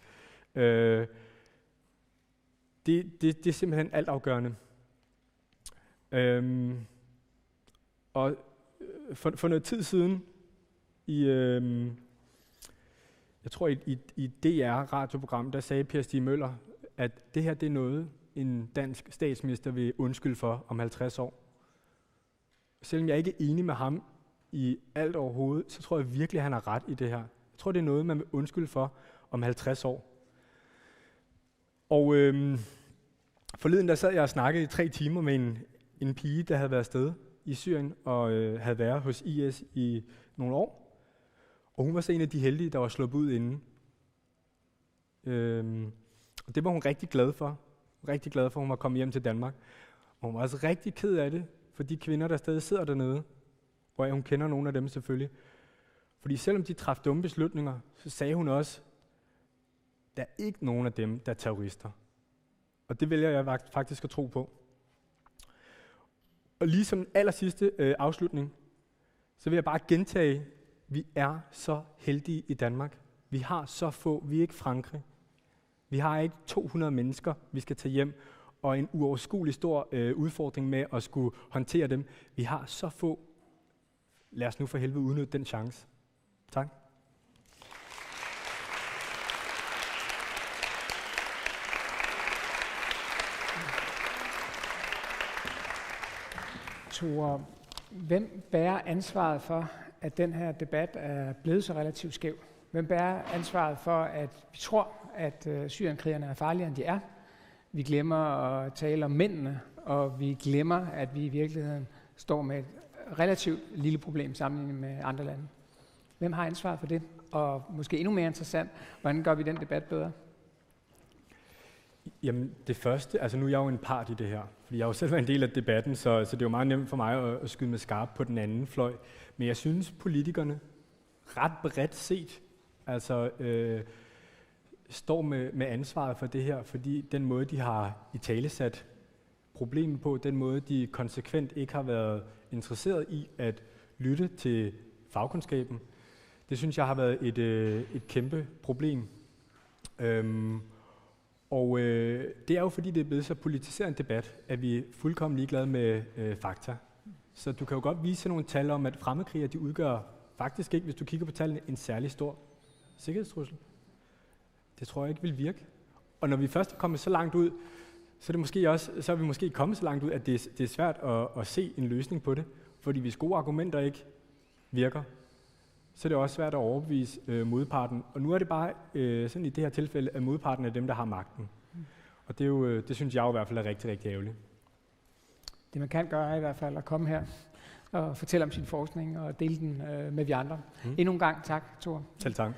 Det er simpelthen altafgørende. Og for noget tid siden, jeg tror i DR-radioprogram, der sagde Per Stig Møller, at det her det er noget, en dansk statsminister vil undskylde for om 50 år. Selvom jeg ikke er enig med ham i alt overhovedet, så tror jeg virkelig, at han har ret i det her. Jeg tror, det er noget, man vil undskylde for om 50 år. Og forleden der sad jeg og snakkede i 3 timer med en pige, der havde været afsted i Syrien og havde været hos IS i nogle år. Og hun var så en af de heldige, der var sluppet ud inden. Og det var hun rigtig glad for. Rigtig glad for, at hun var kommet hjem til Danmark. Og hun var også rigtig ked af det, for de kvinder, der stadig sidder dernede, hvor hun kender nogle af dem selvfølgelig. Fordi selvom de træffede dumme beslutninger, så sagde hun også, der er ikke nogen af dem, der er terrorister. Og det vælger jeg faktisk at tro på. Og lige som aller sidste afslutning, så vil jeg bare gentage, vi er så heldige i Danmark. Vi har så få, vi er ikke Frankrig. Vi har ikke 200 mennesker, vi skal tage hjem, og en uoverskuelig stor udfordring med at skulle håndtere dem. Vi har så få. Lad os nu for helvede udnytte den chance. Tak. Tore, hvem bærer ansvaret for, at den her debat er blevet så relativt skæv? Hvem bærer ansvaret for, at vi tror, at syrienkrigerne er farligere, end de er? Vi glemmer at tale om mændene, og vi glemmer, at vi i virkeligheden står med et relativt lille problem sammenlignet med andre lande. Hvem har ansvaret for det? Og måske endnu mere interessant, hvordan gør vi den debat bedre? Jamen det første, altså nu er jeg jo en part i det her, fordi jeg har jo selv været en del af debatten, så det er jo meget nemt for mig at skyde med skarp på den anden fløj. Men jeg synes, politikerne ret bredt set altså, står med ansvaret for det her, fordi den måde, de har italesat problemet på, den måde, de konsekvent ikke har været interesseret i at lytte til fagkundskaben, det synes jeg har været et kæmpe problem. Og det er jo fordi, det er blevet så politiseret en debat, at vi er fuldkommen ligeglade med fakta. Så du kan jo godt vise nogle tal om, at fremmedkrigere, de udgør faktisk ikke, hvis du kigger på tallene, en særlig stor sikkerhedstrussel. Det tror jeg ikke vil virke. Og når vi først er kommet så langt ud, så er vi måske kommet så langt ud, at det er svært at se en løsning på det. Fordi hvis gode argumenter ikke virker, så er det også svært at overbevise modparten. Og nu er det bare sådan i det her tilfælde, at modparten er dem, der har magten. Og det, er jo, det synes jeg jo i hvert fald er rigtig, rigtig ærgerligt. Det man kan gøre er i hvert fald at komme her og fortælle om sin forskning og dele den med vi andre. Endnu en gang tak, Tore. Selv tak.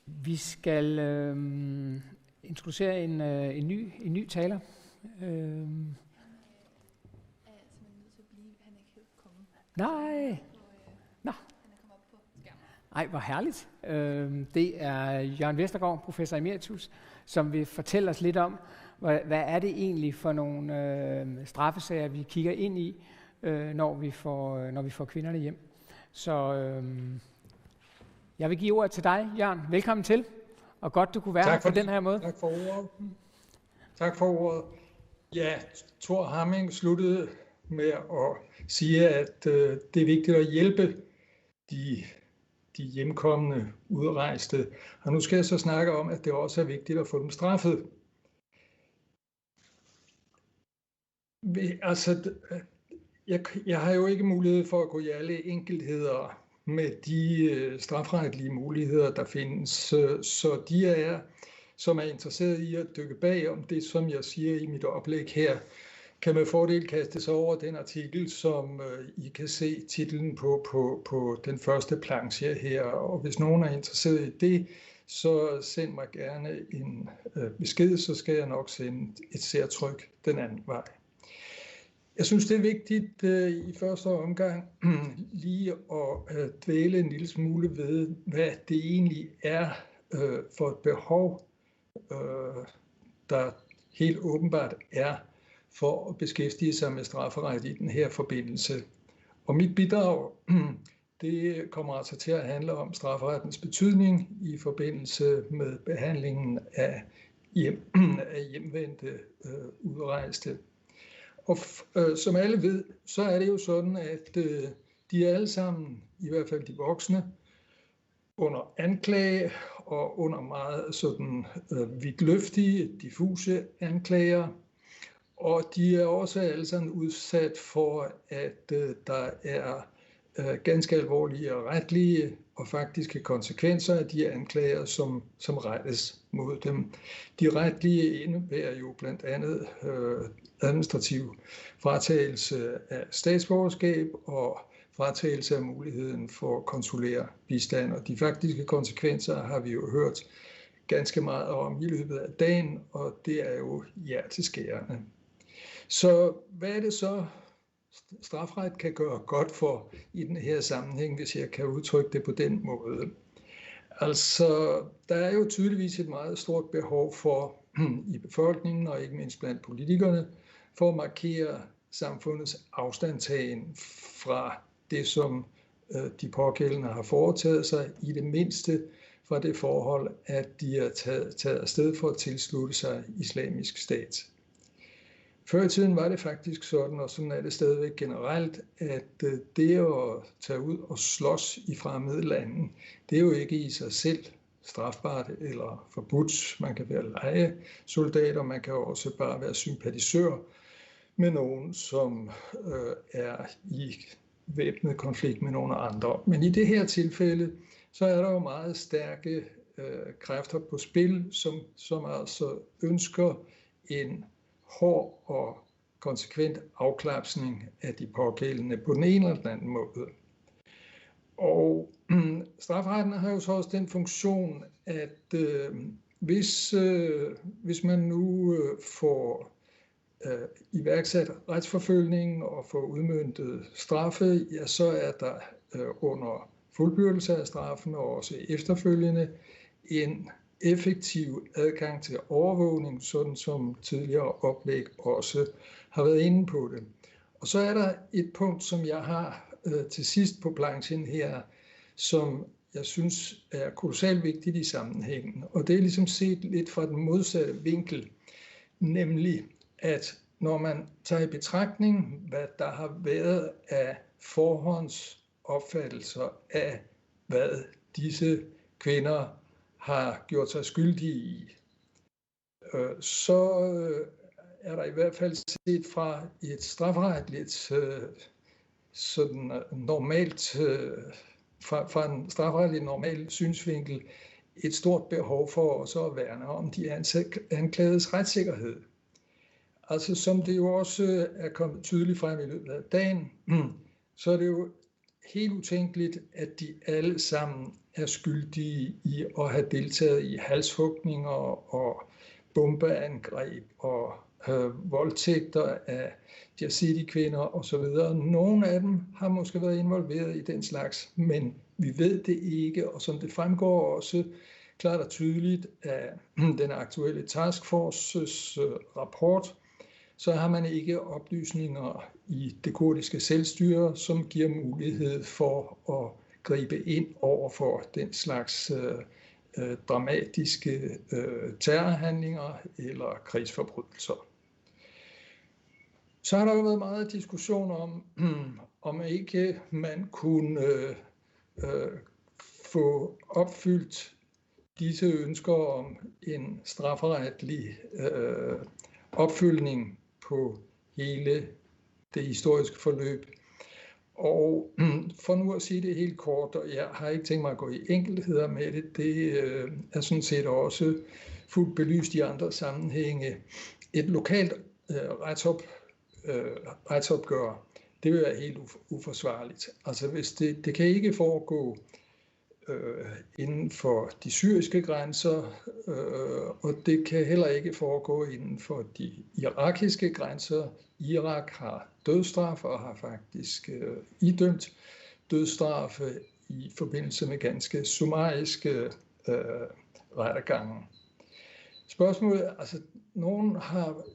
Vi skal introducere en ny taler. Nej. Nå. Ej, hvor herligt. Det er Jørgen Vestergaard, professor emeritus, som vil fortælle os lidt om, hvad er det egentlig for nogle straffesager, vi kigger ind i, når vi får kvinderne hjem. Så jeg vil give ordet til dig, Jørgen. Velkommen til, og godt du kunne være her på den her måde. Tak for ordet. Tak for ordet. Ja, Thor Hamming sluttede med at sige, at det er vigtigt at hjælpe de hjemkommende udrejste. Og nu skal jeg så snakke om, at det også er vigtigt at få dem straffet. Altså, jeg har jo ikke mulighed for at gå i alle enkeltheder med de strafferetlige muligheder, der findes. Så de af jer, som er interesseret i at dykke bag om det, som jeg siger i mit oplæg her, kan med fordel kaste sig over den artikel, som I kan se titlen på den første planche her. Og hvis nogen er interesseret i det, så send mig gerne en besked, så skal jeg nok sende et særtryk den anden vej. Jeg synes, det er vigtigt i første omgang lige at dvæle en lille smule ved, hvad det egentlig er for et behov, der helt åbenbart er for at beskæftige sig med strafferet i den her forbindelse. Og mit bidrag, det kommer altså til at handle om strafferettens betydning i forbindelse med behandlingen af hjemvendte udrejste. Og som alle ved, så er det jo sådan, at de er alle sammen, i hvert fald de voksne, under anklage og under meget sådan vidtløftige, diffuse anklager. Og de er også alle sammen udsat for, at der er ganske alvorlige og retlige og faktiske konsekvenser af de anklager, som rettes mod dem. De retlige indebærer jo blandt andet administrativ fratagelse af statsborgerskab og fratagelse af muligheden for konsulær bistand. Og de faktiske konsekvenser har vi jo hørt ganske meget om i løbet af dagen, og det er jo hjerteskærende. Så hvad er det så, strafret kan gøre godt for i den her sammenhæng, hvis jeg kan udtrykke det på den måde? Altså, der er jo tydeligvis et meget stort behov for i befolkningen, og ikke mindst blandt politikerne, for at markere samfundets afstandtagen fra det, som de pågældende har foretaget sig, i det mindste fra det forhold, at de er taget afsted for at tilslutte sig Islamisk Stat. Før i tiden var det faktisk sådan, og sådan er det stadigvæk generelt, at det at tage ud og slås i fremmede lande, det er jo ikke i sig selv strafbart eller forbudt. Man kan være lejesoldater, man kan også bare være sympatisør med nogen, som er i væbnet konflikt med nogle andre. Men i det her tilfælde, så er der jo meget stærke kræfter på spil, som altså ønsker en hård og konsekvent afklapsning af de pågældende på den ene eller den anden måde. Og strafretten har jo så også den funktion, at hvis man nu får iværksat retsforfølgning og får udmøntet straffe, ja, så er der under fuldbyrdelse af straffen og også efterfølgende en effektiv adgang til overvågning, sådan som tidligere oplæg også har været inde på det. Og så er der et punkt, som jeg har til sidst på planchen her, som jeg synes er kolossalt vigtigt i sammenhængen. Og det er ligesom set lidt fra den modsatte vinkel, nemlig at når man tager i betragtning, hvad der har været af forhåndsopfattelser af, hvad disse kvinder har gjort sig skyldige i, så er der i hvert fald set fra et strafferetligt sådan normalt, fra en strafferetlig normal synsvinkel, et stort behov for også at værne om de anklagedes retssikkerhed. Altså som det jo også er kommet tydeligt frem i løbet af dagen, så er det jo helt utænkeligt, at de alle sammen er skyldige i at have deltaget i halshugninger og bombeangreb og voldtægter af yazidi-kvinder osv. Nogle af dem har måske været involveret i den slags, men vi ved det ikke, og som det fremgår også klart og tydeligt af den aktuelle taskforces rapport, så har man ikke oplysninger i det kurdiske selvstyre, som giver mulighed for at gribe ind over for den slags dramatiske terrorhandlinger eller krigsforbrydelser. Så har der jo været meget diskussion om ikke man kunne få opfyldt disse ønsker om en strafferetlig opfølgning på hele det historiske forløb. Og for nu at sige det helt kort, og jeg har ikke tænkt mig at gå i enkeltheder med det, det er sådan set også fuldt belyst i andre sammenhænge. Et lokalt retsopgør, det vil være helt uforsvarligt. Altså hvis det kan ikke foregå inden for de syriske grænser, og det kan heller ikke foregå inden for de irakiske grænser. Irak har dødsstraf og har faktisk idømt dødsstraffe i forbindelse med ganske summariske rettergange. Spørgsmålet, altså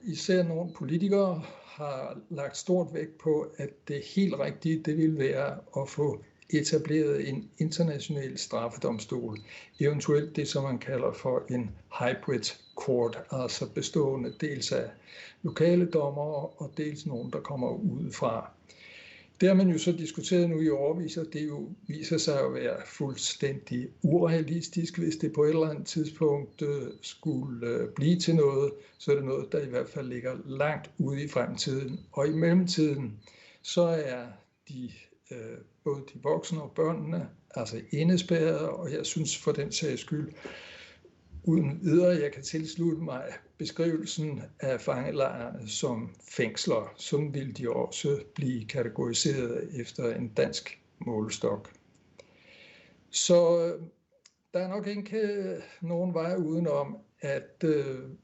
især nogle politikere har lagt stort vægt på, at det helt rigtige, det vil være at få etableret en international straffedomstol, eventuelt det, som man kalder for en hybrid court, altså bestående dels af lokale dommere og dels nogen, der kommer udefra. Det har man jo så diskuteret nu i årevis, og det jo viser sig at være fuldstændig urealistisk. Hvis det på et eller andet tidspunkt skulle blive til noget, så er det noget, der i hvert fald ligger langt ude i fremtiden. Og i mellemtiden, så er både de voksne og børnene altså indespærrede, og jeg synes for den sags skyld uden videre, jeg kan tilslutte mig beskrivelsen af fangelejrene som fængsler. Sådan vil de også blive kategoriseret efter en dansk målestok. Så der er nok ikke nogen vej udenom, at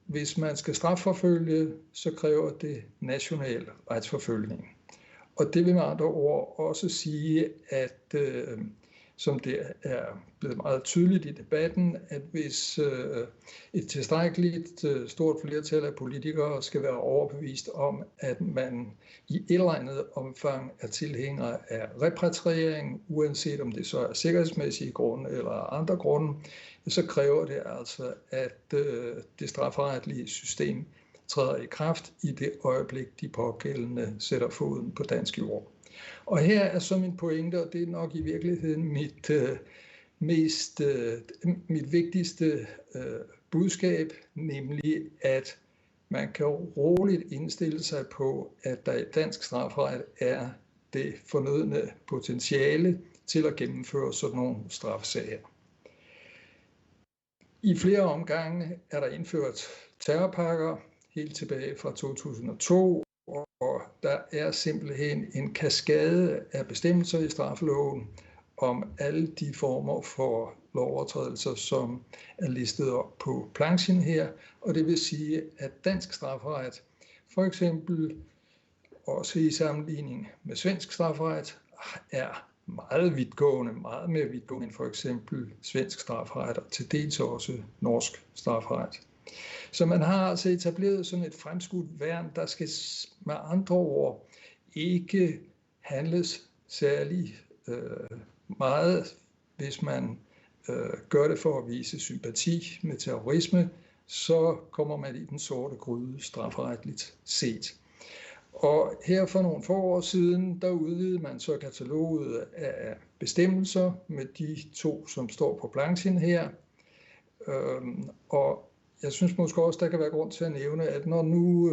hvis man skal strafforfølge, så kræver det national retsforfølgning. Og det vil med andre ord også sige, at som det er blevet meget tydeligt i debatten, at hvis et tilstrækkeligt stort flertal af politikere skal være overbevist om, at man i et eller andet omfang er tilhænger af repatriering, uanset om det så er sikkerhedsmæssige grunde eller andre grunde, så kræver det altså, at det strafferetlige system træder i kraft i det øjeblik, de pågældende sætter foden på dansk jord. Og her er så min pointe, og det er nok i virkeligheden mit vigtigste budskab, nemlig at man kan roligt indstille sig på, at der i dansk strafret er det fornødne potentiale til at gennemføre sådan nogle strafsager. I flere omgange er der indført terrorpakker helt tilbage fra 2002, og der er simpelthen en kaskade af bestemmelser i straffeloven om alle de former for lovovertrædelser, som er listet op på planchen her. Og det vil sige, at dansk strafret, for eksempel også i sammenligning med svensk strafret, er meget vidtgående, meget mere vidtgående end for eksempel svensk strafret og til dels også norsk strafret. Så man har altså etableret sådan et fremskudt værn, der skal med andre ord ikke handles særlig meget, hvis man gør det for at vise sympati med terrorisme, så kommer man i den sorte gryde strafferetligt set. Og her for nogle få år siden, der udvidede man så kataloget af bestemmelser med de to, som står på planchen her. Og jeg synes måske også, der kan være grund til at nævne, at når nu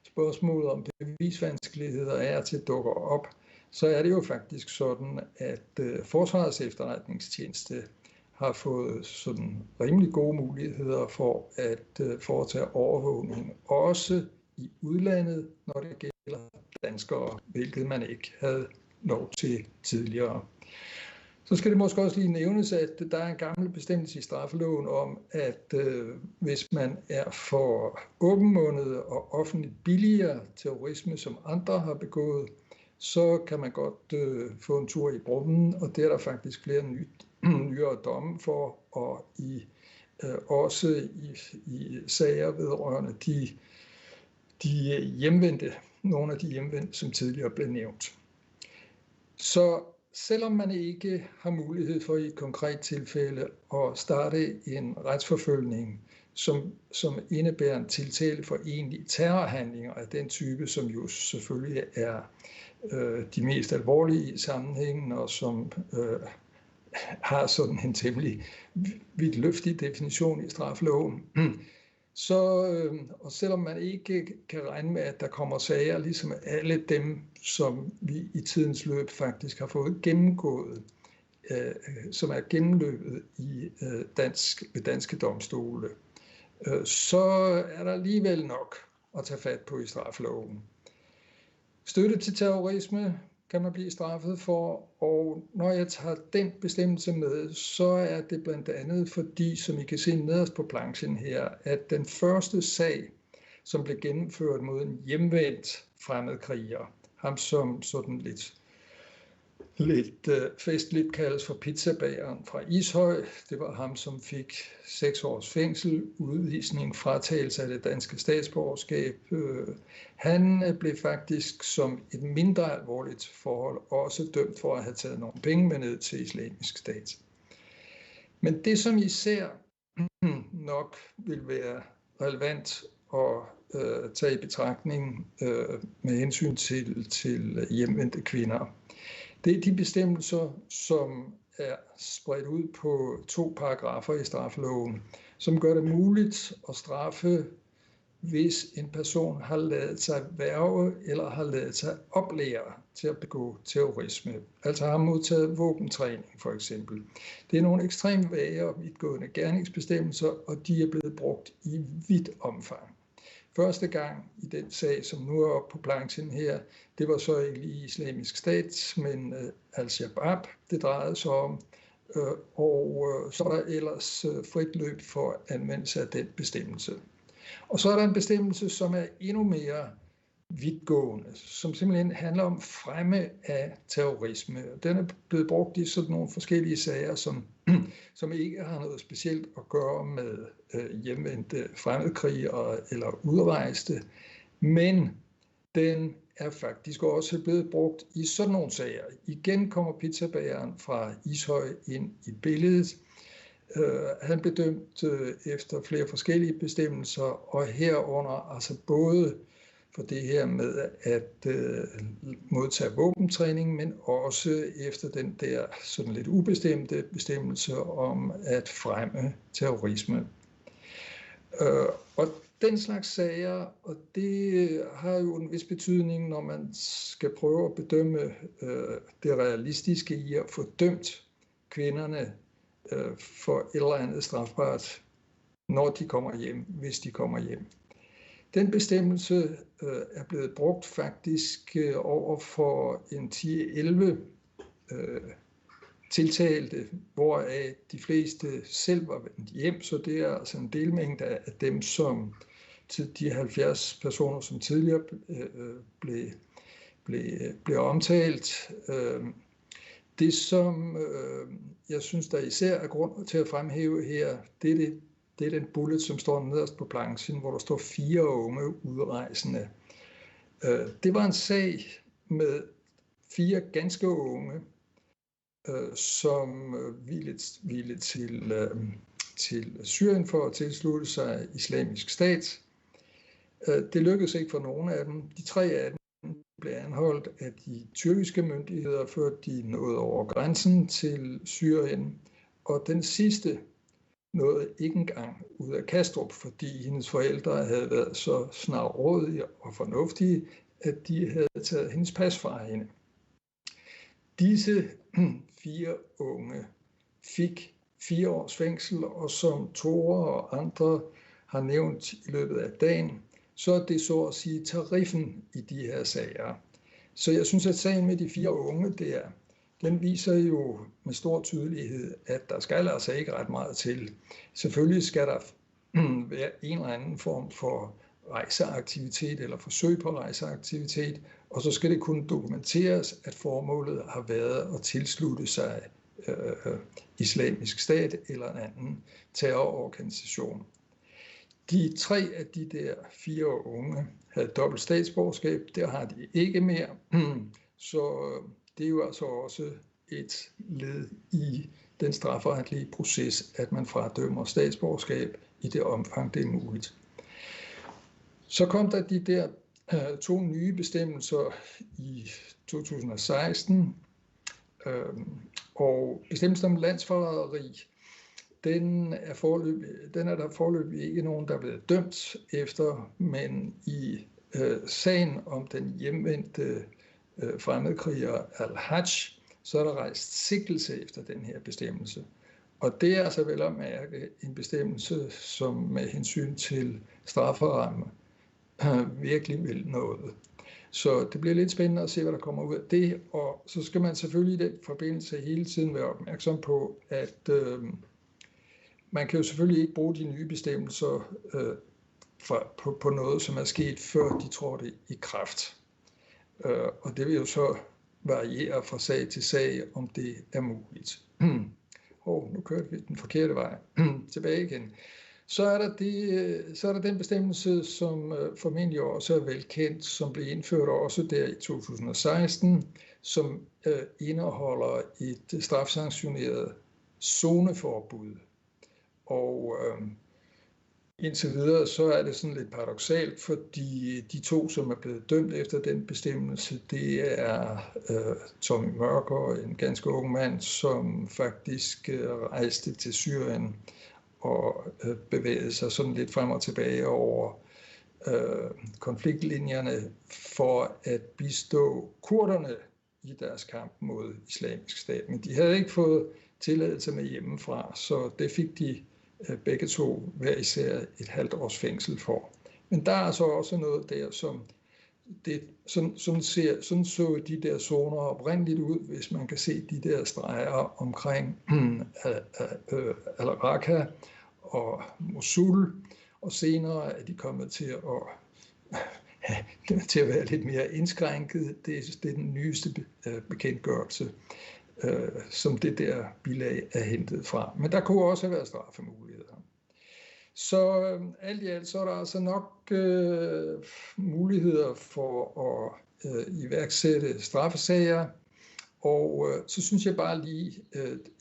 spørgsmålet om bevisvanskeligheder er til dukker op, så er det jo faktisk sådan, at Forsvarets efterretningstjeneste har fået sådan rimelig gode muligheder for at foretage overvågning, også i udlandet, når det gælder danskere, hvilket man ikke havde lov til tidligere. Så skal det måske også lige nævnes, at der er en gammel bestemmelse i straffeloven om, at hvis man er for åbenmundet og offentligt billigere terrorisme, som andre har begået, så kan man godt få en tur i brummen, og det er der faktisk flere nyere domme for, og også i sager vedrørende de hjemvendte, nogle af de hjemvendte, som tidligere blev nævnt. Så selvom man ikke har mulighed for i et konkret tilfælde at starte en retsforfølgning, som indebærer en tiltale for egentlige terrorhandlinger af den type, som jo selvfølgelig er de mest alvorlige i sammenhængen, og som har sådan en temmelig vidtløftig definition i straffeloven. Og selvom man ikke kan regne med, at der kommer sager, ligesom alle dem, som vi i tidens løb faktisk har fået gennemgået, som er gennemløbet i danske domstole, så er der alligevel nok at tage fat på i straffeloven. Støtte til terrorisme kan man blive straffet for, og når jeg tager den bestemmelse med, så er det blandt andet fordi, som I kan se nederst på planchen her, at den første sag, som blev gennemført mod en hjemvendt fremmedkriger, ham som sådan lidt festligt kaldes for pizzabageren fra Ishøj. Det var ham, som fik 6 års fængsel, udvisning, fratagelse af det danske statsborgerskab. Han blev faktisk som et mindre alvorligt forhold også dømt for at have taget nogle penge med ned til Islamisk Stat. Men det, som især nok vil være relevant at tage i betragtning med hensyn til hjemvendte kvinder, det er de bestemmelser, som er spredt ud på 2 paragrafer i straffeloven, som gør det muligt at straffe hvis en person har ladet sig hverve eller har ladet sig oplære til at begå terrorisme, altså har modtaget våbentræning for eksempel. Det er nogle ekstremt vage og vidtgående gerningsbestemmelser, og de er blevet brugt i vidt omfang. Første gang i den sag, som nu er oppe på planchen her, det var så ikke lige Islamisk Stat, men al-Shabaab, det drejede sig om. Og så er der ellers frit løb for anvendelse af den bestemmelse. Og så er der en bestemmelse, som er endnu mere vidtgående, som simpelthen handler om fremme af terrorisme. Den er blevet brugt i sådan nogle forskellige sager, som ikke har noget specielt at gøre med hjemvendte fremmedkrigere eller udrejste, men den er faktisk også blevet brugt i sådan nogle sager. Igen kommer pizzabageren fra Ishøj ind i billedet. Han blev dømt efter flere forskellige bestemmelser, og herunder altså både for det her med at modtage våbentræning, men også efter den der sådan lidt ubestemte bestemmelse om at fremme terrorisme. Og den slags sager, og det har jo en vis betydning, når man skal prøve at bedømme det realistiske i at få dømt kvinderne for et eller andet strafbart, når de kommer hjem, hvis de kommer hjem. Den bestemmelse er blevet brugt faktisk over for en 10-11 tiltalte, hvoraf de fleste selv var vendt hjem, så det er altså en delmængde af dem, som de 70 personer, som tidligere blev omtalt. Det, som jeg synes, der især er grund til at fremhæve her, det er den bullet, som står nederst på planchen, hvor der står 4 unge udrejsende. Det var en sag med 4 ganske unge, som ville til Syrien for at tilslutte sig Islamisk Stat. Det lykkedes ikke for nogen af dem. De 3 af dem blev anholdt af de tyrkiske myndigheder, før de nåede over grænsen til Syrien. Og den sidste nåede ikke engang ud af Kastrup, fordi hendes forældre havde været så snarrådige og fornuftige, at de havde taget hendes pas fra hende. Disse 4 unge fik 4 års fængsel, og som Tore og andre har nævnt i løbet af dagen, så er det så at sige tariffen i de her sager. Så jeg synes, at sagen med de 4 unge der, den viser jo med stor tydelighed, at der skal altså ikke ret meget til. Selvfølgelig skal der være en eller anden form for rejseaktivitet eller forsøg på rejseaktivitet, og så skal det kunne dokumenteres, at formålet har været at tilslutte sig Islamisk Stat eller en anden terrororganisation. De 3 af de der 4 unge havde dobbelt statsborgerskab, det har de ikke mere, så det er jo altså også et led i den strafferetlige proces, at man fradømmer statsborgerskab i det omfang, det er muligt. Så kom der de der 2 nye bestemmelser i 2016, og bestemmelsen om landsforræderi, den er der foreløbig ikke nogen, der er blevet dømt efter, men i sagen om den hjemvendte fremmedkriger al-Hol, så er der rejst sigtelse efter den her bestemmelse. Og det er altså vel at mærke en bestemmelse, som med hensyn til strafferamme virkelig vil noget. Så det bliver lidt spændende at se, hvad der kommer ud af det, og så skal man selvfølgelig i den forbindelse hele tiden være opmærksom på, at man kan jo selvfølgelig ikke bruge de nye bestemmelser på noget, som er sket før de trådte i kraft. Og det vil jo så variere fra sag til sag, om det er muligt. Nu kørte vi den forkerte vej. Tilbage igen. Så er der den bestemmelse, som formentlig også er velkendt, som blev indført også der i 2016, som indeholder et strafsanktioneret zoneforbud. Og indtil videre, så er det sådan lidt paradoksalt, fordi de 2, som er blevet dømt efter den bestemmelse, det er Tommy Mørker, en ganske ung mand, som faktisk rejste til Syrien og bevægede sig sådan lidt frem og tilbage over konfliktlinjerne for at bistå kurderne i deres kamp mod islamisk stat. Men de havde ikke fået tilladelse med hjemmefra, så det fik de begge to hver især et halvt års fængsel for. Men der er altså også noget der, som sådan så de der zoner oprindeligt ud, hvis man kan se de der streger omkring al-Raqqa og Mosul, og senere er de kommet til at være lidt mere indskrænket. Det er den nyeste bekendtgørelse, som det der bilag er hentet fra. Men der kunne også have været straffemuligheder. Så alt i alt så er der altså nok muligheder for at iværksætte straffesager. Og så synes jeg bare lige,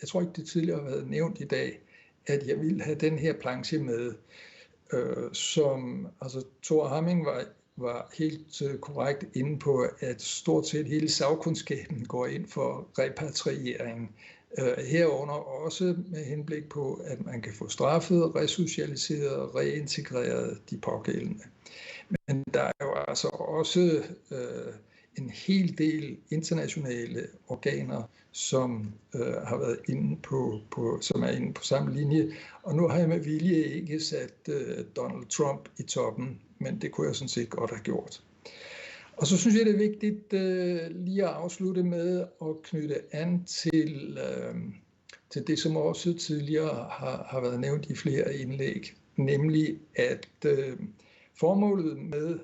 jeg tror ikke det tidligere har været nævnt i dag, at jeg ville have den her planche med, som altså Thor Hamming var helt korrekt inde på, at stort set hele sagkundskaben går ind for repatriering. Herunder også med henblik på, at man kan få straffet, resocialiseret og reintegreret de pågældende. Men der er jo altså også en hel del internationale organer, som har været inde som er inde på samme linje. Og nu har jeg med vilje ikke sat Donald Trump i toppen, men det kunne jeg sådan set godt have gjort. Og så synes jeg, det er vigtigt lige at afslutte med at knytte an til det, som også tidligere har været nævnt i flere indlæg, nemlig at formålet med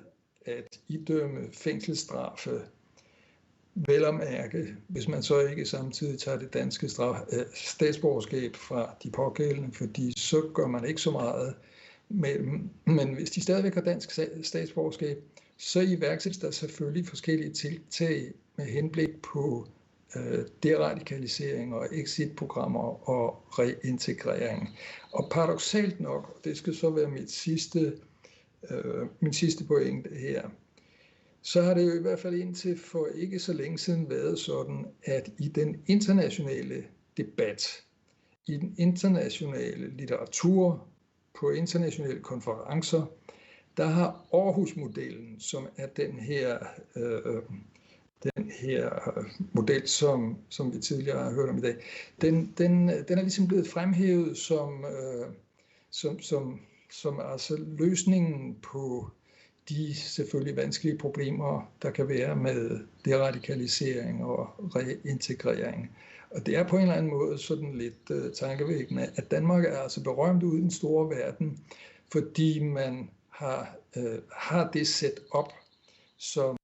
at idømme fængselsstraffe, vel at mærke, hvis man så ikke samtidig tager det danske statsborgerskab fra de pågældende, fordi så gør man ikke så meget. Men hvis de stadigvæk har dansk statsborgerskab, så iværksættes der selvfølgelig forskellige tiltag med henblik på deradikalisering og exitprogrammer og reintegrering. Og paradoksalt nok, det skal så være min sidste pointe her, så har det jo i hvert fald indtil for ikke så længe siden været sådan, at i den internationale debat, i den internationale litteratur, på internationale konferencer, der har Aarhus-modellen, som er den her model, som vi tidligere har hørt om i dag, den er ligesom blevet fremhævet som altså løsningen på de selvfølgelig vanskelige problemer, der kan være med deradikalisering og reintegrering. Og det er på en eller anden måde sådan lidt tankevækkende, at Danmark er altså berømt ude i den store verden, fordi man har det setup, som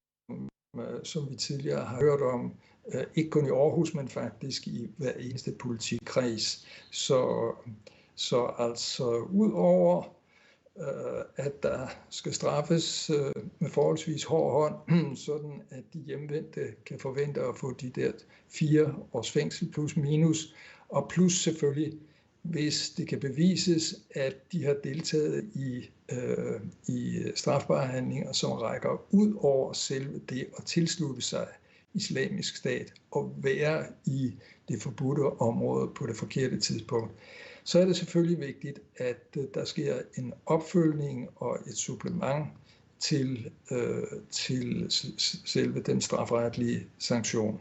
vi tidligere har hørt om, ikke kun i Aarhus, men faktisk i hver eneste politikkreds. Så altså ud over at der skal straffes med forholdsvis hård hånd, sådan at de hjemvendte kan forvente at få de der 4 års fængsel plus minus, og plus selvfølgelig, hvis det kan bevises, at de har deltaget i strafbare handlinger, som rækker ud over selve det at tilslutte sig islamisk stat og være i det forbudte område på det forkerte tidspunkt, så er det selvfølgelig vigtigt, at der sker en opfølgning og et supplement til selve den strafferetlige sanktion.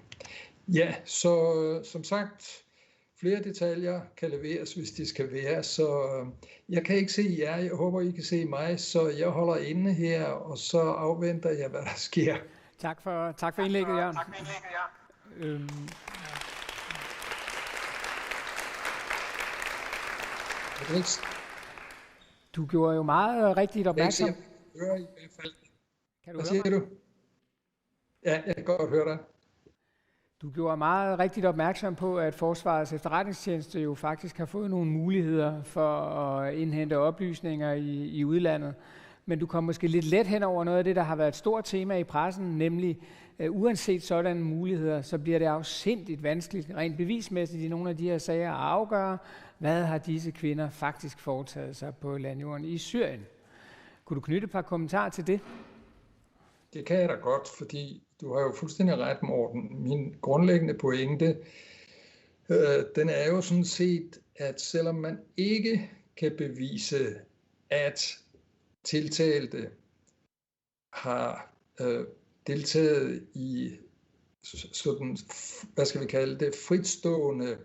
Ja, så som sagt, flere detaljer kan leveres, hvis det skal være, så jeg kan ikke se jer, jeg håber, I kan se mig, så jeg holder inde her, og så afventer jeg, hvad der sker. Tak for indlægget, Jørgen. Du gjorde jo meget rigtigt opmærksom. Jeg hører i hvert fald. Hvad siger du? Ja, jeg kan godt høre dig. Du gjorde meget rigtigt opmærksom på, at Forsvarets efterretningstjeneste jo faktisk har fået nogle muligheder for at indhente oplysninger i udlandet. Men du kom måske lidt let hen over noget af det, der har været et stort tema i pressen, nemlig uanset sådanne muligheder, så bliver det afsindigt vanskeligt, rent bevismæssigt i nogle af de her sager, at afgøre, hvad har disse kvinder faktisk foretaget sig på landjorden i Syrien. Kunne du knytte et par kommentarer til det? Det kan jeg da godt, fordi du har jo fuldstændig ret, Morten. Min grundlæggende pointe, den er jo sådan set, at selvom man ikke kan bevise, at tiltalte har deltaget i sådan, hvad skal vi kalde det, fritstående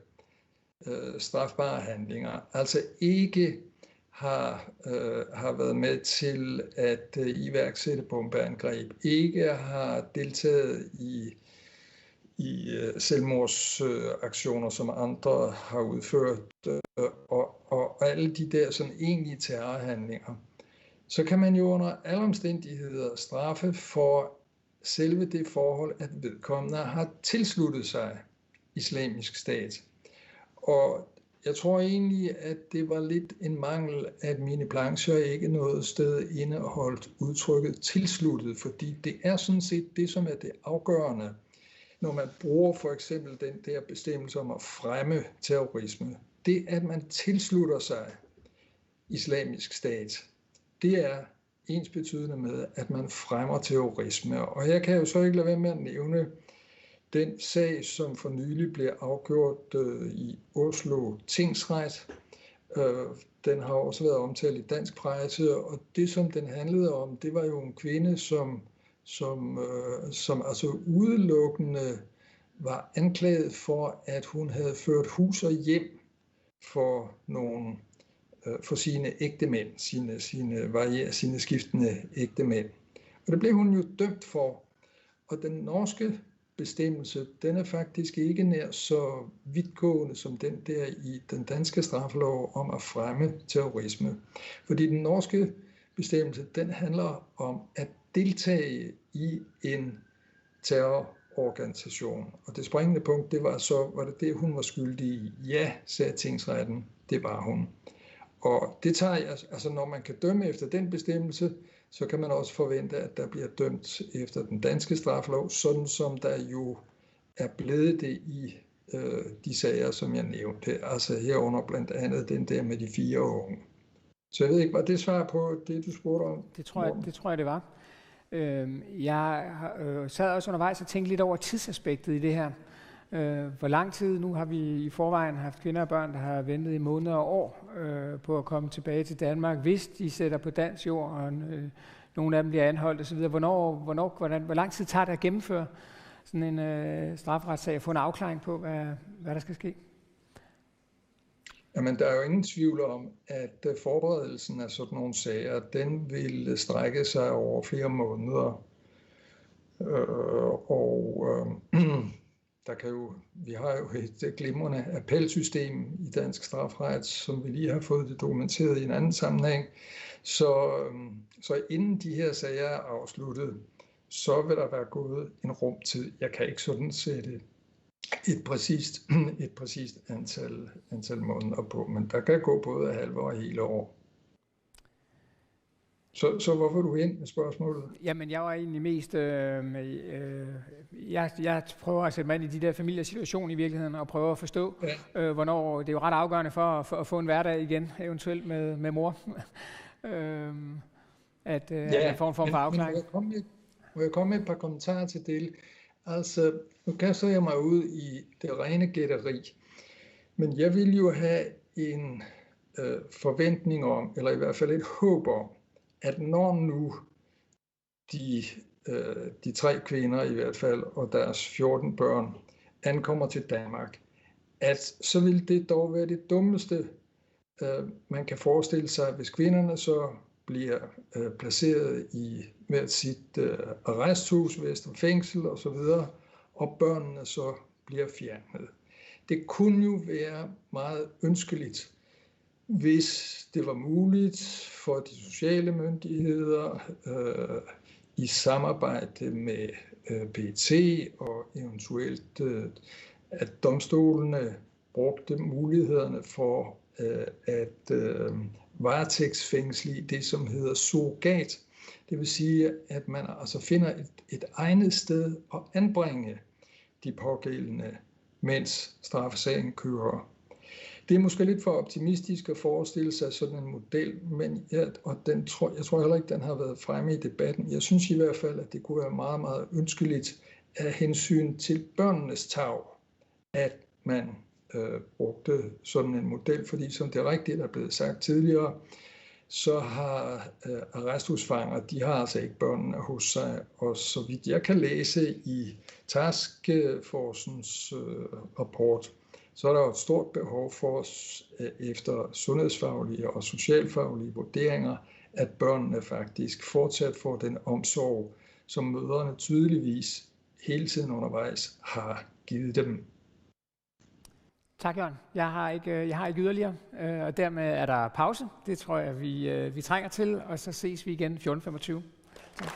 strafbare handlinger, altså ikke har været med til at iværksætte bombeangreb, ikke har deltaget i selvmordsaktioner, som andre har udført, og alle de der sådan egentlige terrorhandlinger, så kan man jo under alle omstændigheder straffe for selve det forhold, at vedkommende har tilsluttet sig Islamisk Stat. Og jeg tror egentlig, at det var lidt en mangel, at mine plancher ikke noget sted indeholdt udtrykket tilsluttet, fordi det er sådan set det, som er det afgørende, når man bruger for eksempel den der bestemmelse om at fremme terrorisme. Det, at man tilslutter sig Islamisk Stat, det er ensbetydende med, at man fremmer terrorisme. Og her kan jeg jo så ikke lade være med at nævne den sag, som for nylig blev afgjort i Oslo tingsret. Den har også været omtalt i dansk presse, og det, som den handlede om, det var jo en kvinde, som altså udelukkende var anklaget for, at hun havde ført hus og hjem for sine ægtemænd, sine skiftende ægtemænd. Og det blev hun jo dømt for. Og den norske bestemmelse, den er faktisk ikke nær så vidtgående som den der i den danske straffelov om at fremme terrorisme. Fordi den norske bestemmelse, den handler om at deltage i en terrororganisation. Og det springende punkt, det var det, hun var skyldig i. Ja, sagde tingsretten, det var hun. Og det tager jeg, altså når man kan dømme efter den bestemmelse, så kan man også forvente, at der bliver dømt efter den danske straffelov, sådan som der jo er blevet det i de sager, som jeg nævnte. Altså herunder blandt andet den der med de 4 unge. Så jeg ved ikke, var det svar på det, du spurgte om? Det tror jeg, det var. Jeg sad også undervejs og tænkte lidt over tidsaspektet i det her. Hvor lang tid nu har vi i forvejen haft kvinder og børn, der har ventet i måneder og år på at komme tilbage til Danmark, hvis de sætter på dansk jord, og nogle af dem bliver anholdt osv. Hvor lang tid tager det at gennemføre sådan en strafretssag og få en afklaring på, hvad der skal ske? Jamen, der er jo ingen tvivl om, at forberedelsen af sådan nogle sager, den vil strække sig over flere måneder. Vi har jo et glimrende appelsystem i dansk strafret, som vi lige har fået det dokumenteret i en anden sammenhæng. Så inden de her sager er afsluttet, så vil der være gået en rumtid. Jeg kan ikke sådan sætte et præcist antal måneder på, men der kan gå både halve og hele år. Så hvorfor er du hen med spørgsmålet? Jamen, jeg var egentlig mest... Jeg prøver at sætte mig ind i de der familiesituationer i virkeligheden, og prøver at forstå, hvornår... Det er jo ret afgørende for at få en hverdag igen, eventuelt med mor. At man får en form for afklaring. Må jeg komme med et par kommentarer til det? Altså, nu kaster jeg mig ud i det rene gætteri, men jeg vil jo have en forventning om, eller i hvert fald et håb om, at når nu de 3 kvinder i hvert fald, og deres 14 børn, ankommer til Danmark, at så vil det dog være det dummeste, man kan forestille sig, hvis kvinderne så bliver placeret i hvert sit arresthus, Vestre Fængsel osv., og børnene så bliver fjernet. Det kunne jo være meget ønskeligt, hvis det var muligt for de sociale myndigheder i samarbejde med PET og eventuelt at domstolene brugte mulighederne for at varetægtsfængsle det, som hedder surrogat. Det vil sige, at man altså finder et egnet sted at anbringe de pågældende, mens straffesagen kører. Det er måske lidt for optimistisk at forestille sig sådan en model, men jeg tror heller ikke, den har været fremme i debatten. Jeg synes i hvert fald, at det kunne være meget, meget ønskeligt af hensyn til børnenes tarv, at man brugte sådan en model, fordi som det rigtigt er blevet sagt tidligere, så har arresthusfanger, de har altså ikke børnene hos sig. Og så vidt jeg kan læse i Taskforcens rapport, så er der jo et stort behov for, efter sundhedsfaglige og socialfaglige vurderinger, at børnene faktisk fortsat får den omsorg, som mødrene tydeligvis hele tiden undervejs har givet dem. Tak, Jørgen. Jeg har ikke yderligere, og dermed er der pause. Det tror jeg, vi trænger til, og så ses vi igen 14:25. Tak.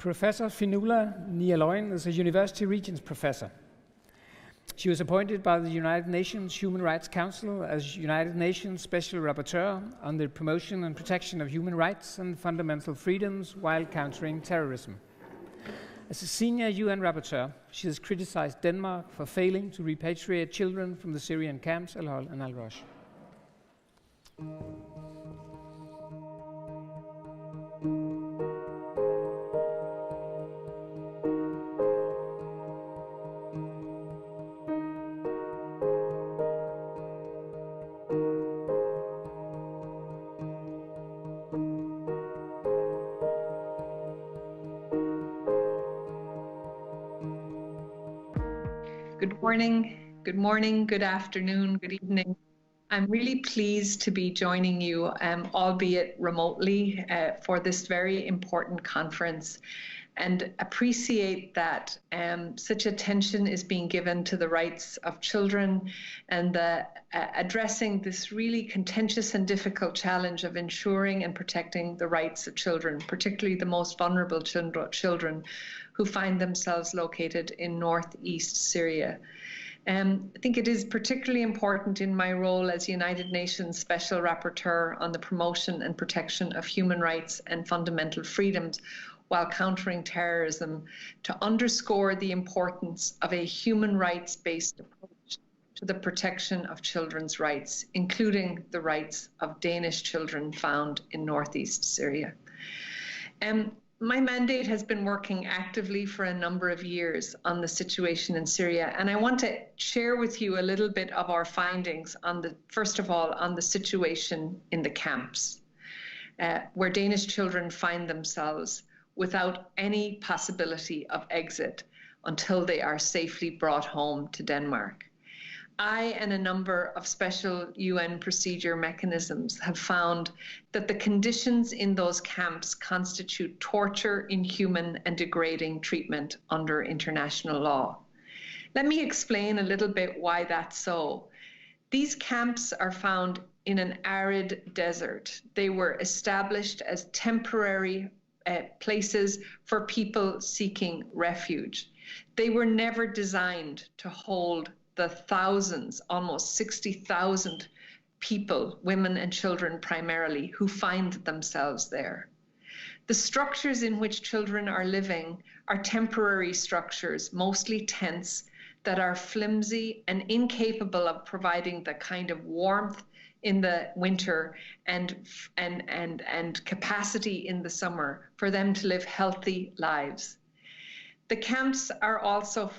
Professor Fionnuala Ní Oileáin is a University Regents Professor. She was appointed by the United Nations Human Rights Council as United Nations Special Rapporteur on the promotion and protection of human rights and fundamental freedoms while countering terrorism. As a senior UN rapporteur, she has criticized Denmark for failing to repatriate children from the Syrian camps al-Hol and al-Roj. Good morning, good afternoon, good evening. I'm really pleased to be joining you, albeit remotely, for this very important conference, and appreciate that such attention is being given to the rights of children and addressing this really contentious and difficult challenge of ensuring and protecting the rights of children, particularly the most vulnerable children who find themselves located in northeast Syria. I think it is particularly important in my role as United Nations Special Rapporteur on the promotion and protection of human rights and fundamental freedoms while countering terrorism to underscore the importance of a human rights-based approach to the protection of children's rights, including the rights of Danish children found in northeast Syria. My mandate has been working actively for a number of years on the situation in Syria, and I want to share with you a little bit of our findings on first of all, on the situation in the camps, where Danish children find themselves without any possibility of exit until they are safely brought home to Denmark. I and a number of special UN procedure mechanisms have found that the conditions in those camps constitute torture, inhuman and degrading treatment under international law. Let me explain a little bit why that's so. These camps are found in an arid desert. They were established as temporary places for people seeking refuge. They were never designed to hold the thousands, almost 60,000 people, women and children primarily, who find themselves there. The structures in which children are living are temporary structures, mostly tents, that are flimsy and incapable of providing the kind of warmth in the winter and capacity in the summer for them to live healthy lives. The camps are also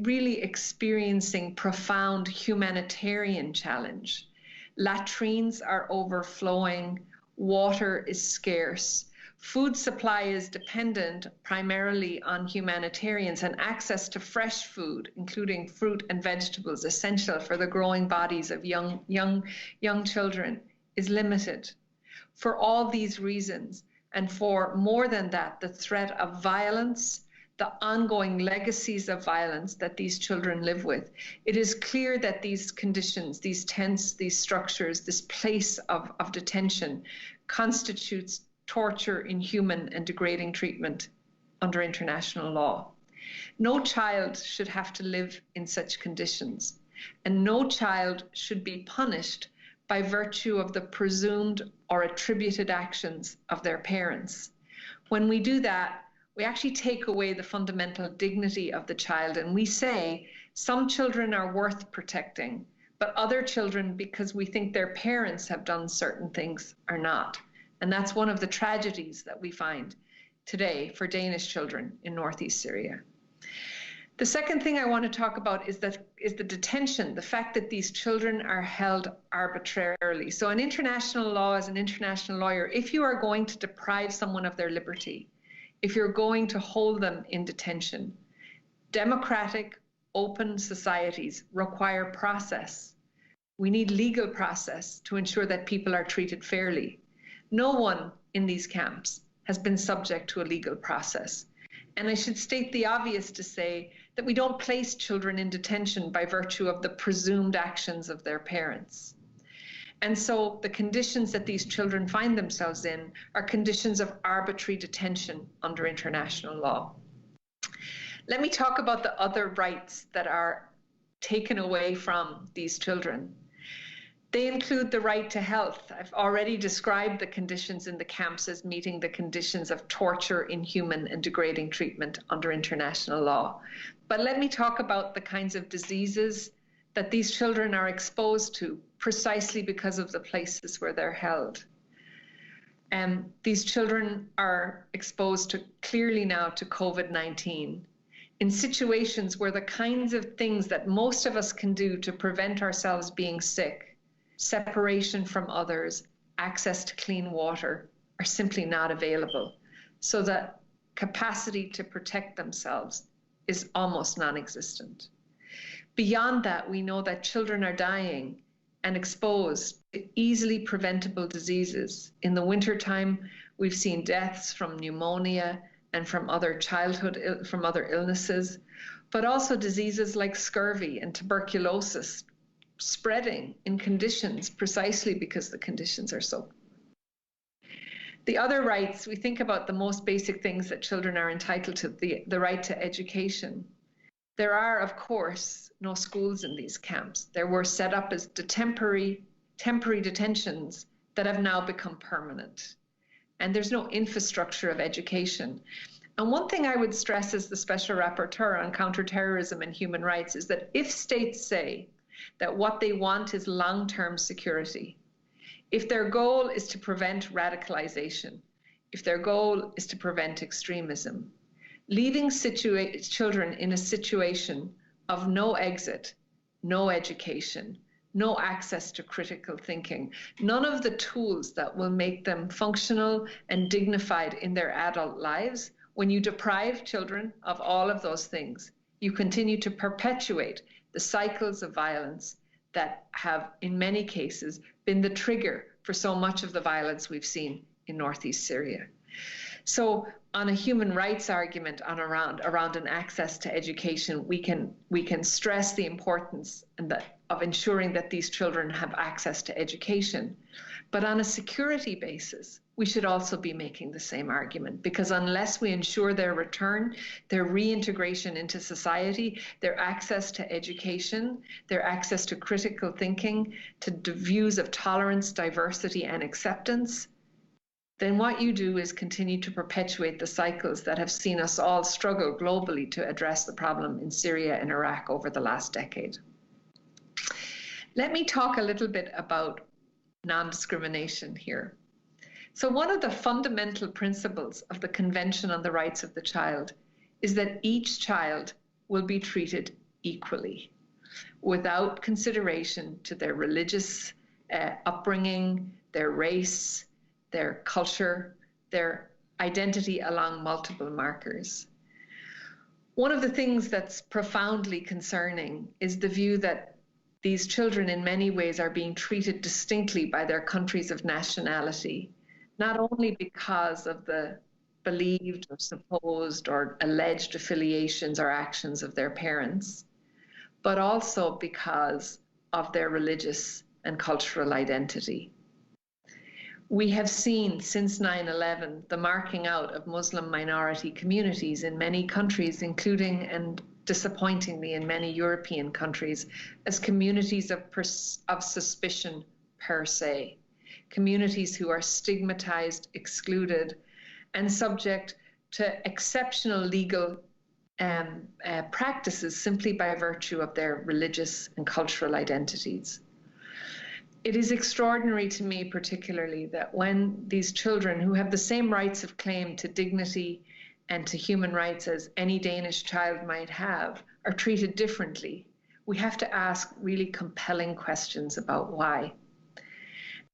really experiencing profound humanitarian challenge. Latrines are overflowing, water is scarce, food supply is dependent primarily on humanitarians, and access to fresh food, including fruit and vegetables essential for the growing bodies of young children, is limited. For all these reasons, and for more than that, the threat of violence, the ongoing legacies of violence that these children live with, it is clear that these conditions, these tents, these structures, this place of detention constitutes torture, inhuman and degrading treatment under international law. No child should have to live in such conditions, and no child should be punished by virtue of the presumed or attributed actions of their parents. When we do that, we actually take away the fundamental dignity of the child, and we say some children are worth protecting, but other children, because we think their parents have done certain things, are not. And that's one of the tragedies that we find today for Danish children in northeast Syria. The second thing I want to talk about is the detention, the fact that these children are held arbitrarily. So in international law, as an international lawyer, if you are going to deprive someone of their liberty, if you're going to hold them in detention, democratic, open societies require process. We need legal process to ensure that people are treated fairly. No one in these camps has been subject to a legal process. And I should state the obvious to say that we don't place children in detention by virtue of the presumed actions of their parents. And so the conditions that these children find themselves in are conditions of arbitrary detention under international law. Let me talk about the other rights that are taken away from these children. They include the right to health. I've already described the conditions in the camps as meeting the conditions of torture, inhuman, and degrading treatment under international law. But let me talk about the kinds of diseases that these children are exposed to precisely because of the places where they're held. These children are exposed to, clearly now, to COVID-19 in situations where the kinds of things that most of us can do to prevent ourselves being sick, separation from others, access to clean water, are simply not available. So that capacity to protect themselves is almost non-existent. Beyond that, we know that children are dying and exposed to easily preventable diseases. In the wintertime, we've seen deaths from pneumonia and from other illnesses, but also diseases like scurvy and tuberculosis spreading in conditions precisely because the conditions are so. The other rights, we think about the most basic things that children are entitled to, the right to education. There are, of course, no schools in these camps. They were set up as temporary detentions that have now become permanent. And there's no infrastructure of education. And one thing I would stress as the Special Rapporteur on counterterrorism and human rights is that if states say that what they want is long-term security, if their goal is to prevent radicalization, if their goal is to prevent extremism, leaving children in a situation of no exit, no education, no access to critical thinking, none of the tools that will make them functional and dignified in their adult lives, when you deprive children of all of those things, you continue to perpetuate the cycles of violence that have, in many cases, been the trigger for so much of the violence we've seen in northeast Syria. So on a human rights argument around an access to education, we can stress the importance of ensuring that these children have access to education. But on a security basis, we should also be making the same argument, because unless we ensure their return, their reintegration into society, their access to education, their access to critical thinking, to views of tolerance, diversity, and acceptance, then what you do is continue to perpetuate the cycles that have seen us all struggle globally to address the problem in Syria and Iraq over the last decade. Let me talk a little bit about non-discrimination here. So one of the fundamental principles of the Convention on the Rights of the Child is that each child will be treated equally, without consideration to their religious upbringing, their race, their culture, their identity along multiple markers. One of the things that's profoundly concerning is the view that these children in many ways are being treated distinctly by their countries of nationality, not only because of the believed or supposed or alleged affiliations or actions of their parents, but also because of their religious and cultural identity. We have seen since 9/11 the marking out of Muslim minority communities in many countries, including and disappointingly in many European countries, as communities of suspicion per se, communities who are stigmatized, excluded, and subject to exceptional legal practices simply by virtue of their religious and cultural identities. It is extraordinary to me particularly that when these children, who have the same rights of claim to dignity and to human rights as any Danish child might have, are treated differently, we have to ask really compelling questions about why.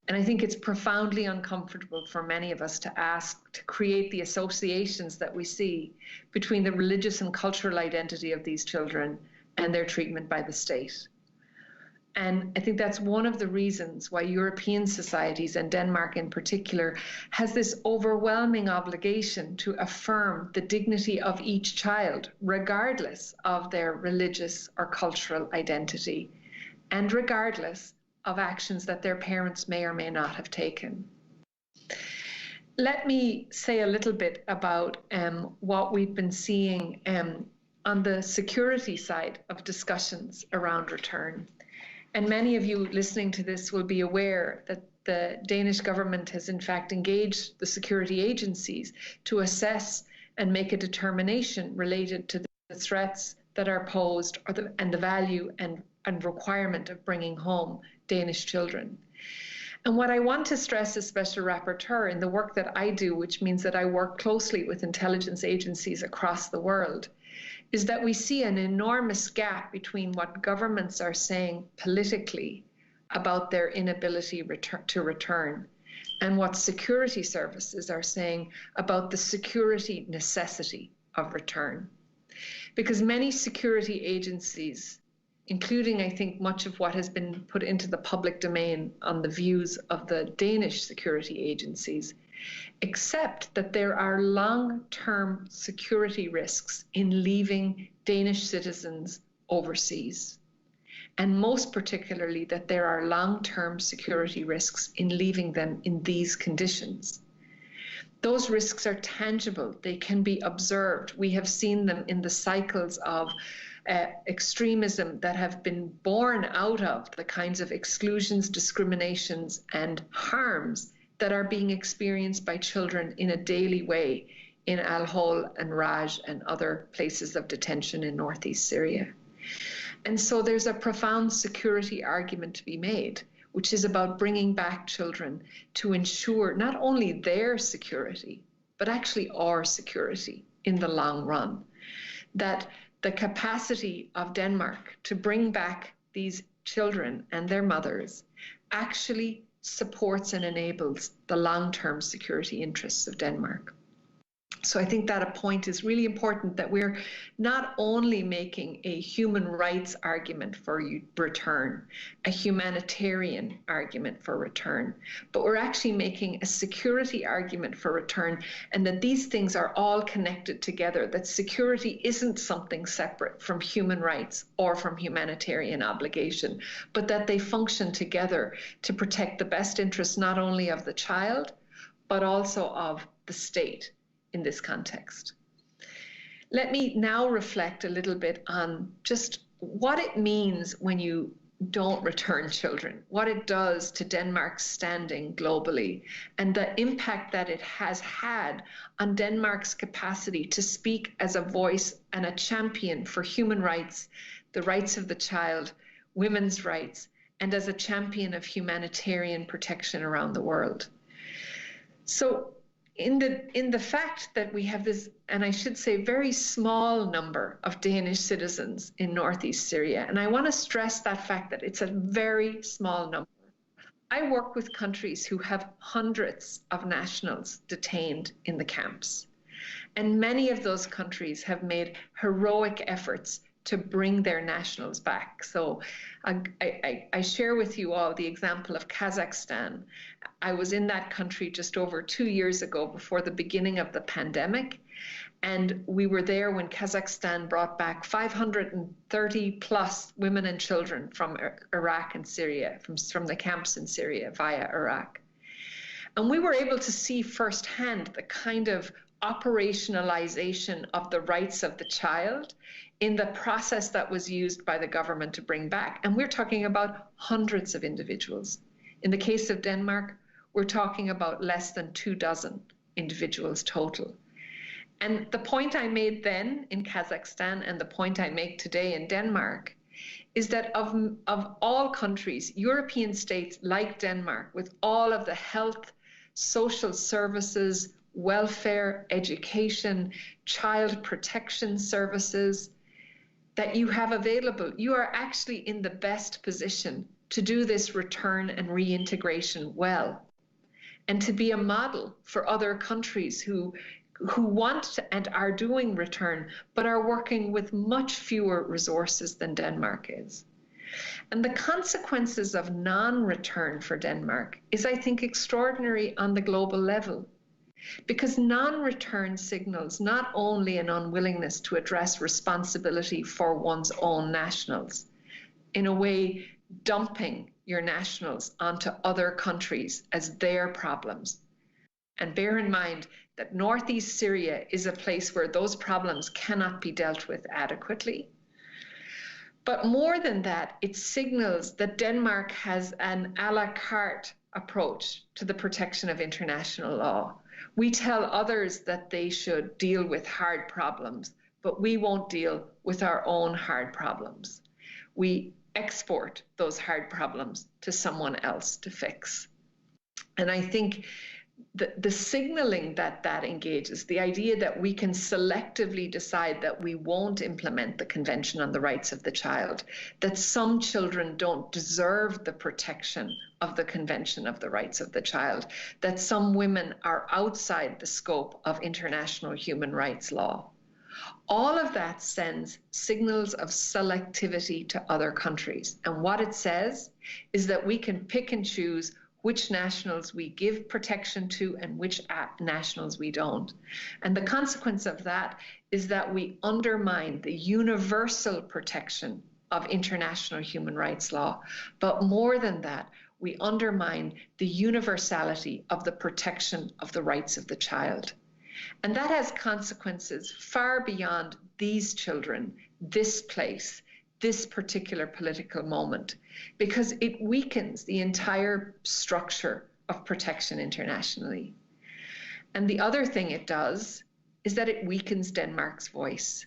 And I think it's profoundly uncomfortable for many of us to create the associations that we see between the religious and cultural identity of these children and their treatment by the state. And I think that's one of the reasons why European societies, and Denmark in particular, has this overwhelming obligation to affirm the dignity of each child, regardless of their religious or cultural identity, and regardless of actions that their parents may or may not have taken. Let me say a little bit about what we've been seeing on the security side of discussions around return. And many of you listening to this will be aware that the Danish government has in fact engaged the security agencies to assess and make a determination related to the threats that are posed and the value and requirement of bringing home Danish children. And what I want to stress as Special Rapporteur in the work that I do, which means that I work closely with intelligence agencies across the world, is that we see an enormous gap between what governments are saying politically about their inability to return and what security services are saying about the security necessity of return. Because many security agencies, including, I think, much of what has been put into the public domain on the views of the Danish security agencies, accept that there are long-term security risks in leaving Danish citizens overseas. And most particularly that there are long-term security risks in leaving them in these conditions. Those risks are tangible. They can be observed. We have seen them in the cycles of extremism that have been born out of the kinds of exclusions, discriminations, and harms that are being experienced by children in a daily way in al-Hol and Roj and other places of detention in northeast Syria. And so there's a profound security argument to be made, which is about bringing back children to ensure not only their security, but actually our security in the long run. That the capacity of Denmark to bring back these children and their mothers actually supports and enables the long-term security interests of Denmark. So I think that a point is really important, that we're not only making a human rights argument for return, a humanitarian argument for return, but we're actually making a security argument for return, and that these things are all connected together, that security isn't something separate from human rights or from humanitarian obligation, but that they function together to protect the best interests not only of the child, but also of the state in this context. Let me now reflect a little bit on just what it means when you don't return children, what it does to Denmark's standing globally, and the impact that it has had on Denmark's capacity to speak as a voice and a champion for human rights, the rights of the child, women's rights, and as a champion of humanitarian protection around the world. So in the fact that we have this, and I should say very small number of Danish citizens in northeast Syria, and I want to stress that fact that it's a very small number. I work with countries who have hundreds of nationals detained in the camps, and many of those countries have made heroic efforts to bring their nationals back. So I share with you all the example of Kazakhstan. I was in that country just over 2 years ago before the beginning of the pandemic. And we were there when Kazakhstan brought back 530 plus women and children from Iraq and Syria, from the camps in Syria via Iraq. And we were able to see firsthand the kind of operationalization of the rights of the child in the process that was used by the government to bring back. And we're talking about hundreds of individuals. In the case of Denmark, we're talking about less than 24 individuals total. And the point I made then in Kazakhstan and the point I make today in Denmark is that of all countries, European states like Denmark, with all of the health, social services, welfare, education, child protection services that you have available, you are actually in the best position to do this return and reintegration well, and to be a model for other countries who want to, and are doing return, but are working with much fewer resources than Denmark is. And the consequences of non-return for Denmark is, I think, extraordinary on the global level. Because non-return signals not only an unwillingness to address responsibility for one's own nationals, in a way dumping your nationals onto other countries as their problems. And bear in mind that northeast Syria is a place where those problems cannot be dealt with adequately. But more than that, it signals that Denmark has an a la carte approach to the protection of international law. We tell others that they should deal with hard problems, but we won't deal with our own hard problems. We export those hard problems to someone else to fix. And I think the signaling that engages, the idea that we can selectively decide that we won't implement the Convention on the Rights of the Child, that some children don't deserve the protection of the Convention of the Rights of the Child, that some women are outside the scope of international human rights law. All of that sends signals of selectivity to other countries. And what it says is that we can pick and choose which nationals we give protection to and which nationals we don't. And the consequence of that is that we undermine the universal protection of international human rights law. But more than that, we undermine the universality of the protection of the rights of the child. And that has consequences far beyond these children, this place, this particular political moment, because it weakens the entire structure of protection internationally. And the other thing it does is that it weakens Denmark's voice.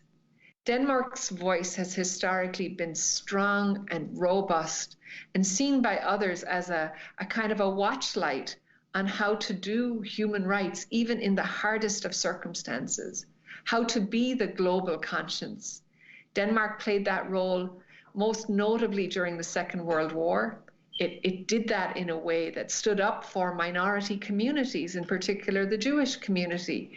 Denmark's voice has historically been strong and robust and seen by others as a kind of a watchlight on how to do human rights, even in the hardest of circumstances, how to be the global conscience. Denmark played that role most notably during the Second World War. It did that in a way that stood up for minority communities, in particular the Jewish community,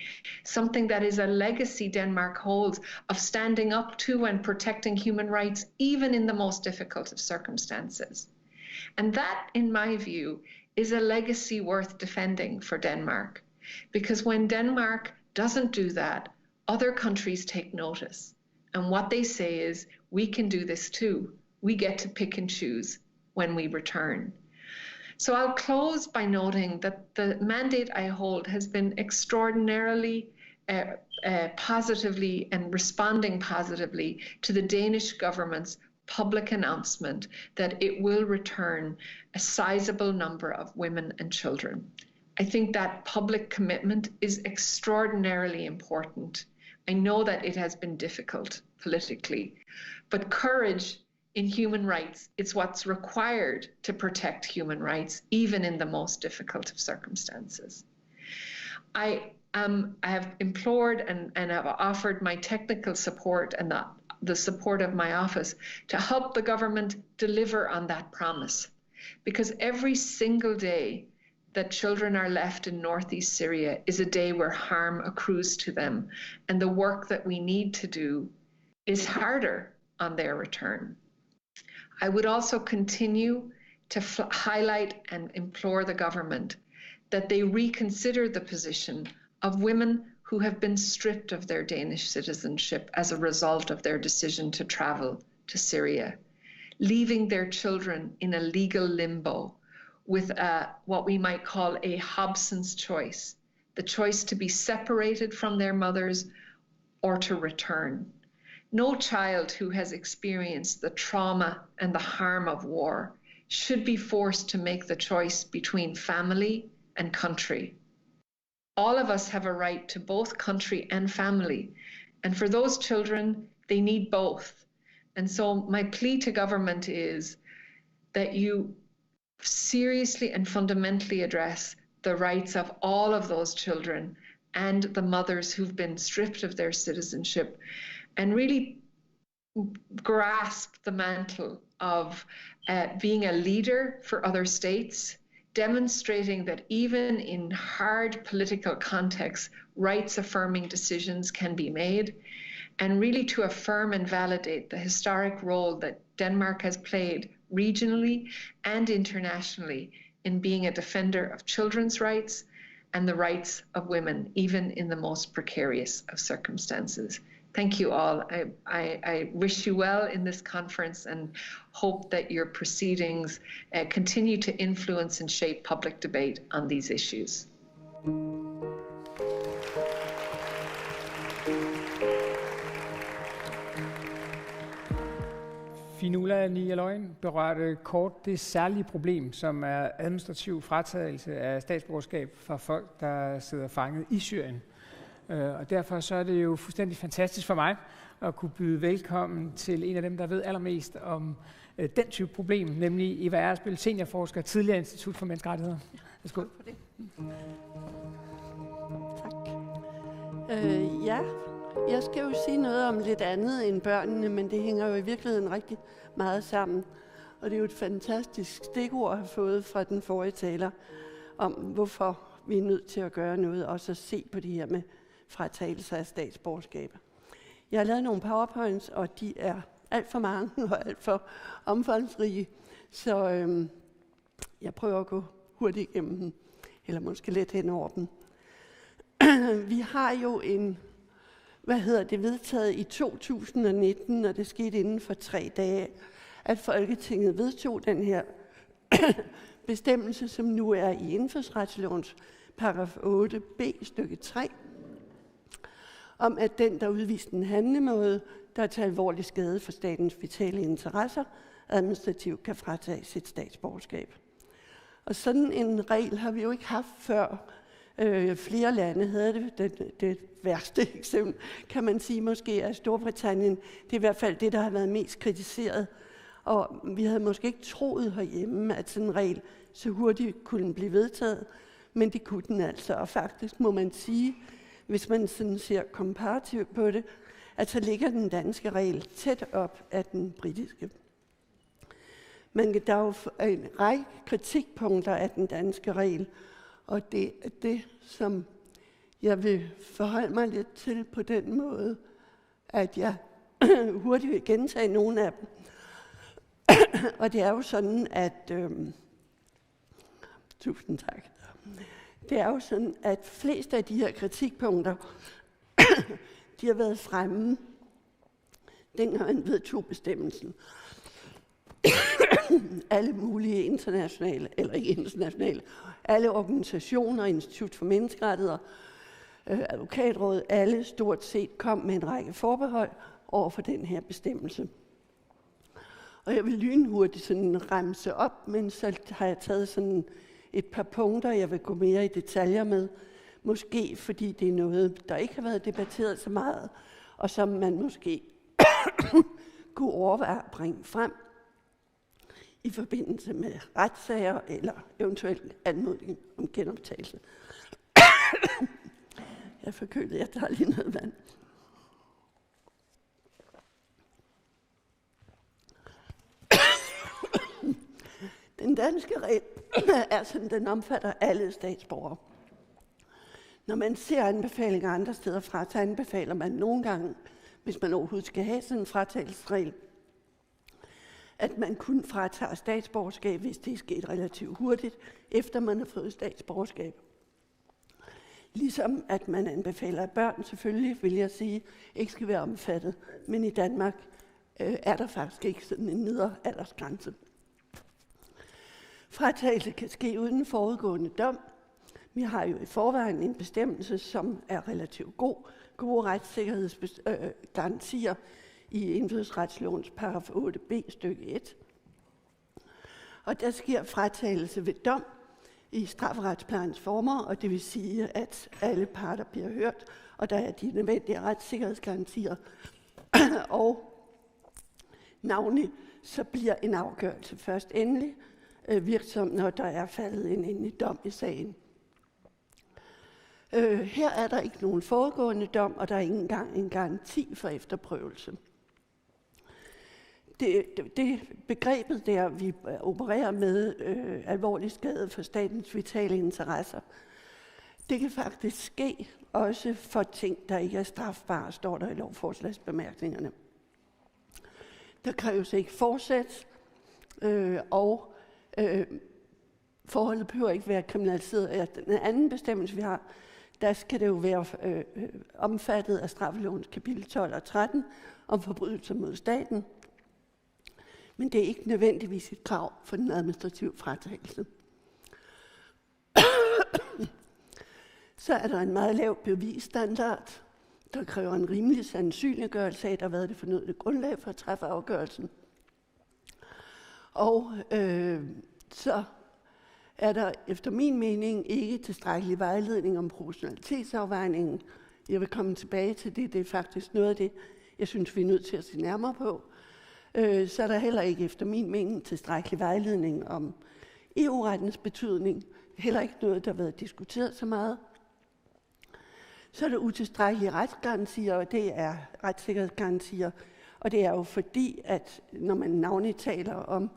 something that is a legacy Denmark holds of standing up to and protecting human rights, even in the most difficult of circumstances. And that, in my view, is a legacy worth defending for Denmark, because when Denmark doesn't do that, other countries take notice. And what they say is, we can do this too. We get to pick and choose when we return. So I'll close by noting that the mandate I hold has been extraordinarily positively and responding positively to the Danish government's public announcement that it will return a sizable number of women and children. I think that public commitment is extraordinarily important. I know that it has been difficult politically, but courage in human rights is what's required to protect human rights, even in the most difficult of circumstances. I have implored and have offered my technical support and the support of my office to help the government deliver on that promise, because every single day that children are left in northeast Syria is a day where harm accrues to them, and the work that we need to do is harder on their return. I would also continue to highlight and implore the government that they reconsider the position of women who have been stripped of their Danish citizenship as a result of their decision to travel to Syria, leaving their children in a legal limbo with what we might call a Hobson's choice, the choice to be separated from their mothers or to return. No child who has experienced the trauma and the harm of war should be forced to make the choice between family and country. All of us have a right to both country and family, and for those children, they need both. And so my plea to government is that you seriously and fundamentally address the rights of all of those children and the mothers who've been stripped of their citizenship, and really grasp the mantle of being a leader for other states, demonstrating that even in hard political contexts, rights-affirming decisions can be made, and really to affirm and validate the historic role that Denmark has played regionally and internationally in being a defender of children's rights and the rights of women, even in the most precarious of circumstances. Thank you all. I wish you well in this conference and hope that your proceedings continue to influence and shape public debate on these issues. Fionnuala Ni Aloin berørte kort det særlige problem, som er administrativ fratagelse af statsborgerskab fra folk, der sidder fanget i Syrien. Og derfor så er det jo fuldstændig fantastisk for mig at kunne byde velkommen til en af dem, der ved allermest om den type problem, nemlig Eva Ersbøl, seniorforsker, tidligere Institut for Menneskerettigheder. Værsgo. Tak for det. Tak. Ja, jeg skal jo sige noget om lidt andet end børnene, men det hænger jo i virkeligheden rigtig meget sammen. Og det er jo et fantastisk stikord at have fået fra den forrige taler om, hvorfor vi er nødt til at gøre noget, også at se på det her med fratagelse af statsborgerskab. Jeg har lavet nogle powerpoints, og de er alt for mange og alt for omfangsrige, så jeg prøver at gå hurtigt igennem dem, eller måske lidt hen over dem. Vi har jo vedtaget i 2019, og det skete inden for 3 dage, at Folketinget vedtog den her bestemmelse, som nu er i indfødsretslovens paragraf 8b stykke 3, om at den, der udviste en handlemåde, der er til alvorlig skade for statens vitale interesser, administrativt kan fratage sit statsborgerskab. Og sådan en regel har vi jo ikke haft før. Flere lande havde det værste eksempel, kan man sige, måske af Storbritannien. Det er i hvert fald det, der har været mest kritiseret. Og vi havde måske ikke troet herhjemme, at sådan en regel så hurtigt kunne blive vedtaget, men det kunne den altså. Og faktisk må man sige, hvis man sådan ser komparativt på det, at så ligger den danske regel tæt op af den britiske. Men der er jo en række kritikpunkter af den danske regel, og det er det, som jeg vil forholde mig lidt til på den måde, at jeg hurtigt vil gentage nogle af dem. Og det er jo sådan, at tusind tak. Det er jo sådan, at flest af de her kritikpunkter, de har været fremme, dengang man vedtog bestemmelsen. Alle mulige internationale, eller ikke internationale, alle organisationer, Institut for Menneskerettigheder, Advokatrådet, alle stort set kom med en række forbehold over for den her bestemmelse. Og jeg vil lynhurtigt sådan remse op, men så har jeg taget sådan et par punkter, jeg vil gå mere i detaljer med. Måske fordi det er noget, der ikke har været debatteret så meget, og som man måske kunne overveje at bringe frem i forbindelse med retssager eller eventuelt anmodning om genoptagelse. Jeg er forkølet, jeg tager lige noget vand. Den danske regel er sådan, den omfatter alle statsborgere. Når man ser anbefalinger andre steder fra, så anbefaler man nogle gange, hvis man overhovedet skal have sådan en fratagelsesregel, at man kun fratager statsborgerskab, hvis det er sket relativt hurtigt, efter man har fået statsborgerskab. Ligesom at man anbefaler, at børn selvfølgelig, vil jeg sige, ikke skal være omfattet. Men i Danmark er der faktisk ikke sådan en nedre aldersgrænse. Fratagelse kan ske uden forudgående dom. Vi har jo i forvejen en bestemmelse, som er relativt gode retssikkerhedsgarantier i indfødsretslovens paragraf 8b stykke 1. Og der sker fratagelse ved dom i strafferetsplejens former, og det vil sige, at alle parter bliver hørt, og der er de nødvendige retssikkerhedsgarantier. Og navnlig så bliver en afgørelse først endelig virksom, når der er faldet en endelig dom i sagen. Her er der ikke nogen foregående dom, og der er ikke engang en garanti for efterprøvelse. Det begrebet der, vi opererer med alvorlig skade for statens vitale interesser, det kan faktisk ske også for ting, der ikke er strafbare, står der i lovforslagsbemærkningerne. Der kræves ikke forsæt, og forholdet behøver ikke være kriminaliseret. Den anden bestemmelse, vi har, der skal det jo være omfattet af straffelovens kapitel 12 og 13 om forbrydelser mod staten. Men det er ikke nødvendigvis et krav for den administrative fratagelse. Så er der en meget lav bevisstandard, der kræver en rimelig sandsynliggørelse af, at der har været det fornødne grundlag for at træffe afgørelsen. Og så er der efter min mening ikke tilstrækkelig vejledning om proportionalitetsafvejningen. Jeg vil komme tilbage til det. Det er faktisk noget af det, jeg synes, vi er nødt til at se nærmere på. Så er der heller ikke efter min mening tilstrækkelig vejledning om EU-rettens betydning. Heller ikke noget, der har været diskuteret så meget. Så er der utilstrækkelige retsgarantier, og det er retssikkerhedsgarantier. Og det er jo fordi, at når man navnligt taler om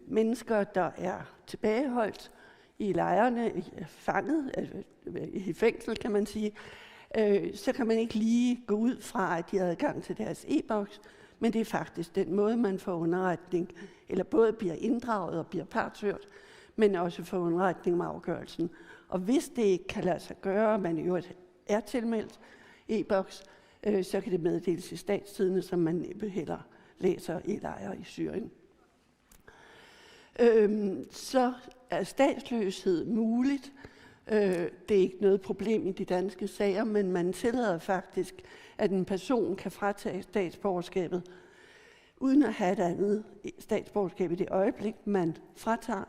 mennesker, der er tilbageholdt i lejrene, fanget, i fængsel kan man sige, så kan man ikke lige gå ud fra, at de har adgang til deres e-boks, men det er faktisk den måde, man får underretning, eller både bliver inddraget og bliver partshørt, men også får underretning om afgørelsen. Og hvis det ikke kan lade sig gøre, og man i øvrigt er tilmeldt e-boks, så kan det meddeles i Statstidende, som man heller læser i lejre i Syrien. Så er statsløshed muligt. Det er ikke noget problem i de danske sager, men man tillader faktisk, at en person kan fratage statsborgerskabet, uden at have et andet statsborgerskab i det øjeblik, man fratager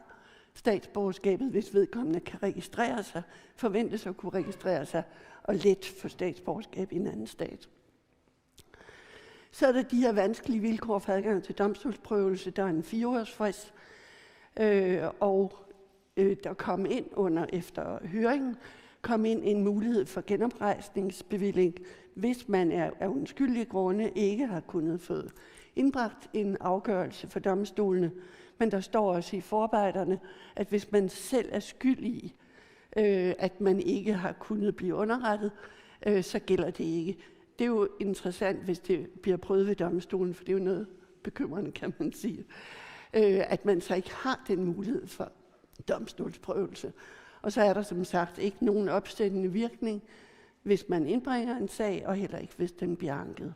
statsborgerskabet, hvis vedkommende kan registrere sig, forventes at kunne registrere sig og let få statsborgerskab i en anden stat. Så er der de her vanskelige vilkår for adgang til domstolsprøvelse. Der er en 4-årsfrist, og der kom ind efter høringen, kom ind en mulighed for genoprejsningsbevilling, hvis man af undskyldige grunde ikke har kunnet få indbragt en afgørelse for domstolene. Men der står også i forarbejderne, at hvis man selv er skyld i, at man ikke har kunnet blive underrettet, så gælder det ikke. Det er jo interessant, hvis det bliver prøvet ved domstolen, for det er jo noget bekymrende, kan man sige, at man så ikke har den mulighed for domstolsprøvelse. Og så er der som sagt ikke nogen opstændende virkning, hvis man indbringer en sag, og heller ikke, hvis den bliver anket.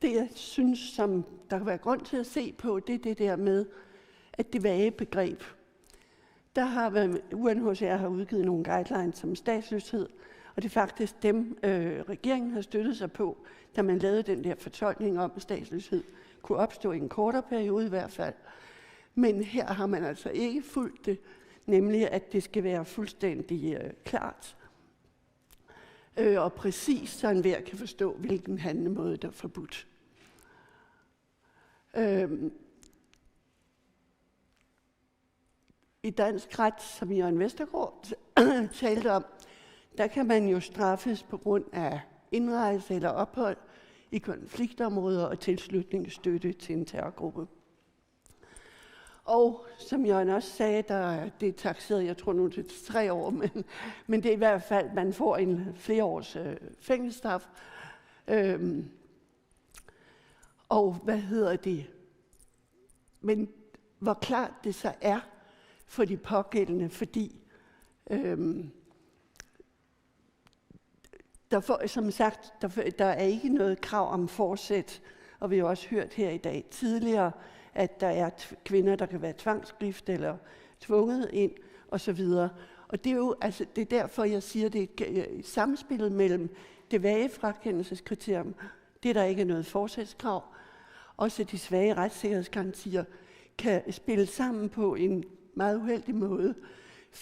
Det, jeg synes, som der kan være grund til at se på, det er det der med, at det vage begreb. Der har UNHCR har udgivet nogle guidelines om statsløshed, og det er faktisk dem, regeringen har støttet sig på, da man lavede den der fortolkning om, at statsløshed kunne opstå i en kortere periode i hvert fald. Men her har man altså ikke fulgt det, nemlig at det skal være fuldstændig klart og præcis, så enhver kan forstå, hvilken handlemåde, der er forbudt. I dansk ret, som Jørgen Vestergaard talte om, der kan man jo straffes på grund af indrejse eller ophold i konfliktområder og tilslutningsstøtte til en terrorgruppe. Og som Jørgen også sagde, det er takseret, jeg tror nu til 3 år, men det er i hvert fald, man får en flereårs fængselsstraf. Og men hvor klart det så er for de pågældende, fordi som sagt, der er ikke noget krav om forsæt, og vi har også hørt her i dag tidligere, at der er kvinder, der kan være tvangsgift eller tvunget ind, osv. Og det er jo det er derfor, jeg siger, det er samspillet mellem det vage frakendelseskriterium, det der ikke er noget forsætskrav, også de svage retssikkerhedsgarantier, kan spille sammen på en meget uheldig måde,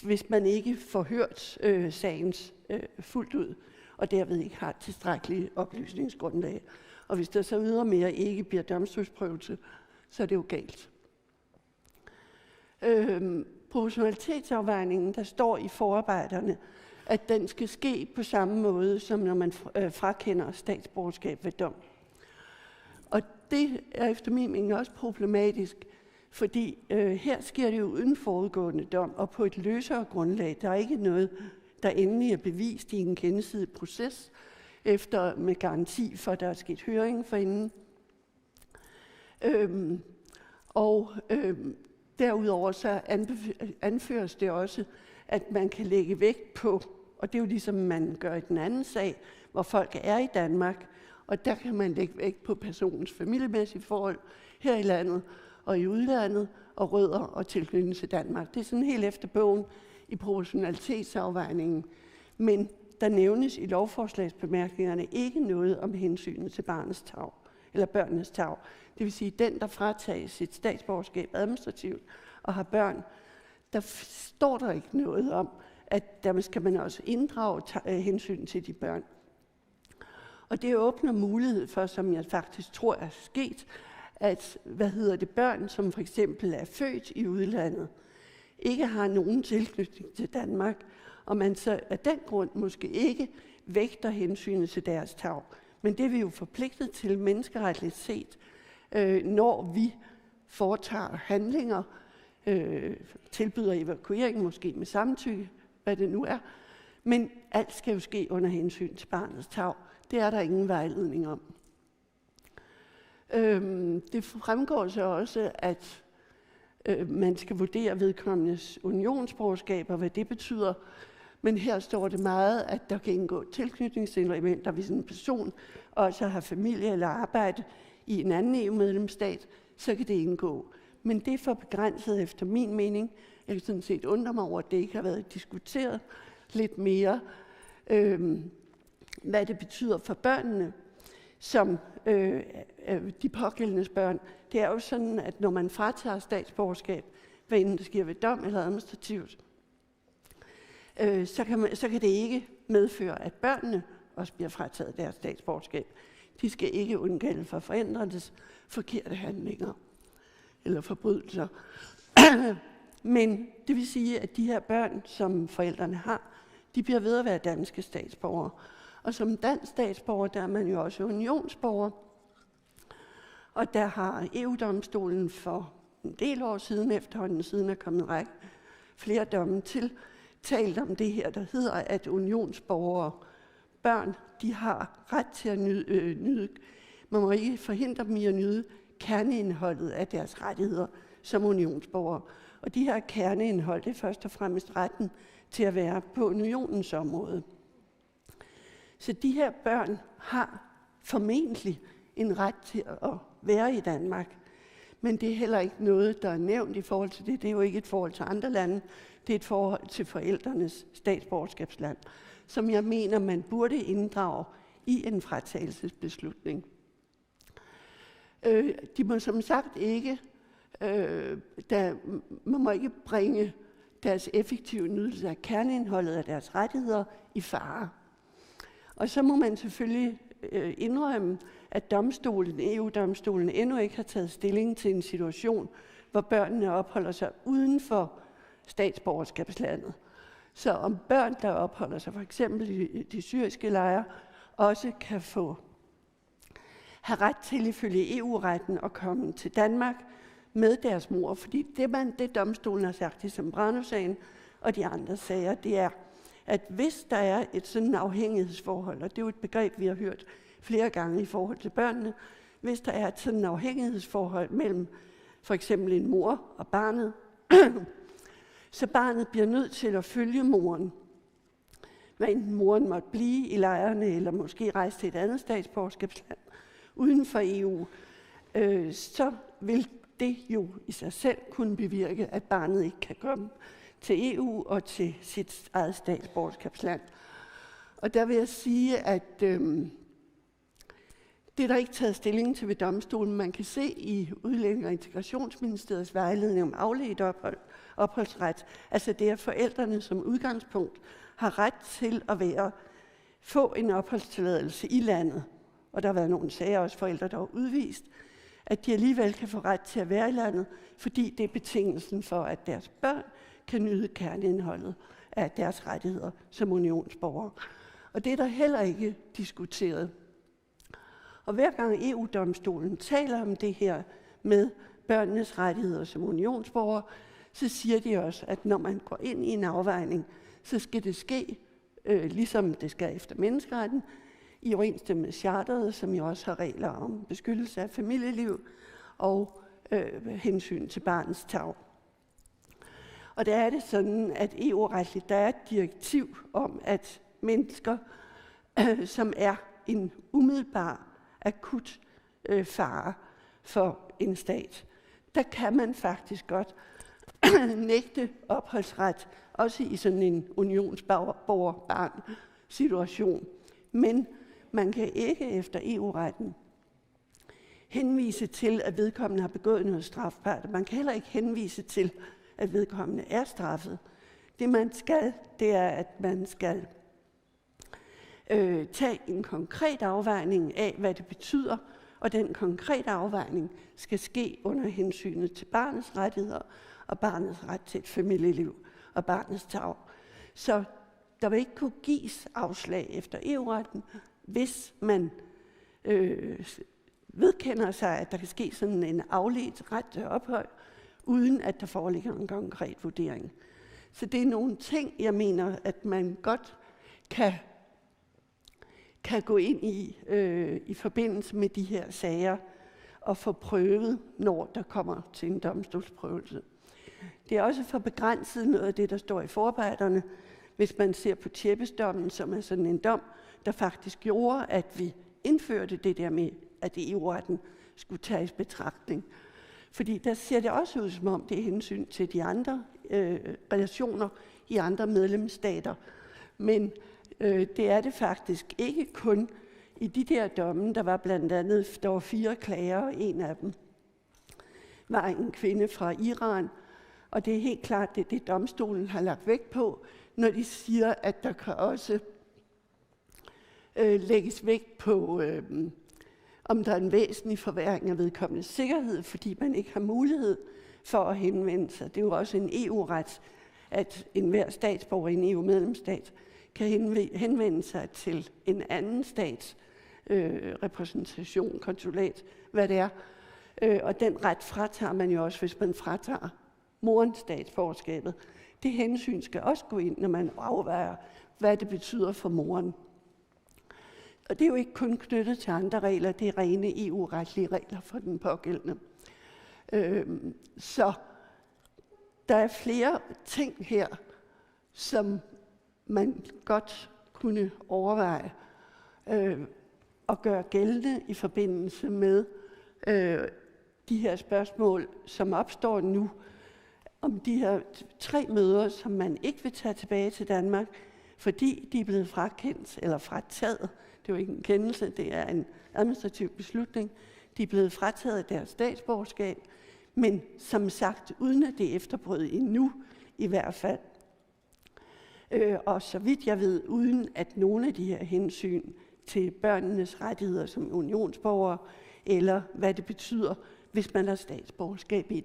hvis man ikke får hørt sagens fuldt ud, og derved ikke har tilstrækkeligt oplysningsgrundlag. Og hvis der så ydermere ikke bliver domstolsprøvelse, så er det jo galt. Proportionalitetsafvejningen, der står i forarbejderne, at den skal ske på samme måde, som når man frakender statsborgerskab ved dom. Og det er efter min mening også problematisk, fordi her sker det jo uden forudgående dom, og på et løsere grundlag. Der er ikke noget, der endelig er bevist i en gensidig proces, efter med garanti for, at der er sket høring forinden. Derudover så anføres det også, at man kan lægge vægt på, og det er jo ligesom man gør i den anden sag, hvor folk er i Danmark, og der kan man lægge vægt på personens familiemæssige forhold her i landet og i udlandet, og rødder og tilknytning til Danmark. Det er sådan helt efter bogen i proportionalitetsafvejningen, men der nævnes i lovforslagsbemærkningerne ikke noget om hensynet til barnets tarv, eller børnenes tarv. Det vil sige, den, der fratages sit statsborgerskab administrativt og har børn, der står der ikke noget om, at der skal man også inddrage hensyn til de børn. Og det åbner mulighed for, som jeg faktisk tror er sket, at børn, som for eksempel er født i udlandet, ikke har nogen tilknytning til Danmark, og man så af den grund måske ikke vægter hensynet til deres tarv. Men det er vi jo forpligtet til menneskeretligt set, når vi foretager handlinger, tilbyder evakuering, måske med samtykke, hvad det nu er. Men alt skal jo ske under hensyn til barnets tarv. Det er der ingen vejledning om. Det fremgår så også, at man skal vurdere vedkommendes unionsborgerskab og hvad det betyder. Men her står det meget, at der kan indgå tilknytningselementer, hvis en person også har familie eller arbejde i en anden EU-medlemsstat, så kan det indgå. Men det er for begrænset efter min mening. Jeg kan sådan set undre mig over, at det ikke har været diskuteret lidt mere, hvad det betyder for børnene, som de pågældendes børn. Det er jo sådan, at når man fratager statsborgerskab, hvad enten det sker ved dom eller administrativt, så kan det ikke medføre, at børnene også bliver frataget deres statsborgerskab. De skal ikke undgælde for forældrenes forkerte handlinger eller forbrydelser. Men det vil sige, at de her børn, som forældrene har, de bliver ved at være danske statsborgere. Og som dansk statsborger, der er man jo også unionsborger. Og der har EU-domstolen for en del år siden, efterhånden siden er kommet flere domme til, talt om det her, der hedder, at unionsborgere, børn, de har ret til at nyde. Man må ikke forhindre dem i at nyde kerneindholdet af deres rettigheder som unionsborgere. Og de her kerneindhold, det er først og fremmest retten til at være på unionens område. Så de her børn har formentlig en ret til at være i Danmark. Men det er heller ikke noget, der er nævnt i forhold til det. Det er jo ikke et forhold til andre lande. Det er et forhold til forældrenes statsborgerskabsland, som jeg mener, man burde inddrage i en fratagelsesbeslutning. De må som sagt ikke, man må ikke bringe deres effektive nydelse af kerneindholdet af deres rettigheder i fare. Og så må man selvfølgelig indrømme, at EU-domstolen endnu ikke har taget stilling til en situation, hvor børnene opholder sig uden for statsborgerskabslandet. Så om børn, der opholder sig for eksempel i de syriske lejre, også kan have ret til ifølge EU-retten at komme til Danmark med deres mor. Fordi det domstolen har sagt i Zambrano-sagen og de andre sager, det er, at hvis der er et sådan afhængighedsforhold, og det er jo et begreb, vi har hørt flere gange i forhold til børnene, hvis der er et sådan afhængighedsforhold mellem for eksempel en mor og barnet, så barnet bliver nødt til at følge moren. Hvad enten moren måtte blive i lejrene, eller måske rejse til et andet statsborgerskabsland uden for EU, så vil det jo i sig selv kunne bevirke, at barnet ikke kan komme til EU og til sit eget statsborgerskabsland. Og der vil jeg sige, at det er der ikke taget stilling til ved domstolen. Man kan se i Udlændinge- og Integrationsministeriets vejledning om afledt opholdsret, altså det er forældrene som udgangspunkt har ret til at få en opholdstilladelse i landet. Og der har været nogle sager også forældre, der var udvist, at de alligevel kan få ret til at være i landet, fordi det er betingelsen for, at deres børn kan nyde kerneindholdet af deres rettigheder som unionsborgere. Og det er der heller ikke diskuteret. Og hver gang EU-domstolen taler om det her med børnenes rettigheder som unionsborgere, så siger de også, at når man går ind i en afvejning, så skal det ske, ligesom det skal efter menneskeretten, i overensstemmelse med charteret, som jo også har regler om beskyttelse af familieliv og hensyn til barnets tarv. Og der er det sådan, at EU-retligt der er et direktiv om, at mennesker, som er en umiddelbar, akut fare for en stat, der kan man faktisk godt nægte opholdsret, også i sådan en unionsborgerbarn-situation. Men man kan ikke efter EU-retten henvise til, at vedkommende har begået noget strafbart. Man kan heller ikke henvise til, at vedkommende er straffet. Det man skal, det er, at man skal tage en konkret afvejning af, hvad det betyder, og den konkrete afvejning skal ske under hensynet til barnets rettigheder og barnets ret til et familieliv og barnets tarv. Så der vil ikke kunne gives afslag efter EU-retten, hvis man vedkender sig, at der kan ske sådan en afledt ret til ophold, uden at der foreligger en konkret vurdering. Så det er nogle ting, jeg mener, at man godt kan gå ind i forbindelse med de her sager og få prøvet, når der kommer til en domstolsprøvelse. Det er også for begrænset noget af det, der står i forarbejderne, hvis man ser på Tjebbesdommen, som er sådan en dom, der faktisk gjorde, at vi indførte det der med, at EU-retten skulle tages betragtning. Fordi der ser det også ud, som om det er hensyn til de andre relationer i andre medlemsstater. Men det er det faktisk ikke kun i de der domme. Der var blandt andet, der var 4 klager, og en af dem var en kvinde fra Iran. Og det er helt klart, det er det, domstolen har lagt vægt på, når de siger, at der kan også lægges vægt på, om der er en væsentlig forværring af vedkommende sikkerhed, fordi man ikke har mulighed for at henvende sig. Det er jo også en EU-ret, at enhver statsborger i en EU-medlemsstat kan henvende sig til en anden stats repræsentation, konsulat, hvad det er. Og den ret fratager man jo også, hvis man fratager morens statsborgerskabet. Det hensyn skal også gå ind, når man afvejer, hvad det betyder for moren. Og det er jo ikke kun knyttet til andre regler, det er rene EU-retlige regler for den pågældende. Så der er flere ting her, som man godt kunne overveje at gøre gældende i forbindelse med de her spørgsmål, som opstår nu, om de her 3 mødre, som man ikke vil tage tilbage til Danmark, fordi de er blevet frakendt eller frataget. Det er jo ikke en kendelse, det er en administrativ beslutning. De er blevet frataget af deres statsborgerskab, men som sagt, uden at det er efterprøvet endnu i hvert fald. Og så vidt jeg ved, uden at nogle af de her hensyn til børnenes rettigheder som unionsborgere, eller hvad det betyder, hvis man har statsborgerskab i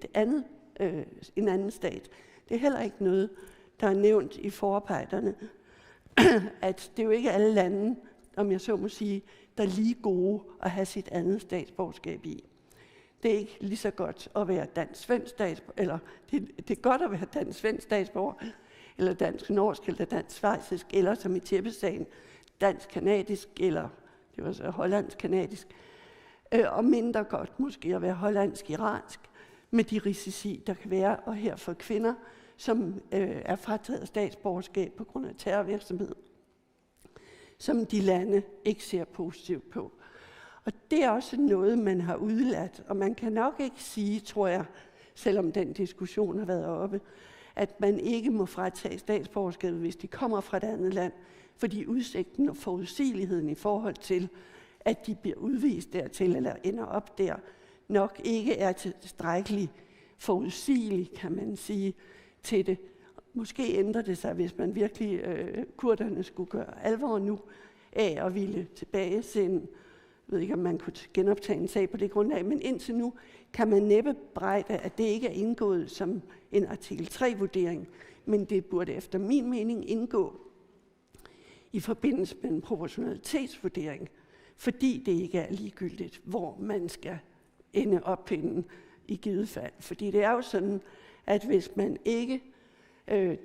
en anden stat. Det er heller ikke noget, der er nævnt i forarbejderne, at det er jo ikke alle lande, om jeg så må sige, der er lige gode at have sit andet statsborgerskab i. Det er ikke lige så godt at være dansk-svensk statsborger, eller det er godt at være dansk-svensk statsborger, eller dansk-norsk, eller dansk-schweizisk, eller som i Tjebbes-sagen, dansk-kanadisk, eller det var så hollandsk-kanadisk, og mindre godt måske at være hollandsk-iransk, med de risici, der kan være, og her for kvinder, som er frataget statsborgerskab på grund af terrorvirksomhed, som de lande ikke ser positivt på. Og det er også noget, man har udladt, og man kan nok ikke sige, tror jeg, selvom den diskussion har været oppe, at man ikke må fratage statsborgerskabet, hvis de kommer fra et andet land, fordi udsigten og forudsigeligheden i forhold til, at de bliver udvist dertil eller ender op der, nok ikke er tilstrækkeligt forudsigelig, kan man sige, til det. Måske ændrer det sig, hvis man virkelig, kurderne skulle gøre alvor nu af at ville tilbagesende. Jeg ved ikke, om man kunne genoptage en sag på det grundlag, men indtil nu kan man næppe bebrejde, at det ikke er indgået som en artikel 3-vurdering, men det burde efter min mening indgå i forbindelse med en proportionalitetsvurdering, fordi det ikke er ligegyldigt, hvor man skal ende op i givet fald. Fordi det er jo sådan, at hvis man ikke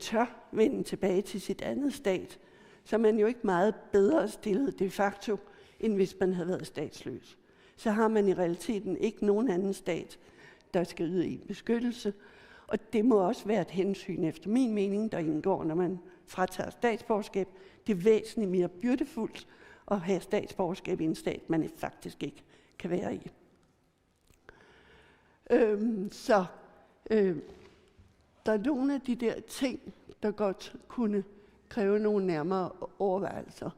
tør vende tilbage til sit andet stat, så er man jo ikke meget bedre stillet de facto, end hvis man havde været statsløs. Så har man i realiteten ikke nogen anden stat, der skal yde en beskyttelse, Og det må også være et hensyn efter min mening, der indgår, når man fratager statsborgerskab. Det er væsentligt mere byrdefuldt at have statsborgerskab i en stat, man faktisk ikke kan være i. Der er nogle af de der ting, der godt kunne kræve nogle nærmere overvejelser.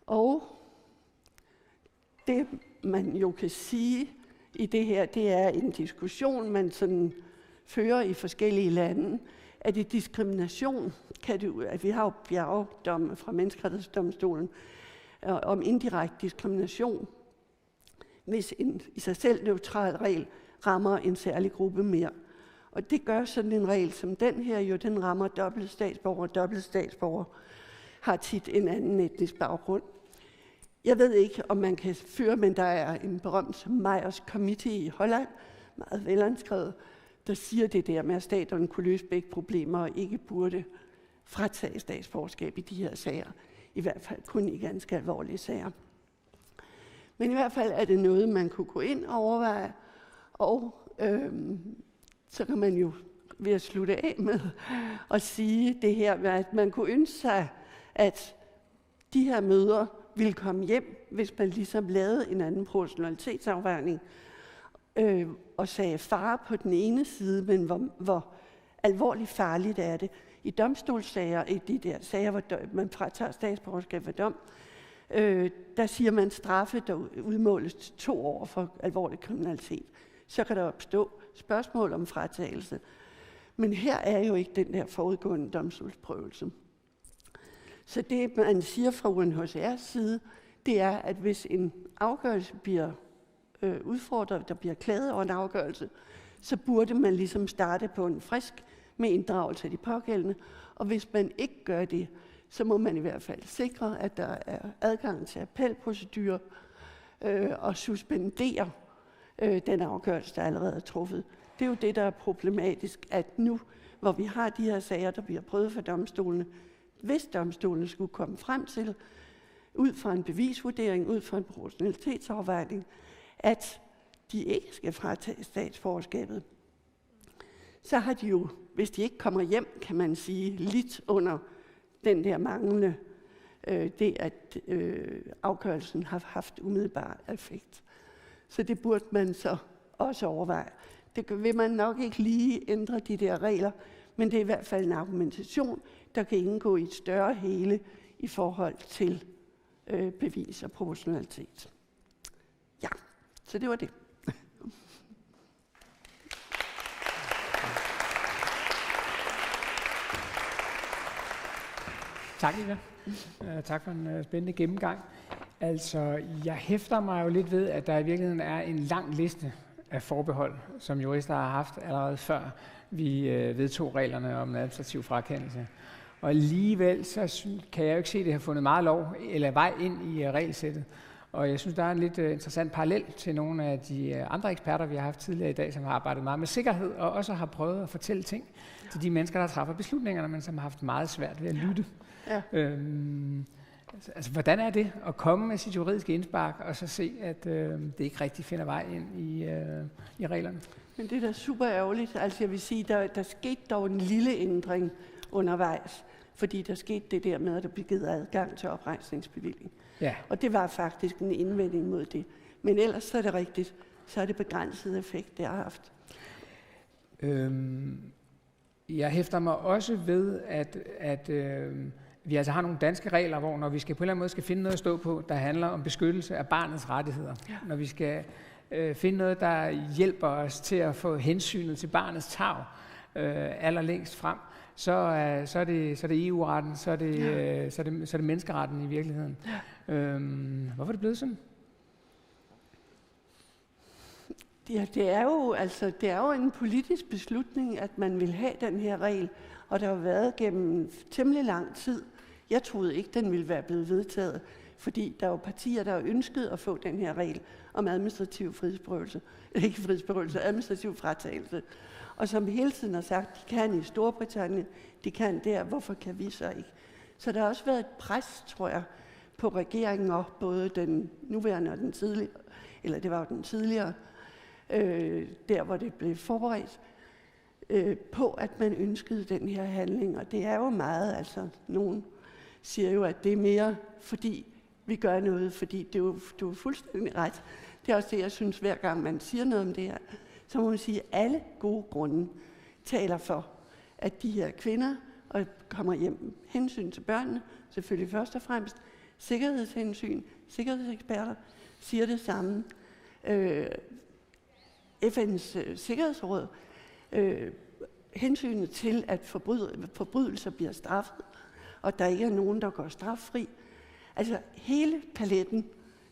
Og det, man jo kan sige i det her, det er en diskussion, man sådan fører i forskellige lande. Er det diskrimination? At vi har jo bjergdomme fra Menneskerettighedsdomstolen om indirekte diskrimination, hvis en i sig selv neutral regel rammer en særlig gruppe mere. Og det gør sådan en regel som den her jo, den rammer dobbelt statsborger. Dobbelt statsborger har tit en anden etnisk baggrund. Jeg ved ikke, om man kan føre, men der er en berømt Meyers Committee i Holland, meget velanskrevet, der siger det der med, at staterne kunne løse begge problemer og ikke burde fratage statsborgerskab i de her sager. I hvert fald kun i ganske alvorlige sager. Men i hvert fald er det noget, man kunne gå ind og overveje, og så kan man jo ved at slutte af med at sige det her med, at man kunne ønske sig, at de her mødre ville komme hjem, hvis man ligesom lavede en anden proportionalitetsafvejning og sagde fare på den ene side, men hvor alvorligt farligt er det. I domstolssager, i de der sager, hvor man fratager statsborgerskab ved dom, der siger man straffe, der udmåles til 2 år for alvorlig kriminalitet. Så kan der opstå spørgsmål om fratagelse. Men her er jo ikke den der forudgående domstolsprøvelse. Så det, man siger fra UNHCR's side, det er, at hvis en afgørelse bliver udfordret, der bliver klaget over en afgørelse, så burde man ligesom starte på en frisk med inddragelse af de pågældende. Og hvis man ikke gør det, så må man i hvert fald sikre, at der er adgang til appelprocedurer og suspendere den afgørelse, der allerede er truffet. Det er jo det, der er problematisk, at nu, hvor vi har de her sager, der bliver prøvet for domstolene, hvis domstolene skulle komme frem til, ud fra en bevisvurdering, ud fra en proportionalitetsafvejning, at de ikke skal fratage statsborgerskabet, så har de jo, hvis de ikke kommer hjem, kan man sige, lidt under den der manglende, det at afgørelsen har haft umiddelbar effekt. Så det burde man så også overveje. Det vil man nok ikke lige ændre de der regler, men det er i hvert fald en argumentation, der kan indgå i et større hele i forhold til bevis og proportionalitet. Ja, så det var det. Tak, Ida. Tak for en spændende gennemgang. Altså, jeg hæfter mig jo lidt ved, at der i virkeligheden er en lang liste af forbehold, som jurister har haft allerede før vi vedtog reglerne om en administrativ frakendelse. Og alligevel så kan jeg jo ikke se, at det har fundet meget lov eller vej ind i regelsættet. Og jeg synes, der er en lidt interessant parallel til nogle af de andre eksperter, vi har haft tidligere i dag, som har arbejdet meget med sikkerhed og også har prøvet at fortælle ting til de mennesker, der træffer beslutningerne, men som har haft meget svært ved at lytte. Ja. Altså, hvordan er det at komme med sit juridiske indspark og så se, at det ikke rigtig finder vej ind i reglerne? Men det er da super ærgerligt. Altså jeg vil sige, der skete dog en lille ændring undervejs, fordi der skete det der med, at der blev givet adgang til oprejsningsbevilling. Ja. Og det var faktisk en indvending mod det. Men ellers så er det rigtigt, så er det begrænset effekt, det har haft. Jeg hæfter mig også ved, at vi altså har nogle danske regler, hvor når vi skal på en eller anden måde skal finde noget at stå på, der handler om beskyttelse af barnets rettigheder. Ja. Når vi skal finde noget, der hjælper os til at få hensynet til barnets tarv allerlængst frem, så er det EU-retten, så er det menneskeretten i virkeligheden. Ja. Hvorfor er det blevet sådan? Ja, det er jo en politisk beslutning, at man vil have den her regel, og der har været gennem temmelig lang tid. Jeg troede ikke, den ville være blevet vedtaget, fordi der er jo partier, der har ønsket at få den her regel om administrativ frihedsberøvelse, ikke frihedsberøvelse, administrativ fratagelse. Og som hele tiden har sagt, de kan i Storbritannien, de kan der, hvorfor kan vi så ikke? Så der har også været et pres, tror jeg, på regeringen, og både den nuværende og den tidligere, eller det var jo den tidligere, der hvor det blev forberedt, på, at man ønskede den her handling. Og det er jo meget, altså nogen siger jo, at det er mere, fordi vi gør noget, fordi det er jo fuldstændig ret. Det er også det, jeg synes, hver gang man siger noget om det her, så må man sige, at alle gode grunde taler for, at de her kvinder kommer hjem. Hensyn til børnene, selvfølgelig først og fremmest. Sikkerhedshensyn, sikkerhedseksperter siger det samme. FN's Sikkerhedsråd, hensynet til, at forbrydelser bliver straffet, og der ikke er nogen, der går straffri. Altså hele paletten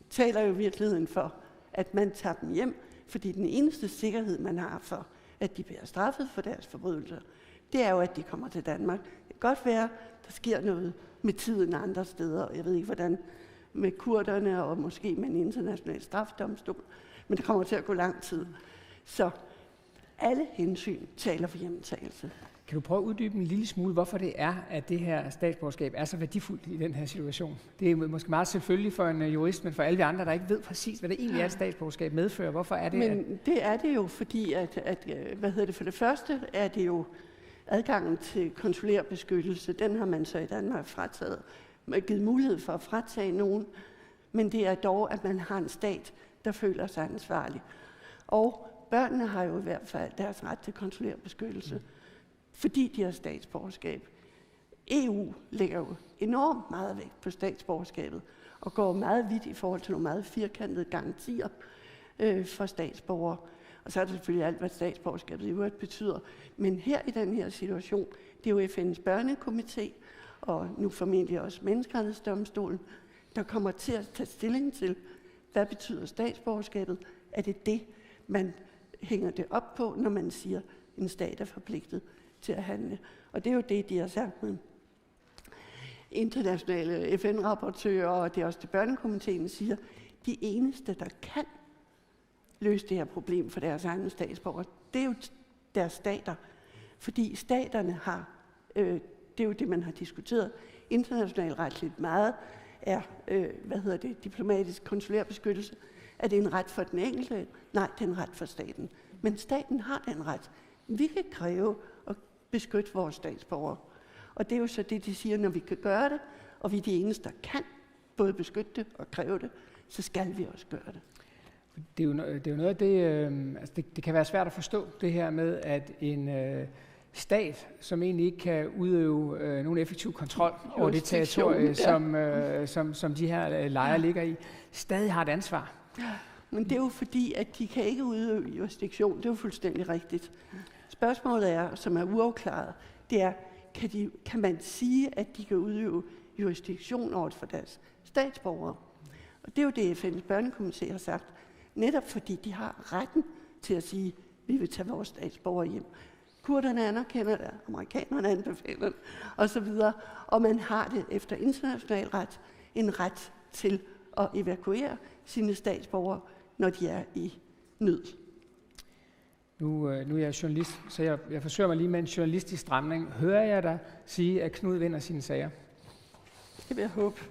taler jo i virkeligheden for, at man tager dem hjem, fordi den eneste sikkerhed, man har for, at de bliver straffet for deres forbrydelser, det er jo, at de kommer til Danmark. Det kan godt være, der sker noget med tiden andre steder, og jeg ved ikke, hvordan med kurderne og måske med en international strafdomstol, men det kommer til at gå lang tid. Så alle hensyn taler for hjemtagelse. Kan du prøve at uddybe en lille smule, hvorfor det er, at det her statsborgerskab er så værdifuldt i den her situation? Det er måske meget selvfølgeligt for en jurist, men for alle de andre, der ikke ved præcis, hvad det egentlig er, et statsborgerskab medfører. Hvorfor er det? Men det er det jo, fordi for det første er det jo adgangen til konsulær beskyttelse. Den har man så i Danmark frataget. Man har givet mulighed for at fratage nogen, men det er dog, at man har en stat, der føler sig ansvarlig. Og børnene har jo i hvert fald deres ret til konsulær beskyttelse, fordi de har statsborgerskab. EU lægger jo enormt meget vægt på statsborgerskabet, og går meget vidt i forhold til nogle meget firkantede garantier for statsborgere. Og så er det selvfølgelig alt, hvad statsborgerskabet i øvrigt betyder. Men her i den her situation, det er jo FN's børnekomité, og nu formentlig også Menneskerettighedsdomstolen, der kommer til at tage stilling til, hvad betyder statsborgerskabet? Er det det, man hænger det op på, når man siger, at en stat er forpligtet til at handle? Og det er jo det, de har sagt med internationale FN-rapportører, og det er også det børnekomiteen siger, de eneste, der kan løse det her problem for deres egne statsborgere, det er jo deres stater. Fordi staterne har, det er jo det, man har diskuteret internationalretligt meget, er, diplomatisk konsulær beskyttelse. Er det en ret for den enkelte? Nej, det er en ret for staten. Men staten har den ret. Vi kan kræve at beskytte vores statsborgere. Og det er jo så det, de siger, når vi kan gøre det, og vi er de eneste, der kan både beskytte det og kræve det, så skal vi også gøre det. Det er jo noget af det, det kan være svært at forstå, det her med, at en stat, som egentlig ikke kan udøve nogen effektiv kontrol over det territorie, som de her lejre ligger i, stadig har et ansvar. Men det er jo fordi, at de kan ikke udøve jurisdiktion. Det er jo fuldstændig rigtigt. Spørgsmålet er, som er uafklaret, det er, kan man sige, at de kan udøve jurisdiktion over for deres statsborgere? Og det er jo det, FN's børnekomité har sagt. Netop fordi de har retten til at sige, at vi vil tage vores statsborgere hjem. Kurderne anerkender det, amerikanerne anbefaler det, osv. Og man har det efter international ret, en ret til at evakuere sine statsborgere, når de er i nød. Nu er jeg journalist, så jeg forsøger mig lige med en journalistisk stramning. Hører jeg dig sige, at Knud vinder sine sager? Det vil jeg håbe.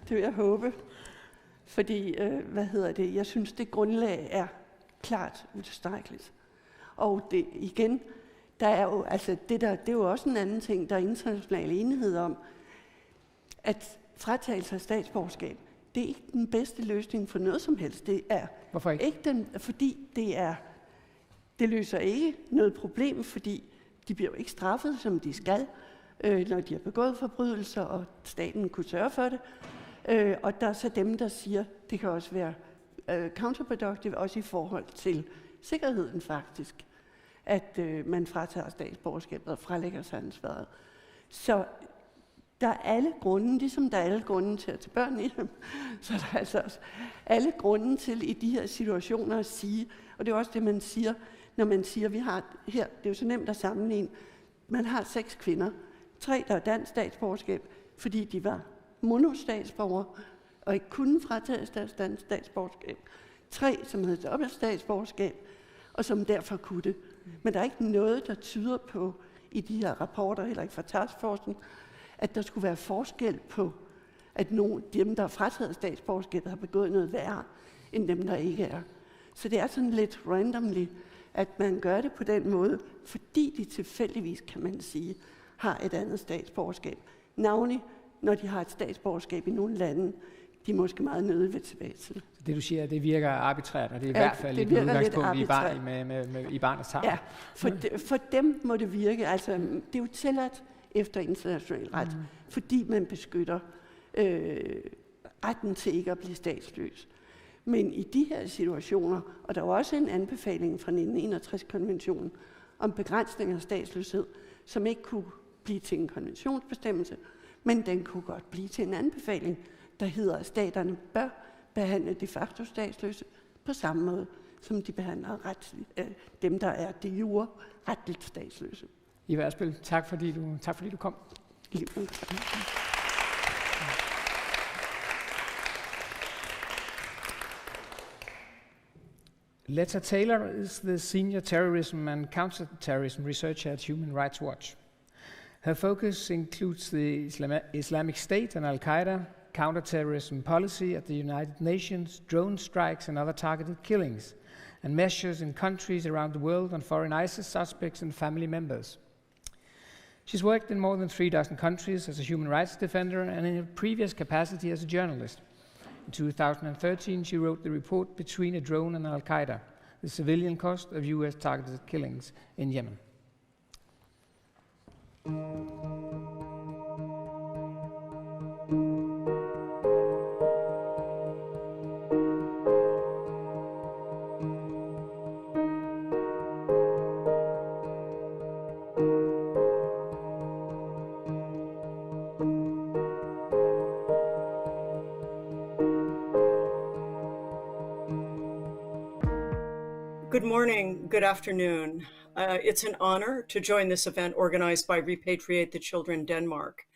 Det vil jeg håbe. Fordi, jeg synes, det grundlag er klart utilstrækkeligt. Og det igen, der er jo, altså det er jo også en anden ting, der er international enighed om, at fratagelse af statsborgerskab, det er ikke den bedste løsning for noget som helst. Det er Hvorfor ikke? Fordi det løser ikke noget problem, fordi de bliver jo ikke straffet, som de skal, når de har begået forbrydelser, og staten kunne sørge for det. Og der er så dem, der siger, det kan også være counterproductive, også i forhold til sikkerheden faktisk, at man fratager statsborgerskabet og frelægger sig ansvaret. Så der er alle grunde, ligesom der er alle grunde til at tage børn i dem, så der er altså også alle grunde til i de her situationer at sige, og det er også det, man siger, når man siger, vi har her, det er jo så nemt at sammenligne, man har 6 kvinder, 3, der er dansk statsborgerskab, fordi de var monostatsborgere, og ikke kunne fratages deres dansk statsborgerskab. 3, som havde dobbelt statsborgerskab, og som derfor kunne det. Men der er ikke noget, der tyder på, i de her rapporter, heller ikke fra taskforcen, at der skulle være forskel på, at dem, der har frataget statsborgerskabet, har begået noget værre, end dem, der ikke er. Så det er sådan lidt randomly at man gør det på den måde, fordi de tilfældigvis, kan man sige, har et andet statsborgerskab. Navnlig, når de har et statsborgerskab i nogle lande, de er måske meget nødige ved tilbage til. Så det du siger, det virker arbitrært, og det er i hvert fald et udgangspunkt i barnets tarv. Ja, for dem må det virke, altså det er jo tilladt efter international ret, fordi man beskytter retten til ikke at blive statsløs. Men i de her situationer, og der er også en anbefaling fra 1961-konventionen om begrænsning af statsløshed, som ikke kunne blive til en konventionsbestemmelse, men den kunne godt blive til en anbefaling, der hedder, at staterne bør behandle de facto statsløse på samme måde, som de behandler dem, der er de jure retligt statsløse. I hvert fald tak fordi du kom. Letta Taylor is the Senior Terrorism and Counterterrorism Researcher at Human Rights Watch. Her focus includes the Islamic State and al-Qaeda, counterterrorism policy at the United Nations, drone strikes and other targeted killings, and measures in countries around the world on foreign ISIS suspects and family members. She's worked in more than 36 countries as a human rights defender and in her previous capacity as a journalist. In 2013, she wrote the report Between a Drone and Al-Qaeda, the Civilian Cost of US Targeted Killings in Yemen. Good morning, good afternoon. It's an honor to join this event organized by Repatriate the Children Denmark.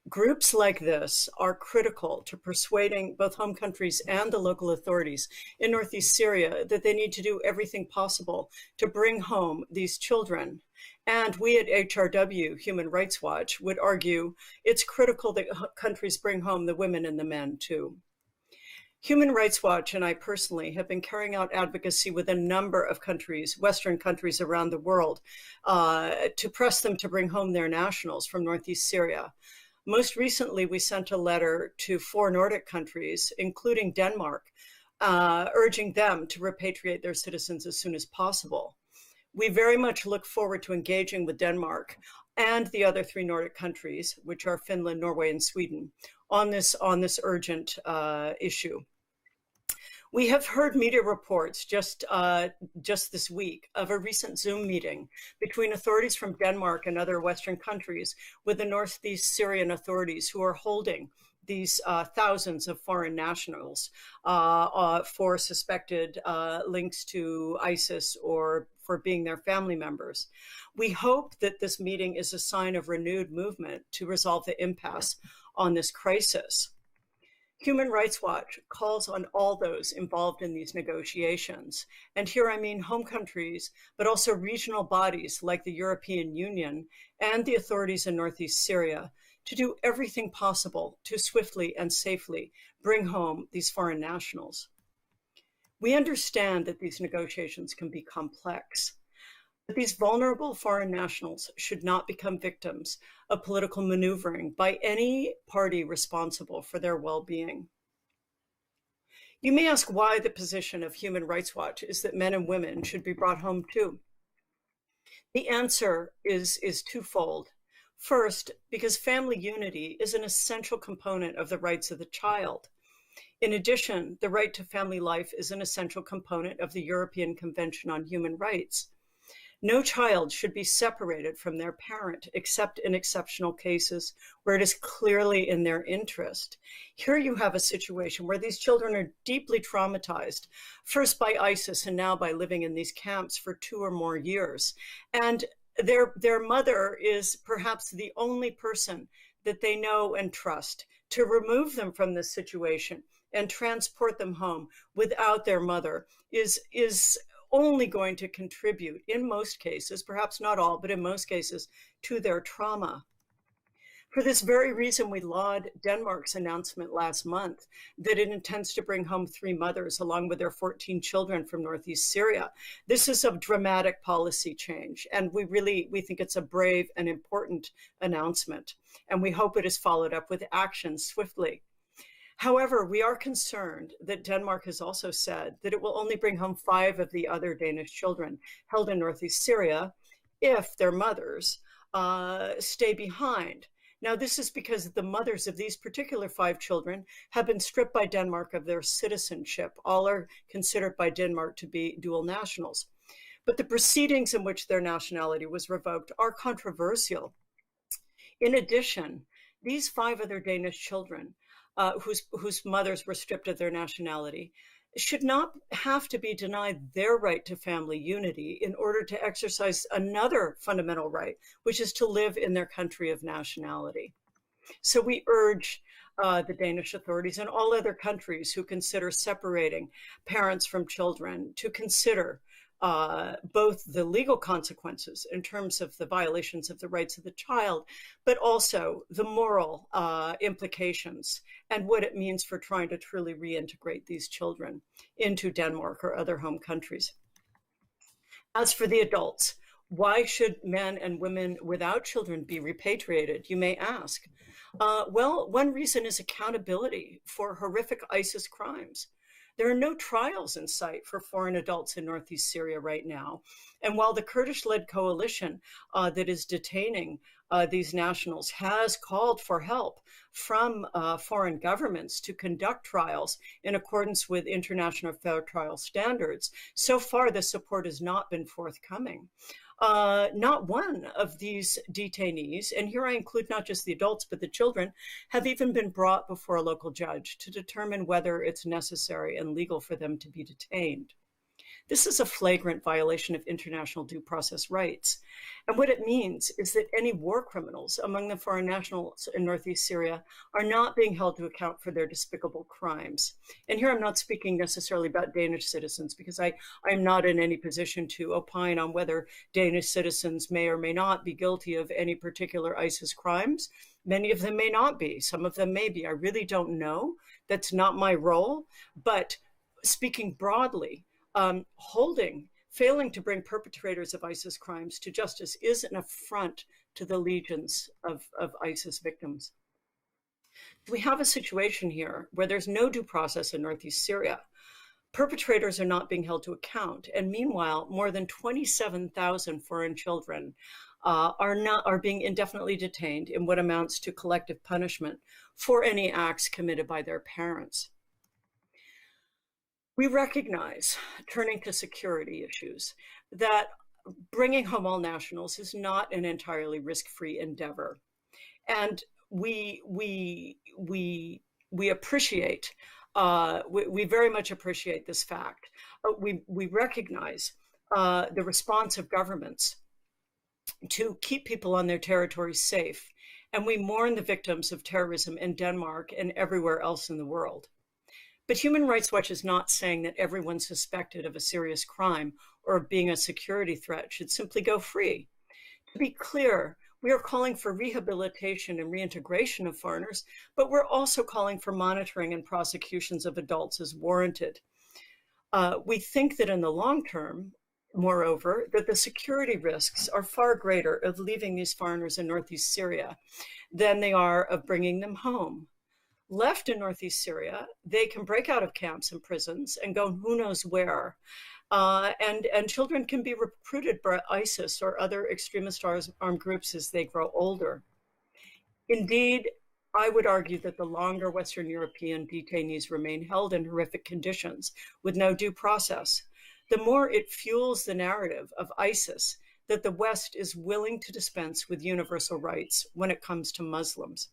Groups like this are critical to persuading both home countries and the local authorities in Northeast Syria that they need to do everything possible to bring home these children. And we at HRW, Human Rights Watch, would argue it's critical that countries bring home the women and the men too. Human Rights Watch and I personally have been carrying out advocacy with a number of countries, Western countries around the world, to press them to bring home their nationals from Northeast Syria. Most recently, we sent a letter to 4 Nordic countries, including Denmark, urging them to repatriate their citizens as soon as possible. We very much look forward to engaging with Denmark and the other 3 Nordic countries, which are Finland, Norway, and Sweden, on this urgent issue. We have heard media reports just this week of a recent Zoom meeting between authorities from Denmark and other Western countries with the Northeast Syrian authorities who are holding these thousands of foreign nationals for suspected links to ISIS or for being their family members. We hope that this meeting is a sign of renewed movement to resolve the impasse on this crisis. Human Rights Watch calls on all those involved in these negotiations, and here I mean home countries, but also regional bodies like the European Union and the authorities in Northeast Syria, to do everything possible to swiftly and safely bring home these foreign nationals. We understand that these negotiations can be complex, but these vulnerable foreign nationals should not become victims of political maneuvering by any party responsible for their well-being. You may ask why the position of Human Rights Watch is that men and women should be brought home too. The answer is twofold. First, because family unity is an essential component of the rights of the child. In addition, the right to family life is an essential component of the European Convention on Human Rights. No child should be separated from their parent except in exceptional cases where it is clearly in their interest. Here you have a situation where these children are deeply traumatized, first by ISIS and now by living in these camps for 2 or more years. And their mother is perhaps the only person that they know and trust. To remove them from this situation and transport them home without their mother is only going to contribute, in most cases, perhaps not all, but in most cases, to their trauma. For this very reason, we laud Denmark's announcement last month that it intends to bring home 3 mothers along with their 14 children from northeast Syria. This is a dramatic policy change, and we think it's a brave and important announcement, and we hope it is followed up with action swiftly. However, we are concerned that Denmark has also said that it will only bring home 5 of the other Danish children held in northeast Syria if their mothers stay behind. Now, this is because the mothers of these particular 5 children have been stripped by Denmark of their citizenship. All are considered by Denmark to be dual nationals. But the proceedings in which their nationality was revoked are controversial. In addition, these 5 other Danish children whose mothers were stripped of their nationality should not have to be denied their right to family unity in order to exercise another fundamental right, which is to live in their country of nationality. So we urge the Danish authorities and all other countries who consider separating parents from children to consider both the legal consequences in terms of the violations of the rights of the child, but also the moral implications and what it means for trying to truly reintegrate these children into Denmark or other home countries. As for the adults, why should men and women without children be repatriated, you may ask? Well, one reason is accountability for horrific ISIS crimes. There are no trials in sight for foreign adults in northeast Syria right now. And while the Kurdish-led coalition that is detaining these nationals has called for help from foreign governments to conduct trials in accordance with international fair trial standards, so far the support has not been forthcoming. Not one of these detainees, and here I include not just the adults, but the children, have even been brought before a local judge to determine whether it's necessary and legal for them to be detained. This is a flagrant violation of international due process rights. And what it means is that any war criminals among the foreign nationals in northeast Syria are not being held to account for their despicable crimes. And here I'm not speaking necessarily about Danish citizens, because I'm not in any position to opine on whether Danish citizens may or may not be guilty of any particular ISIS crimes. Many of them may not be. Some of them may be. I really don't know. That's not my role. But speaking broadly, failing to bring perpetrators of ISIS crimes to justice is an affront to the legions of ISIS victims. We have a situation here where there's no due process in northeast Syria. Perpetrators are not being held to account, and meanwhile, more than 27,000 foreign children are being indefinitely detained in what amounts to collective punishment for any acts committed by their parents. We recognize, turning to security issues, that bringing home all nationals is not an entirely risk-free endeavor. And we appreciate, we very much appreciate this fact. We recognize the response of governments to keep people on their territory safe. And we mourn the victims of terrorism in Denmark and everywhere else in the world. But Human Rights Watch is not saying that everyone suspected of a serious crime or of being a security threat should simply go free. To be clear, we are calling for rehabilitation and reintegration of foreigners, but we're also calling for monitoring and prosecutions of adults as warranted. We think that in the long term, moreover, that the security risks are far greater of leaving these foreigners in northeast Syria than they are of bringing them home. Left in northeast Syria, they can break out of camps and prisons and go who knows where. And children can be recruited by ISIS or other extremist armed groups as they grow older. Indeed, I would argue that the longer Western European detainees remain held in horrific conditions with no due process, the more it fuels the narrative of ISIS that the West is willing to dispense with universal rights when it comes to Muslims.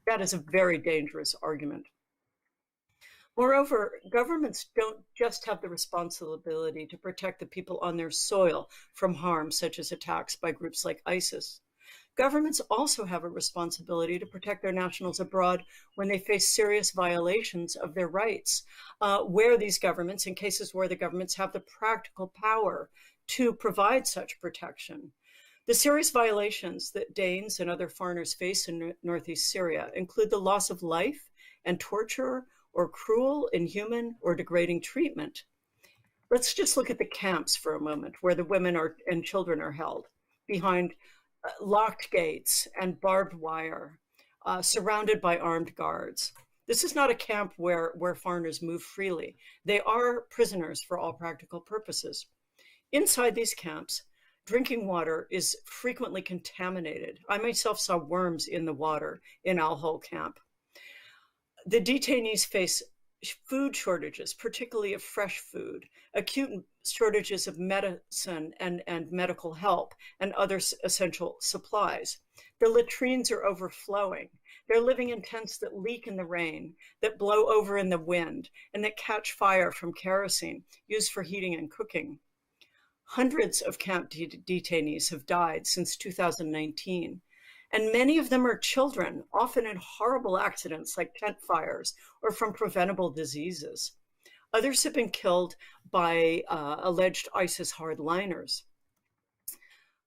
That is a very dangerous argument. Moreover, governments don't just have the responsibility to protect the people on their soil from harm, such as attacks by groups like ISIS. Governments also have a responsibility to protect their nationals abroad when they face serious violations of their rights, where these governments, in cases where the governments have the practical power to provide such protection. The serious violations that Danes and other foreigners face in northeast Syria include the loss of life and torture or cruel, inhuman, or degrading treatment. Let's just look at the camps for a moment, where the women and children are held behind locked gates and barbed wire, surrounded by armed guards. This is not a camp where foreigners move freely. They are prisoners for all practical purposes. Inside these camps, drinking water is frequently contaminated. I myself saw worms in the water in al-Hol camp. The detainees face food shortages, particularly of fresh food, acute shortages of medicine and medical help and other essential supplies. The latrines are overflowing. They're living in tents that leak in the rain, that blow over in the wind, and that catch fire from kerosene used for heating and cooking. Hundreds of camp detainees have died since 2019, and many of them are children, often in horrible accidents like tent fires or from preventable diseases. Others have been killed by alleged ISIS hardliners.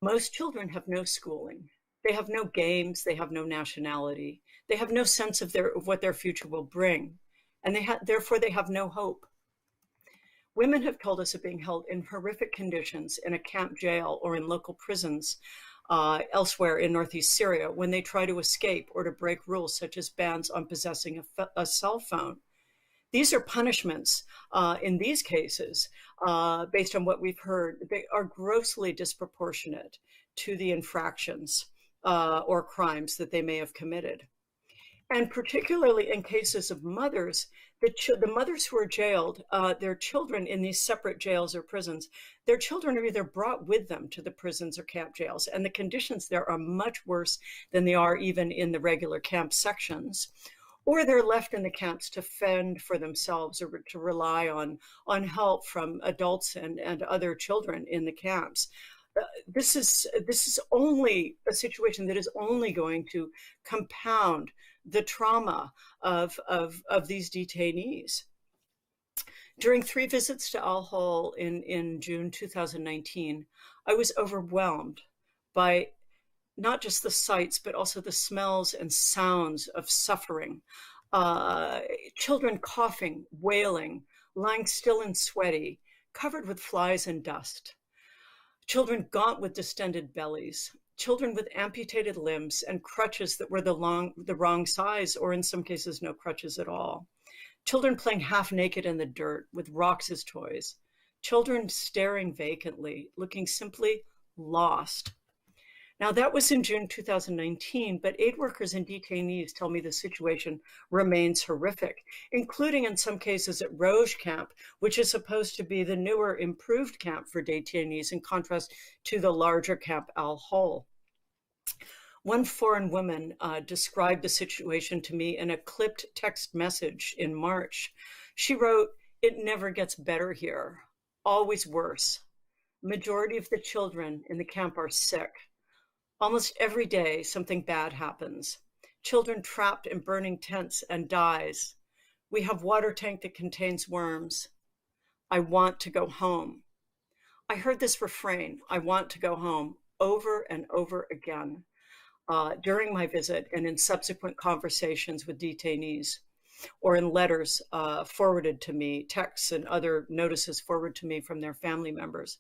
Most children have no schooling. They have no games. They have no nationality. They have no sense of what their future will bring, and therefore they have no hope. Women have told us of being held in horrific conditions in a camp jail or in local prisons elsewhere in northeast Syria when they try to escape or to break rules such as bans on possessing a cell phone. These are punishments in these cases, based on what we've heard, they are grossly disproportionate to the infractions or crimes that they may have committed. And particularly in cases of mothers, the mothers who are jailed, their children in these separate jails or prisons, their children are either brought with them to the prisons or camp jails, and the conditions there are much worse than they are even in the regular camp sections, or they're left in the camps to fend for themselves or to rely on help from adults and other children in the camps. This is only a situation that is only going to compound the trauma of these detainees. During 3 visits to al-Hol in June 2019, I was overwhelmed by not just the sights, but also the smells and sounds of suffering. Children coughing, wailing, lying still and sweaty, covered with flies and dust. Children gaunt with distended bellies. Children with amputated limbs and crutches that were the wrong size, or in some cases, no crutches at all. Children playing half naked in the dirt with rocks as toys. Children staring vacantly, looking simply lost. Now, that was in June 2019, but aid workers and detainees tell me the situation remains horrific, including in some cases at al-Roj camp, which is supposed to be the newer, improved camp for detainees in contrast to the larger camp al-Hol. One foreign woman described the situation to me in a clipped text message in March. She wrote, "It never gets better here, always worse. Majority of the children in the camp are sick. Almost every day, something bad happens. Children trapped in burning tents and dies. We have water tank that contains worms. I want to go home." I heard this refrain, "I want to go home," over and over again during my visit and in subsequent conversations with detainees, or in letters forwarded to me, texts and other notices forwarded to me from their family members.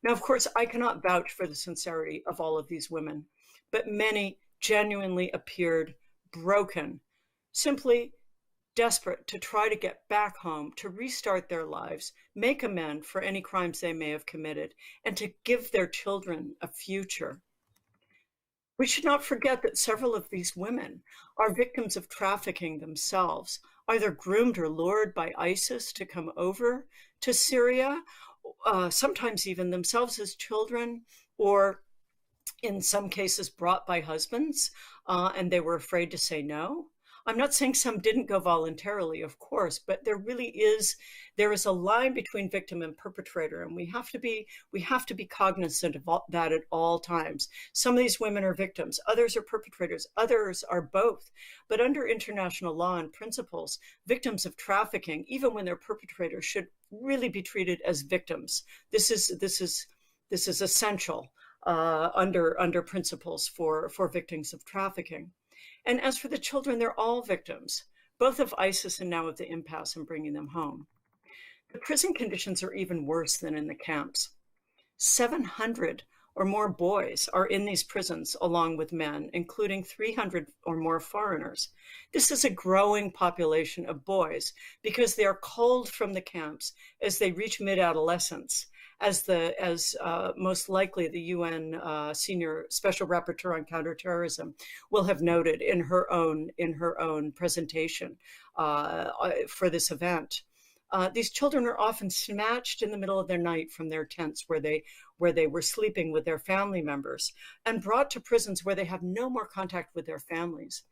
Now, of course, I cannot vouch for the sincerity of all of these women, but many genuinely appeared broken, simply desperate to try to get back home, to restart their lives, make amends for any crimes they may have committed, and to give their children a future. We should not forget that several of these women are victims of trafficking themselves, either groomed or lured by ISIS to come over to Syria, sometimes even themselves as children, or in some cases brought by husbands, and they were afraid to say no. I'm not saying some didn't go voluntarily, of course, but there is a line between victim and perpetrator, and we have to be cognizant of that at all times. Some of these women are victims, others are perpetrators, others are both. But under international law and principles, victims of trafficking, even when they're perpetrators, should really be treated as victims. This is essential. under principles for victims of trafficking. And as for the children, they're all victims, both of ISIS and now of the impasse in bringing them home. The prison conditions are even worse than in the camps. 700 or more boys are in these prisons along with men, including 300 or more foreigners. This is a growing population of boys because they are culled from the camps as they reach mid-adolescence, as most likely the UN Senior Special Rapporteur on Counterterrorism will have noted in her own presentation for this event. These children are often snatched in the middle of their night from their tents where they were sleeping with their family members and brought to prisons where they have no more contact with their families.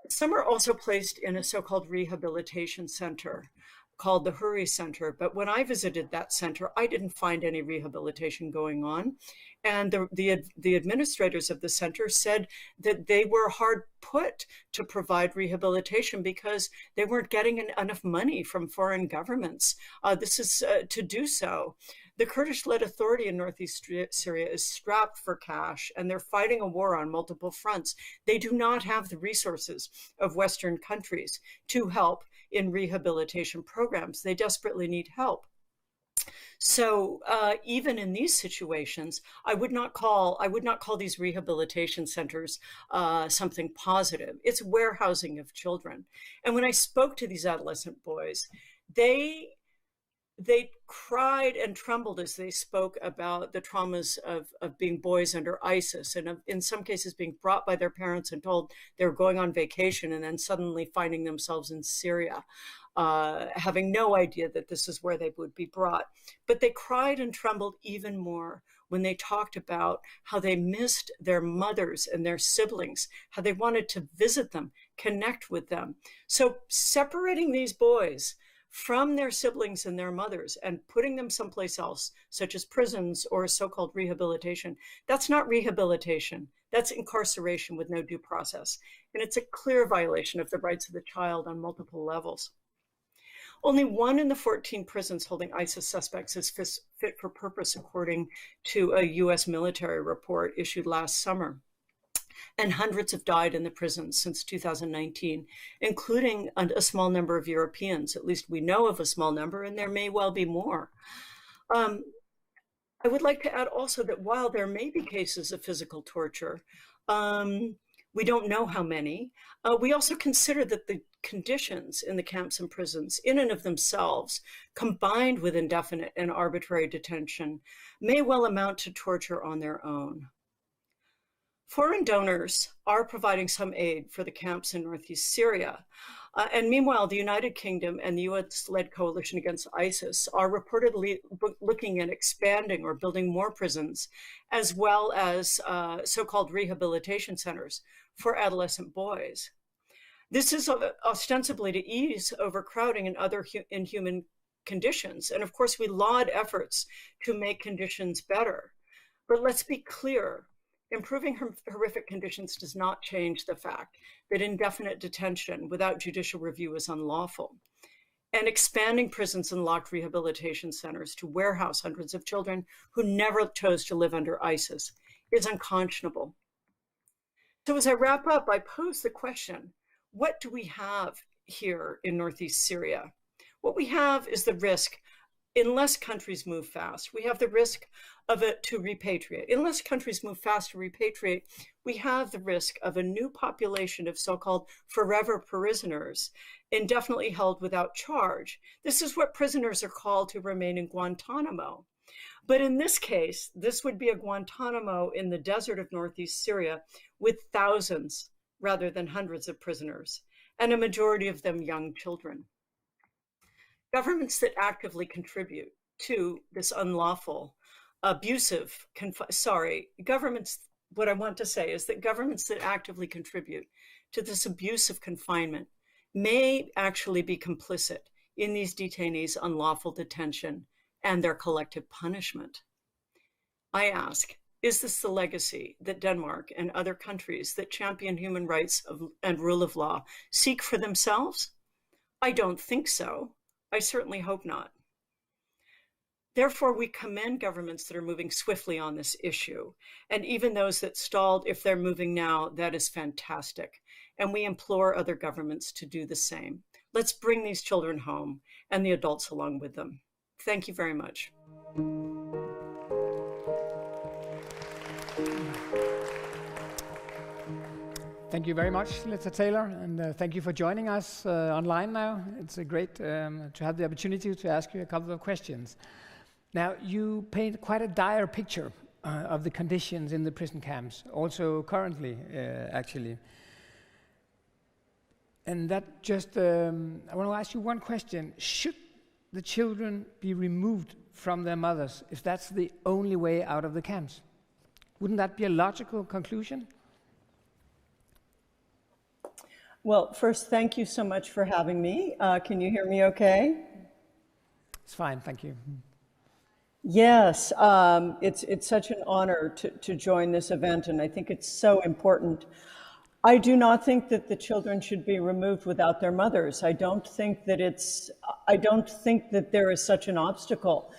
Some are also placed in a so-called rehabilitation center called the Huri Center. But when I visited that center, I didn't find any rehabilitation going on. And the administrators of the center said that they were hard put to provide rehabilitation because they weren't getting enough money from foreign governments. This is to do so. The Kurdish-led authority in northeast Syria is strapped for cash, and they're fighting a war on multiple fronts. They do not have the resources of Western countries to help in rehabilitation programs. They desperately need help. So even in these situations, I would not call these rehabilitation centers something positive. It's warehousing of children. And when I spoke to these adolescent boys, they cried and trembled as they spoke about the traumas of being boys under ISIS, and in some cases being brought by their parents and told they were going on vacation and then suddenly finding themselves in Syria, having no idea that this is where they would be brought. But they cried and trembled even more when they talked about how they missed their mothers and their siblings, how they wanted to visit them, connect with them. So separating these boys from their siblings and their mothers and putting them someplace else, such as prisons or so-called rehabilitation, that's not rehabilitation. That's incarceration with no due process. And it's a clear violation of the rights of the child on multiple levels. Only 1 in the 14 prisons holding ISIS suspects is fit for purpose, according to a US military report issued last summer. And hundreds have died in the prisons since 2019, including a small number of Europeans. At least we know of a small number, and there may well be more. I would like to add also that while there may be cases of physical torture, we don't know how many. We also consider that the conditions in the camps and prisons, in and of themselves, combined with indefinite and arbitrary detention, may well amount to torture on their own. Foreign donors are providing some aid for the camps in northeast Syria. And meanwhile, the United Kingdom and the US-led coalition against ISIS are reportedly looking at expanding or building more prisons, as well as so-called rehabilitation centers for adolescent boys. This is ostensibly to ease overcrowding and other inhuman conditions. And of course, we laud efforts to make conditions better. But let's be clear. Improving horrific conditions does not change the fact that indefinite detention without judicial review is unlawful. And expanding prisons and locked rehabilitation centers to warehouse hundreds of children who never chose to live under ISIS is unconscionable. So as I wrap up, I pose the question, what do we have here in northeast Syria? What we have is the risk, unless countries move fast, we have the risk of it to repatriate. Unless countries move fast to repatriate, we have the risk of a new population of so-called forever prisoners, indefinitely held without charge. This is what prisoners are called who remain in Guantanamo. But in this case, this would be a Guantanamo in the desert of northeast Syria with thousands rather than hundreds of prisoners, and a majority of them young children. Governments that actively contribute to this unlawful, abusive, what I want to say is that governments that actively contribute to this abuse of confinement may actually be complicit in these detainees' unlawful detention and their collective punishment. I ask, is this the legacy that Denmark and other countries that champion human rights and rule of law seek for themselves? I don't think so. I certainly hope not. Therefore, we commend governments that are moving swiftly on this issue. And even those that stalled, if they're moving now, that is fantastic. And we implore other governments to do the same. Let's bring these children home and the adults along with them. Thank you very much. Thank you very much, Letta Taylor, and thank you for joining us online now. It's great to have the opportunity to ask you a couple of questions. Now, you paint quite a dire picture of the conditions in the prison camps, also currently, actually. And that just, I want to ask you one question. Should the children be removed from their mothers if that's the only way out of the camps? Wouldn't that be a logical conclusion? Well, first, thank you so much for having me. Can you hear me okay? It's fine, thank you. Yes, it's such an honor to join this event, and I think it's so important. I do not think that the children should be removed without their mothers. I don't think that there is such an obstacle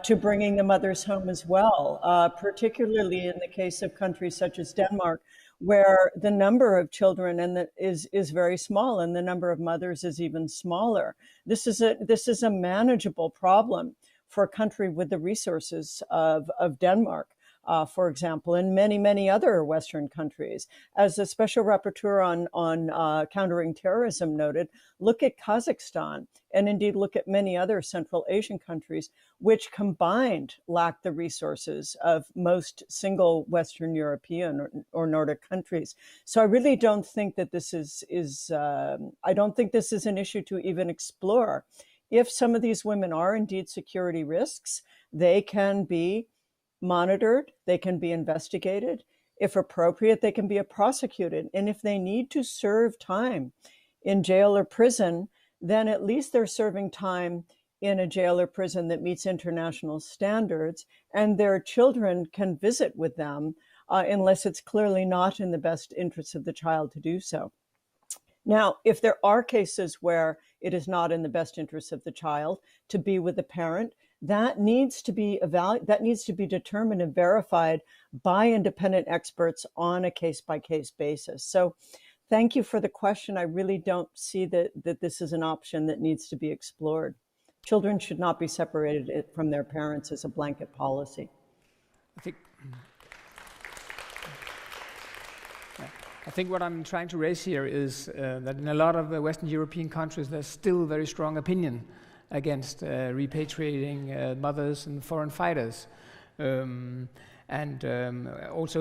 to bringing the mothers home as well, particularly in the case of countries such as Denmark, where the number of children is very small and the number of mothers is even smaller. This is a manageable problem for a country with the resources of Denmark, for example, and many, many other Western countries. As the Special Rapporteur on countering terrorism noted, look at Kazakhstan, and indeed look at many other Central Asian countries, which combined lack the resources of most single Western European or Nordic countries. So I really don't think that this is an issue to even explore. If some of these women are indeed security risks, they can be monitored, they can be investigated. If appropriate, they can be prosecuted. And if they need to serve time in jail or prison, then at least they're serving time in a jail or prison that meets international standards, and their children can visit with them unless it's clearly not in the best interest of the child to do so. Now, if there are cases where it is not in the best interest of the child to be with the parent, that needs to be determined and verified by independent experts on a case-by-case basis. So thank you for the question. I really don't see that this is an option that needs to be explored. Children should not be separated from their parents as a blanket policy. I think what I'm trying to raise here is that in a lot of Western European countries, there's still very strong opinion against repatriating mothers and foreign fighters. Also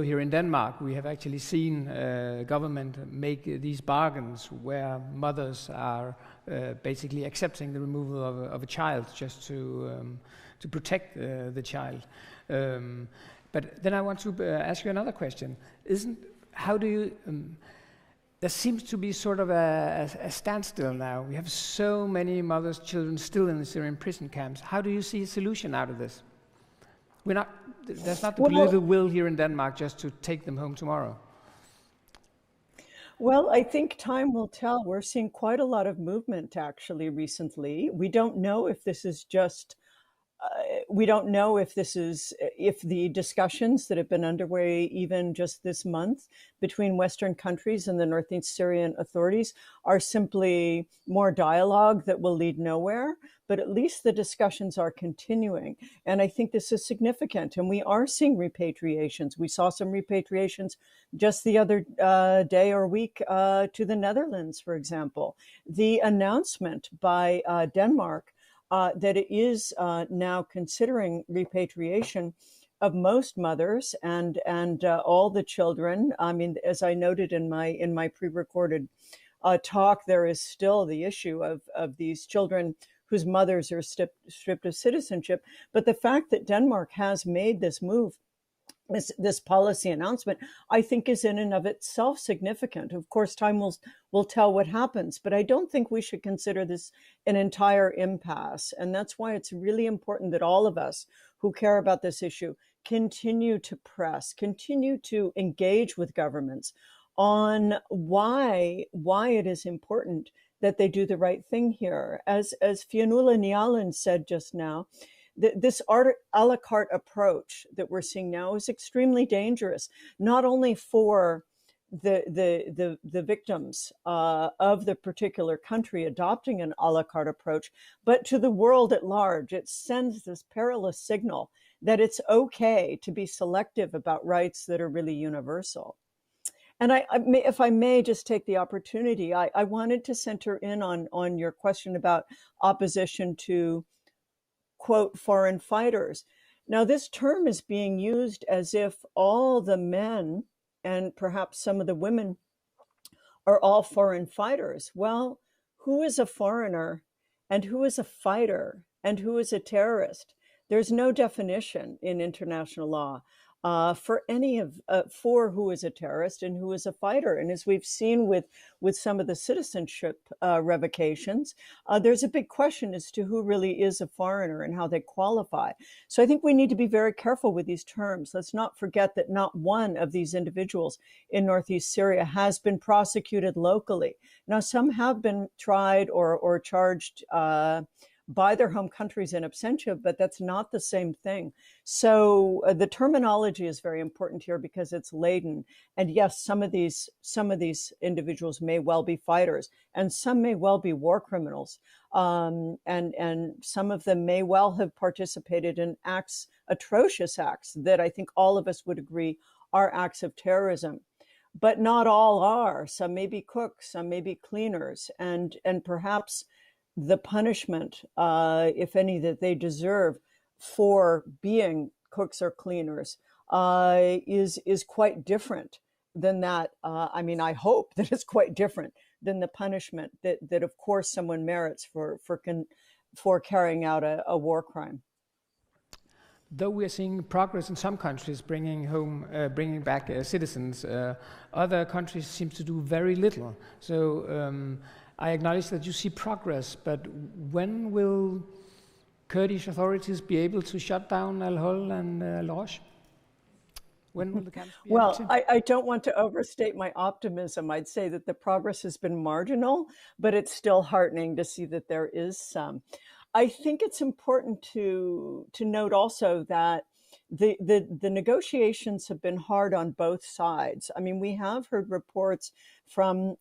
here in Denmark, we have actually seen government make these bargains where mothers are basically accepting the removal of a child just to protect the child. But then I want to ask you another question. There seems to be sort of a standstill now. We have so many mothers, children still in the Syrian prison camps. How do you see a solution out of this? There's not the political will here in Denmark just to take them home tomorrow. Well, I think time will tell. We're seeing quite a lot of movement actually recently. We don't know if this is just if the discussions that have been underway even just this month between Western countries and the Northeast Syrian authorities are simply more dialogue that will lead nowhere, but at least the discussions are continuing. And I think this is significant. And we are seeing repatriations. We saw some repatriations just the other day or week to the Netherlands, for example. The announcement by Denmark that it is now considering repatriation of most mothers and all the children. I mean, as I noted in my pre-recorded talk, there is still the issue of these children whose mothers are stripped of citizenship. But the fact that Denmark has made this move, this policy announcement, I think is in and of itself significant. Of course, time will tell what happens, but I don't think we should consider this an entire impasse. And that's why it's really important that all of us who care about this issue continue to press, continue to engage with governments on why it is important that they do the right thing here. As Fionnuala Nialan said just now, this a la carte approach that we're seeing now is extremely dangerous, not only for the victims of the particular country adopting an a la carte approach, but to the world at large. It sends this perilous signal that it's okay to be selective about rights that are really universal. And if I may just take the opportunity, I wanted to center in on your question about opposition to, quote, foreign fighters. Now, this term is being used as if all the men and perhaps some of the women are all foreign fighters. Well, who is a foreigner and who is a fighter and who is a terrorist? There's no definition in international law for any of for who is a terrorist and who is a fighter. And as we've seen with some of the citizenship revocations, there's a big question as to who really is a foreigner and how they qualify. So I think we need to be very careful with these terms. Let's not forget that not one of these individuals in northeast Syria has been prosecuted locally. Now, some have been tried or charged by their home countries in absentia, but that's not the same thing. So the terminology is very important here because it's laden. And yes, some of these individuals may well be fighters, and some may well be war criminals, and some of them may well have participated in atrocious acts that I think all of us would agree are acts of terrorism. But not all are. Some may be cooks, some may be cleaners, and perhaps the punishment, if any, that they deserve for being cooks or cleaners is quite different than that. I mean, I hope that it's quite different than the punishment that of course someone merits for carrying out a war crime. Though we are seeing progress in some countries bringing back citizens, other countries seem to do very little. So I acknowledge that you see progress, but when will Kurdish authorities be able to shut down al-Hol and al-Roj? When will the camps be able to? Well, I don't want to overstate my optimism. I'd say that the progress has been marginal, but it's still heartening to see that there is some. I think it's important to note also that the negotiations have been hard on both sides. I mean, we have heard reports from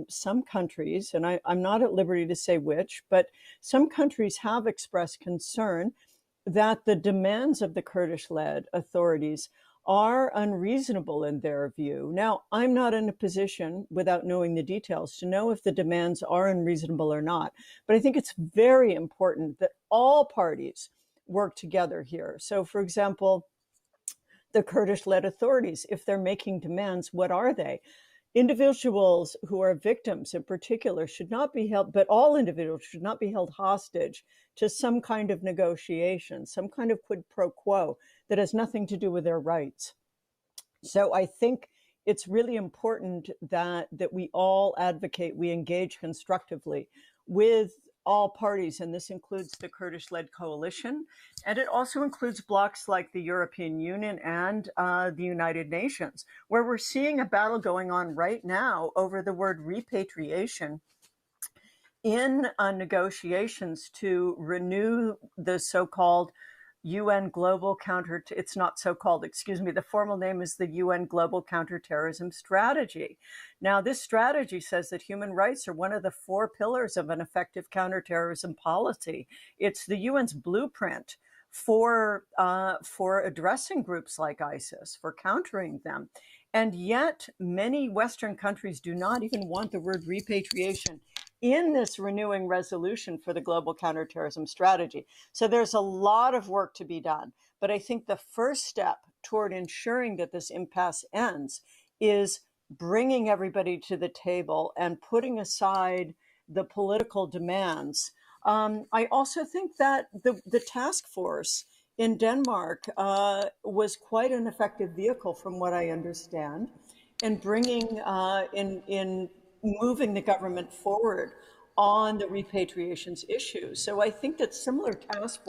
some countries, and I'm not at liberty to say which, but some countries have expressed concern that the demands of the Kurdish-led authorities are unreasonable in their view. Now, I'm not in a position, without knowing the details, to know if the demands are unreasonable or not. But I think it's very important that all parties work together here. So, for example, the Kurdish-led authorities, if they're making demands, what are they? Individuals who are victims in particular should not be held, but all individuals should not be held hostage to some kind of negotiation, some kind of quid pro quo that has nothing to do with their rights. So I think it's really important that we all advocate, we engage constructively with all parties, and this includes the Kurdish-led coalition, and it also includes blocs like the European Union and the United Nations, where we're seeing a battle going on right now over the word repatriation in negotiations to renew the so-called UN Global it's not so-called, excuse me, the formal name is the UN Global Counterterrorism Strategy. Now, this strategy says that human rights are one of the 4 pillars of an effective counterterrorism policy. It's the UN's blueprint for addressing groups like ISIS, for countering them. And yet, many Western countries do not even want the word repatriation in this renewing resolution for the global counterterrorism strategy. So there's a lot of work to be done. But I think the first step toward ensuring that this impasse ends is bringing everybody to the table and putting aside the political demands. I also think that the task force in Denmark was quite an effective vehicle, from what I understand, in bringing in moving the government forward on the repatriations issue. So I think that similar task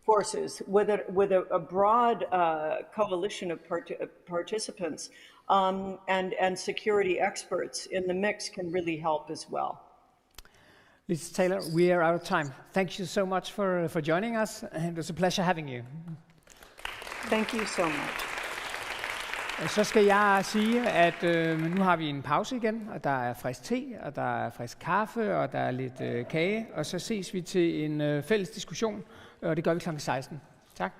forces with a broad coalition of participants and security experts in the mix can really help as well. Lisa Taylor, we are out of time. Thank you so much for joining us, and it was a pleasure having you. Thank you so much. Så skal jeg sige, at nu har vi en pause igen, og der er frisk te, og der er frisk kaffe, og der er lidt kage, og så ses vi til en fælles diskussion, og det gør vi kl. 16. Tak.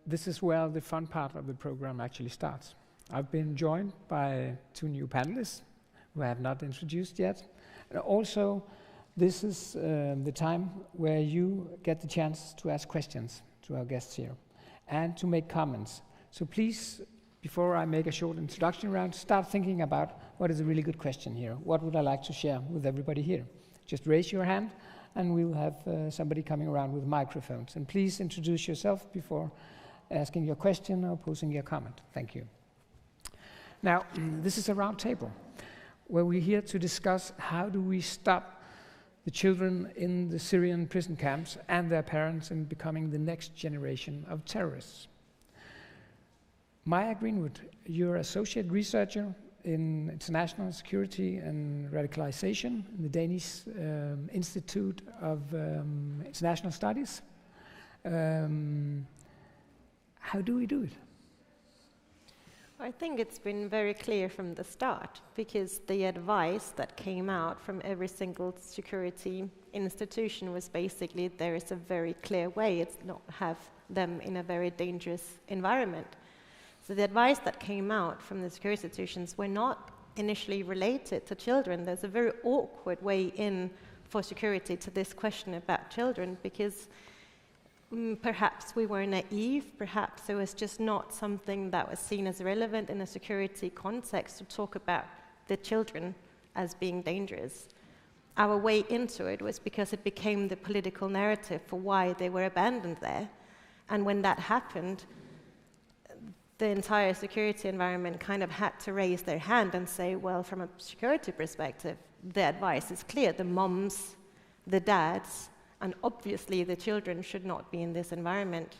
This is where the fun part of the program actually starts. I've been joined by 2 new panelists who I have not introduced yet. And also, this is the time where you get the chance to ask questions to our guests here and to make comments. So please, before I make a short introduction round, start thinking about what is a really good question here. What would I like to share with everybody here? Just raise your hand and we'll have somebody coming around with microphones. And please introduce yourself before asking your question or posing your comment. Thank you. Now, this is a round table where we're here to discuss how do we stop the children in the Syrian prison camps and their parents in becoming the next generation of terrorists. Maya Greenwood, you're associate researcher in international security and radicalization in the Danish Institute of International Studies. How do we do it? I think it's been very clear from the start, because the advice that came out from every single security institution was basically there is a very clear way, it's not have them in a very dangerous environment. So the advice that came out from the security institutions were not initially related to children. There's a very awkward way in for security to this question about children, because perhaps we were naive, perhaps it was just not something that was seen as relevant in a security context to talk about the children as being dangerous. Our way into it was because it became the political narrative for why they were abandoned there. And when that happened, the entire security environment kind of had to raise their hand and say, well, from a security perspective, the advice is clear. The moms, the dads, and obviously the children should not be in this environment.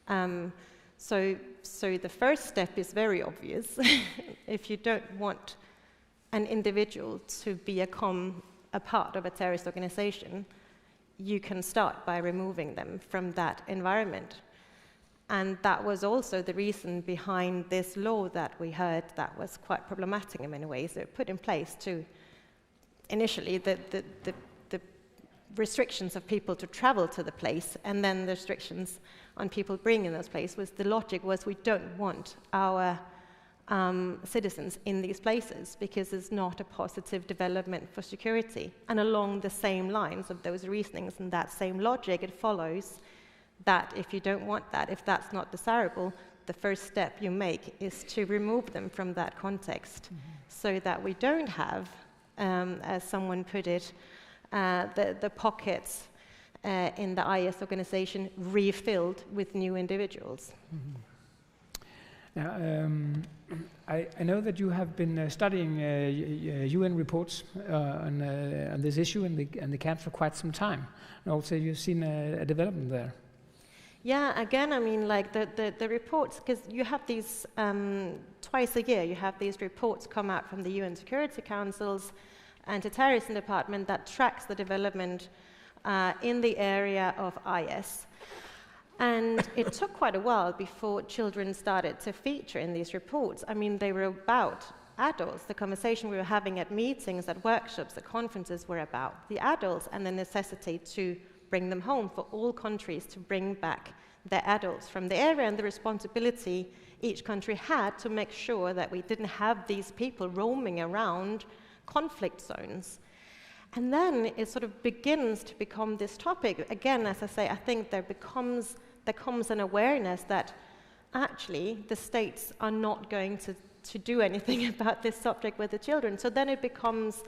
So the first step is very obvious. If you don't want an individual to become a part of a terrorist organization, you can start by removing them from that environment. And that was also the reason behind this law that we heard that was quite problematic in many ways. It put in place to initially the restrictions of people to travel to the place, and then the restrictions on people bringing those places. The logic was we don't want our citizens in these places because it's not a positive development for security. And along the same lines of those reasonings and that same logic, it follows that if you don't want that, if that's not desirable, the first step you make is to remove them from that context, so that we don't have, as someone put it, the pockets in the IS organization refilled with new individuals. Now, I know that you have been studying UN reports on this issue and the camps for quite some time, and also you've seen a development there. Yeah, again, I mean, like the reports, because you have these, twice a year, you have these reports come out from the UN Security Council's Anti-Terrorism Department that tracks the development in the area of IS. And it took quite a while before children started to feature in these reports. I mean, they were about adults. The conversation we were having at meetings, at workshops, at conferences were about the adults and the necessity to bring them home, for all countries to bring back their adults from the area, and the responsibility each country had to make sure that we didn't have these people roaming around conflict zones. And then it sort of begins to become this topic. Again, as I say, I think there comes an awareness that actually the states are not going to do anything about this subject with the children. So then it becomes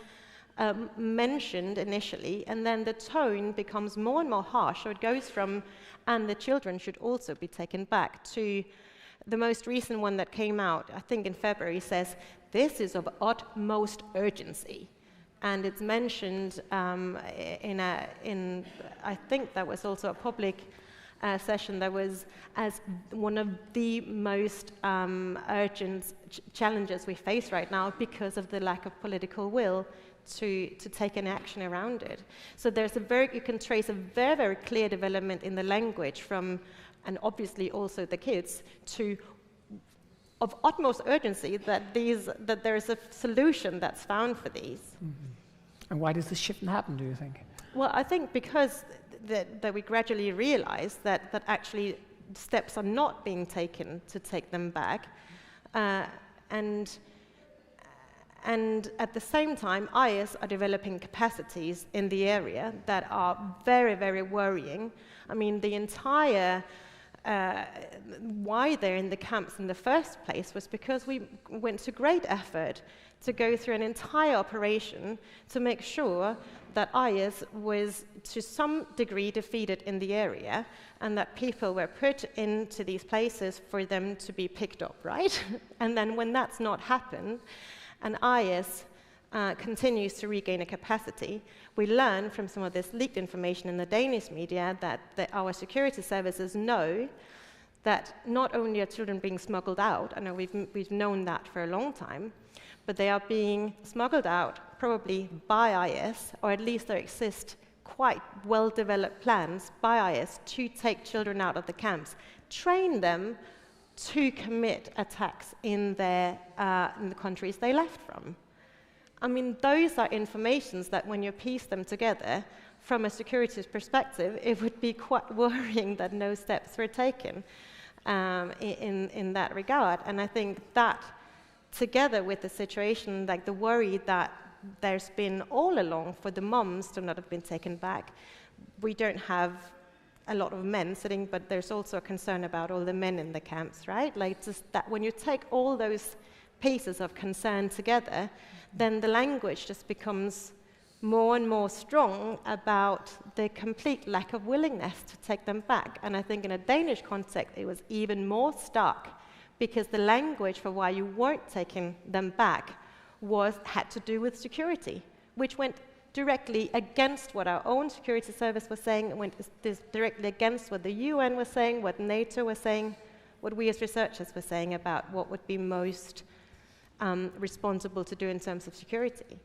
mentioned initially, and then the tone becomes more and more harsh. So it goes from, and the children should also be taken back, to the most recent one that came out, I think in February, says, this is of utmost urgency. And it's mentioned in I think that was also a public session that was as one of the most urgent challenges we face right now because of the lack of political will to take an action around it. So there's you can trace a very, very clear development in the language from, and obviously also the kids, to of utmost urgency that there is a solution that's found for these. Mm-hmm. And why does this shift happen, do you think? Well, I think because that we gradually realize that actually steps are not being taken to take them back, and at the same time, IS are developing capacities in the area that are very, very worrying. I mean, the entire why they're in the camps in the first place was because we went to great effort to go through an entire operation to make sure that IS was to some degree defeated in the area and that people were put into these places for them to be picked up, right? And then when that's not happened, and IS continues to regain a capacity, we learn from some of this leaked information in the Danish media that our security services know that not only are children being smuggled out, I know we've known that for a long time, but they are being smuggled out probably by IS, or at least there exist quite well-developed plans by IS to take children out of the camps, train them to commit attacks in the countries they left from. I mean, those are informations that when you piece them together, from a security perspective, it would be quite worrying that no steps were taken in that regard. And I think that, together with the situation, like the worry that there's been all along for the moms to not have been taken back, we don't have a lot of men sitting, but there's also a concern about all the men in the camps, right? Like, just that when you take all those pieces of concern together, then the language just becomes more and more strong about the complete lack of willingness to take them back. And I think in a Danish context, it was even more stark, because the language for why you weren't taking them back had to do with security, which went directly against what our own security service was saying, went directly against what the UN was saying, what NATO was saying, what we as researchers were saying about what would be most responsible to do in terms of security.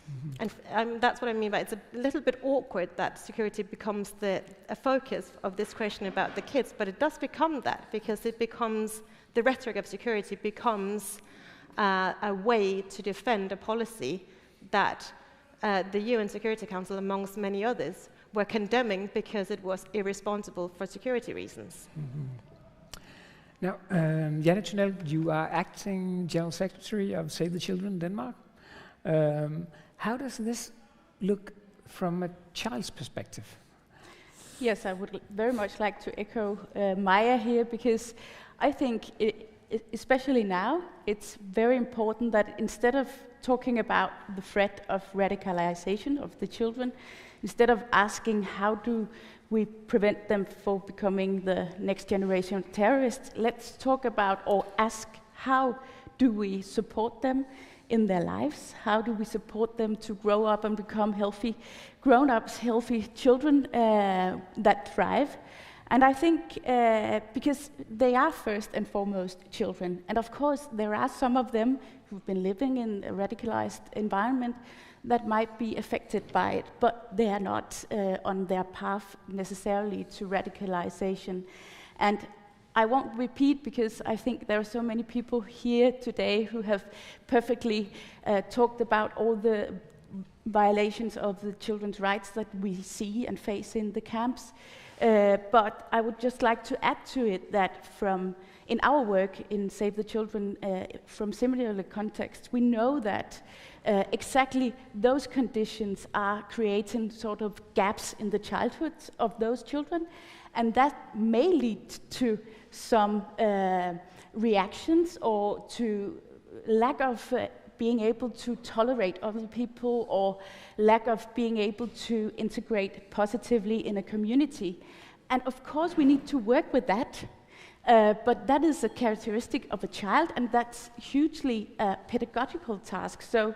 Mm-hmm. And that's what I mean by it's a little bit awkward that security becomes a focus of this question about the kids, but it does become that, because it becomes, the rhetoric of security becomes a way to defend a policy that the UN Security Council, amongst many others, were condemning because it was irresponsible for security reasons. Mm-hmm. Now, Janne Tunnel, you are acting General Secretary of Save the Children Denmark. How does this look from a child's perspective? Yes, I would very much like to echo Maya here, because I think, especially now, it's very important that instead of talking about the threat of radicalization of the children, instead of asking how do we prevent them from becoming the next generation of terrorists, let's talk about, or ask, how do we support them in their lives? How do we support them to grow up and become healthy grown-ups, healthy children that thrive? And I think because they are first and foremost children, and of course there are some of them who've been living in a radicalized environment that might be affected by it, but they are not on their path necessarily to radicalization. And I won't repeat, because I think there are so many people here today who have perfectly talked about all the violations of the children's rights that we see and face in the camps. But I would just like to add to it that in our work in Save the Children, from similar contexts, we know that exactly those conditions are creating sort of gaps in the childhoods of those children, and that may lead to some reactions or to lack of being able to tolerate other people, or lack of being able to integrate positively in a community. And of course we need to work with that. But that is a characteristic of a child, and that's hugely a pedagogical task. So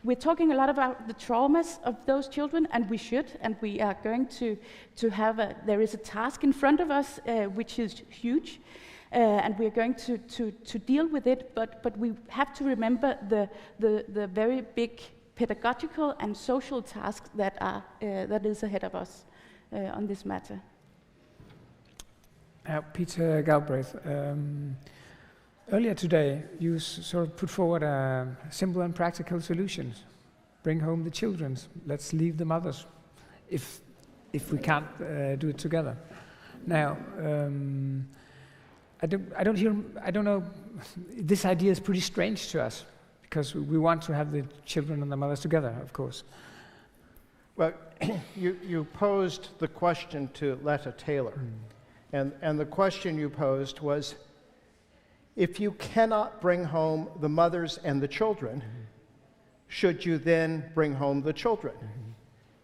we're talking a lot about the traumas of those children, and we should, and we are going to have there is a task in front of us which is huge, and we're going to deal with it, but we have to remember the very big pedagogical and social tasks that is ahead of us on this matter. Peter Galbraith, earlier today you sort of put forward simple and practical solutions. Bring home the children, let's leave the mothers, if we can't do it together. Now, I don't know, this idea is pretty strange to us, because we want to have the children and the mothers together, of course. Well, you posed the question to Letta Taylor. And the question you posed was, if you cannot bring home the mothers and the children, should you then bring home the children?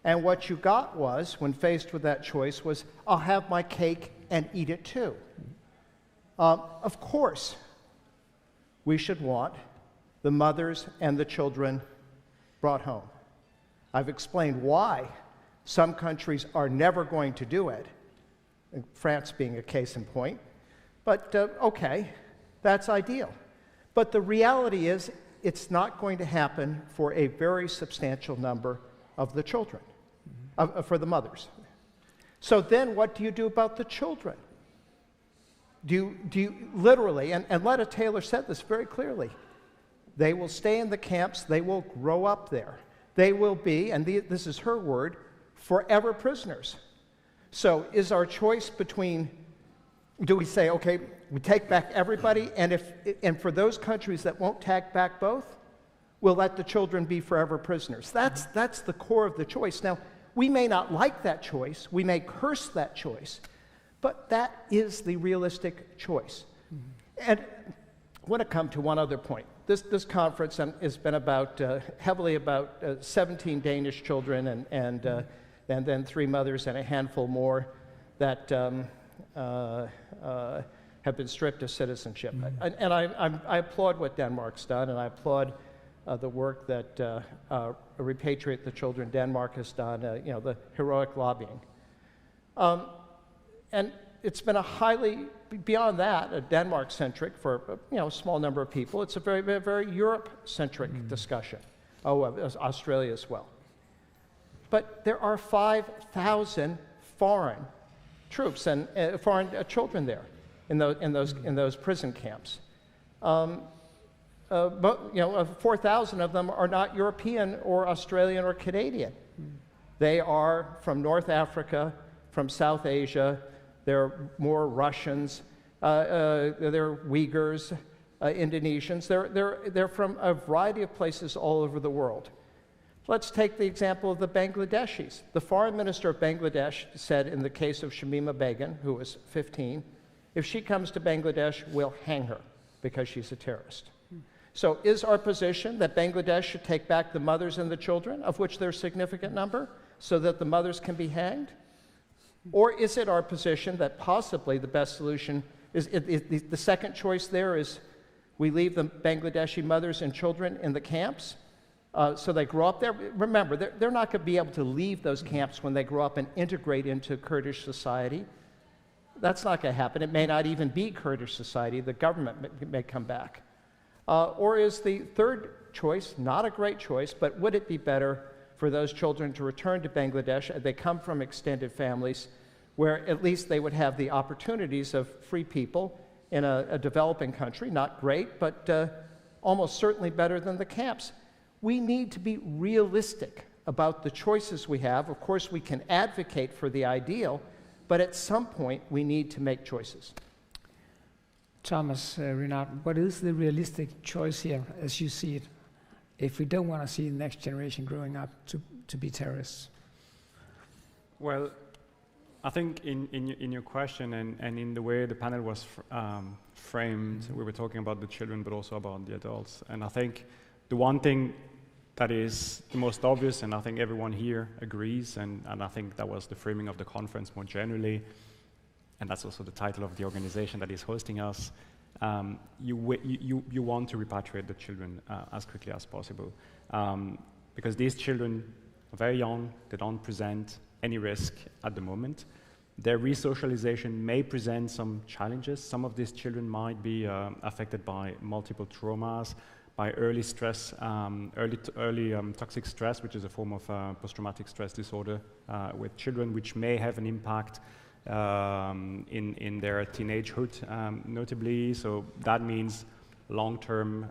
And what you got was, when faced with that choice, was, I'll have my cake and eat it too. Of course, we should want the mothers and the children brought home. I've explained why some countries are never going to do it, France being a case in point, but okay, that's ideal. But the reality is, it's not going to happen for a very substantial number of the children, for the mothers. So then what do you do about the children? Do you literally, and Letta Taylor said this very clearly, they will stay in the camps, they will grow up there. They will be, and this is her word, forever prisoners. So is our choice between, do we say, okay, we take back everybody, and for those countries that won't take back both, we'll let the children be forever prisoners. That's the core of the choice. Now, we may not like that choice, we may curse that choice, but that is the realistic choice. And I want to come to one other point. This conference has been about, heavily about 17 Danish children and then 3 mothers and a handful more that have been stripped of citizenship. And I applaud what Denmark's done, and I applaud the work that Repatriate the Children Denmark has done, the heroic lobbying. And it's been a highly, beyond that, a Denmark-centric for a small number of people. It's a very, very, very Europe-centric discussion. Australia as well. But there are 5,000 foreign troops and foreign children there in those prison camps. But 4,000 of them are not European or Australian or Canadian. They are from North Africa, from South Asia. They're more Russians. They're Uyghurs, Indonesians. They're from a variety of places all over the world. Let's take the example of the Bangladeshis. The foreign minister of Bangladesh said in the case of Shamima Begum, who was 15, if she comes to Bangladesh, we'll hang her because she's a terrorist. So is our position that Bangladesh should take back the mothers and the children, of which there's a significant number, so that the mothers can be hanged? Or is it our position that possibly the best solution is, the second choice there is we leave the Bangladeshi mothers and children in the camps, so they grow up there? Remember, they're not going to be able to leave those camps when they grow up and integrate into Kurdish society. That's not going to happen. It may not even be Kurdish society. The government may come back. Or is the third choice not a great choice, but would it be better for those children to return to Bangladesh? They come from extended families where at least they would have the opportunities of free people in a developing country. Not great, but almost certainly better than the camps. We need to be realistic about the choices we have. Of course, we can advocate for the ideal, but at some point we need to make choices. Thomas, Renat, what is the realistic choice here as you see it, if we don't want to see the next generation growing up to be terrorists? Well, I think in your question and in the way the panel was framed, we were talking about the children but also about the adults. And I think the one thing that is the most obvious, and I think everyone here agrees, and I think that was the framing of the conference more generally, and that's also the title of the organization that is hosting us, you want to repatriate the children as quickly as possible. Because these children are very young, they don't present any risk at the moment. Their resocialization may present some challenges. Some of these children might be affected by multiple traumas, by early stress, early toxic stress, which is a form of post-traumatic stress disorder with children, which may have an impact in their teenagehood, notably. So that means long-term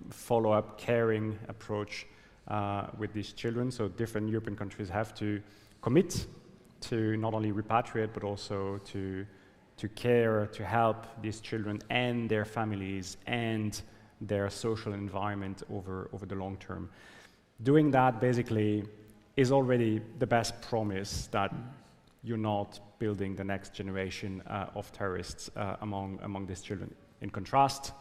follow-up, caring approach with these children. So different European countries have to commit to not only repatriate, but also to care, to help these children and their families and their social environment over the long term. Doing that basically is already the best promise that you're not building the next generation of terrorists among these children. In contrast,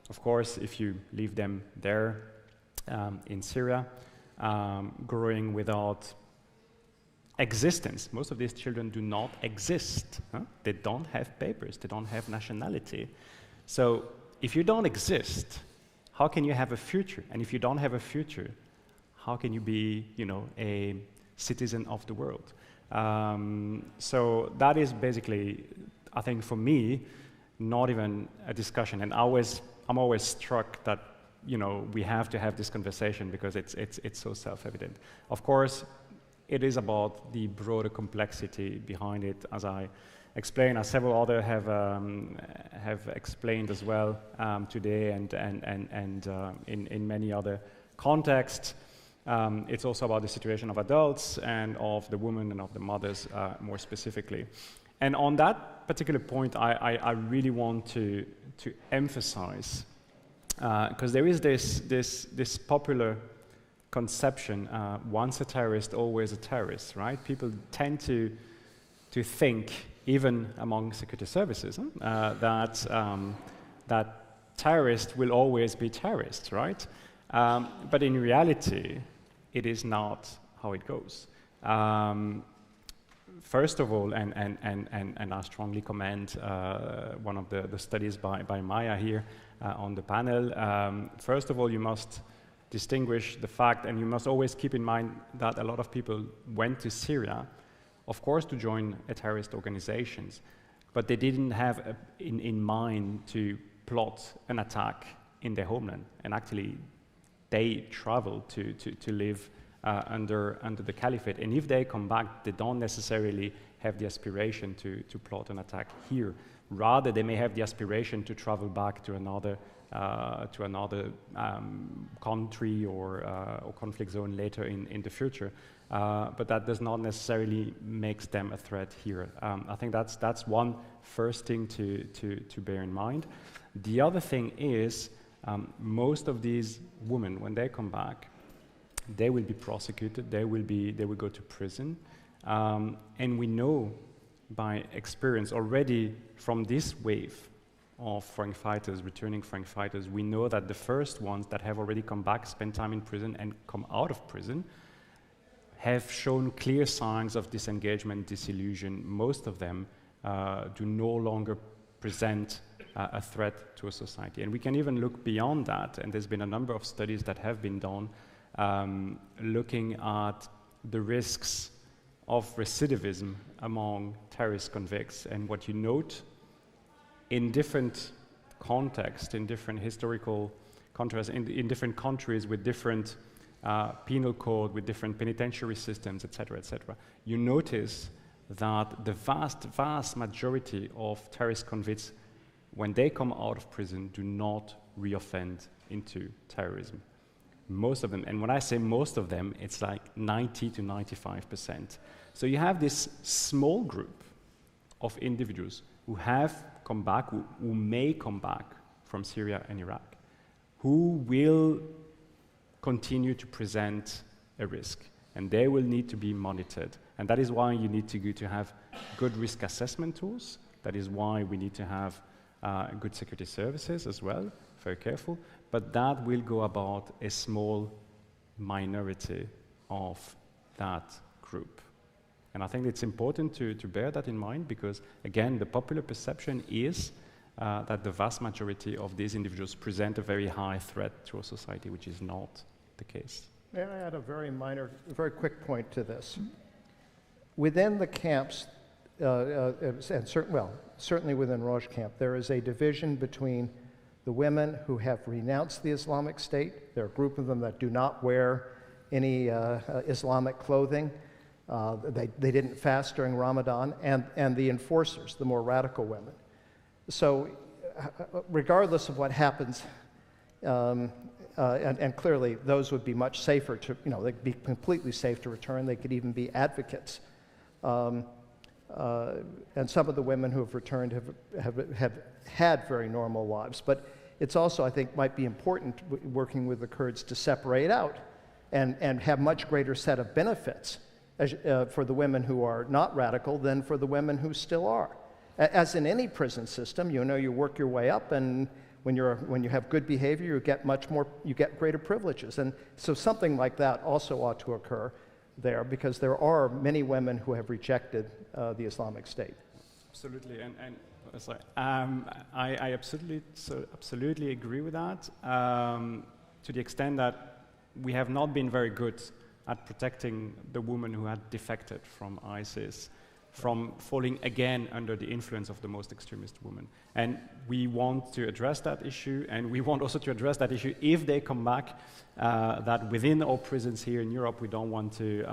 of course, if you leave them there in Syria, growing without existence. Most of these children do not exist. Huh? They don't have papers, they don't have nationality. So if you don't exist, how can you have a future? And if you don't have a future, how can you be, a citizen of the world? So that is basically, I think for me, not even a discussion. And I'm always struck that we have to have this conversation because it's so self-evident. Of course, it is about the broader complexity behind it, as I explained, as several others have explained as well today, and in many other contexts. It's also about the situation of adults and of the women and of the mothers more specifically. And on that particular point, I really want to emphasize, because there is this popular conception, once a terrorist, always a terrorist, right? People tend to think, even among security services, that terrorists will always be terrorists, right? But in reality, it is not how it goes. First of all, and I strongly commend one of the studies by Maya here on the panel. First of all, you must distinguish the fact, and you must always keep in mind that a lot of people went to Syria, of course, to join a terrorist organizations, but they didn't have in mind to plot an attack in their homeland. And actually, they travel to live under the caliphate. And if they come back, they don't necessarily have the aspiration to plot an attack here. Rather, they may have the aspiration to travel back to another country or conflict zone later in the future. But that does not necessarily make them a threat here. I think that's one first thing to bear in mind. The other thing is, most of these women, when they come back, they will be prosecuted, they will go to prison. And we know by experience already from this wave of foreign fighters, returning foreign fighters, we know that the first ones that have already come back, spent time in prison and come out of prison, have shown clear signs of disengagement, disillusion. Most of them do no longer present a threat to a society. And we can even look beyond that, and there's been a number of studies that have been done looking at the risks of recidivism among terrorist convicts. And what you note in different contexts, in different historical contrasts, in different countries with different penal code, with different penitentiary systems, etc., you notice that the vast majority of terrorist convicts, when they come out of prison, do not reoffend into terrorism. Most of them, and when I say most of them, it's like 90 to 95%. So you have this small group of individuals who have come back, who may come back from Syria and Iraq, who will continue to present a risk, and they will need to be monitored. And that is why you need to have good risk assessment tools. That is why we need to have good security services as well, very careful. But that will go about a small minority of that group. And I think it's important to bear that in mind because, again, the popular perception is that the vast majority of these individuals present a very high threat to our society, which is not the case. May I add a very quick point to this? Within the camps, and certainly within Roj camp, there is a division between the women who have renounced the Islamic State. There are a group of them that do not wear any Islamic clothing. They didn't fast during Ramadan, and the enforcers, the more radical women. So regardless of what happens, and clearly those would be much safer to, they'd be completely safe to return. They could even be advocates. And some of the women who have returned have had very normal lives. But it's also, I think, might be important working with the Kurds to separate out and have much greater set of benefits for the women who are not radical than for the women who still are. As in any prison system, you work your way up, and when you have good behavior, you get greater privileges. And so something like that also ought to occur there, because there are many women who have rejected the Islamic State. Absolutely, and sorry, I absolutely agree with that, to the extent that we have not been very good at protecting the women who had defected from ISIS from falling again under the influence of the most extremist women. And we want to address that issue, and we want also to address that issue if they come back, that within our prisons here in Europe, we don't want to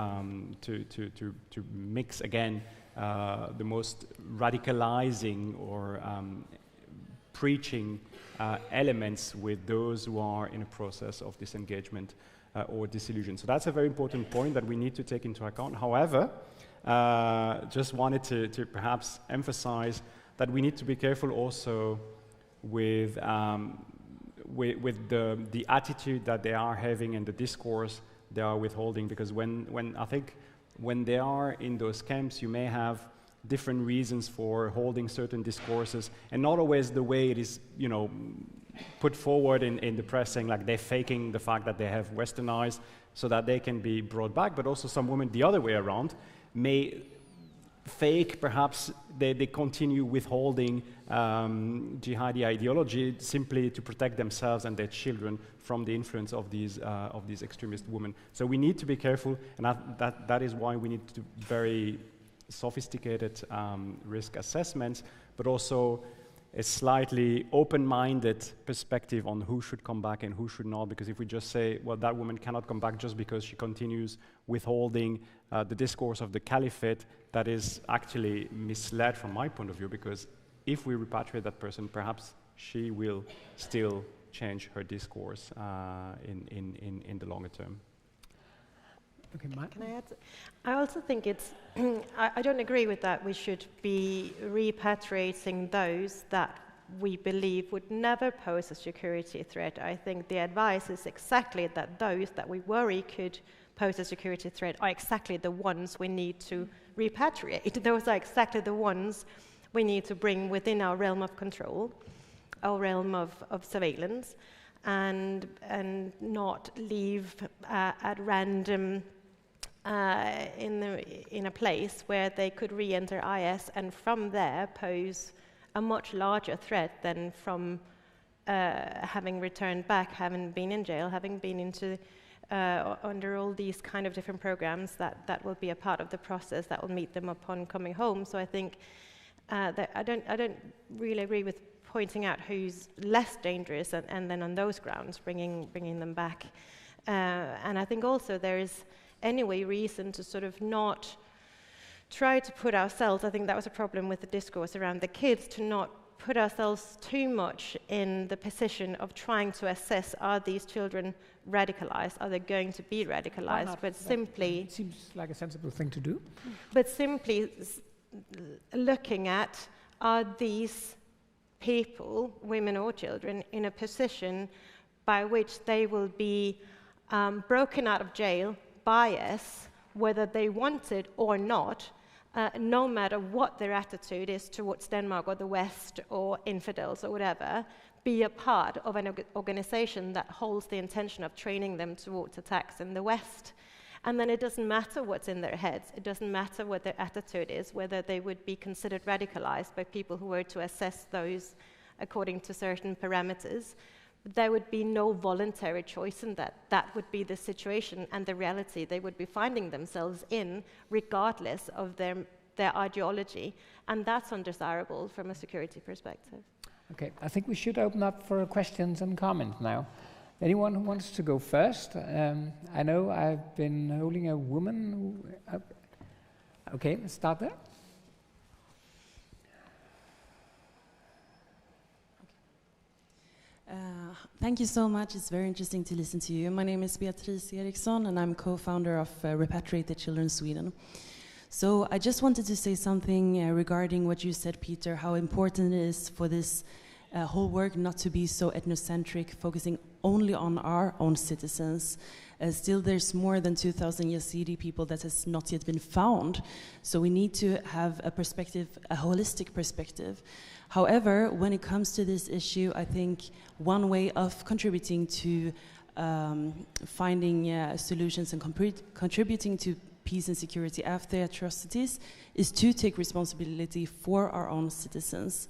mix again the most radicalizing or preaching elements with those who are in a process of disengagement or disillusion. So that's a very important point that we need to take into account. However, just wanted to perhaps emphasize that we need to be careful also with the attitude that they are having and the discourse they are withholding, because when they are in those camps, you may have different reasons for holding certain discourses, and not always the way it is, put forward in the press, saying like they're faking the fact that they have westernized so that they can be brought back, but also some women the other way around may fake, perhaps they continue withholding jihadi ideology simply to protect themselves and their children from the influence of these extremist women. So we need to be careful, and that is why we need to do very sophisticated risk assessments, but also a slightly open-minded perspective on who should come back and who should not, because if we just say, well, that woman cannot come back just because she continues withholding the discourse of the caliphate, that is actually misled from my point of view, because if we repatriate that person, perhaps she will still change her discourse in the longer term. Okay, Mike? Can I add? I also think it's, I don't agree with that. We should be repatriating those that we believe would never pose a security threat. I think the advice is exactly that those that we worry could pose a security threat are exactly the ones we need to repatriate. Those are exactly the ones we need to bring within our realm of control, our realm of surveillance, and not leave at random in a place where they could re-enter IS and from there pose a much larger threat than from having returned back, having been in jail, having been into under all these kind of different programs that will be a part of the process that will meet them upon coming home. So I think that I don't really agree with pointing out who's less dangerous and then on those grounds bringing them back. And I think also there is anyway reason to sort of not try to put ourselves, I think that was a problem with the discourse around the kids, to not put ourselves too much in the position of trying to assess, are these children radicalized, are they going to be radicalized, but simply... It seems like a sensible thing to do. But simply looking at, are these people, women or children, in a position by which they will be broken out of jail by us, whether they want it or not, no matter what their attitude is towards Denmark or the West or infidels or whatever, be a part of an organization that holds the intention of training them towards attacks in the West. And then it doesn't matter what's in their heads, it doesn't matter what their attitude is, whether they would be considered radicalized by people who were to assess those according to certain parameters. There would be no voluntary choice in that. That would be the situation and the reality they would be finding themselves in, regardless of their ideology. And that's undesirable from a security perspective. Okay, I think we should open up for questions and comments now. Anyone who wants to go first? I know I've been holding a woman. Okay, let's start there. Thank you so much. It's very interesting to listen to you. My name is Beatrice Eriksson, and I'm co-founder of Repatriate the Children Sweden. So I just wanted to say something regarding what you said, Peter, how important it is for this whole work not to be so ethnocentric, focusing only on our own citizens. Still, there's more than 2,000 Yazidi people that has not yet been found. So we need to have a perspective, a holistic perspective. However, when it comes to this issue, I think one way of contributing to finding solutions and contributing to peace and security after atrocities is to take responsibility for our own citizens.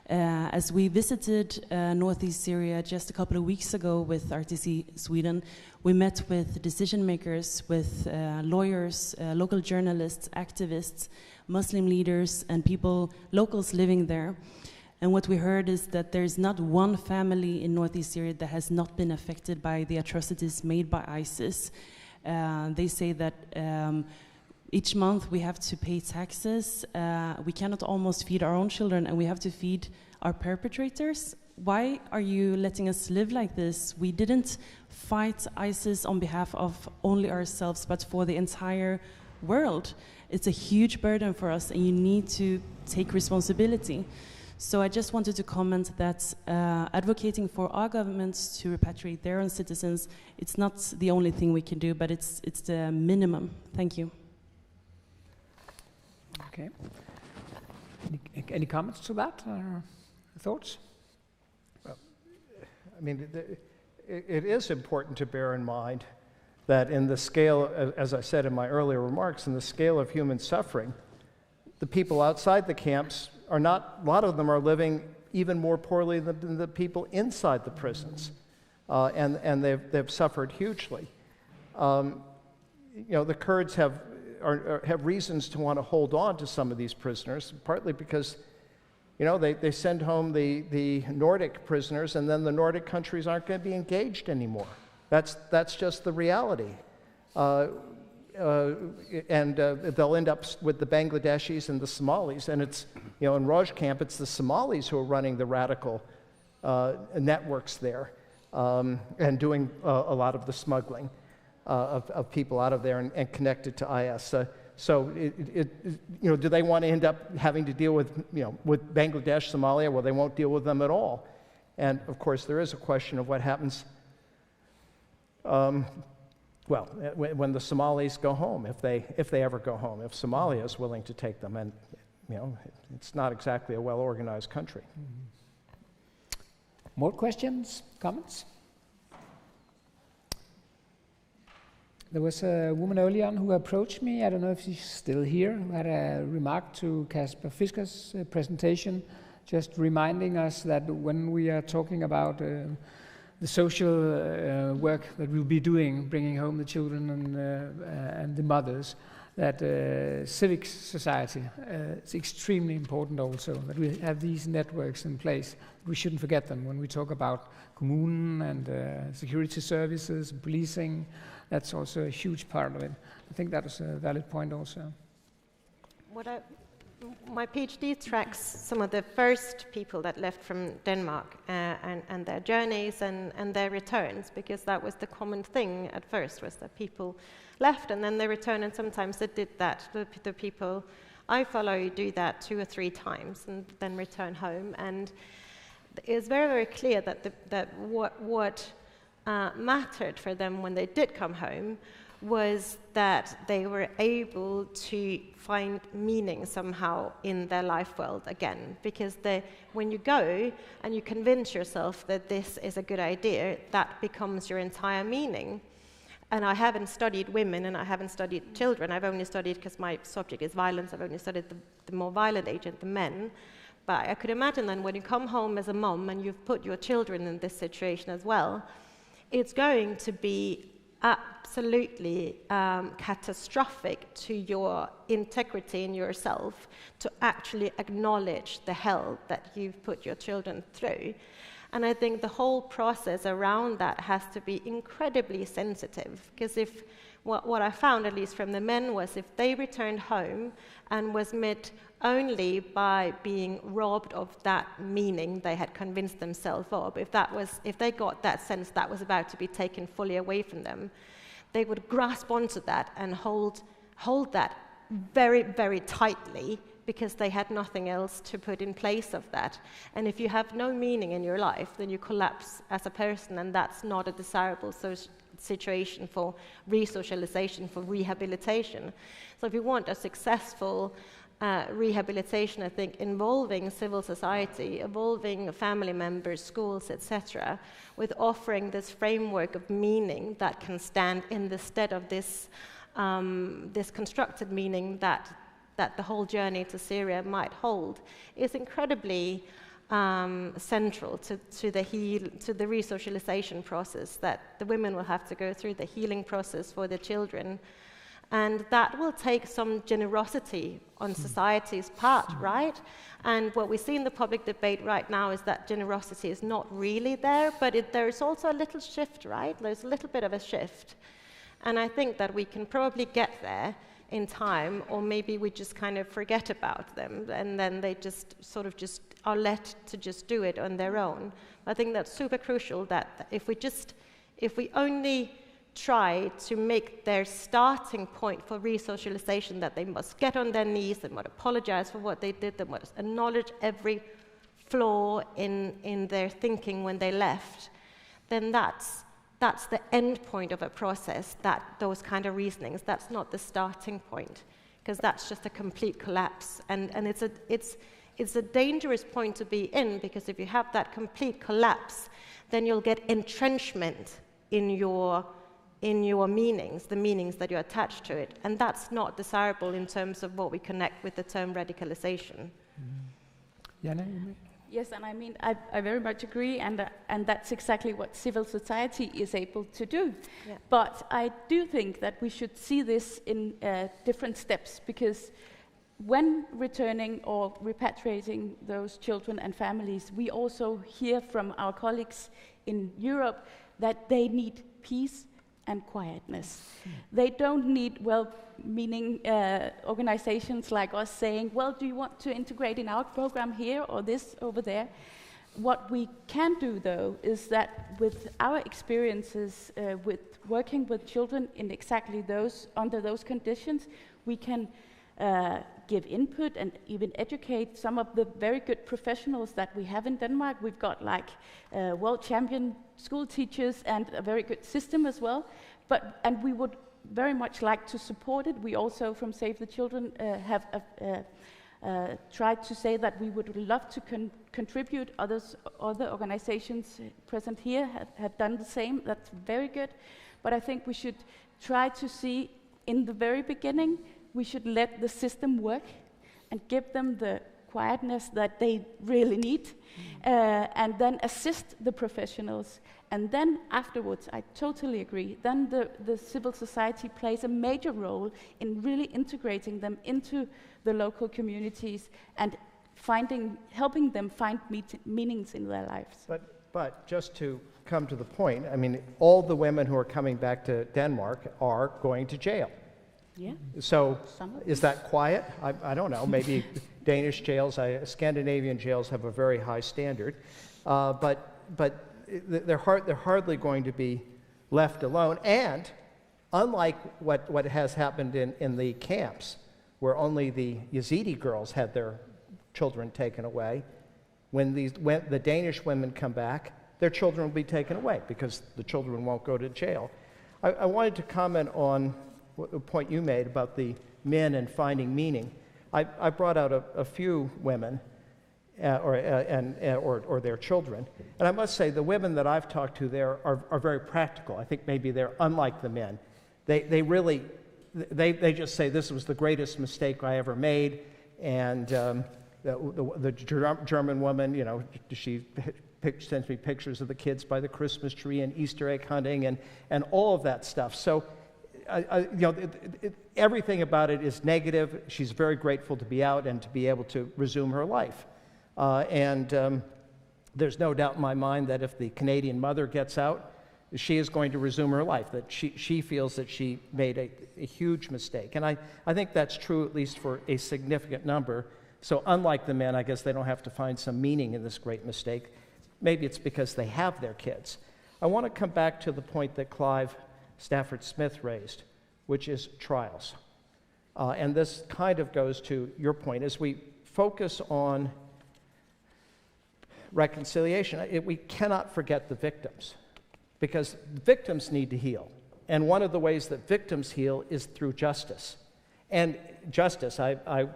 As we visited northeast Syria just a couple of weeks ago with RTC Sweden, we met with decision makers, with lawyers, local journalists, activists, Muslim leaders, and people, locals living there. And what we heard is that there's not one family in northeast Syria that has not been affected by the atrocities made by ISIS. They say that each month we have to pay taxes. We cannot almost feed our own children, and we have to feed our perpetrators. Why are you letting us live like this? We didn't fight ISIS on behalf of only ourselves, but for the entire world. It's a huge burden for us, and you need to take responsibility. So I just wanted to comment that advocating for our governments to repatriate their own citizens, it's not the only thing we can do, but it's the minimum. Thank you. Okay. Any comments to that, or thoughts? Well, I mean, it is important to bear in mind that in the scale, as I said in my earlier remarks, in the scale of human suffering, the people outside the camps are not, a lot of them are living even more poorly than the people inside the prisons, and they've suffered hugely. You know, the Kurds have reasons to want to hold on to some of these prisoners, partly because, you know, they send home the Nordic prisoners, and then the Nordic countries aren't going to be engaged anymore. That's just the reality. And they'll end up with the Bangladeshis and the Somalis, and it's, you know, in Roj camp, it's the Somalis who are running the radical networks there and doing a lot of the smuggling of people out of there and connected to IS. So, you know, do they want to end up having to deal with, you know, with Bangladesh, Somalia? Well, they won't deal with them at all. And of course, there is a question of what happens. Well, when the Somalis go home, if they ever go home, if Somalia is willing to take them, and, you know, it's not exactly a well-organized country. More questions, comments? There was a woman earlier on who approached me, I don't know if she's still here, who had a remark to Kasper Fisker's presentation, just reminding us that when we are talking about the social work that we'll be doing, bringing home the children and the mothers, that civic society is extremely important also, that we have these networks in place. We shouldn't forget them when we talk about kommunen and security services, policing. That's also a huge part of it. I think that is a valid point also. My PhD tracks some of the first people that left from Denmark and their journeys and their returns, because that was the common thing at first, was that people left and then they returned, and sometimes they did that. The people I follow do that 2 or 3 times and then return home. And it's very, very clear that what mattered for them when they did come home was that they were able to find meaning somehow in their life world again. Because when you go and you convince yourself that this is a good idea, that becomes your entire meaning. And I haven't studied women and I haven't studied children. I've only studied, because my subject is violence, I've only studied the more violent agent, the men. But I could imagine then when you come home as a mom and you've put your children in this situation as well, it's going to be absolutely catastrophic to your integrity in yourself to actually acknowledge the hell that you've put your children through. And I think the whole process around that has to be incredibly sensitive, because if what I found, at least from the men, was if they returned home and was met only by being robbed of that meaning they had convinced themselves of, if they got that sense that was about to be taken fully away from them, they would grasp onto that and hold that very, very tightly, because they had nothing else to put in place of that. And if you have no meaning in your life, then you collapse as a person, and that's not a desirable situation for resocialization, for rehabilitation. So if you want a successful rehabilitation, I think, involving civil society, involving family members, schools, etc., with offering this framework of meaning that can stand in the stead of this constructed meaning that the whole journey to Syria might hold, is incredibly central to the resocialization process that the women will have to go through, the healing process for the children. And that will take some generosity on society's part, right? And what we see in the public debate right now is that generosity is not really there, but there's also a little shift, right? There's a little bit of a shift. And I think that we can probably get there in time, or maybe we just kind of forget about them, and then they just sort of just are let to just do it on their own. I think that's super crucial, that if we only try to make their starting point for resocialization that they must get on their knees, they must apologize for what they did, they must acknowledge every flaw in their thinking when they left, then that's the end point of a process, those kind of reasonings. That's not the starting point, because that's just a complete collapse. And it's a dangerous point to be in, because if you have that complete collapse, then you'll get entrenchment in your meanings, the meanings that you attach to it. And that's not desirable in terms of what we connect with the term radicalization. Jana, you may? Yes, and I mean, I very much agree, and that's exactly what civil society is able to do. Yeah. But I do think that we should see this in different steps, because when returning or repatriating those children and families, we also hear from our colleagues in Europe that they need peace and quietness. They don't need well-meaning organizations like us saying, well, do you want to integrate in our program here or this over there? What we can do, though, is that with our experiences with working with children in exactly under those conditions, we can give input and even educate some of the very good professionals that we have in Denmark. We've got like world champion school teachers and a very good system as well. And we would very much like to support it. We also, from Save the Children, have tried to say that we would love to contribute. Other organizations present here have done the same. That's very good. But I think we should try to see in the very beginning, we should let the system work and give them the quietness that they really need, and then assist the professionals. And then afterwards, I totally agree, then the civil society plays a major role in really integrating them into the local communities and helping them find meanings in their lives. But just to come to the point, I mean, all the women who are coming back to Denmark are going to jail. Yeah. So is that quiet? I don't know. Maybe Danish jails, Scandinavian jails have a very high standard, but they're hardly going to be left alone. And unlike what has happened in the camps, where only the Yazidi girls had their children taken away, when the Danish women come back, their children will be taken away because the children won't go to jail. I wanted to comment on the point you made about the men and finding meaning. I brought out a few women, or their children. And I must say, the women that I've talked to there are very practical. I think maybe they're unlike the men. They really, they just say, this was the greatest mistake I ever made. And the German woman, you know, she sends me pictures of the kids by the Christmas tree and Easter egg hunting and all of that stuff. So, you know, everything about it is negative. She's very grateful to be out and to be able to resume her life. There's no doubt in my mind that if the Canadian mother gets out, she is going to resume her life, that she feels that she made a huge mistake. And I think that's true at least for a significant number. So unlike the men, I guess they don't have to find some meaning in this great mistake. Maybe it's because they have their kids. I want to come back to the point that Clive Stafford Smith raised, which is trials. And this kind of goes to your point. As we focus on reconciliation, we cannot forget the victims, because victims need to heal. And one of the ways that victims heal is through justice. And justice, I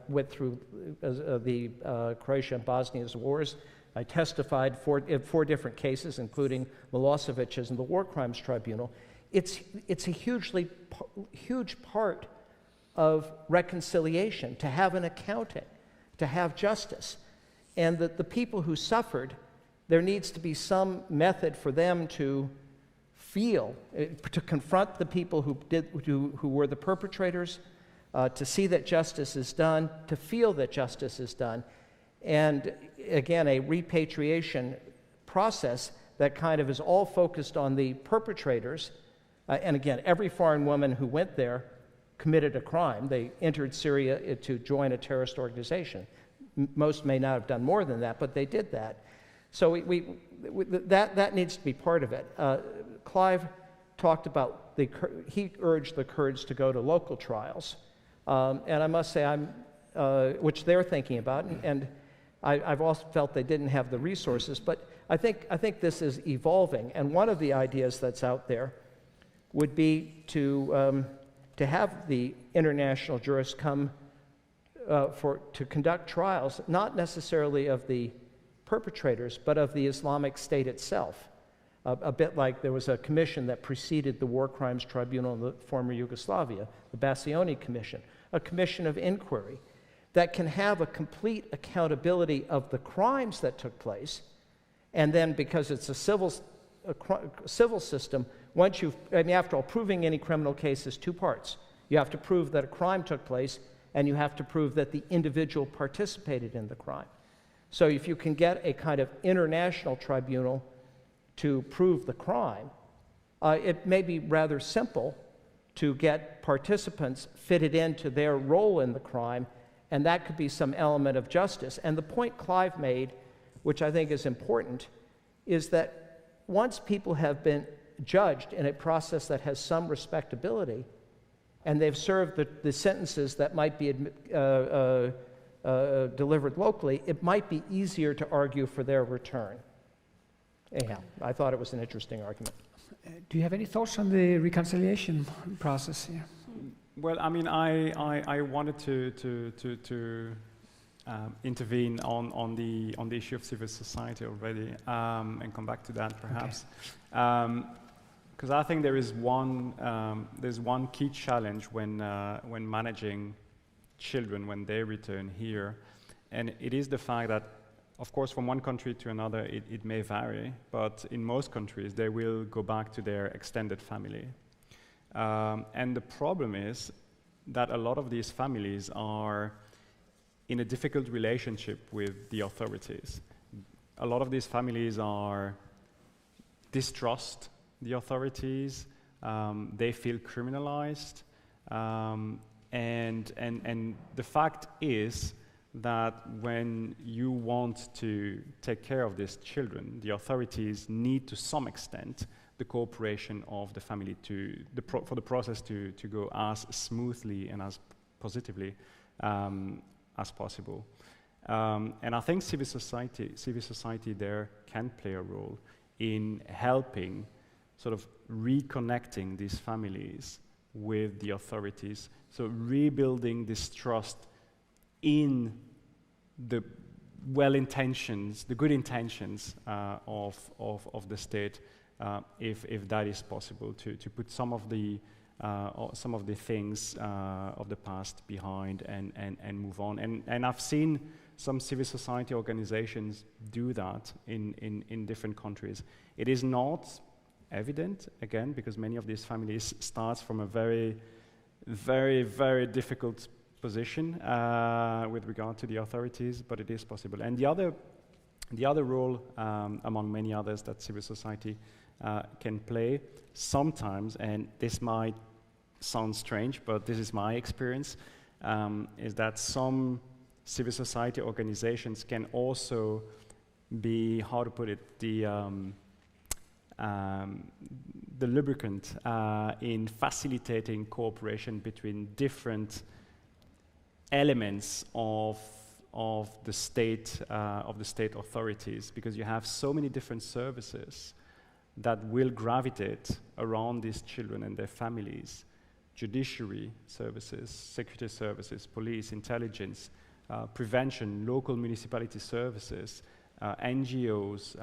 went through the Croatia and Bosnia's wars. I testified in 4 different cases, including Milosevic's in the War Crimes Tribunal. It's a huge part of reconciliation, to have an accounting, to have justice. And that the people who suffered, there needs to be some method for them to feel, to confront the people who were the perpetrators, to see that justice is done, to feel that justice is done. And again, a repatriation process that kind of is all focused on the perpetrators. And again, every foreign woman who went there committed a crime. They entered Syria to join a terrorist organization. Most may not have done more than that, but they did that. So that needs to be part of it. Clive talked about, he urged the Kurds to go to local trials. And I must say, which they're thinking about, and I've also felt they didn't have the resources, but I think this is evolving. And one of the ideas that's out there would be to have the international jurists come to conduct trials, not necessarily of the perpetrators, but of the Islamic State itself. A bit like there was a commission that preceded the War Crimes Tribunal in the former Yugoslavia, the Bassioni Commission, a commission of inquiry that can have a complete accountability of the crimes that took place. And then, because it's a civil system, after all, proving any criminal case is 2 parts. You have to prove that a crime took place, and you have to prove that the individual participated in the crime. So if you can get a kind of international tribunal to prove the crime, it may be rather simple to get participants fitted into their role in the crime, and that could be some element of justice. And the point Clive made, which I think is important, is that once people have been judged in a process that has some respectability, and they've served the sentences that might be delivered locally, it might be easier to argue for their return. Anyhow, I thought it was an interesting argument. Do you have any thoughts on the reconciliation process here? Well, I mean, I wanted to intervene on the issue of civil society already, and come back to that perhaps, because I think there's one key challenge when managing children when they return here, and it is the fact that, of course, from one country to another it may vary, but in most countries they will go back to their extended family. And the problem is that a lot of these families are in a difficult relationship with the authorities. A lot of these families distrust the authorities, they feel criminalized, and the fact is that when you want to take care of these children, the authorities need to some extent the cooperation of the family for the process to go as smoothly and as positively as possible. And I think civil society there can play a role in helping sort of reconnecting these families with the authorities, so rebuilding this trust in the well-intentions, the good intentions of the state, if that is possible, to put some of the things of the past behind and move on. And I've seen some civil society organizations do that in different countries. It is not evident, again, because many of these families start from a very, very, very difficult position with regard to the authorities, but it is possible. And the other role, among many others, that civil society can play sometimes, and this might sound strange, but this is my experience, is that some civil society organizations can also be, how to put it, the lubricant in facilitating cooperation between different elements of the state authorities, because you have so many different services that will gravitate around these children and their families: judiciary services, security services, police, intelligence, prevention, local municipality services, NGOs,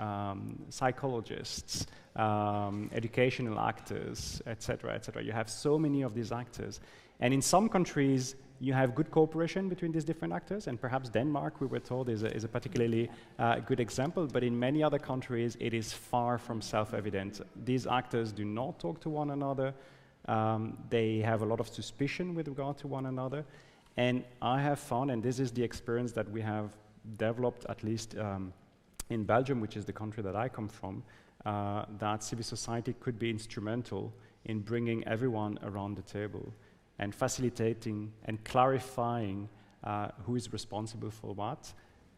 psychologists, educational actors, etc., etc. You have so many of these actors. And in some countries, you have good cooperation between these different actors, and perhaps Denmark, we were told, is a particularly good example, but in many other countries, it is far from self-evident. These actors do not talk to one another. They have a lot of suspicion with regard to one another. And I have found, and this is the experience that we have developed, at least in Belgium, which is the country that I come from, that civil society could be instrumental in bringing everyone around the table and facilitating and clarifying who is responsible for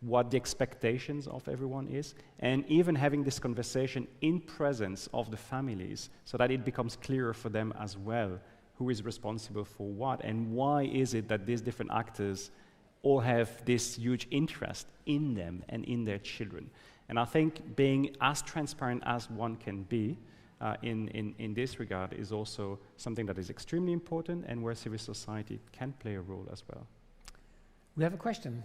what the expectations of everyone is, and even having this conversation in presence of the families so that it becomes clearer for them as well who is responsible for what, and why is it that these different actors all have this huge interest in them and in their children. And I think being as transparent as one can be in this regard is also something that is extremely important, and where civil society can play a role as well. We have a question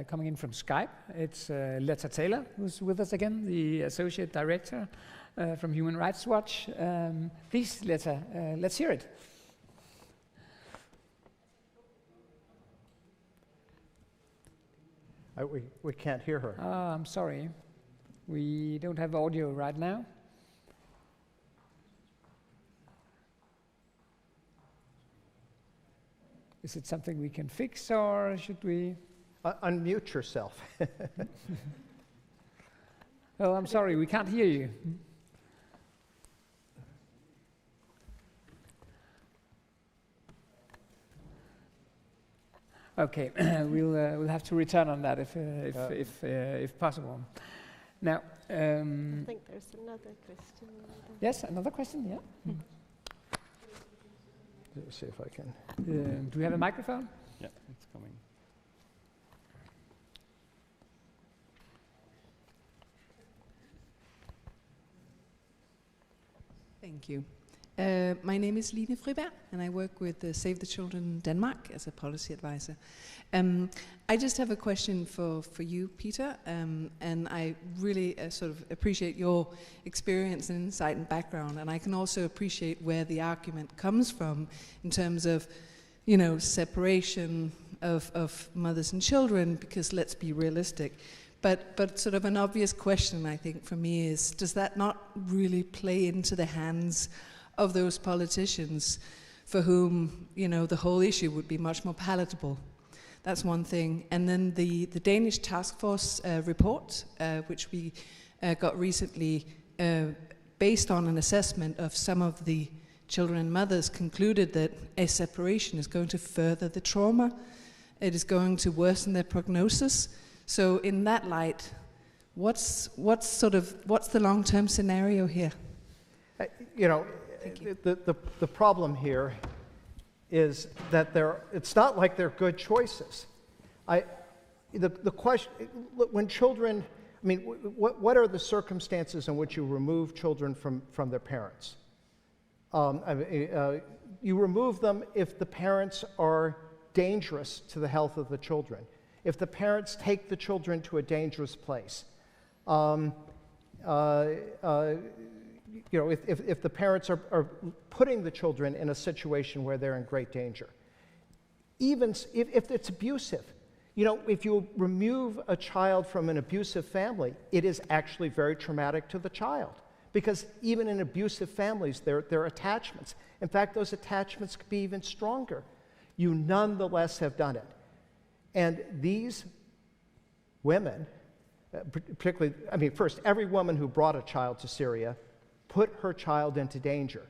coming in from Skype. It's Letta Taylor, who's with us again, the Associate Director from Human Rights Watch. Please, Letta, let's hear it. We can't hear her. Oh, I'm sorry. We don't have audio right now. Is it something we can fix, or should we? Unmute yourself. Oh, I'm sorry, we can't hear you. Okay, we'll have to return on that if possible. Now, I think there's another question. Yes, another question. Yeah. Let's see if I can. Do we have a microphone? Yeah, it's coming. Thank you. My name is Line Friberg, and I work with Save the Children Denmark as a policy advisor. I just have a question for you, Peter, and I really sort of appreciate your experience and insight and background, and I can also appreciate where the argument comes from in terms of, you know, separation of mothers and children, because let's be realistic. But sort of an obvious question, I think, for me is, does that not really play into the hands of those politicians for whom, you know, the whole issue would be much more palatable? That's one thing. And then the Danish task force report, which we got recently, based on an assessment of some of the children and mothers, concluded that a separation is going to further the trauma. It is going to worsen their prognosis. So in that light, what's the long-term scenario here? You know, the problem here is that it's not like they're good choices. The question, when children, I mean, what are the circumstances in which you remove children from their parents? You remove them if the parents are dangerous to the health of the children. if the parents take the children to a dangerous place, if the parents are putting the children in a situation where they're in great danger, even if it's abusive. If you remove a child from an abusive family, it is actually very traumatic to the child, because even in abusive families, there are attachments. In fact, those attachments could be even stronger. You nonetheless have done it. And these women, particularly, first, every woman who brought a child to Syria put her child into danger.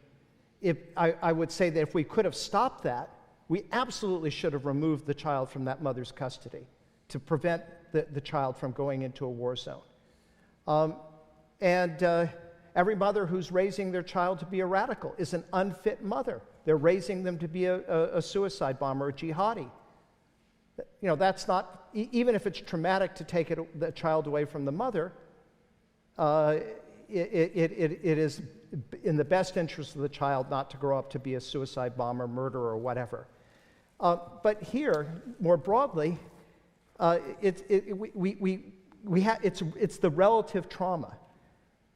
I would say that if we could have stopped that, we absolutely should have removed the child from that mother's custody to prevent the child from going into a war zone. Every mother who's raising their child to be a radical is an unfit mother. They're raising them to be a suicide bomber, a jihadi. That's not, even if it's traumatic to take the child away from the mother, it is in the best interest of the child not to grow up to be a suicide bomber, murderer, or whatever. But here, more broadly, it's the relative trauma.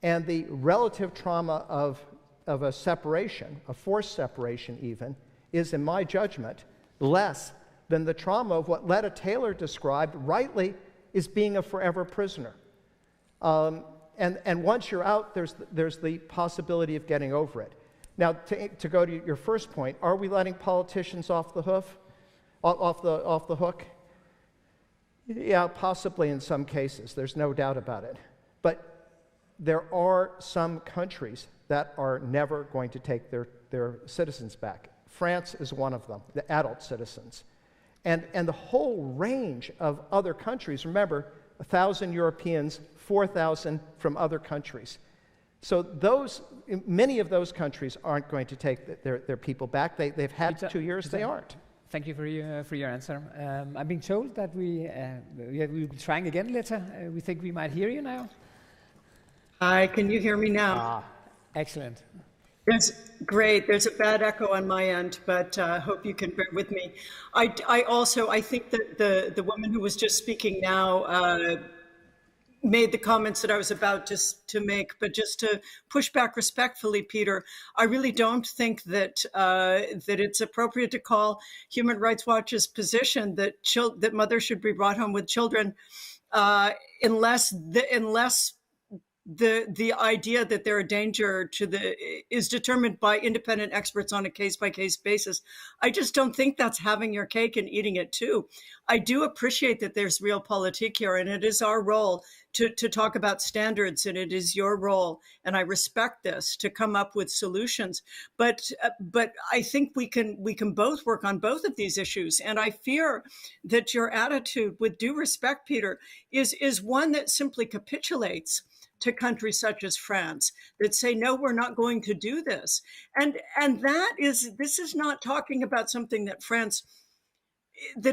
And the relative trauma of a separation, a forced separation even, is, in my judgment, less than the trauma of what Letta Taylor described rightly as being a forever prisoner. And once you're out, there's the possibility of getting over it. Now, to go to your first point, are we letting politicians off the hook? Yeah, possibly in some cases. There's no doubt about it. But there are some countries that are never going to take their citizens back. France is one of them, the adult citizens. And the whole range of other countries, remember, 1,000 Europeans, 4,000 from other countries. So many of those countries aren't going to take their people back. They've had 2 years, they aren't. Thank you for your answer. I'm being told that we'll be trying again later. We think we might hear you now. Hi, can you hear me now? Excellent. That's great. There's a bad echo on my end, but hope you can bear with me. I think that the woman who was just speaking now made the comments that I was about to make, but just to push back respectfully, Peter, I really don't think that that it's appropriate to call Human Rights Watch's position that that mothers should be brought home with children unless the idea that they're a danger is determined by independent experts on a case-by-case basis. I just don't think that's having your cake and eating it too. I do appreciate that there's realpolitik here, and it is our role to talk about standards, and it is your role, and I respect this, to come up with solutions. But I think we can both work on both of these issues, and I fear that your attitude, with due respect, Peter, is one that simply capitulates to countries such as France that say, no, we're not going to do this. And this is not talking about something that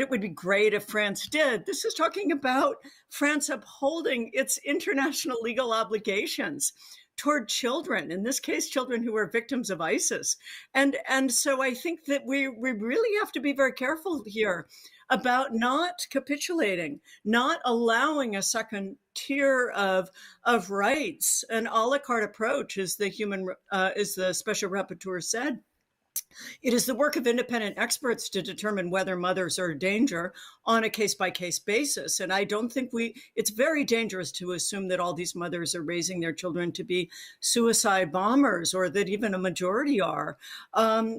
it would be great if France did. This is talking about France upholding its international legal obligations toward children, in this case, children who are victims of ISIS. And so I think that we really have to be very careful here about not capitulating, not allowing a second tier of rights, an a la carte approach, as the special rapporteur said. It is the work of independent experts to determine whether mothers are a danger on a case-by-case basis. And I don't think it's very dangerous to assume that all these mothers are raising their children to be suicide bombers, or that even a majority are.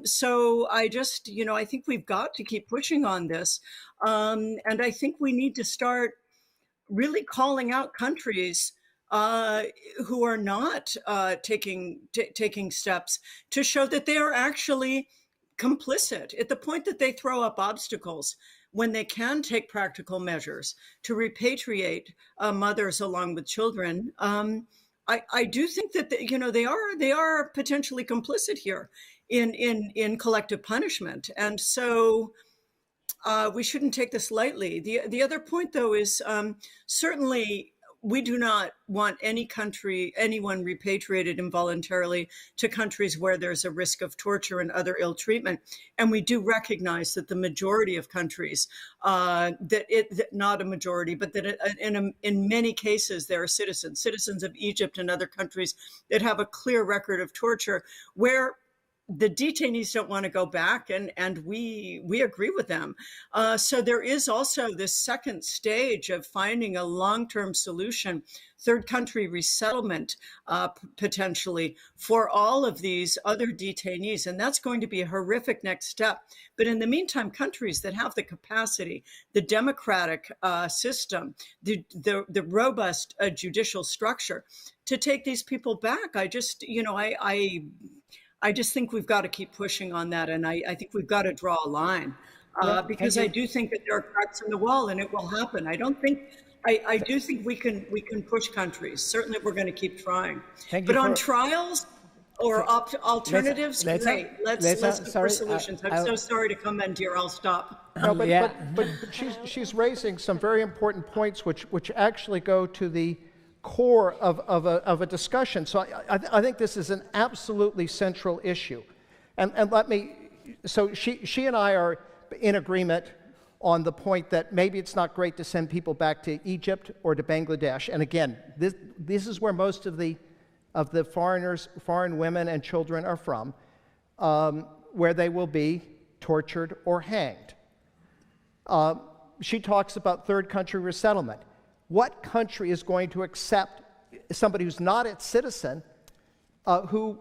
So I just, I think we've got to keep pushing on this. And I think we need to start really calling out countries who are not taking steps to show that they are actually complicit at the point that they throw up obstacles when they can take practical measures to repatriate mothers along with children. I do think that they are potentially complicit here in collective punishment, and so we shouldn't take this lightly. The other point, though, is certainly we do not want anyone repatriated involuntarily to countries where there's a risk of torture and other ill treatment. And we do recognize that the majority of countries, not a majority, but that in many cases there are citizens of Egypt and other countries that have a clear record of torture where the detainees don't want to go back, and we agree with them. So there is also this second stage of finding a long-term solution, third country resettlement, potentially, for all of these other detainees. And that's going to be a horrific next step. But in the meantime, countries that have the capacity, the democratic system, the robust judicial structure to take these people back, I just think we've got to keep pushing on that, and I think we've got to draw a line because I do think that there are cracks in the wall, and it will happen. I do think we can push countries. Certainly, we're going to keep trying. But on trials or alternatives, great. Let's look for solutions. I'm so sorry to come in, dear. I'll stop. No, but she's raising some very important points, which actually go to the core of a discussion. So I think this is an absolutely central issue. And so she and I are in agreement on the point that maybe it's not great to send people back to Egypt or to Bangladesh. And again, this is where most of the foreign women and children are from, where they will be tortured or hanged. She talks about third country resettlement. What country is going to accept somebody who's not its citizen who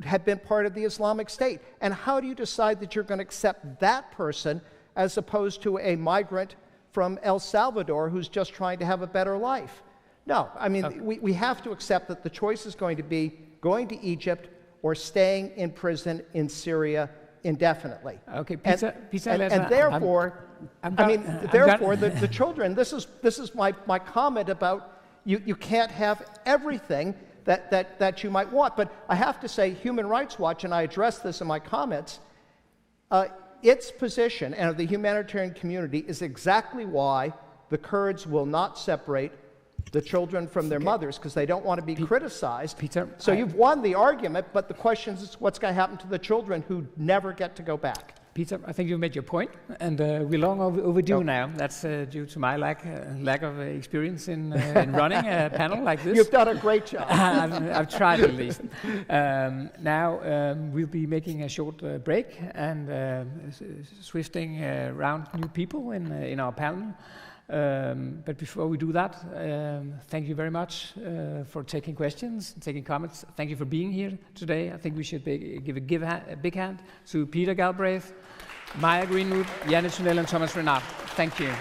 had been part of the Islamic State? And how do you decide that you're going to accept that person as opposed to a migrant from El Salvador who's just trying to have a better life? No, I mean, we have to accept that the choice is going to be going to Egypt or staying in prison in Syria indefinitely. Okay, and therefore, the children, this is my comment about you can't have everything that you might want. But I have to say, Human Rights Watch, and I addressed this in my comments, its position and of the humanitarian community is exactly why the Kurds will not separate the children from their mothers, because they don't want to be criticized. So you've won the argument, but the question is what's going to happen to the children who never get to go back? Peter, I think you made your point, and we're long overdue now. That's due to my lack of experience in running a panel like this. You've done a great job. I've tried at least. Now we'll be making a short break and swifting around new people in our panel. But before we do that, thank you very much for taking questions, taking comments. Thank you for being here today. I think we should give a big hand to Peter Galbraith, Maya Greenwood, Janne Tunnel, and Thomas Renard. Thank you.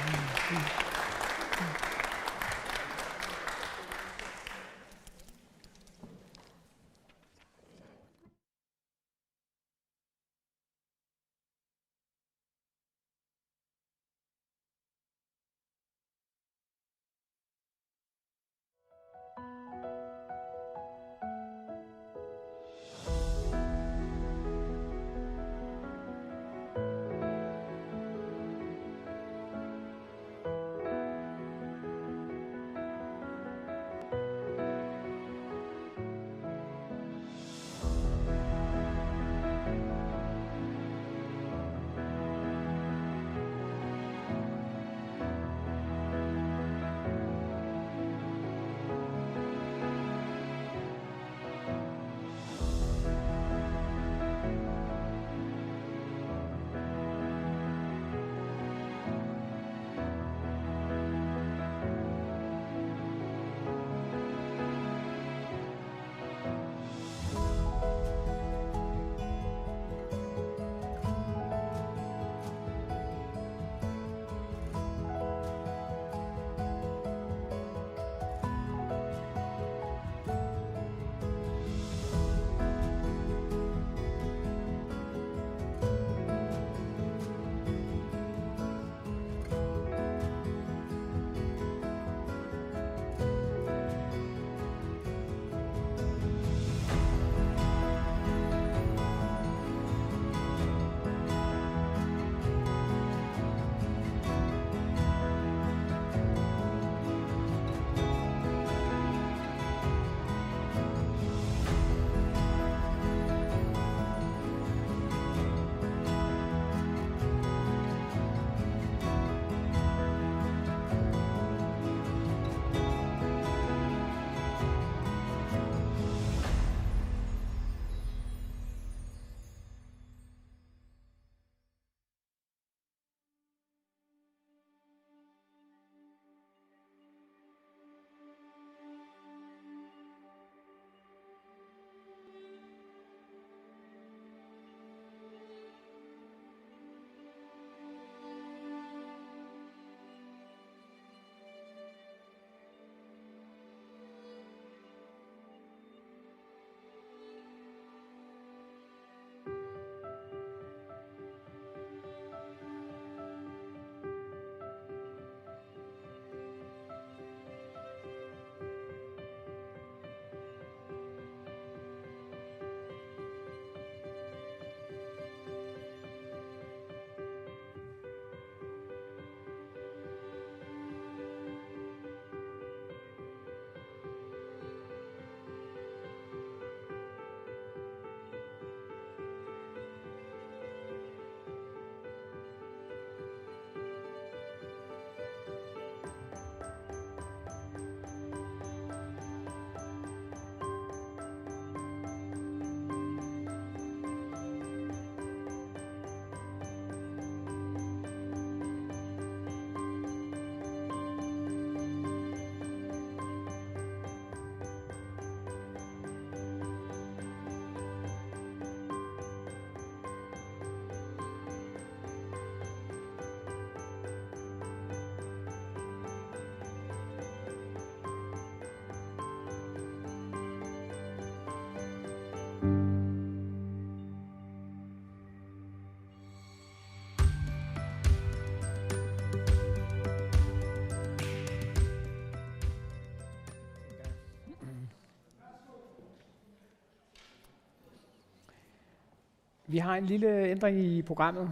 Vi har en lille ændring i programmet.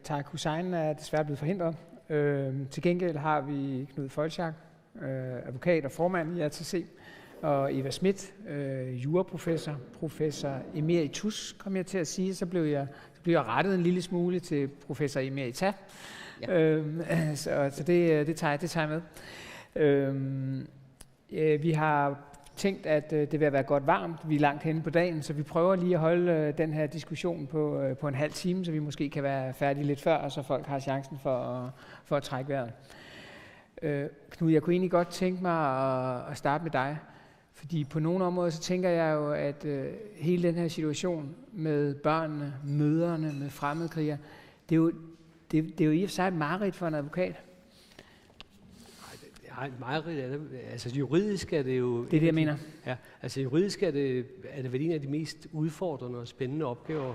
Tarek Hussein er desværre blevet forhindret. Til gengæld har vi Knud Folchak, advokat og formand i ATC, og Eva Schmidt, juraprofessor, professor emeritus, kom jeg til at sige. Så blev jeg rettet en lille smule til professor emerita. Ja. Så det tager jeg med. Vi har tænkt, at det vil være godt varmt. Vi er langt henne på dagen, så vi prøver lige at holde den her diskussion på en halv time, så vi måske kan være færdige lidt før, og så folk har chancen for at trække vejret. Knud, jeg kunne egentlig godt tænke mig at starte med dig, fordi på nogle områder så tænker jeg jo, at hele den her situation med børnene, mødrene, med fremmedkrigere, det er jo i og for sig et mareridt for en advokat. Ja, et mareridt er det. Altså juridisk er det jo... Det er det, jeg mener. Ja, altså juridisk er det vel en af de mest udfordrende og spændende opgaver,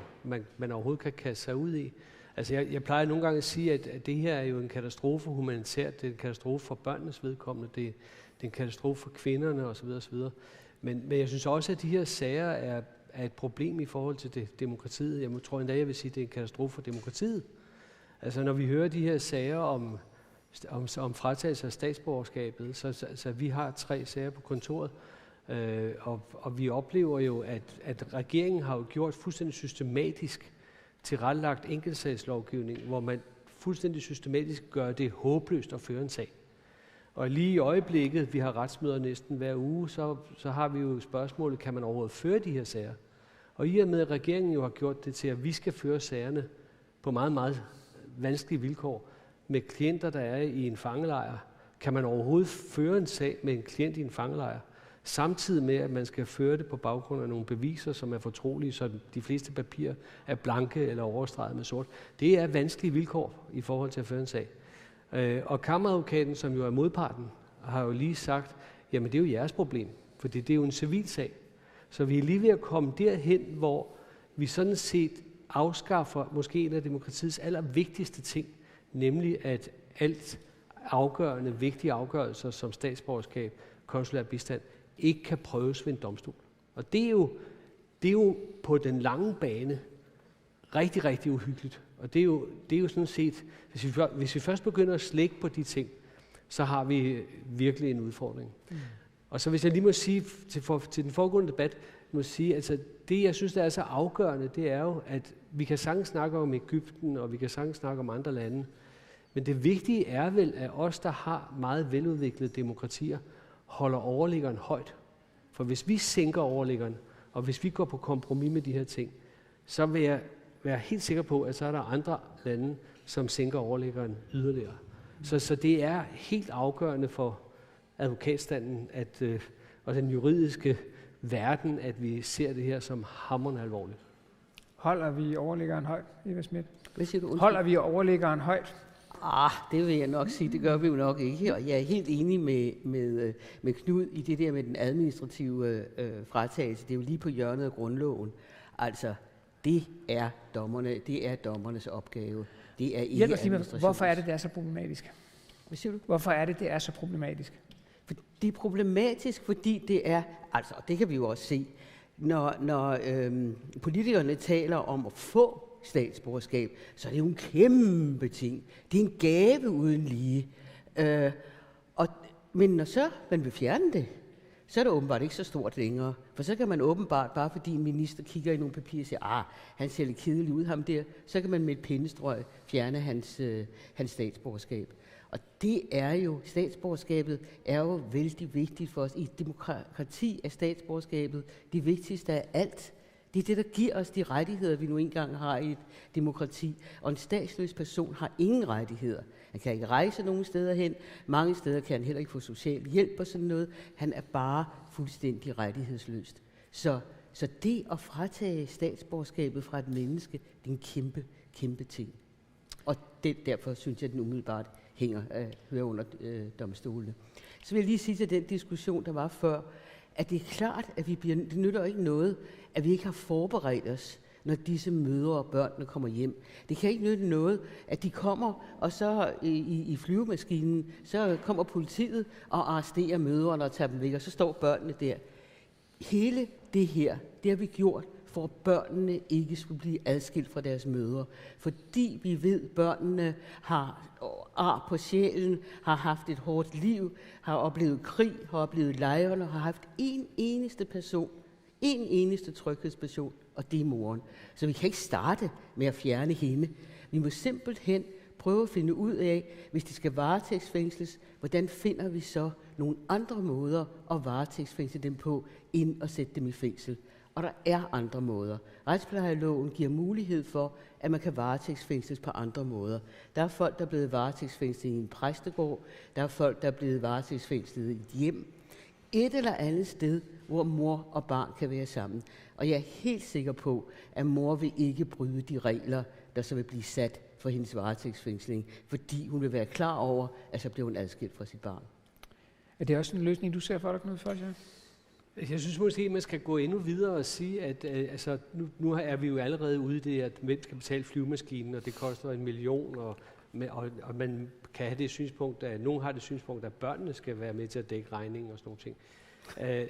man overhovedet kan kaste sig ud i. Altså jeg plejer nogle gange at sige, at det her er jo en katastrofe humanitært, det er en katastrofe for børnenes vedkommende, det er en katastrofe for kvinderne osv. osv. Men jeg synes også, at de her sager er et problem i forhold til demokratiet. Jeg tror endda, jeg vil sige, at det er en katastrofe for demokratiet. Altså når vi hører de her sager om fratagelse af statsborgerskabet, så vi har 3 sager på kontoret, og vi oplever jo, at regeringen har jo gjort fuldstændig systematisk tilrettelagt enkeltsagslovgivning, hvor man fuldstændig systematisk gør det håbløst at føre en sag. Og lige i øjeblikket, vi har retsmøder næsten hver uge, så har vi jo spørgsmålet, kan man overhovedet føre de her sager? Og i og med, at regeringen jo har gjort det til, at vi skal føre sagerne på meget, meget vanskelige vilkår, med klienter, der er i en fangelejr, kan man overhovedet føre en sag med en klient i en fangelejr, samtidig med, at man skal føre det på baggrund af nogle beviser, som er fortrolige, så de fleste papirer er blanke eller overstreget med sort. Det er vanskelige vilkår i forhold til at føre en sag. Og kammeradvokaten, som jo er modparten, har jo lige sagt, jamen det er jo jeres problem, for det er jo en civil sag. Så vi er lige ved at komme derhen, hvor vi sådan set afskaffer måske en af demokratiets allervigtigste ting, nemlig at alt afgørende, vigtige afgørelser som statsborgerskab, konsulær bistand, ikke kan prøves ved en domstol. Og det er jo på den lange bane rigtig, rigtig uhyggeligt. Og det er jo sådan set, hvis vi først begynder at slække på de ting, så har vi virkelig en udfordring. Og så hvis jeg lige må sige til den foregående debat, må sige, altså det jeg synes, der er så afgørende, det er jo, at vi kan sagtens snakke om Egypten, og vi kan sagtens snakke om andre lande, men det vigtige er vel, at os, der har meget veludviklede demokratier, holder overliggeren højt. For hvis vi sænker overliggeren, og hvis vi går på kompromis med de her ting, så vil jeg være helt sikker på, at så er der andre lande, som sænker overliggeren yderligere. Så det er helt afgørende for advokatstanden og den juridiske verden, at vi ser det her som hamrende alvorligt. Holder vi overliggeren højt, Eva Schmidt? Hvad siger du? Holder vi overliggeren højt? Det vil jeg nok sige, det gør vi jo nok ikke. Og jeg er helt enig med Knud i det der med den administrative fratagelse. Det er jo lige på hjørnet af grundloven. Altså, det er dommernes opgave. Det er ikke administrationen. Hvorfor er det er så problematisk? Hvad siger du? Hvorfor er det er så problematisk? Det er problematisk, fordi det er, altså det kan vi jo også se, når politikerne taler om at få statsborgerskab, så er det jo en kæmpe ting. Det er en gave uden lige. Men når så man vil fjerne det, så er det åbenbart ikke så stort længere. For så kan man åbenbart, bare fordi en minister kigger i nogle papirer og siger, han ser lidt kedelig ud, ham der, så kan man med et pindestrøg fjerne hans statsborgerskab. Og det er jo, statsborgerskabet er jo vældig vigtigt for os. I et demokrati er statsborgerskabet det vigtigste af alt. Det er det, der giver os de rettigheder, vi nu engang har i et demokrati. Og en statsløs person har ingen rettigheder. Han kan ikke rejse nogen steder hen. Mange steder kan han heller ikke få social hjælp og sådan noget. Han er bare fuldstændig rettighedsløst. Så det at fratage statsborgerskabet fra et menneske, det er en kæmpe, kæmpe ting. Og derfor synes jeg, at den umiddelbart hører under domstolene. Så vil jeg lige sige til den diskussion, der var før, at det er klart, at det nytter ikke noget, at vi ikke har forberedt os, når disse mødre og børnene kommer hjem. Det kan ikke nytte noget, at de kommer, og så i flyvemaskinen, så kommer politiet og arresterer mødrene og tager dem væk, og så står børnene der. Hele det her, det har vi gjort for at børnene ikke skulle blive adskilt fra deres mødre. Fordi vi ved, at børnene har ar på sjælen, har haft et hårdt liv, har oplevet krig, har oplevet lejrene, har haft en eneste tryghedsperson, og det er moren. Så vi kan ikke starte med at fjerne hende. Vi må simpelthen prøve at finde ud af, hvis de skal varetægtsfængsles, hvordan finder vi så nogle andre måder at varetægtsfængsle dem på, end at sætte dem i fængsel. Og der er andre måder. Retsplejeloven giver mulighed for, at man kan varetægtsfængsles på andre måder. Der er folk, der er blevet varetægtsfængslet i en præstegård. Der er folk, der er blevet varetægtsfængslet i et hjem. Et eller andet sted, hvor mor og barn kan være sammen. Og jeg er helt sikker på, at mor vil ikke bryde de regler, der så vil blive sat for hendes varetægtsfængsling, fordi hun vil være klar over, at så bliver hun adskilt fra sit barn. Er det også en løsning, du ser for dig, Knud Folcher? Jeg synes måske, at man skal gå endnu videre og sige, at altså, nu er vi jo allerede ude i det, at hvem skal betale flyvemaskinen, og det koster 1 million, og man kan have det synspunkt, at nogen har det synspunkt, at børnene skal være med til at dække regningen og sådan nogle ting.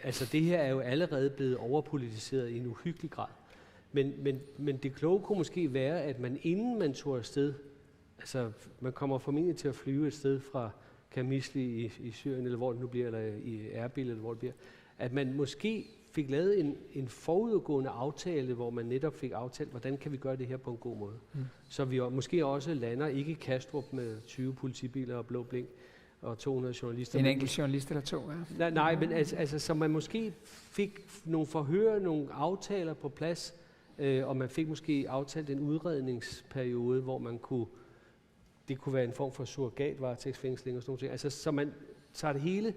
Altså det her er jo allerede blevet overpolitiseret i en uhyggelig grad. Men det kloge kunne måske være, at man inden man tog afsted, altså man kommer formentlig til at flyve et sted fra Kamisli i Syrien, eller hvor det nu bliver, eller i Erbil, eller hvor det bliver, at man måske fik lavet en forudgående aftale, hvor man netop fik aftalt, hvordan kan vi gøre det her på en god måde. Så vi måske også lander ikke i Kastrup med 20 politibiler og blå blink og 200 journalister. En enkelt journalist eller to, ja. Nej, men altså så man måske fik nogle forhør, nogle aftaler på plads, og man fik måske aftalt en udredningsperiode, hvor man det kunne være en form for surrogatvaretægtsfængsling og sådan noget. Altså så man tager det hele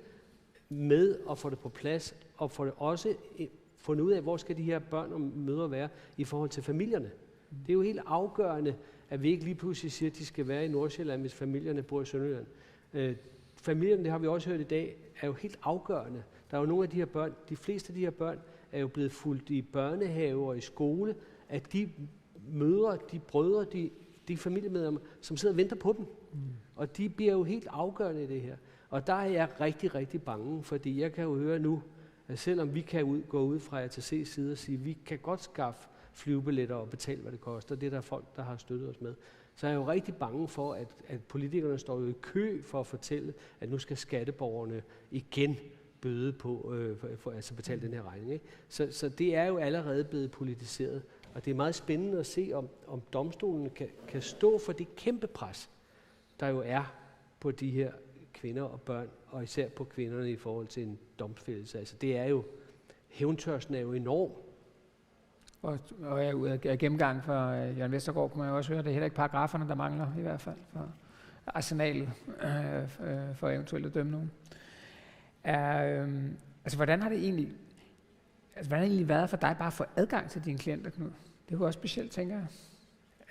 med og får det på plads, og får det også fundet ud af, hvor skal de her børn og mødre være i forhold til familierne. Det er jo helt afgørende, at vi ikke lige pludselig siger, at de skal være i Nordsjælland, hvis familierne bor i Sønderjylland. Familierne, det har vi også hørt i dag, er jo helt afgørende. Der er jo nogle af de her børn, de fleste af de her børn, er jo blevet fulgt i børnehave og i skole, at de mødre, de brødre, de familiemedlemmer, som sidder og venter på dem. Og de bliver jo helt afgørende i det her. Og der er jeg rigtig, rigtig bange, fordi jeg kan jo høre nu, at selvom vi kan gå ud fra ATC's side og sige, at vi kan godt skaffe flyvebilletter og betale, hvad det koster, det er der folk, der har støttet os med, så er jeg jo rigtig bange for, at politikerne står jo i kø for at fortælle, at nu skal skatteborgerne igen bøde på for at betale den her regning. Ikke? Så det er jo allerede blevet politiseret, og det er meget spændende at se, om domstolen kan stå for det kæmpe pres, der jo er på de her kvinder og børn, og især på kvinderne i forhold til en domfældelse. Altså det er jo, hævntørsten er jo enorm. Og ud af gennemgang for Jørgen Vestergaard kunne man jo også høre, det er heller ikke paragraferne, der mangler i hvert fald for arsenalet for eventuelt at dømme nogen. Altså hvordan har det egentlig været for dig bare at få adgang til dine klienter, Knud? Det var også specielt, tænker jeg.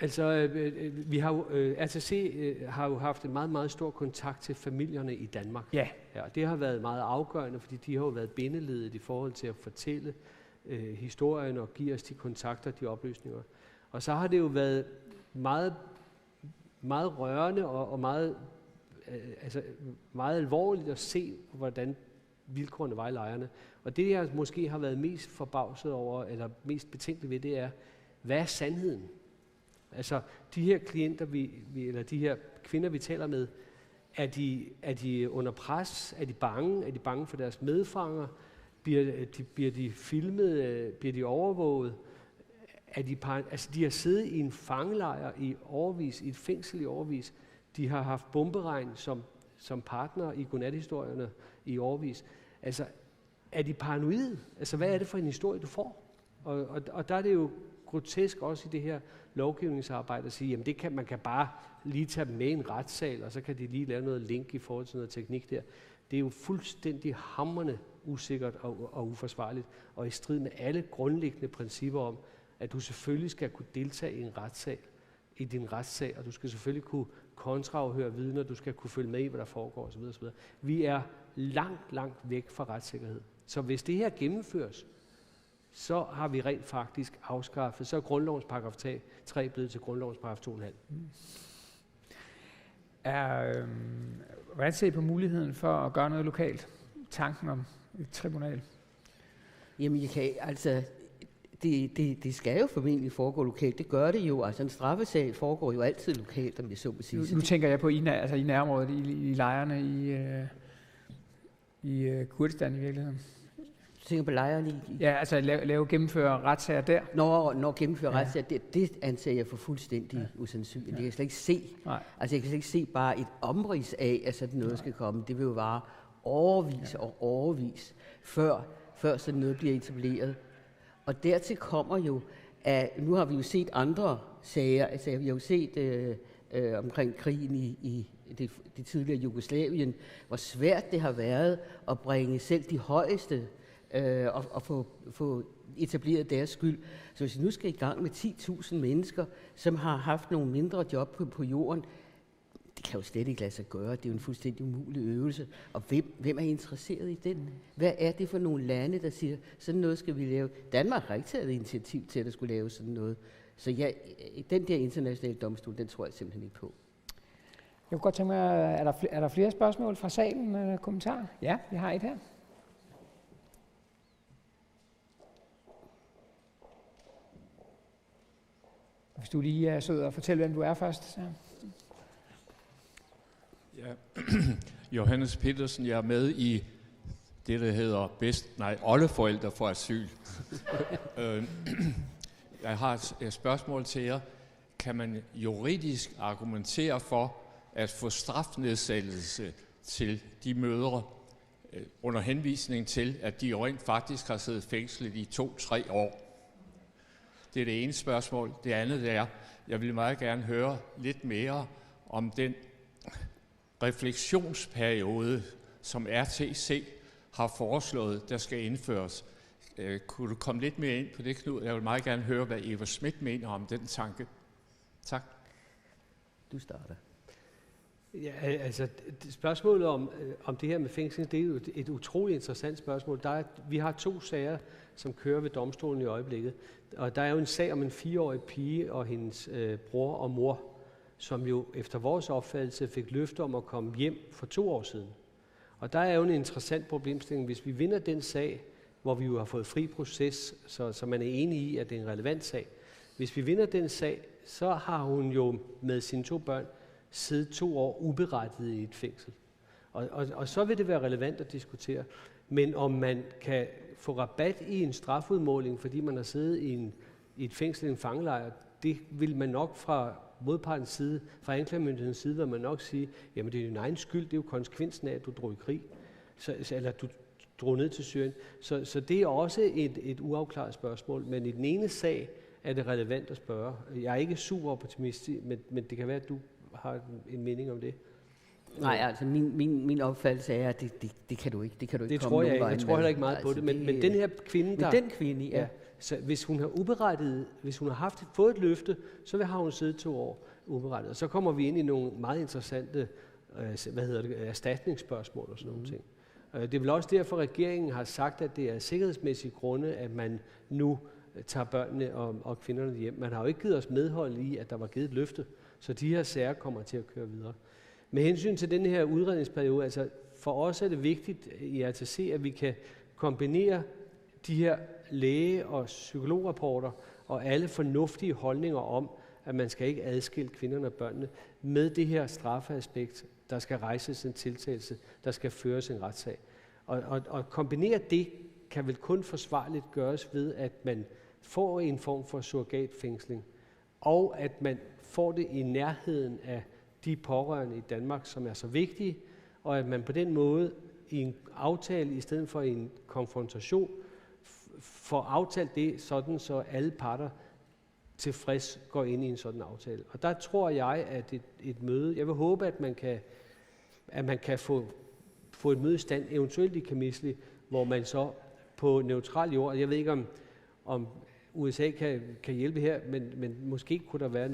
Altså, vi har jo, ATC har jo haft en meget, meget stor kontakt til familierne i Danmark. Ja. Ja, det har været meget afgørende, fordi de har jo været bindeledet i forhold til at fortælle historien og give os de kontakter, de oplysninger. Og så har det jo været meget, meget rørende og meget, meget alvorligt at se, hvordan vilkårene var i lejrene. Og det, jeg måske har været mest forbavset over, eller mest betænkelig ved, det er, hvad er sandheden? Altså, de her klienter, eller de her kvinder, vi taler med, er de under pres? Er de bange? Er de bange for deres medfanger? Bliver de filmet? Bliver de overvåget? De har siddet i en fangelejr i årevis, i et fængsel i årevis. De har haft bomberegn som partner i godnathistorierne i årevis. Altså, er de paranoide? Altså, hvad er det for en historie, du får? Og der er det jo grotesk også i det her lovgivningsarbejde at sige, jamen man kan bare lige tage dem med i en retssal, og så kan de lige lave noget link i forhold til noget teknik der. Det er jo fuldstændig hamrende usikkert og uforsvarligt, og i strid med alle grundlæggende principper om, at du selvfølgelig skal kunne deltage i din retssag, og du skal selvfølgelig kunne kontraafhøre vidner, du skal kunne følge med i, hvad der foregår osv. osv. Vi er langt, langt væk fra retssikkerhed. Så hvis det her gennemføres, så har vi rent faktisk afskaffet, så er grundlovens paragraf 3 blevet til grundlovens paragraf 2,5. Hvordan ser I på muligheden for at gøre noget lokalt? Tanken om et tribunal? Jamen, Det skal jo formentlig foregå lokalt. Det gør det jo. Altså en straffesag foregår jo altid lokalt, om jeg så må sige. Nu tænker jeg på i nærområdet, i lejrene i Kurdistan i virkeligheden. Du tænker på lejrene i? Ja, altså gennemføre retssager der. Når gennemføre retssager, det anser jeg for fuldstændig usandsynligt. Det kan jeg slet ikke se. Nej. Altså jeg kan slet ikke se bare et omrids af, at sådan noget skal komme. Det vil jo vare overvis, før sådan noget bliver etableret. Og dertil kommer jo, at nu har vi jo set andre sager. Altså vi har jo set omkring krigen i det tidligere Jugoslavien, hvor svært det har været at bringe selv de højeste og få etableret deres skyld. Så hvis vi nu skal i gang med 10.000 mennesker, som har haft nogle mindre job på jorden, det kan jo slet ikke lade sig gøre. Det er jo en fuldstændig umulig øvelse. Og hvem er interesseret i den? Hvad er det for nogle lande, der siger, sådan noget skal vi lave? Danmark har ikke taget initiativ til, at der skulle lave sådan noget. Så ja, den der internationale domstol, den tror jeg simpelthen ikke på. Jeg kunne godt tænke mig, er der flere spørgsmål fra salen eller kommentarer? Ja, vi har et her. Hvis du lige er sød og fortælle, hvem du er først. Så. Ja. Johannes Petersen, jeg er med i det, der hedder oldeforældre for asyl. Jeg har et spørgsmål til jer. Kan man juridisk argumentere for at få strafnedsættelse til de mødre under henvisning til, at de rent faktisk har siddet fængslet i 2-3 år? Det er det ene spørgsmål. Det andet er, jeg vil meget gerne høre lidt mere om den refleksionsperiode, som RTC har foreslået, der skal indføres. Kunne du komme lidt mere ind på det, Knud? Jeg vil meget gerne høre, hvad Eva Schmidt mener om den tanke. Tak. Du starter. Ja, altså spørgsmålet om det her med fængsling, det er jo et utroligt interessant spørgsmål. Vi har 2 sager, som kører ved domstolen i øjeblikket. Og der er jo en sag om en 4-årig pige og hendes bror og mor, som jo efter vores opfattelse fik løfte om at komme hjem for 2 år siden. Og der er jo en interessant problemstilling. Hvis vi vinder den sag, hvor vi jo har fået fri proces, så man er enig i, at det er en relevant sag. Hvis vi vinder den sag, så har hun jo med sine 2 børn siddet 2 år uberettiget i et fængsel. Og så vil det være relevant at diskutere. Men om man kan få rabat i en strafudmåling, fordi man har siddet i et fængsel i en fangelejr, det vil man nok fra modpartens side, fra anklagemyndighedens side, vil man nok sige, jamen det er din egen skyld, det er jo konsekvensen af, at du drog i krig, eller du drog ned til Syrien. Så det er også et uafklaret spørgsmål, men i den ene sag er det relevant at spørge. Jeg er ikke super optimistisk, men det kan være, at du har en mening om det. Nej, altså min opfattelse er, at det kan du ikke. Det kan du ikke det komme tror jeg ikke. Jeg tror heller ikke meget på det. Men den her kvinde, der... den kvinde, ja. Så hvis hun har uberettiget, hvis hun har fået et løfte, så har hun siddet 2 år uberettiget. Og så kommer vi ind i nogle meget interessante erstatningsspørgsmål og sådan nogle ting. Det er vel også derfor, regeringen har sagt, at det er sikkerhedsmæssige grunde, at man nu tager børnene og kvinderne hjem. Man har jo ikke givet os medhold i, at der var givet et løfte, så de her sager kommer til at køre videre. Med hensyn til den her udredningsperiode, altså for os er det vigtigt i RTC, at vi kan kombinere de her læge- og psykolograpporter og alle fornuftige holdninger om, at man skal ikke adskille kvinderne og børnene med det her straffeaspekt, der skal rejses en tiltagelse, der skal føres en retssag. Og kombinere det kan vel kun forsvarligt gøres ved, at man får en form for surrogatfængsling, og at man får det i nærheden af de pårørende i Danmark, som er så vigtige, og at man på den måde i en aftale, i stedet for en konfrontation, får aftalt det sådan, så alle parter tilfreds går ind i en sådan aftale. Og der tror jeg, at et møde, jeg vil håbe, at man kan få et møde i stand, eventuelt i Kamisli, hvor man så på neutral jord, jeg ved ikke om USA kan hjælpe her, men måske kunne der være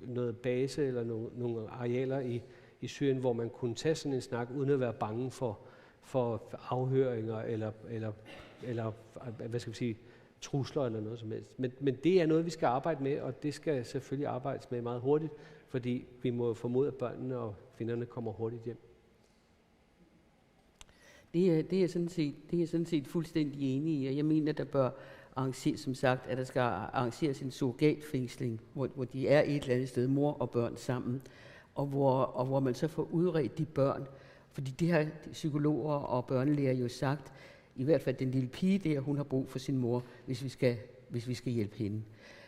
noget base eller nogle arealer i Syrien, hvor man kunne tage sådan en snak, uden at være bange for afhøringer eller hvad skal vi sige, trusler eller noget som helst. Men det er noget, vi skal arbejde med, og det skal selvfølgelig arbejdes med meget hurtigt, fordi vi må formode, at børnene og kvinderne kommer hurtigt hjem. Det er sådan set fuldstændig enig i, og jeg mener, der bør arrangere, som sagt, at der skal arrangeres en surrogatfængsling, hvor de er et eller andet sted, mor og børn sammen, og hvor man så får udredt de børn. Fordi det har psykologer og børnelæger jo sagt, i hvert fald den lille pige der, hun har brug for sin mor, hvis vi skal hjælpe hende.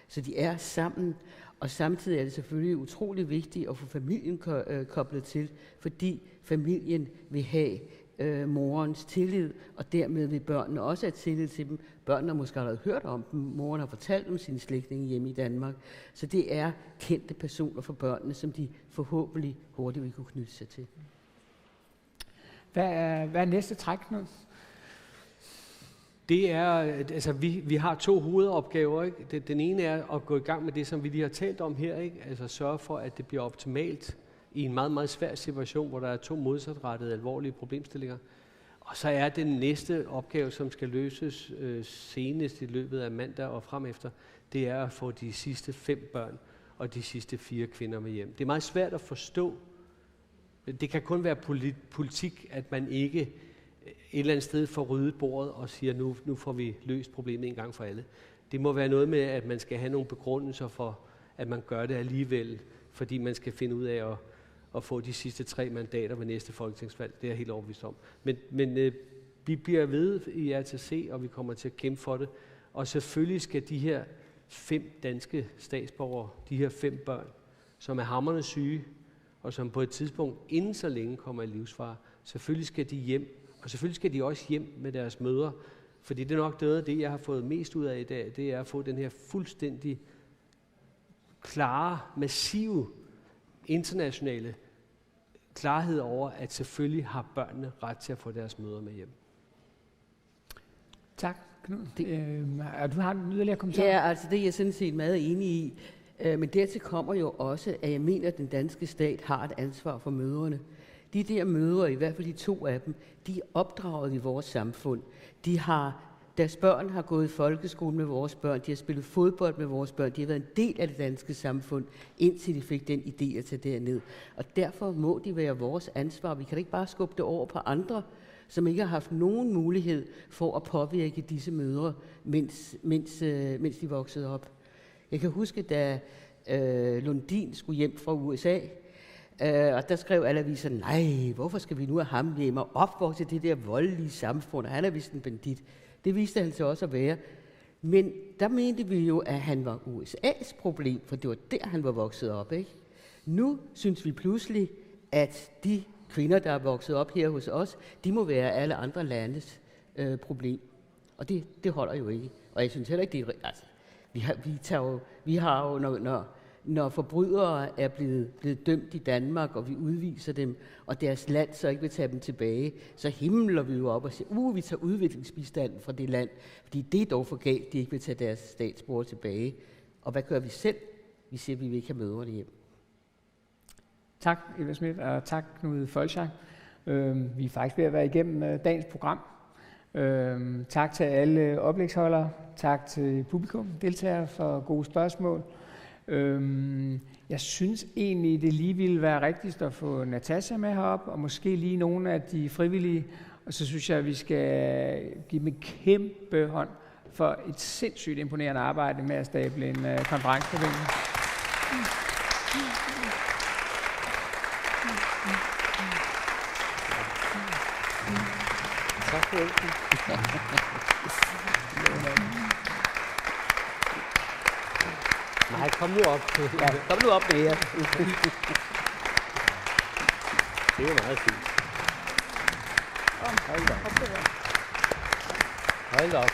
Så de er sammen, og samtidig er det selvfølgelig utrolig vigtigt at få familien koblet til, fordi familien vil have morens tillid, og dermed vil børnene også have tillid til dem. Børnene har måske allerede hørt om dem, moren har fortalt om sine slægtninge hjemme i Danmark. Så det er kendte personer for børnene, som de forhåbentlig hurtigt vil kunne knytte sig til. Hvad er næste træk, Knud? Det er, altså vi har 2 hovedopgaver, ikke? Den ene er at gå i gang med det, som vi lige har talt om her, ikke? Altså sørge for, at det bliver optimalt i en meget, meget svær situation, hvor der er 2 modsatrettede alvorlige problemstillinger. Og så er den næste opgave, som skal løses senest i løbet af mandag og fremefter, det er at få de sidste 5 børn og de sidste 4 kvinder med hjem. Det er meget svært at forstå. Det kan kun være politik, at man ikke et eller andet sted får ryddet bordet og siger, nu får vi løst problemet en gang for alle. Det må være noget med, at man skal have nogle begrundelser for, at man gør det alligevel, fordi man skal finde ud af at få de sidste 3 mandater ved næste folketingsvalg. Det er jeg helt overbevist om. Men vi bliver ved i RTC, og vi kommer til at kæmpe for det. Og selvfølgelig skal de her 5 danske statsborgere, de her 5 børn, som er hamrende syge, og som på et tidspunkt inden så længe kommer i livsfare, selvfølgelig skal de hjem. Og selvfølgelig skal de også hjem med deres mødre, fordi det er nok noget af det, jeg har fået mest ud af i dag, det er at få den her fuldstændig klare, massive, internationale klarhed over, at selvfølgelig har børnene ret til at få deres mødre med hjem. Tak, Knud. Du har en yderligere kommentar? Ja, altså det er jeg sådan set meget enig i. Men dertil kommer jo også, at jeg mener, at den danske stat har et ansvar for mødrene. De der mødre, i hvert fald de 2 af dem, de er opdraget i vores samfund. Deres børn har gået i folkeskole med vores børn, de har spillet fodbold med vores børn, de har været en del af det danske samfund, indtil de fik den idé at tage derned. Og derfor må de være vores ansvar. Vi kan ikke bare skubbe det over på andre, som ikke har haft nogen mulighed for at påvirke disse mødre, mens de voksede op. Jeg kan huske, da Lundin skulle hjem fra USA, og der skrev alle aviser, nej, hvorfor skal vi nu have ham hjemme og opvokse det der voldelige samfund, og han er vist en bandit. Det viste han så også at være. Men der mente vi jo, at han var USA's problem, for det var der, han var vokset op, ikke? Nu synes vi pludselig, at de kvinder, der er vokset op her hos os, de må være alle andre landes problem. Og det holder jo ikke. Og jeg synes heller ikke, det er... Altså, vi har jo når forbrydere er blevet dømt i Danmark, og vi udviser dem, og deres land så ikke vil tage dem tilbage, så himler vi jo op og siger, vi tager udviklingsbistanden fra det land, fordi det er dog for galt, de ikke vil tage deres statsborger tilbage. Og hvad gør vi selv? Vi siger, at vi vil ikke have mødrene hjem. Tak, Eva Schmidt, og tak, Knud Folchak. Vi er faktisk ved at være igennem dagens program. Tak til alle oplægsholdere, tak til publikum, deltagere for gode spørgsmål. Jeg synes egentlig, det lige ville være rigtigst at få Natasha med herop, og måske lige nogle af de frivillige. Og så synes jeg, at vi skal give dem en kæmpe hånd for et sindssygt imponerende arbejde med at stable en konferenceforbindelse. Tak for hjælpen. Nej, kom nu op. Ja, kom nu op med jer. Det er meget fint. Hold da op. Hold da op.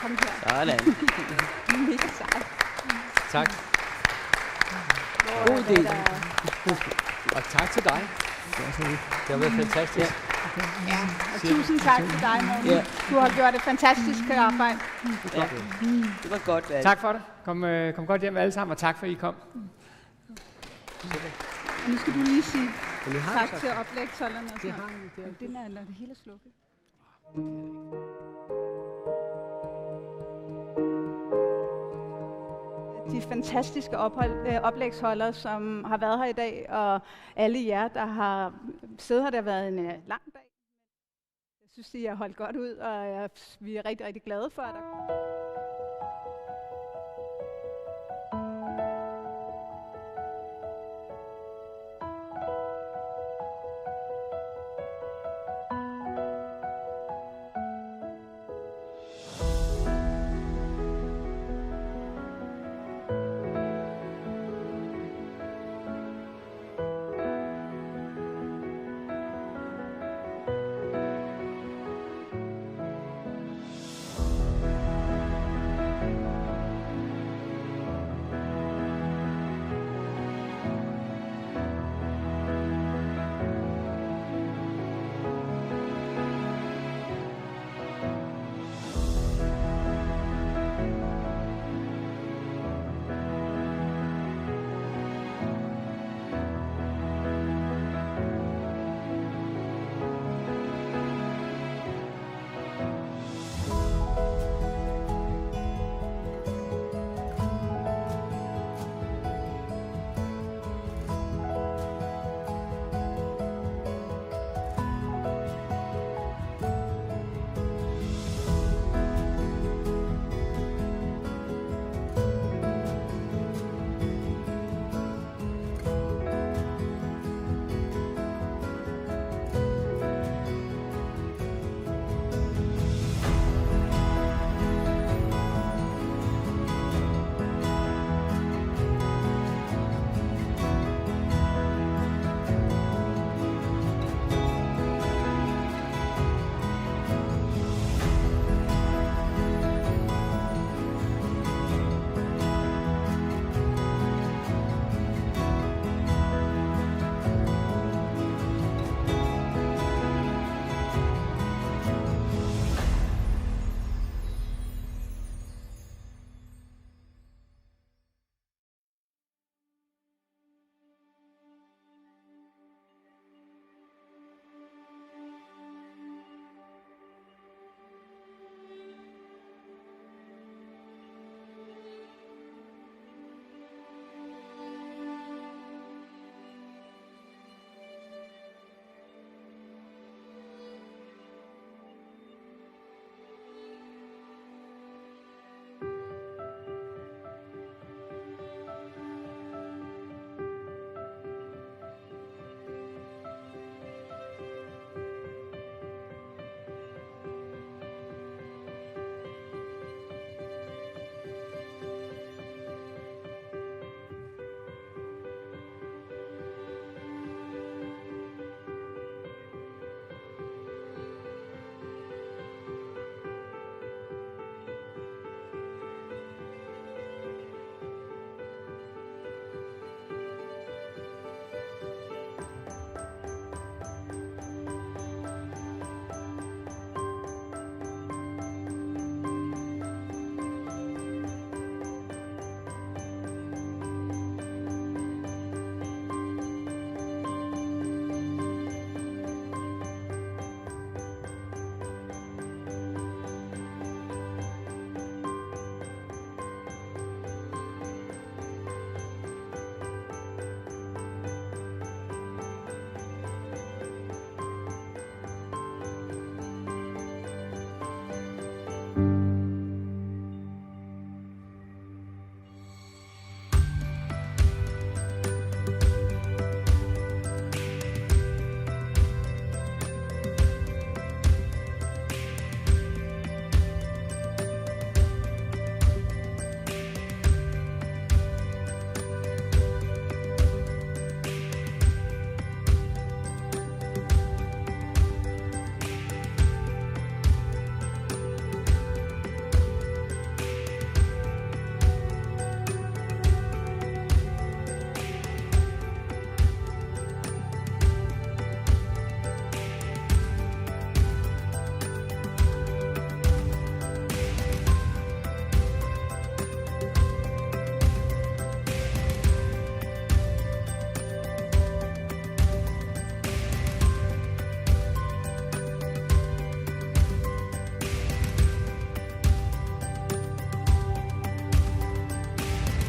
Kom her. Sådan. Tak. God idé. Og tak til dig. Det har været fantastisk. Ja, og tusind tak til dig, Morten. Ja. Du har gjort et fantastisk arbejde. Ja. Det var godt. Tak for det. Kom godt hjem alle sammen, og tak for, at I kom. Og nu skal du lige sige tak til oplægsholderne. Det har den er, når det hele er slukket. De fantastiske oplægsholdere, som har været her i dag, og alle jer, der har siddet her, det har været en lang dag. Jeg synes, de har holdt godt ud, og vi er rigtig, rigtig glade for dig.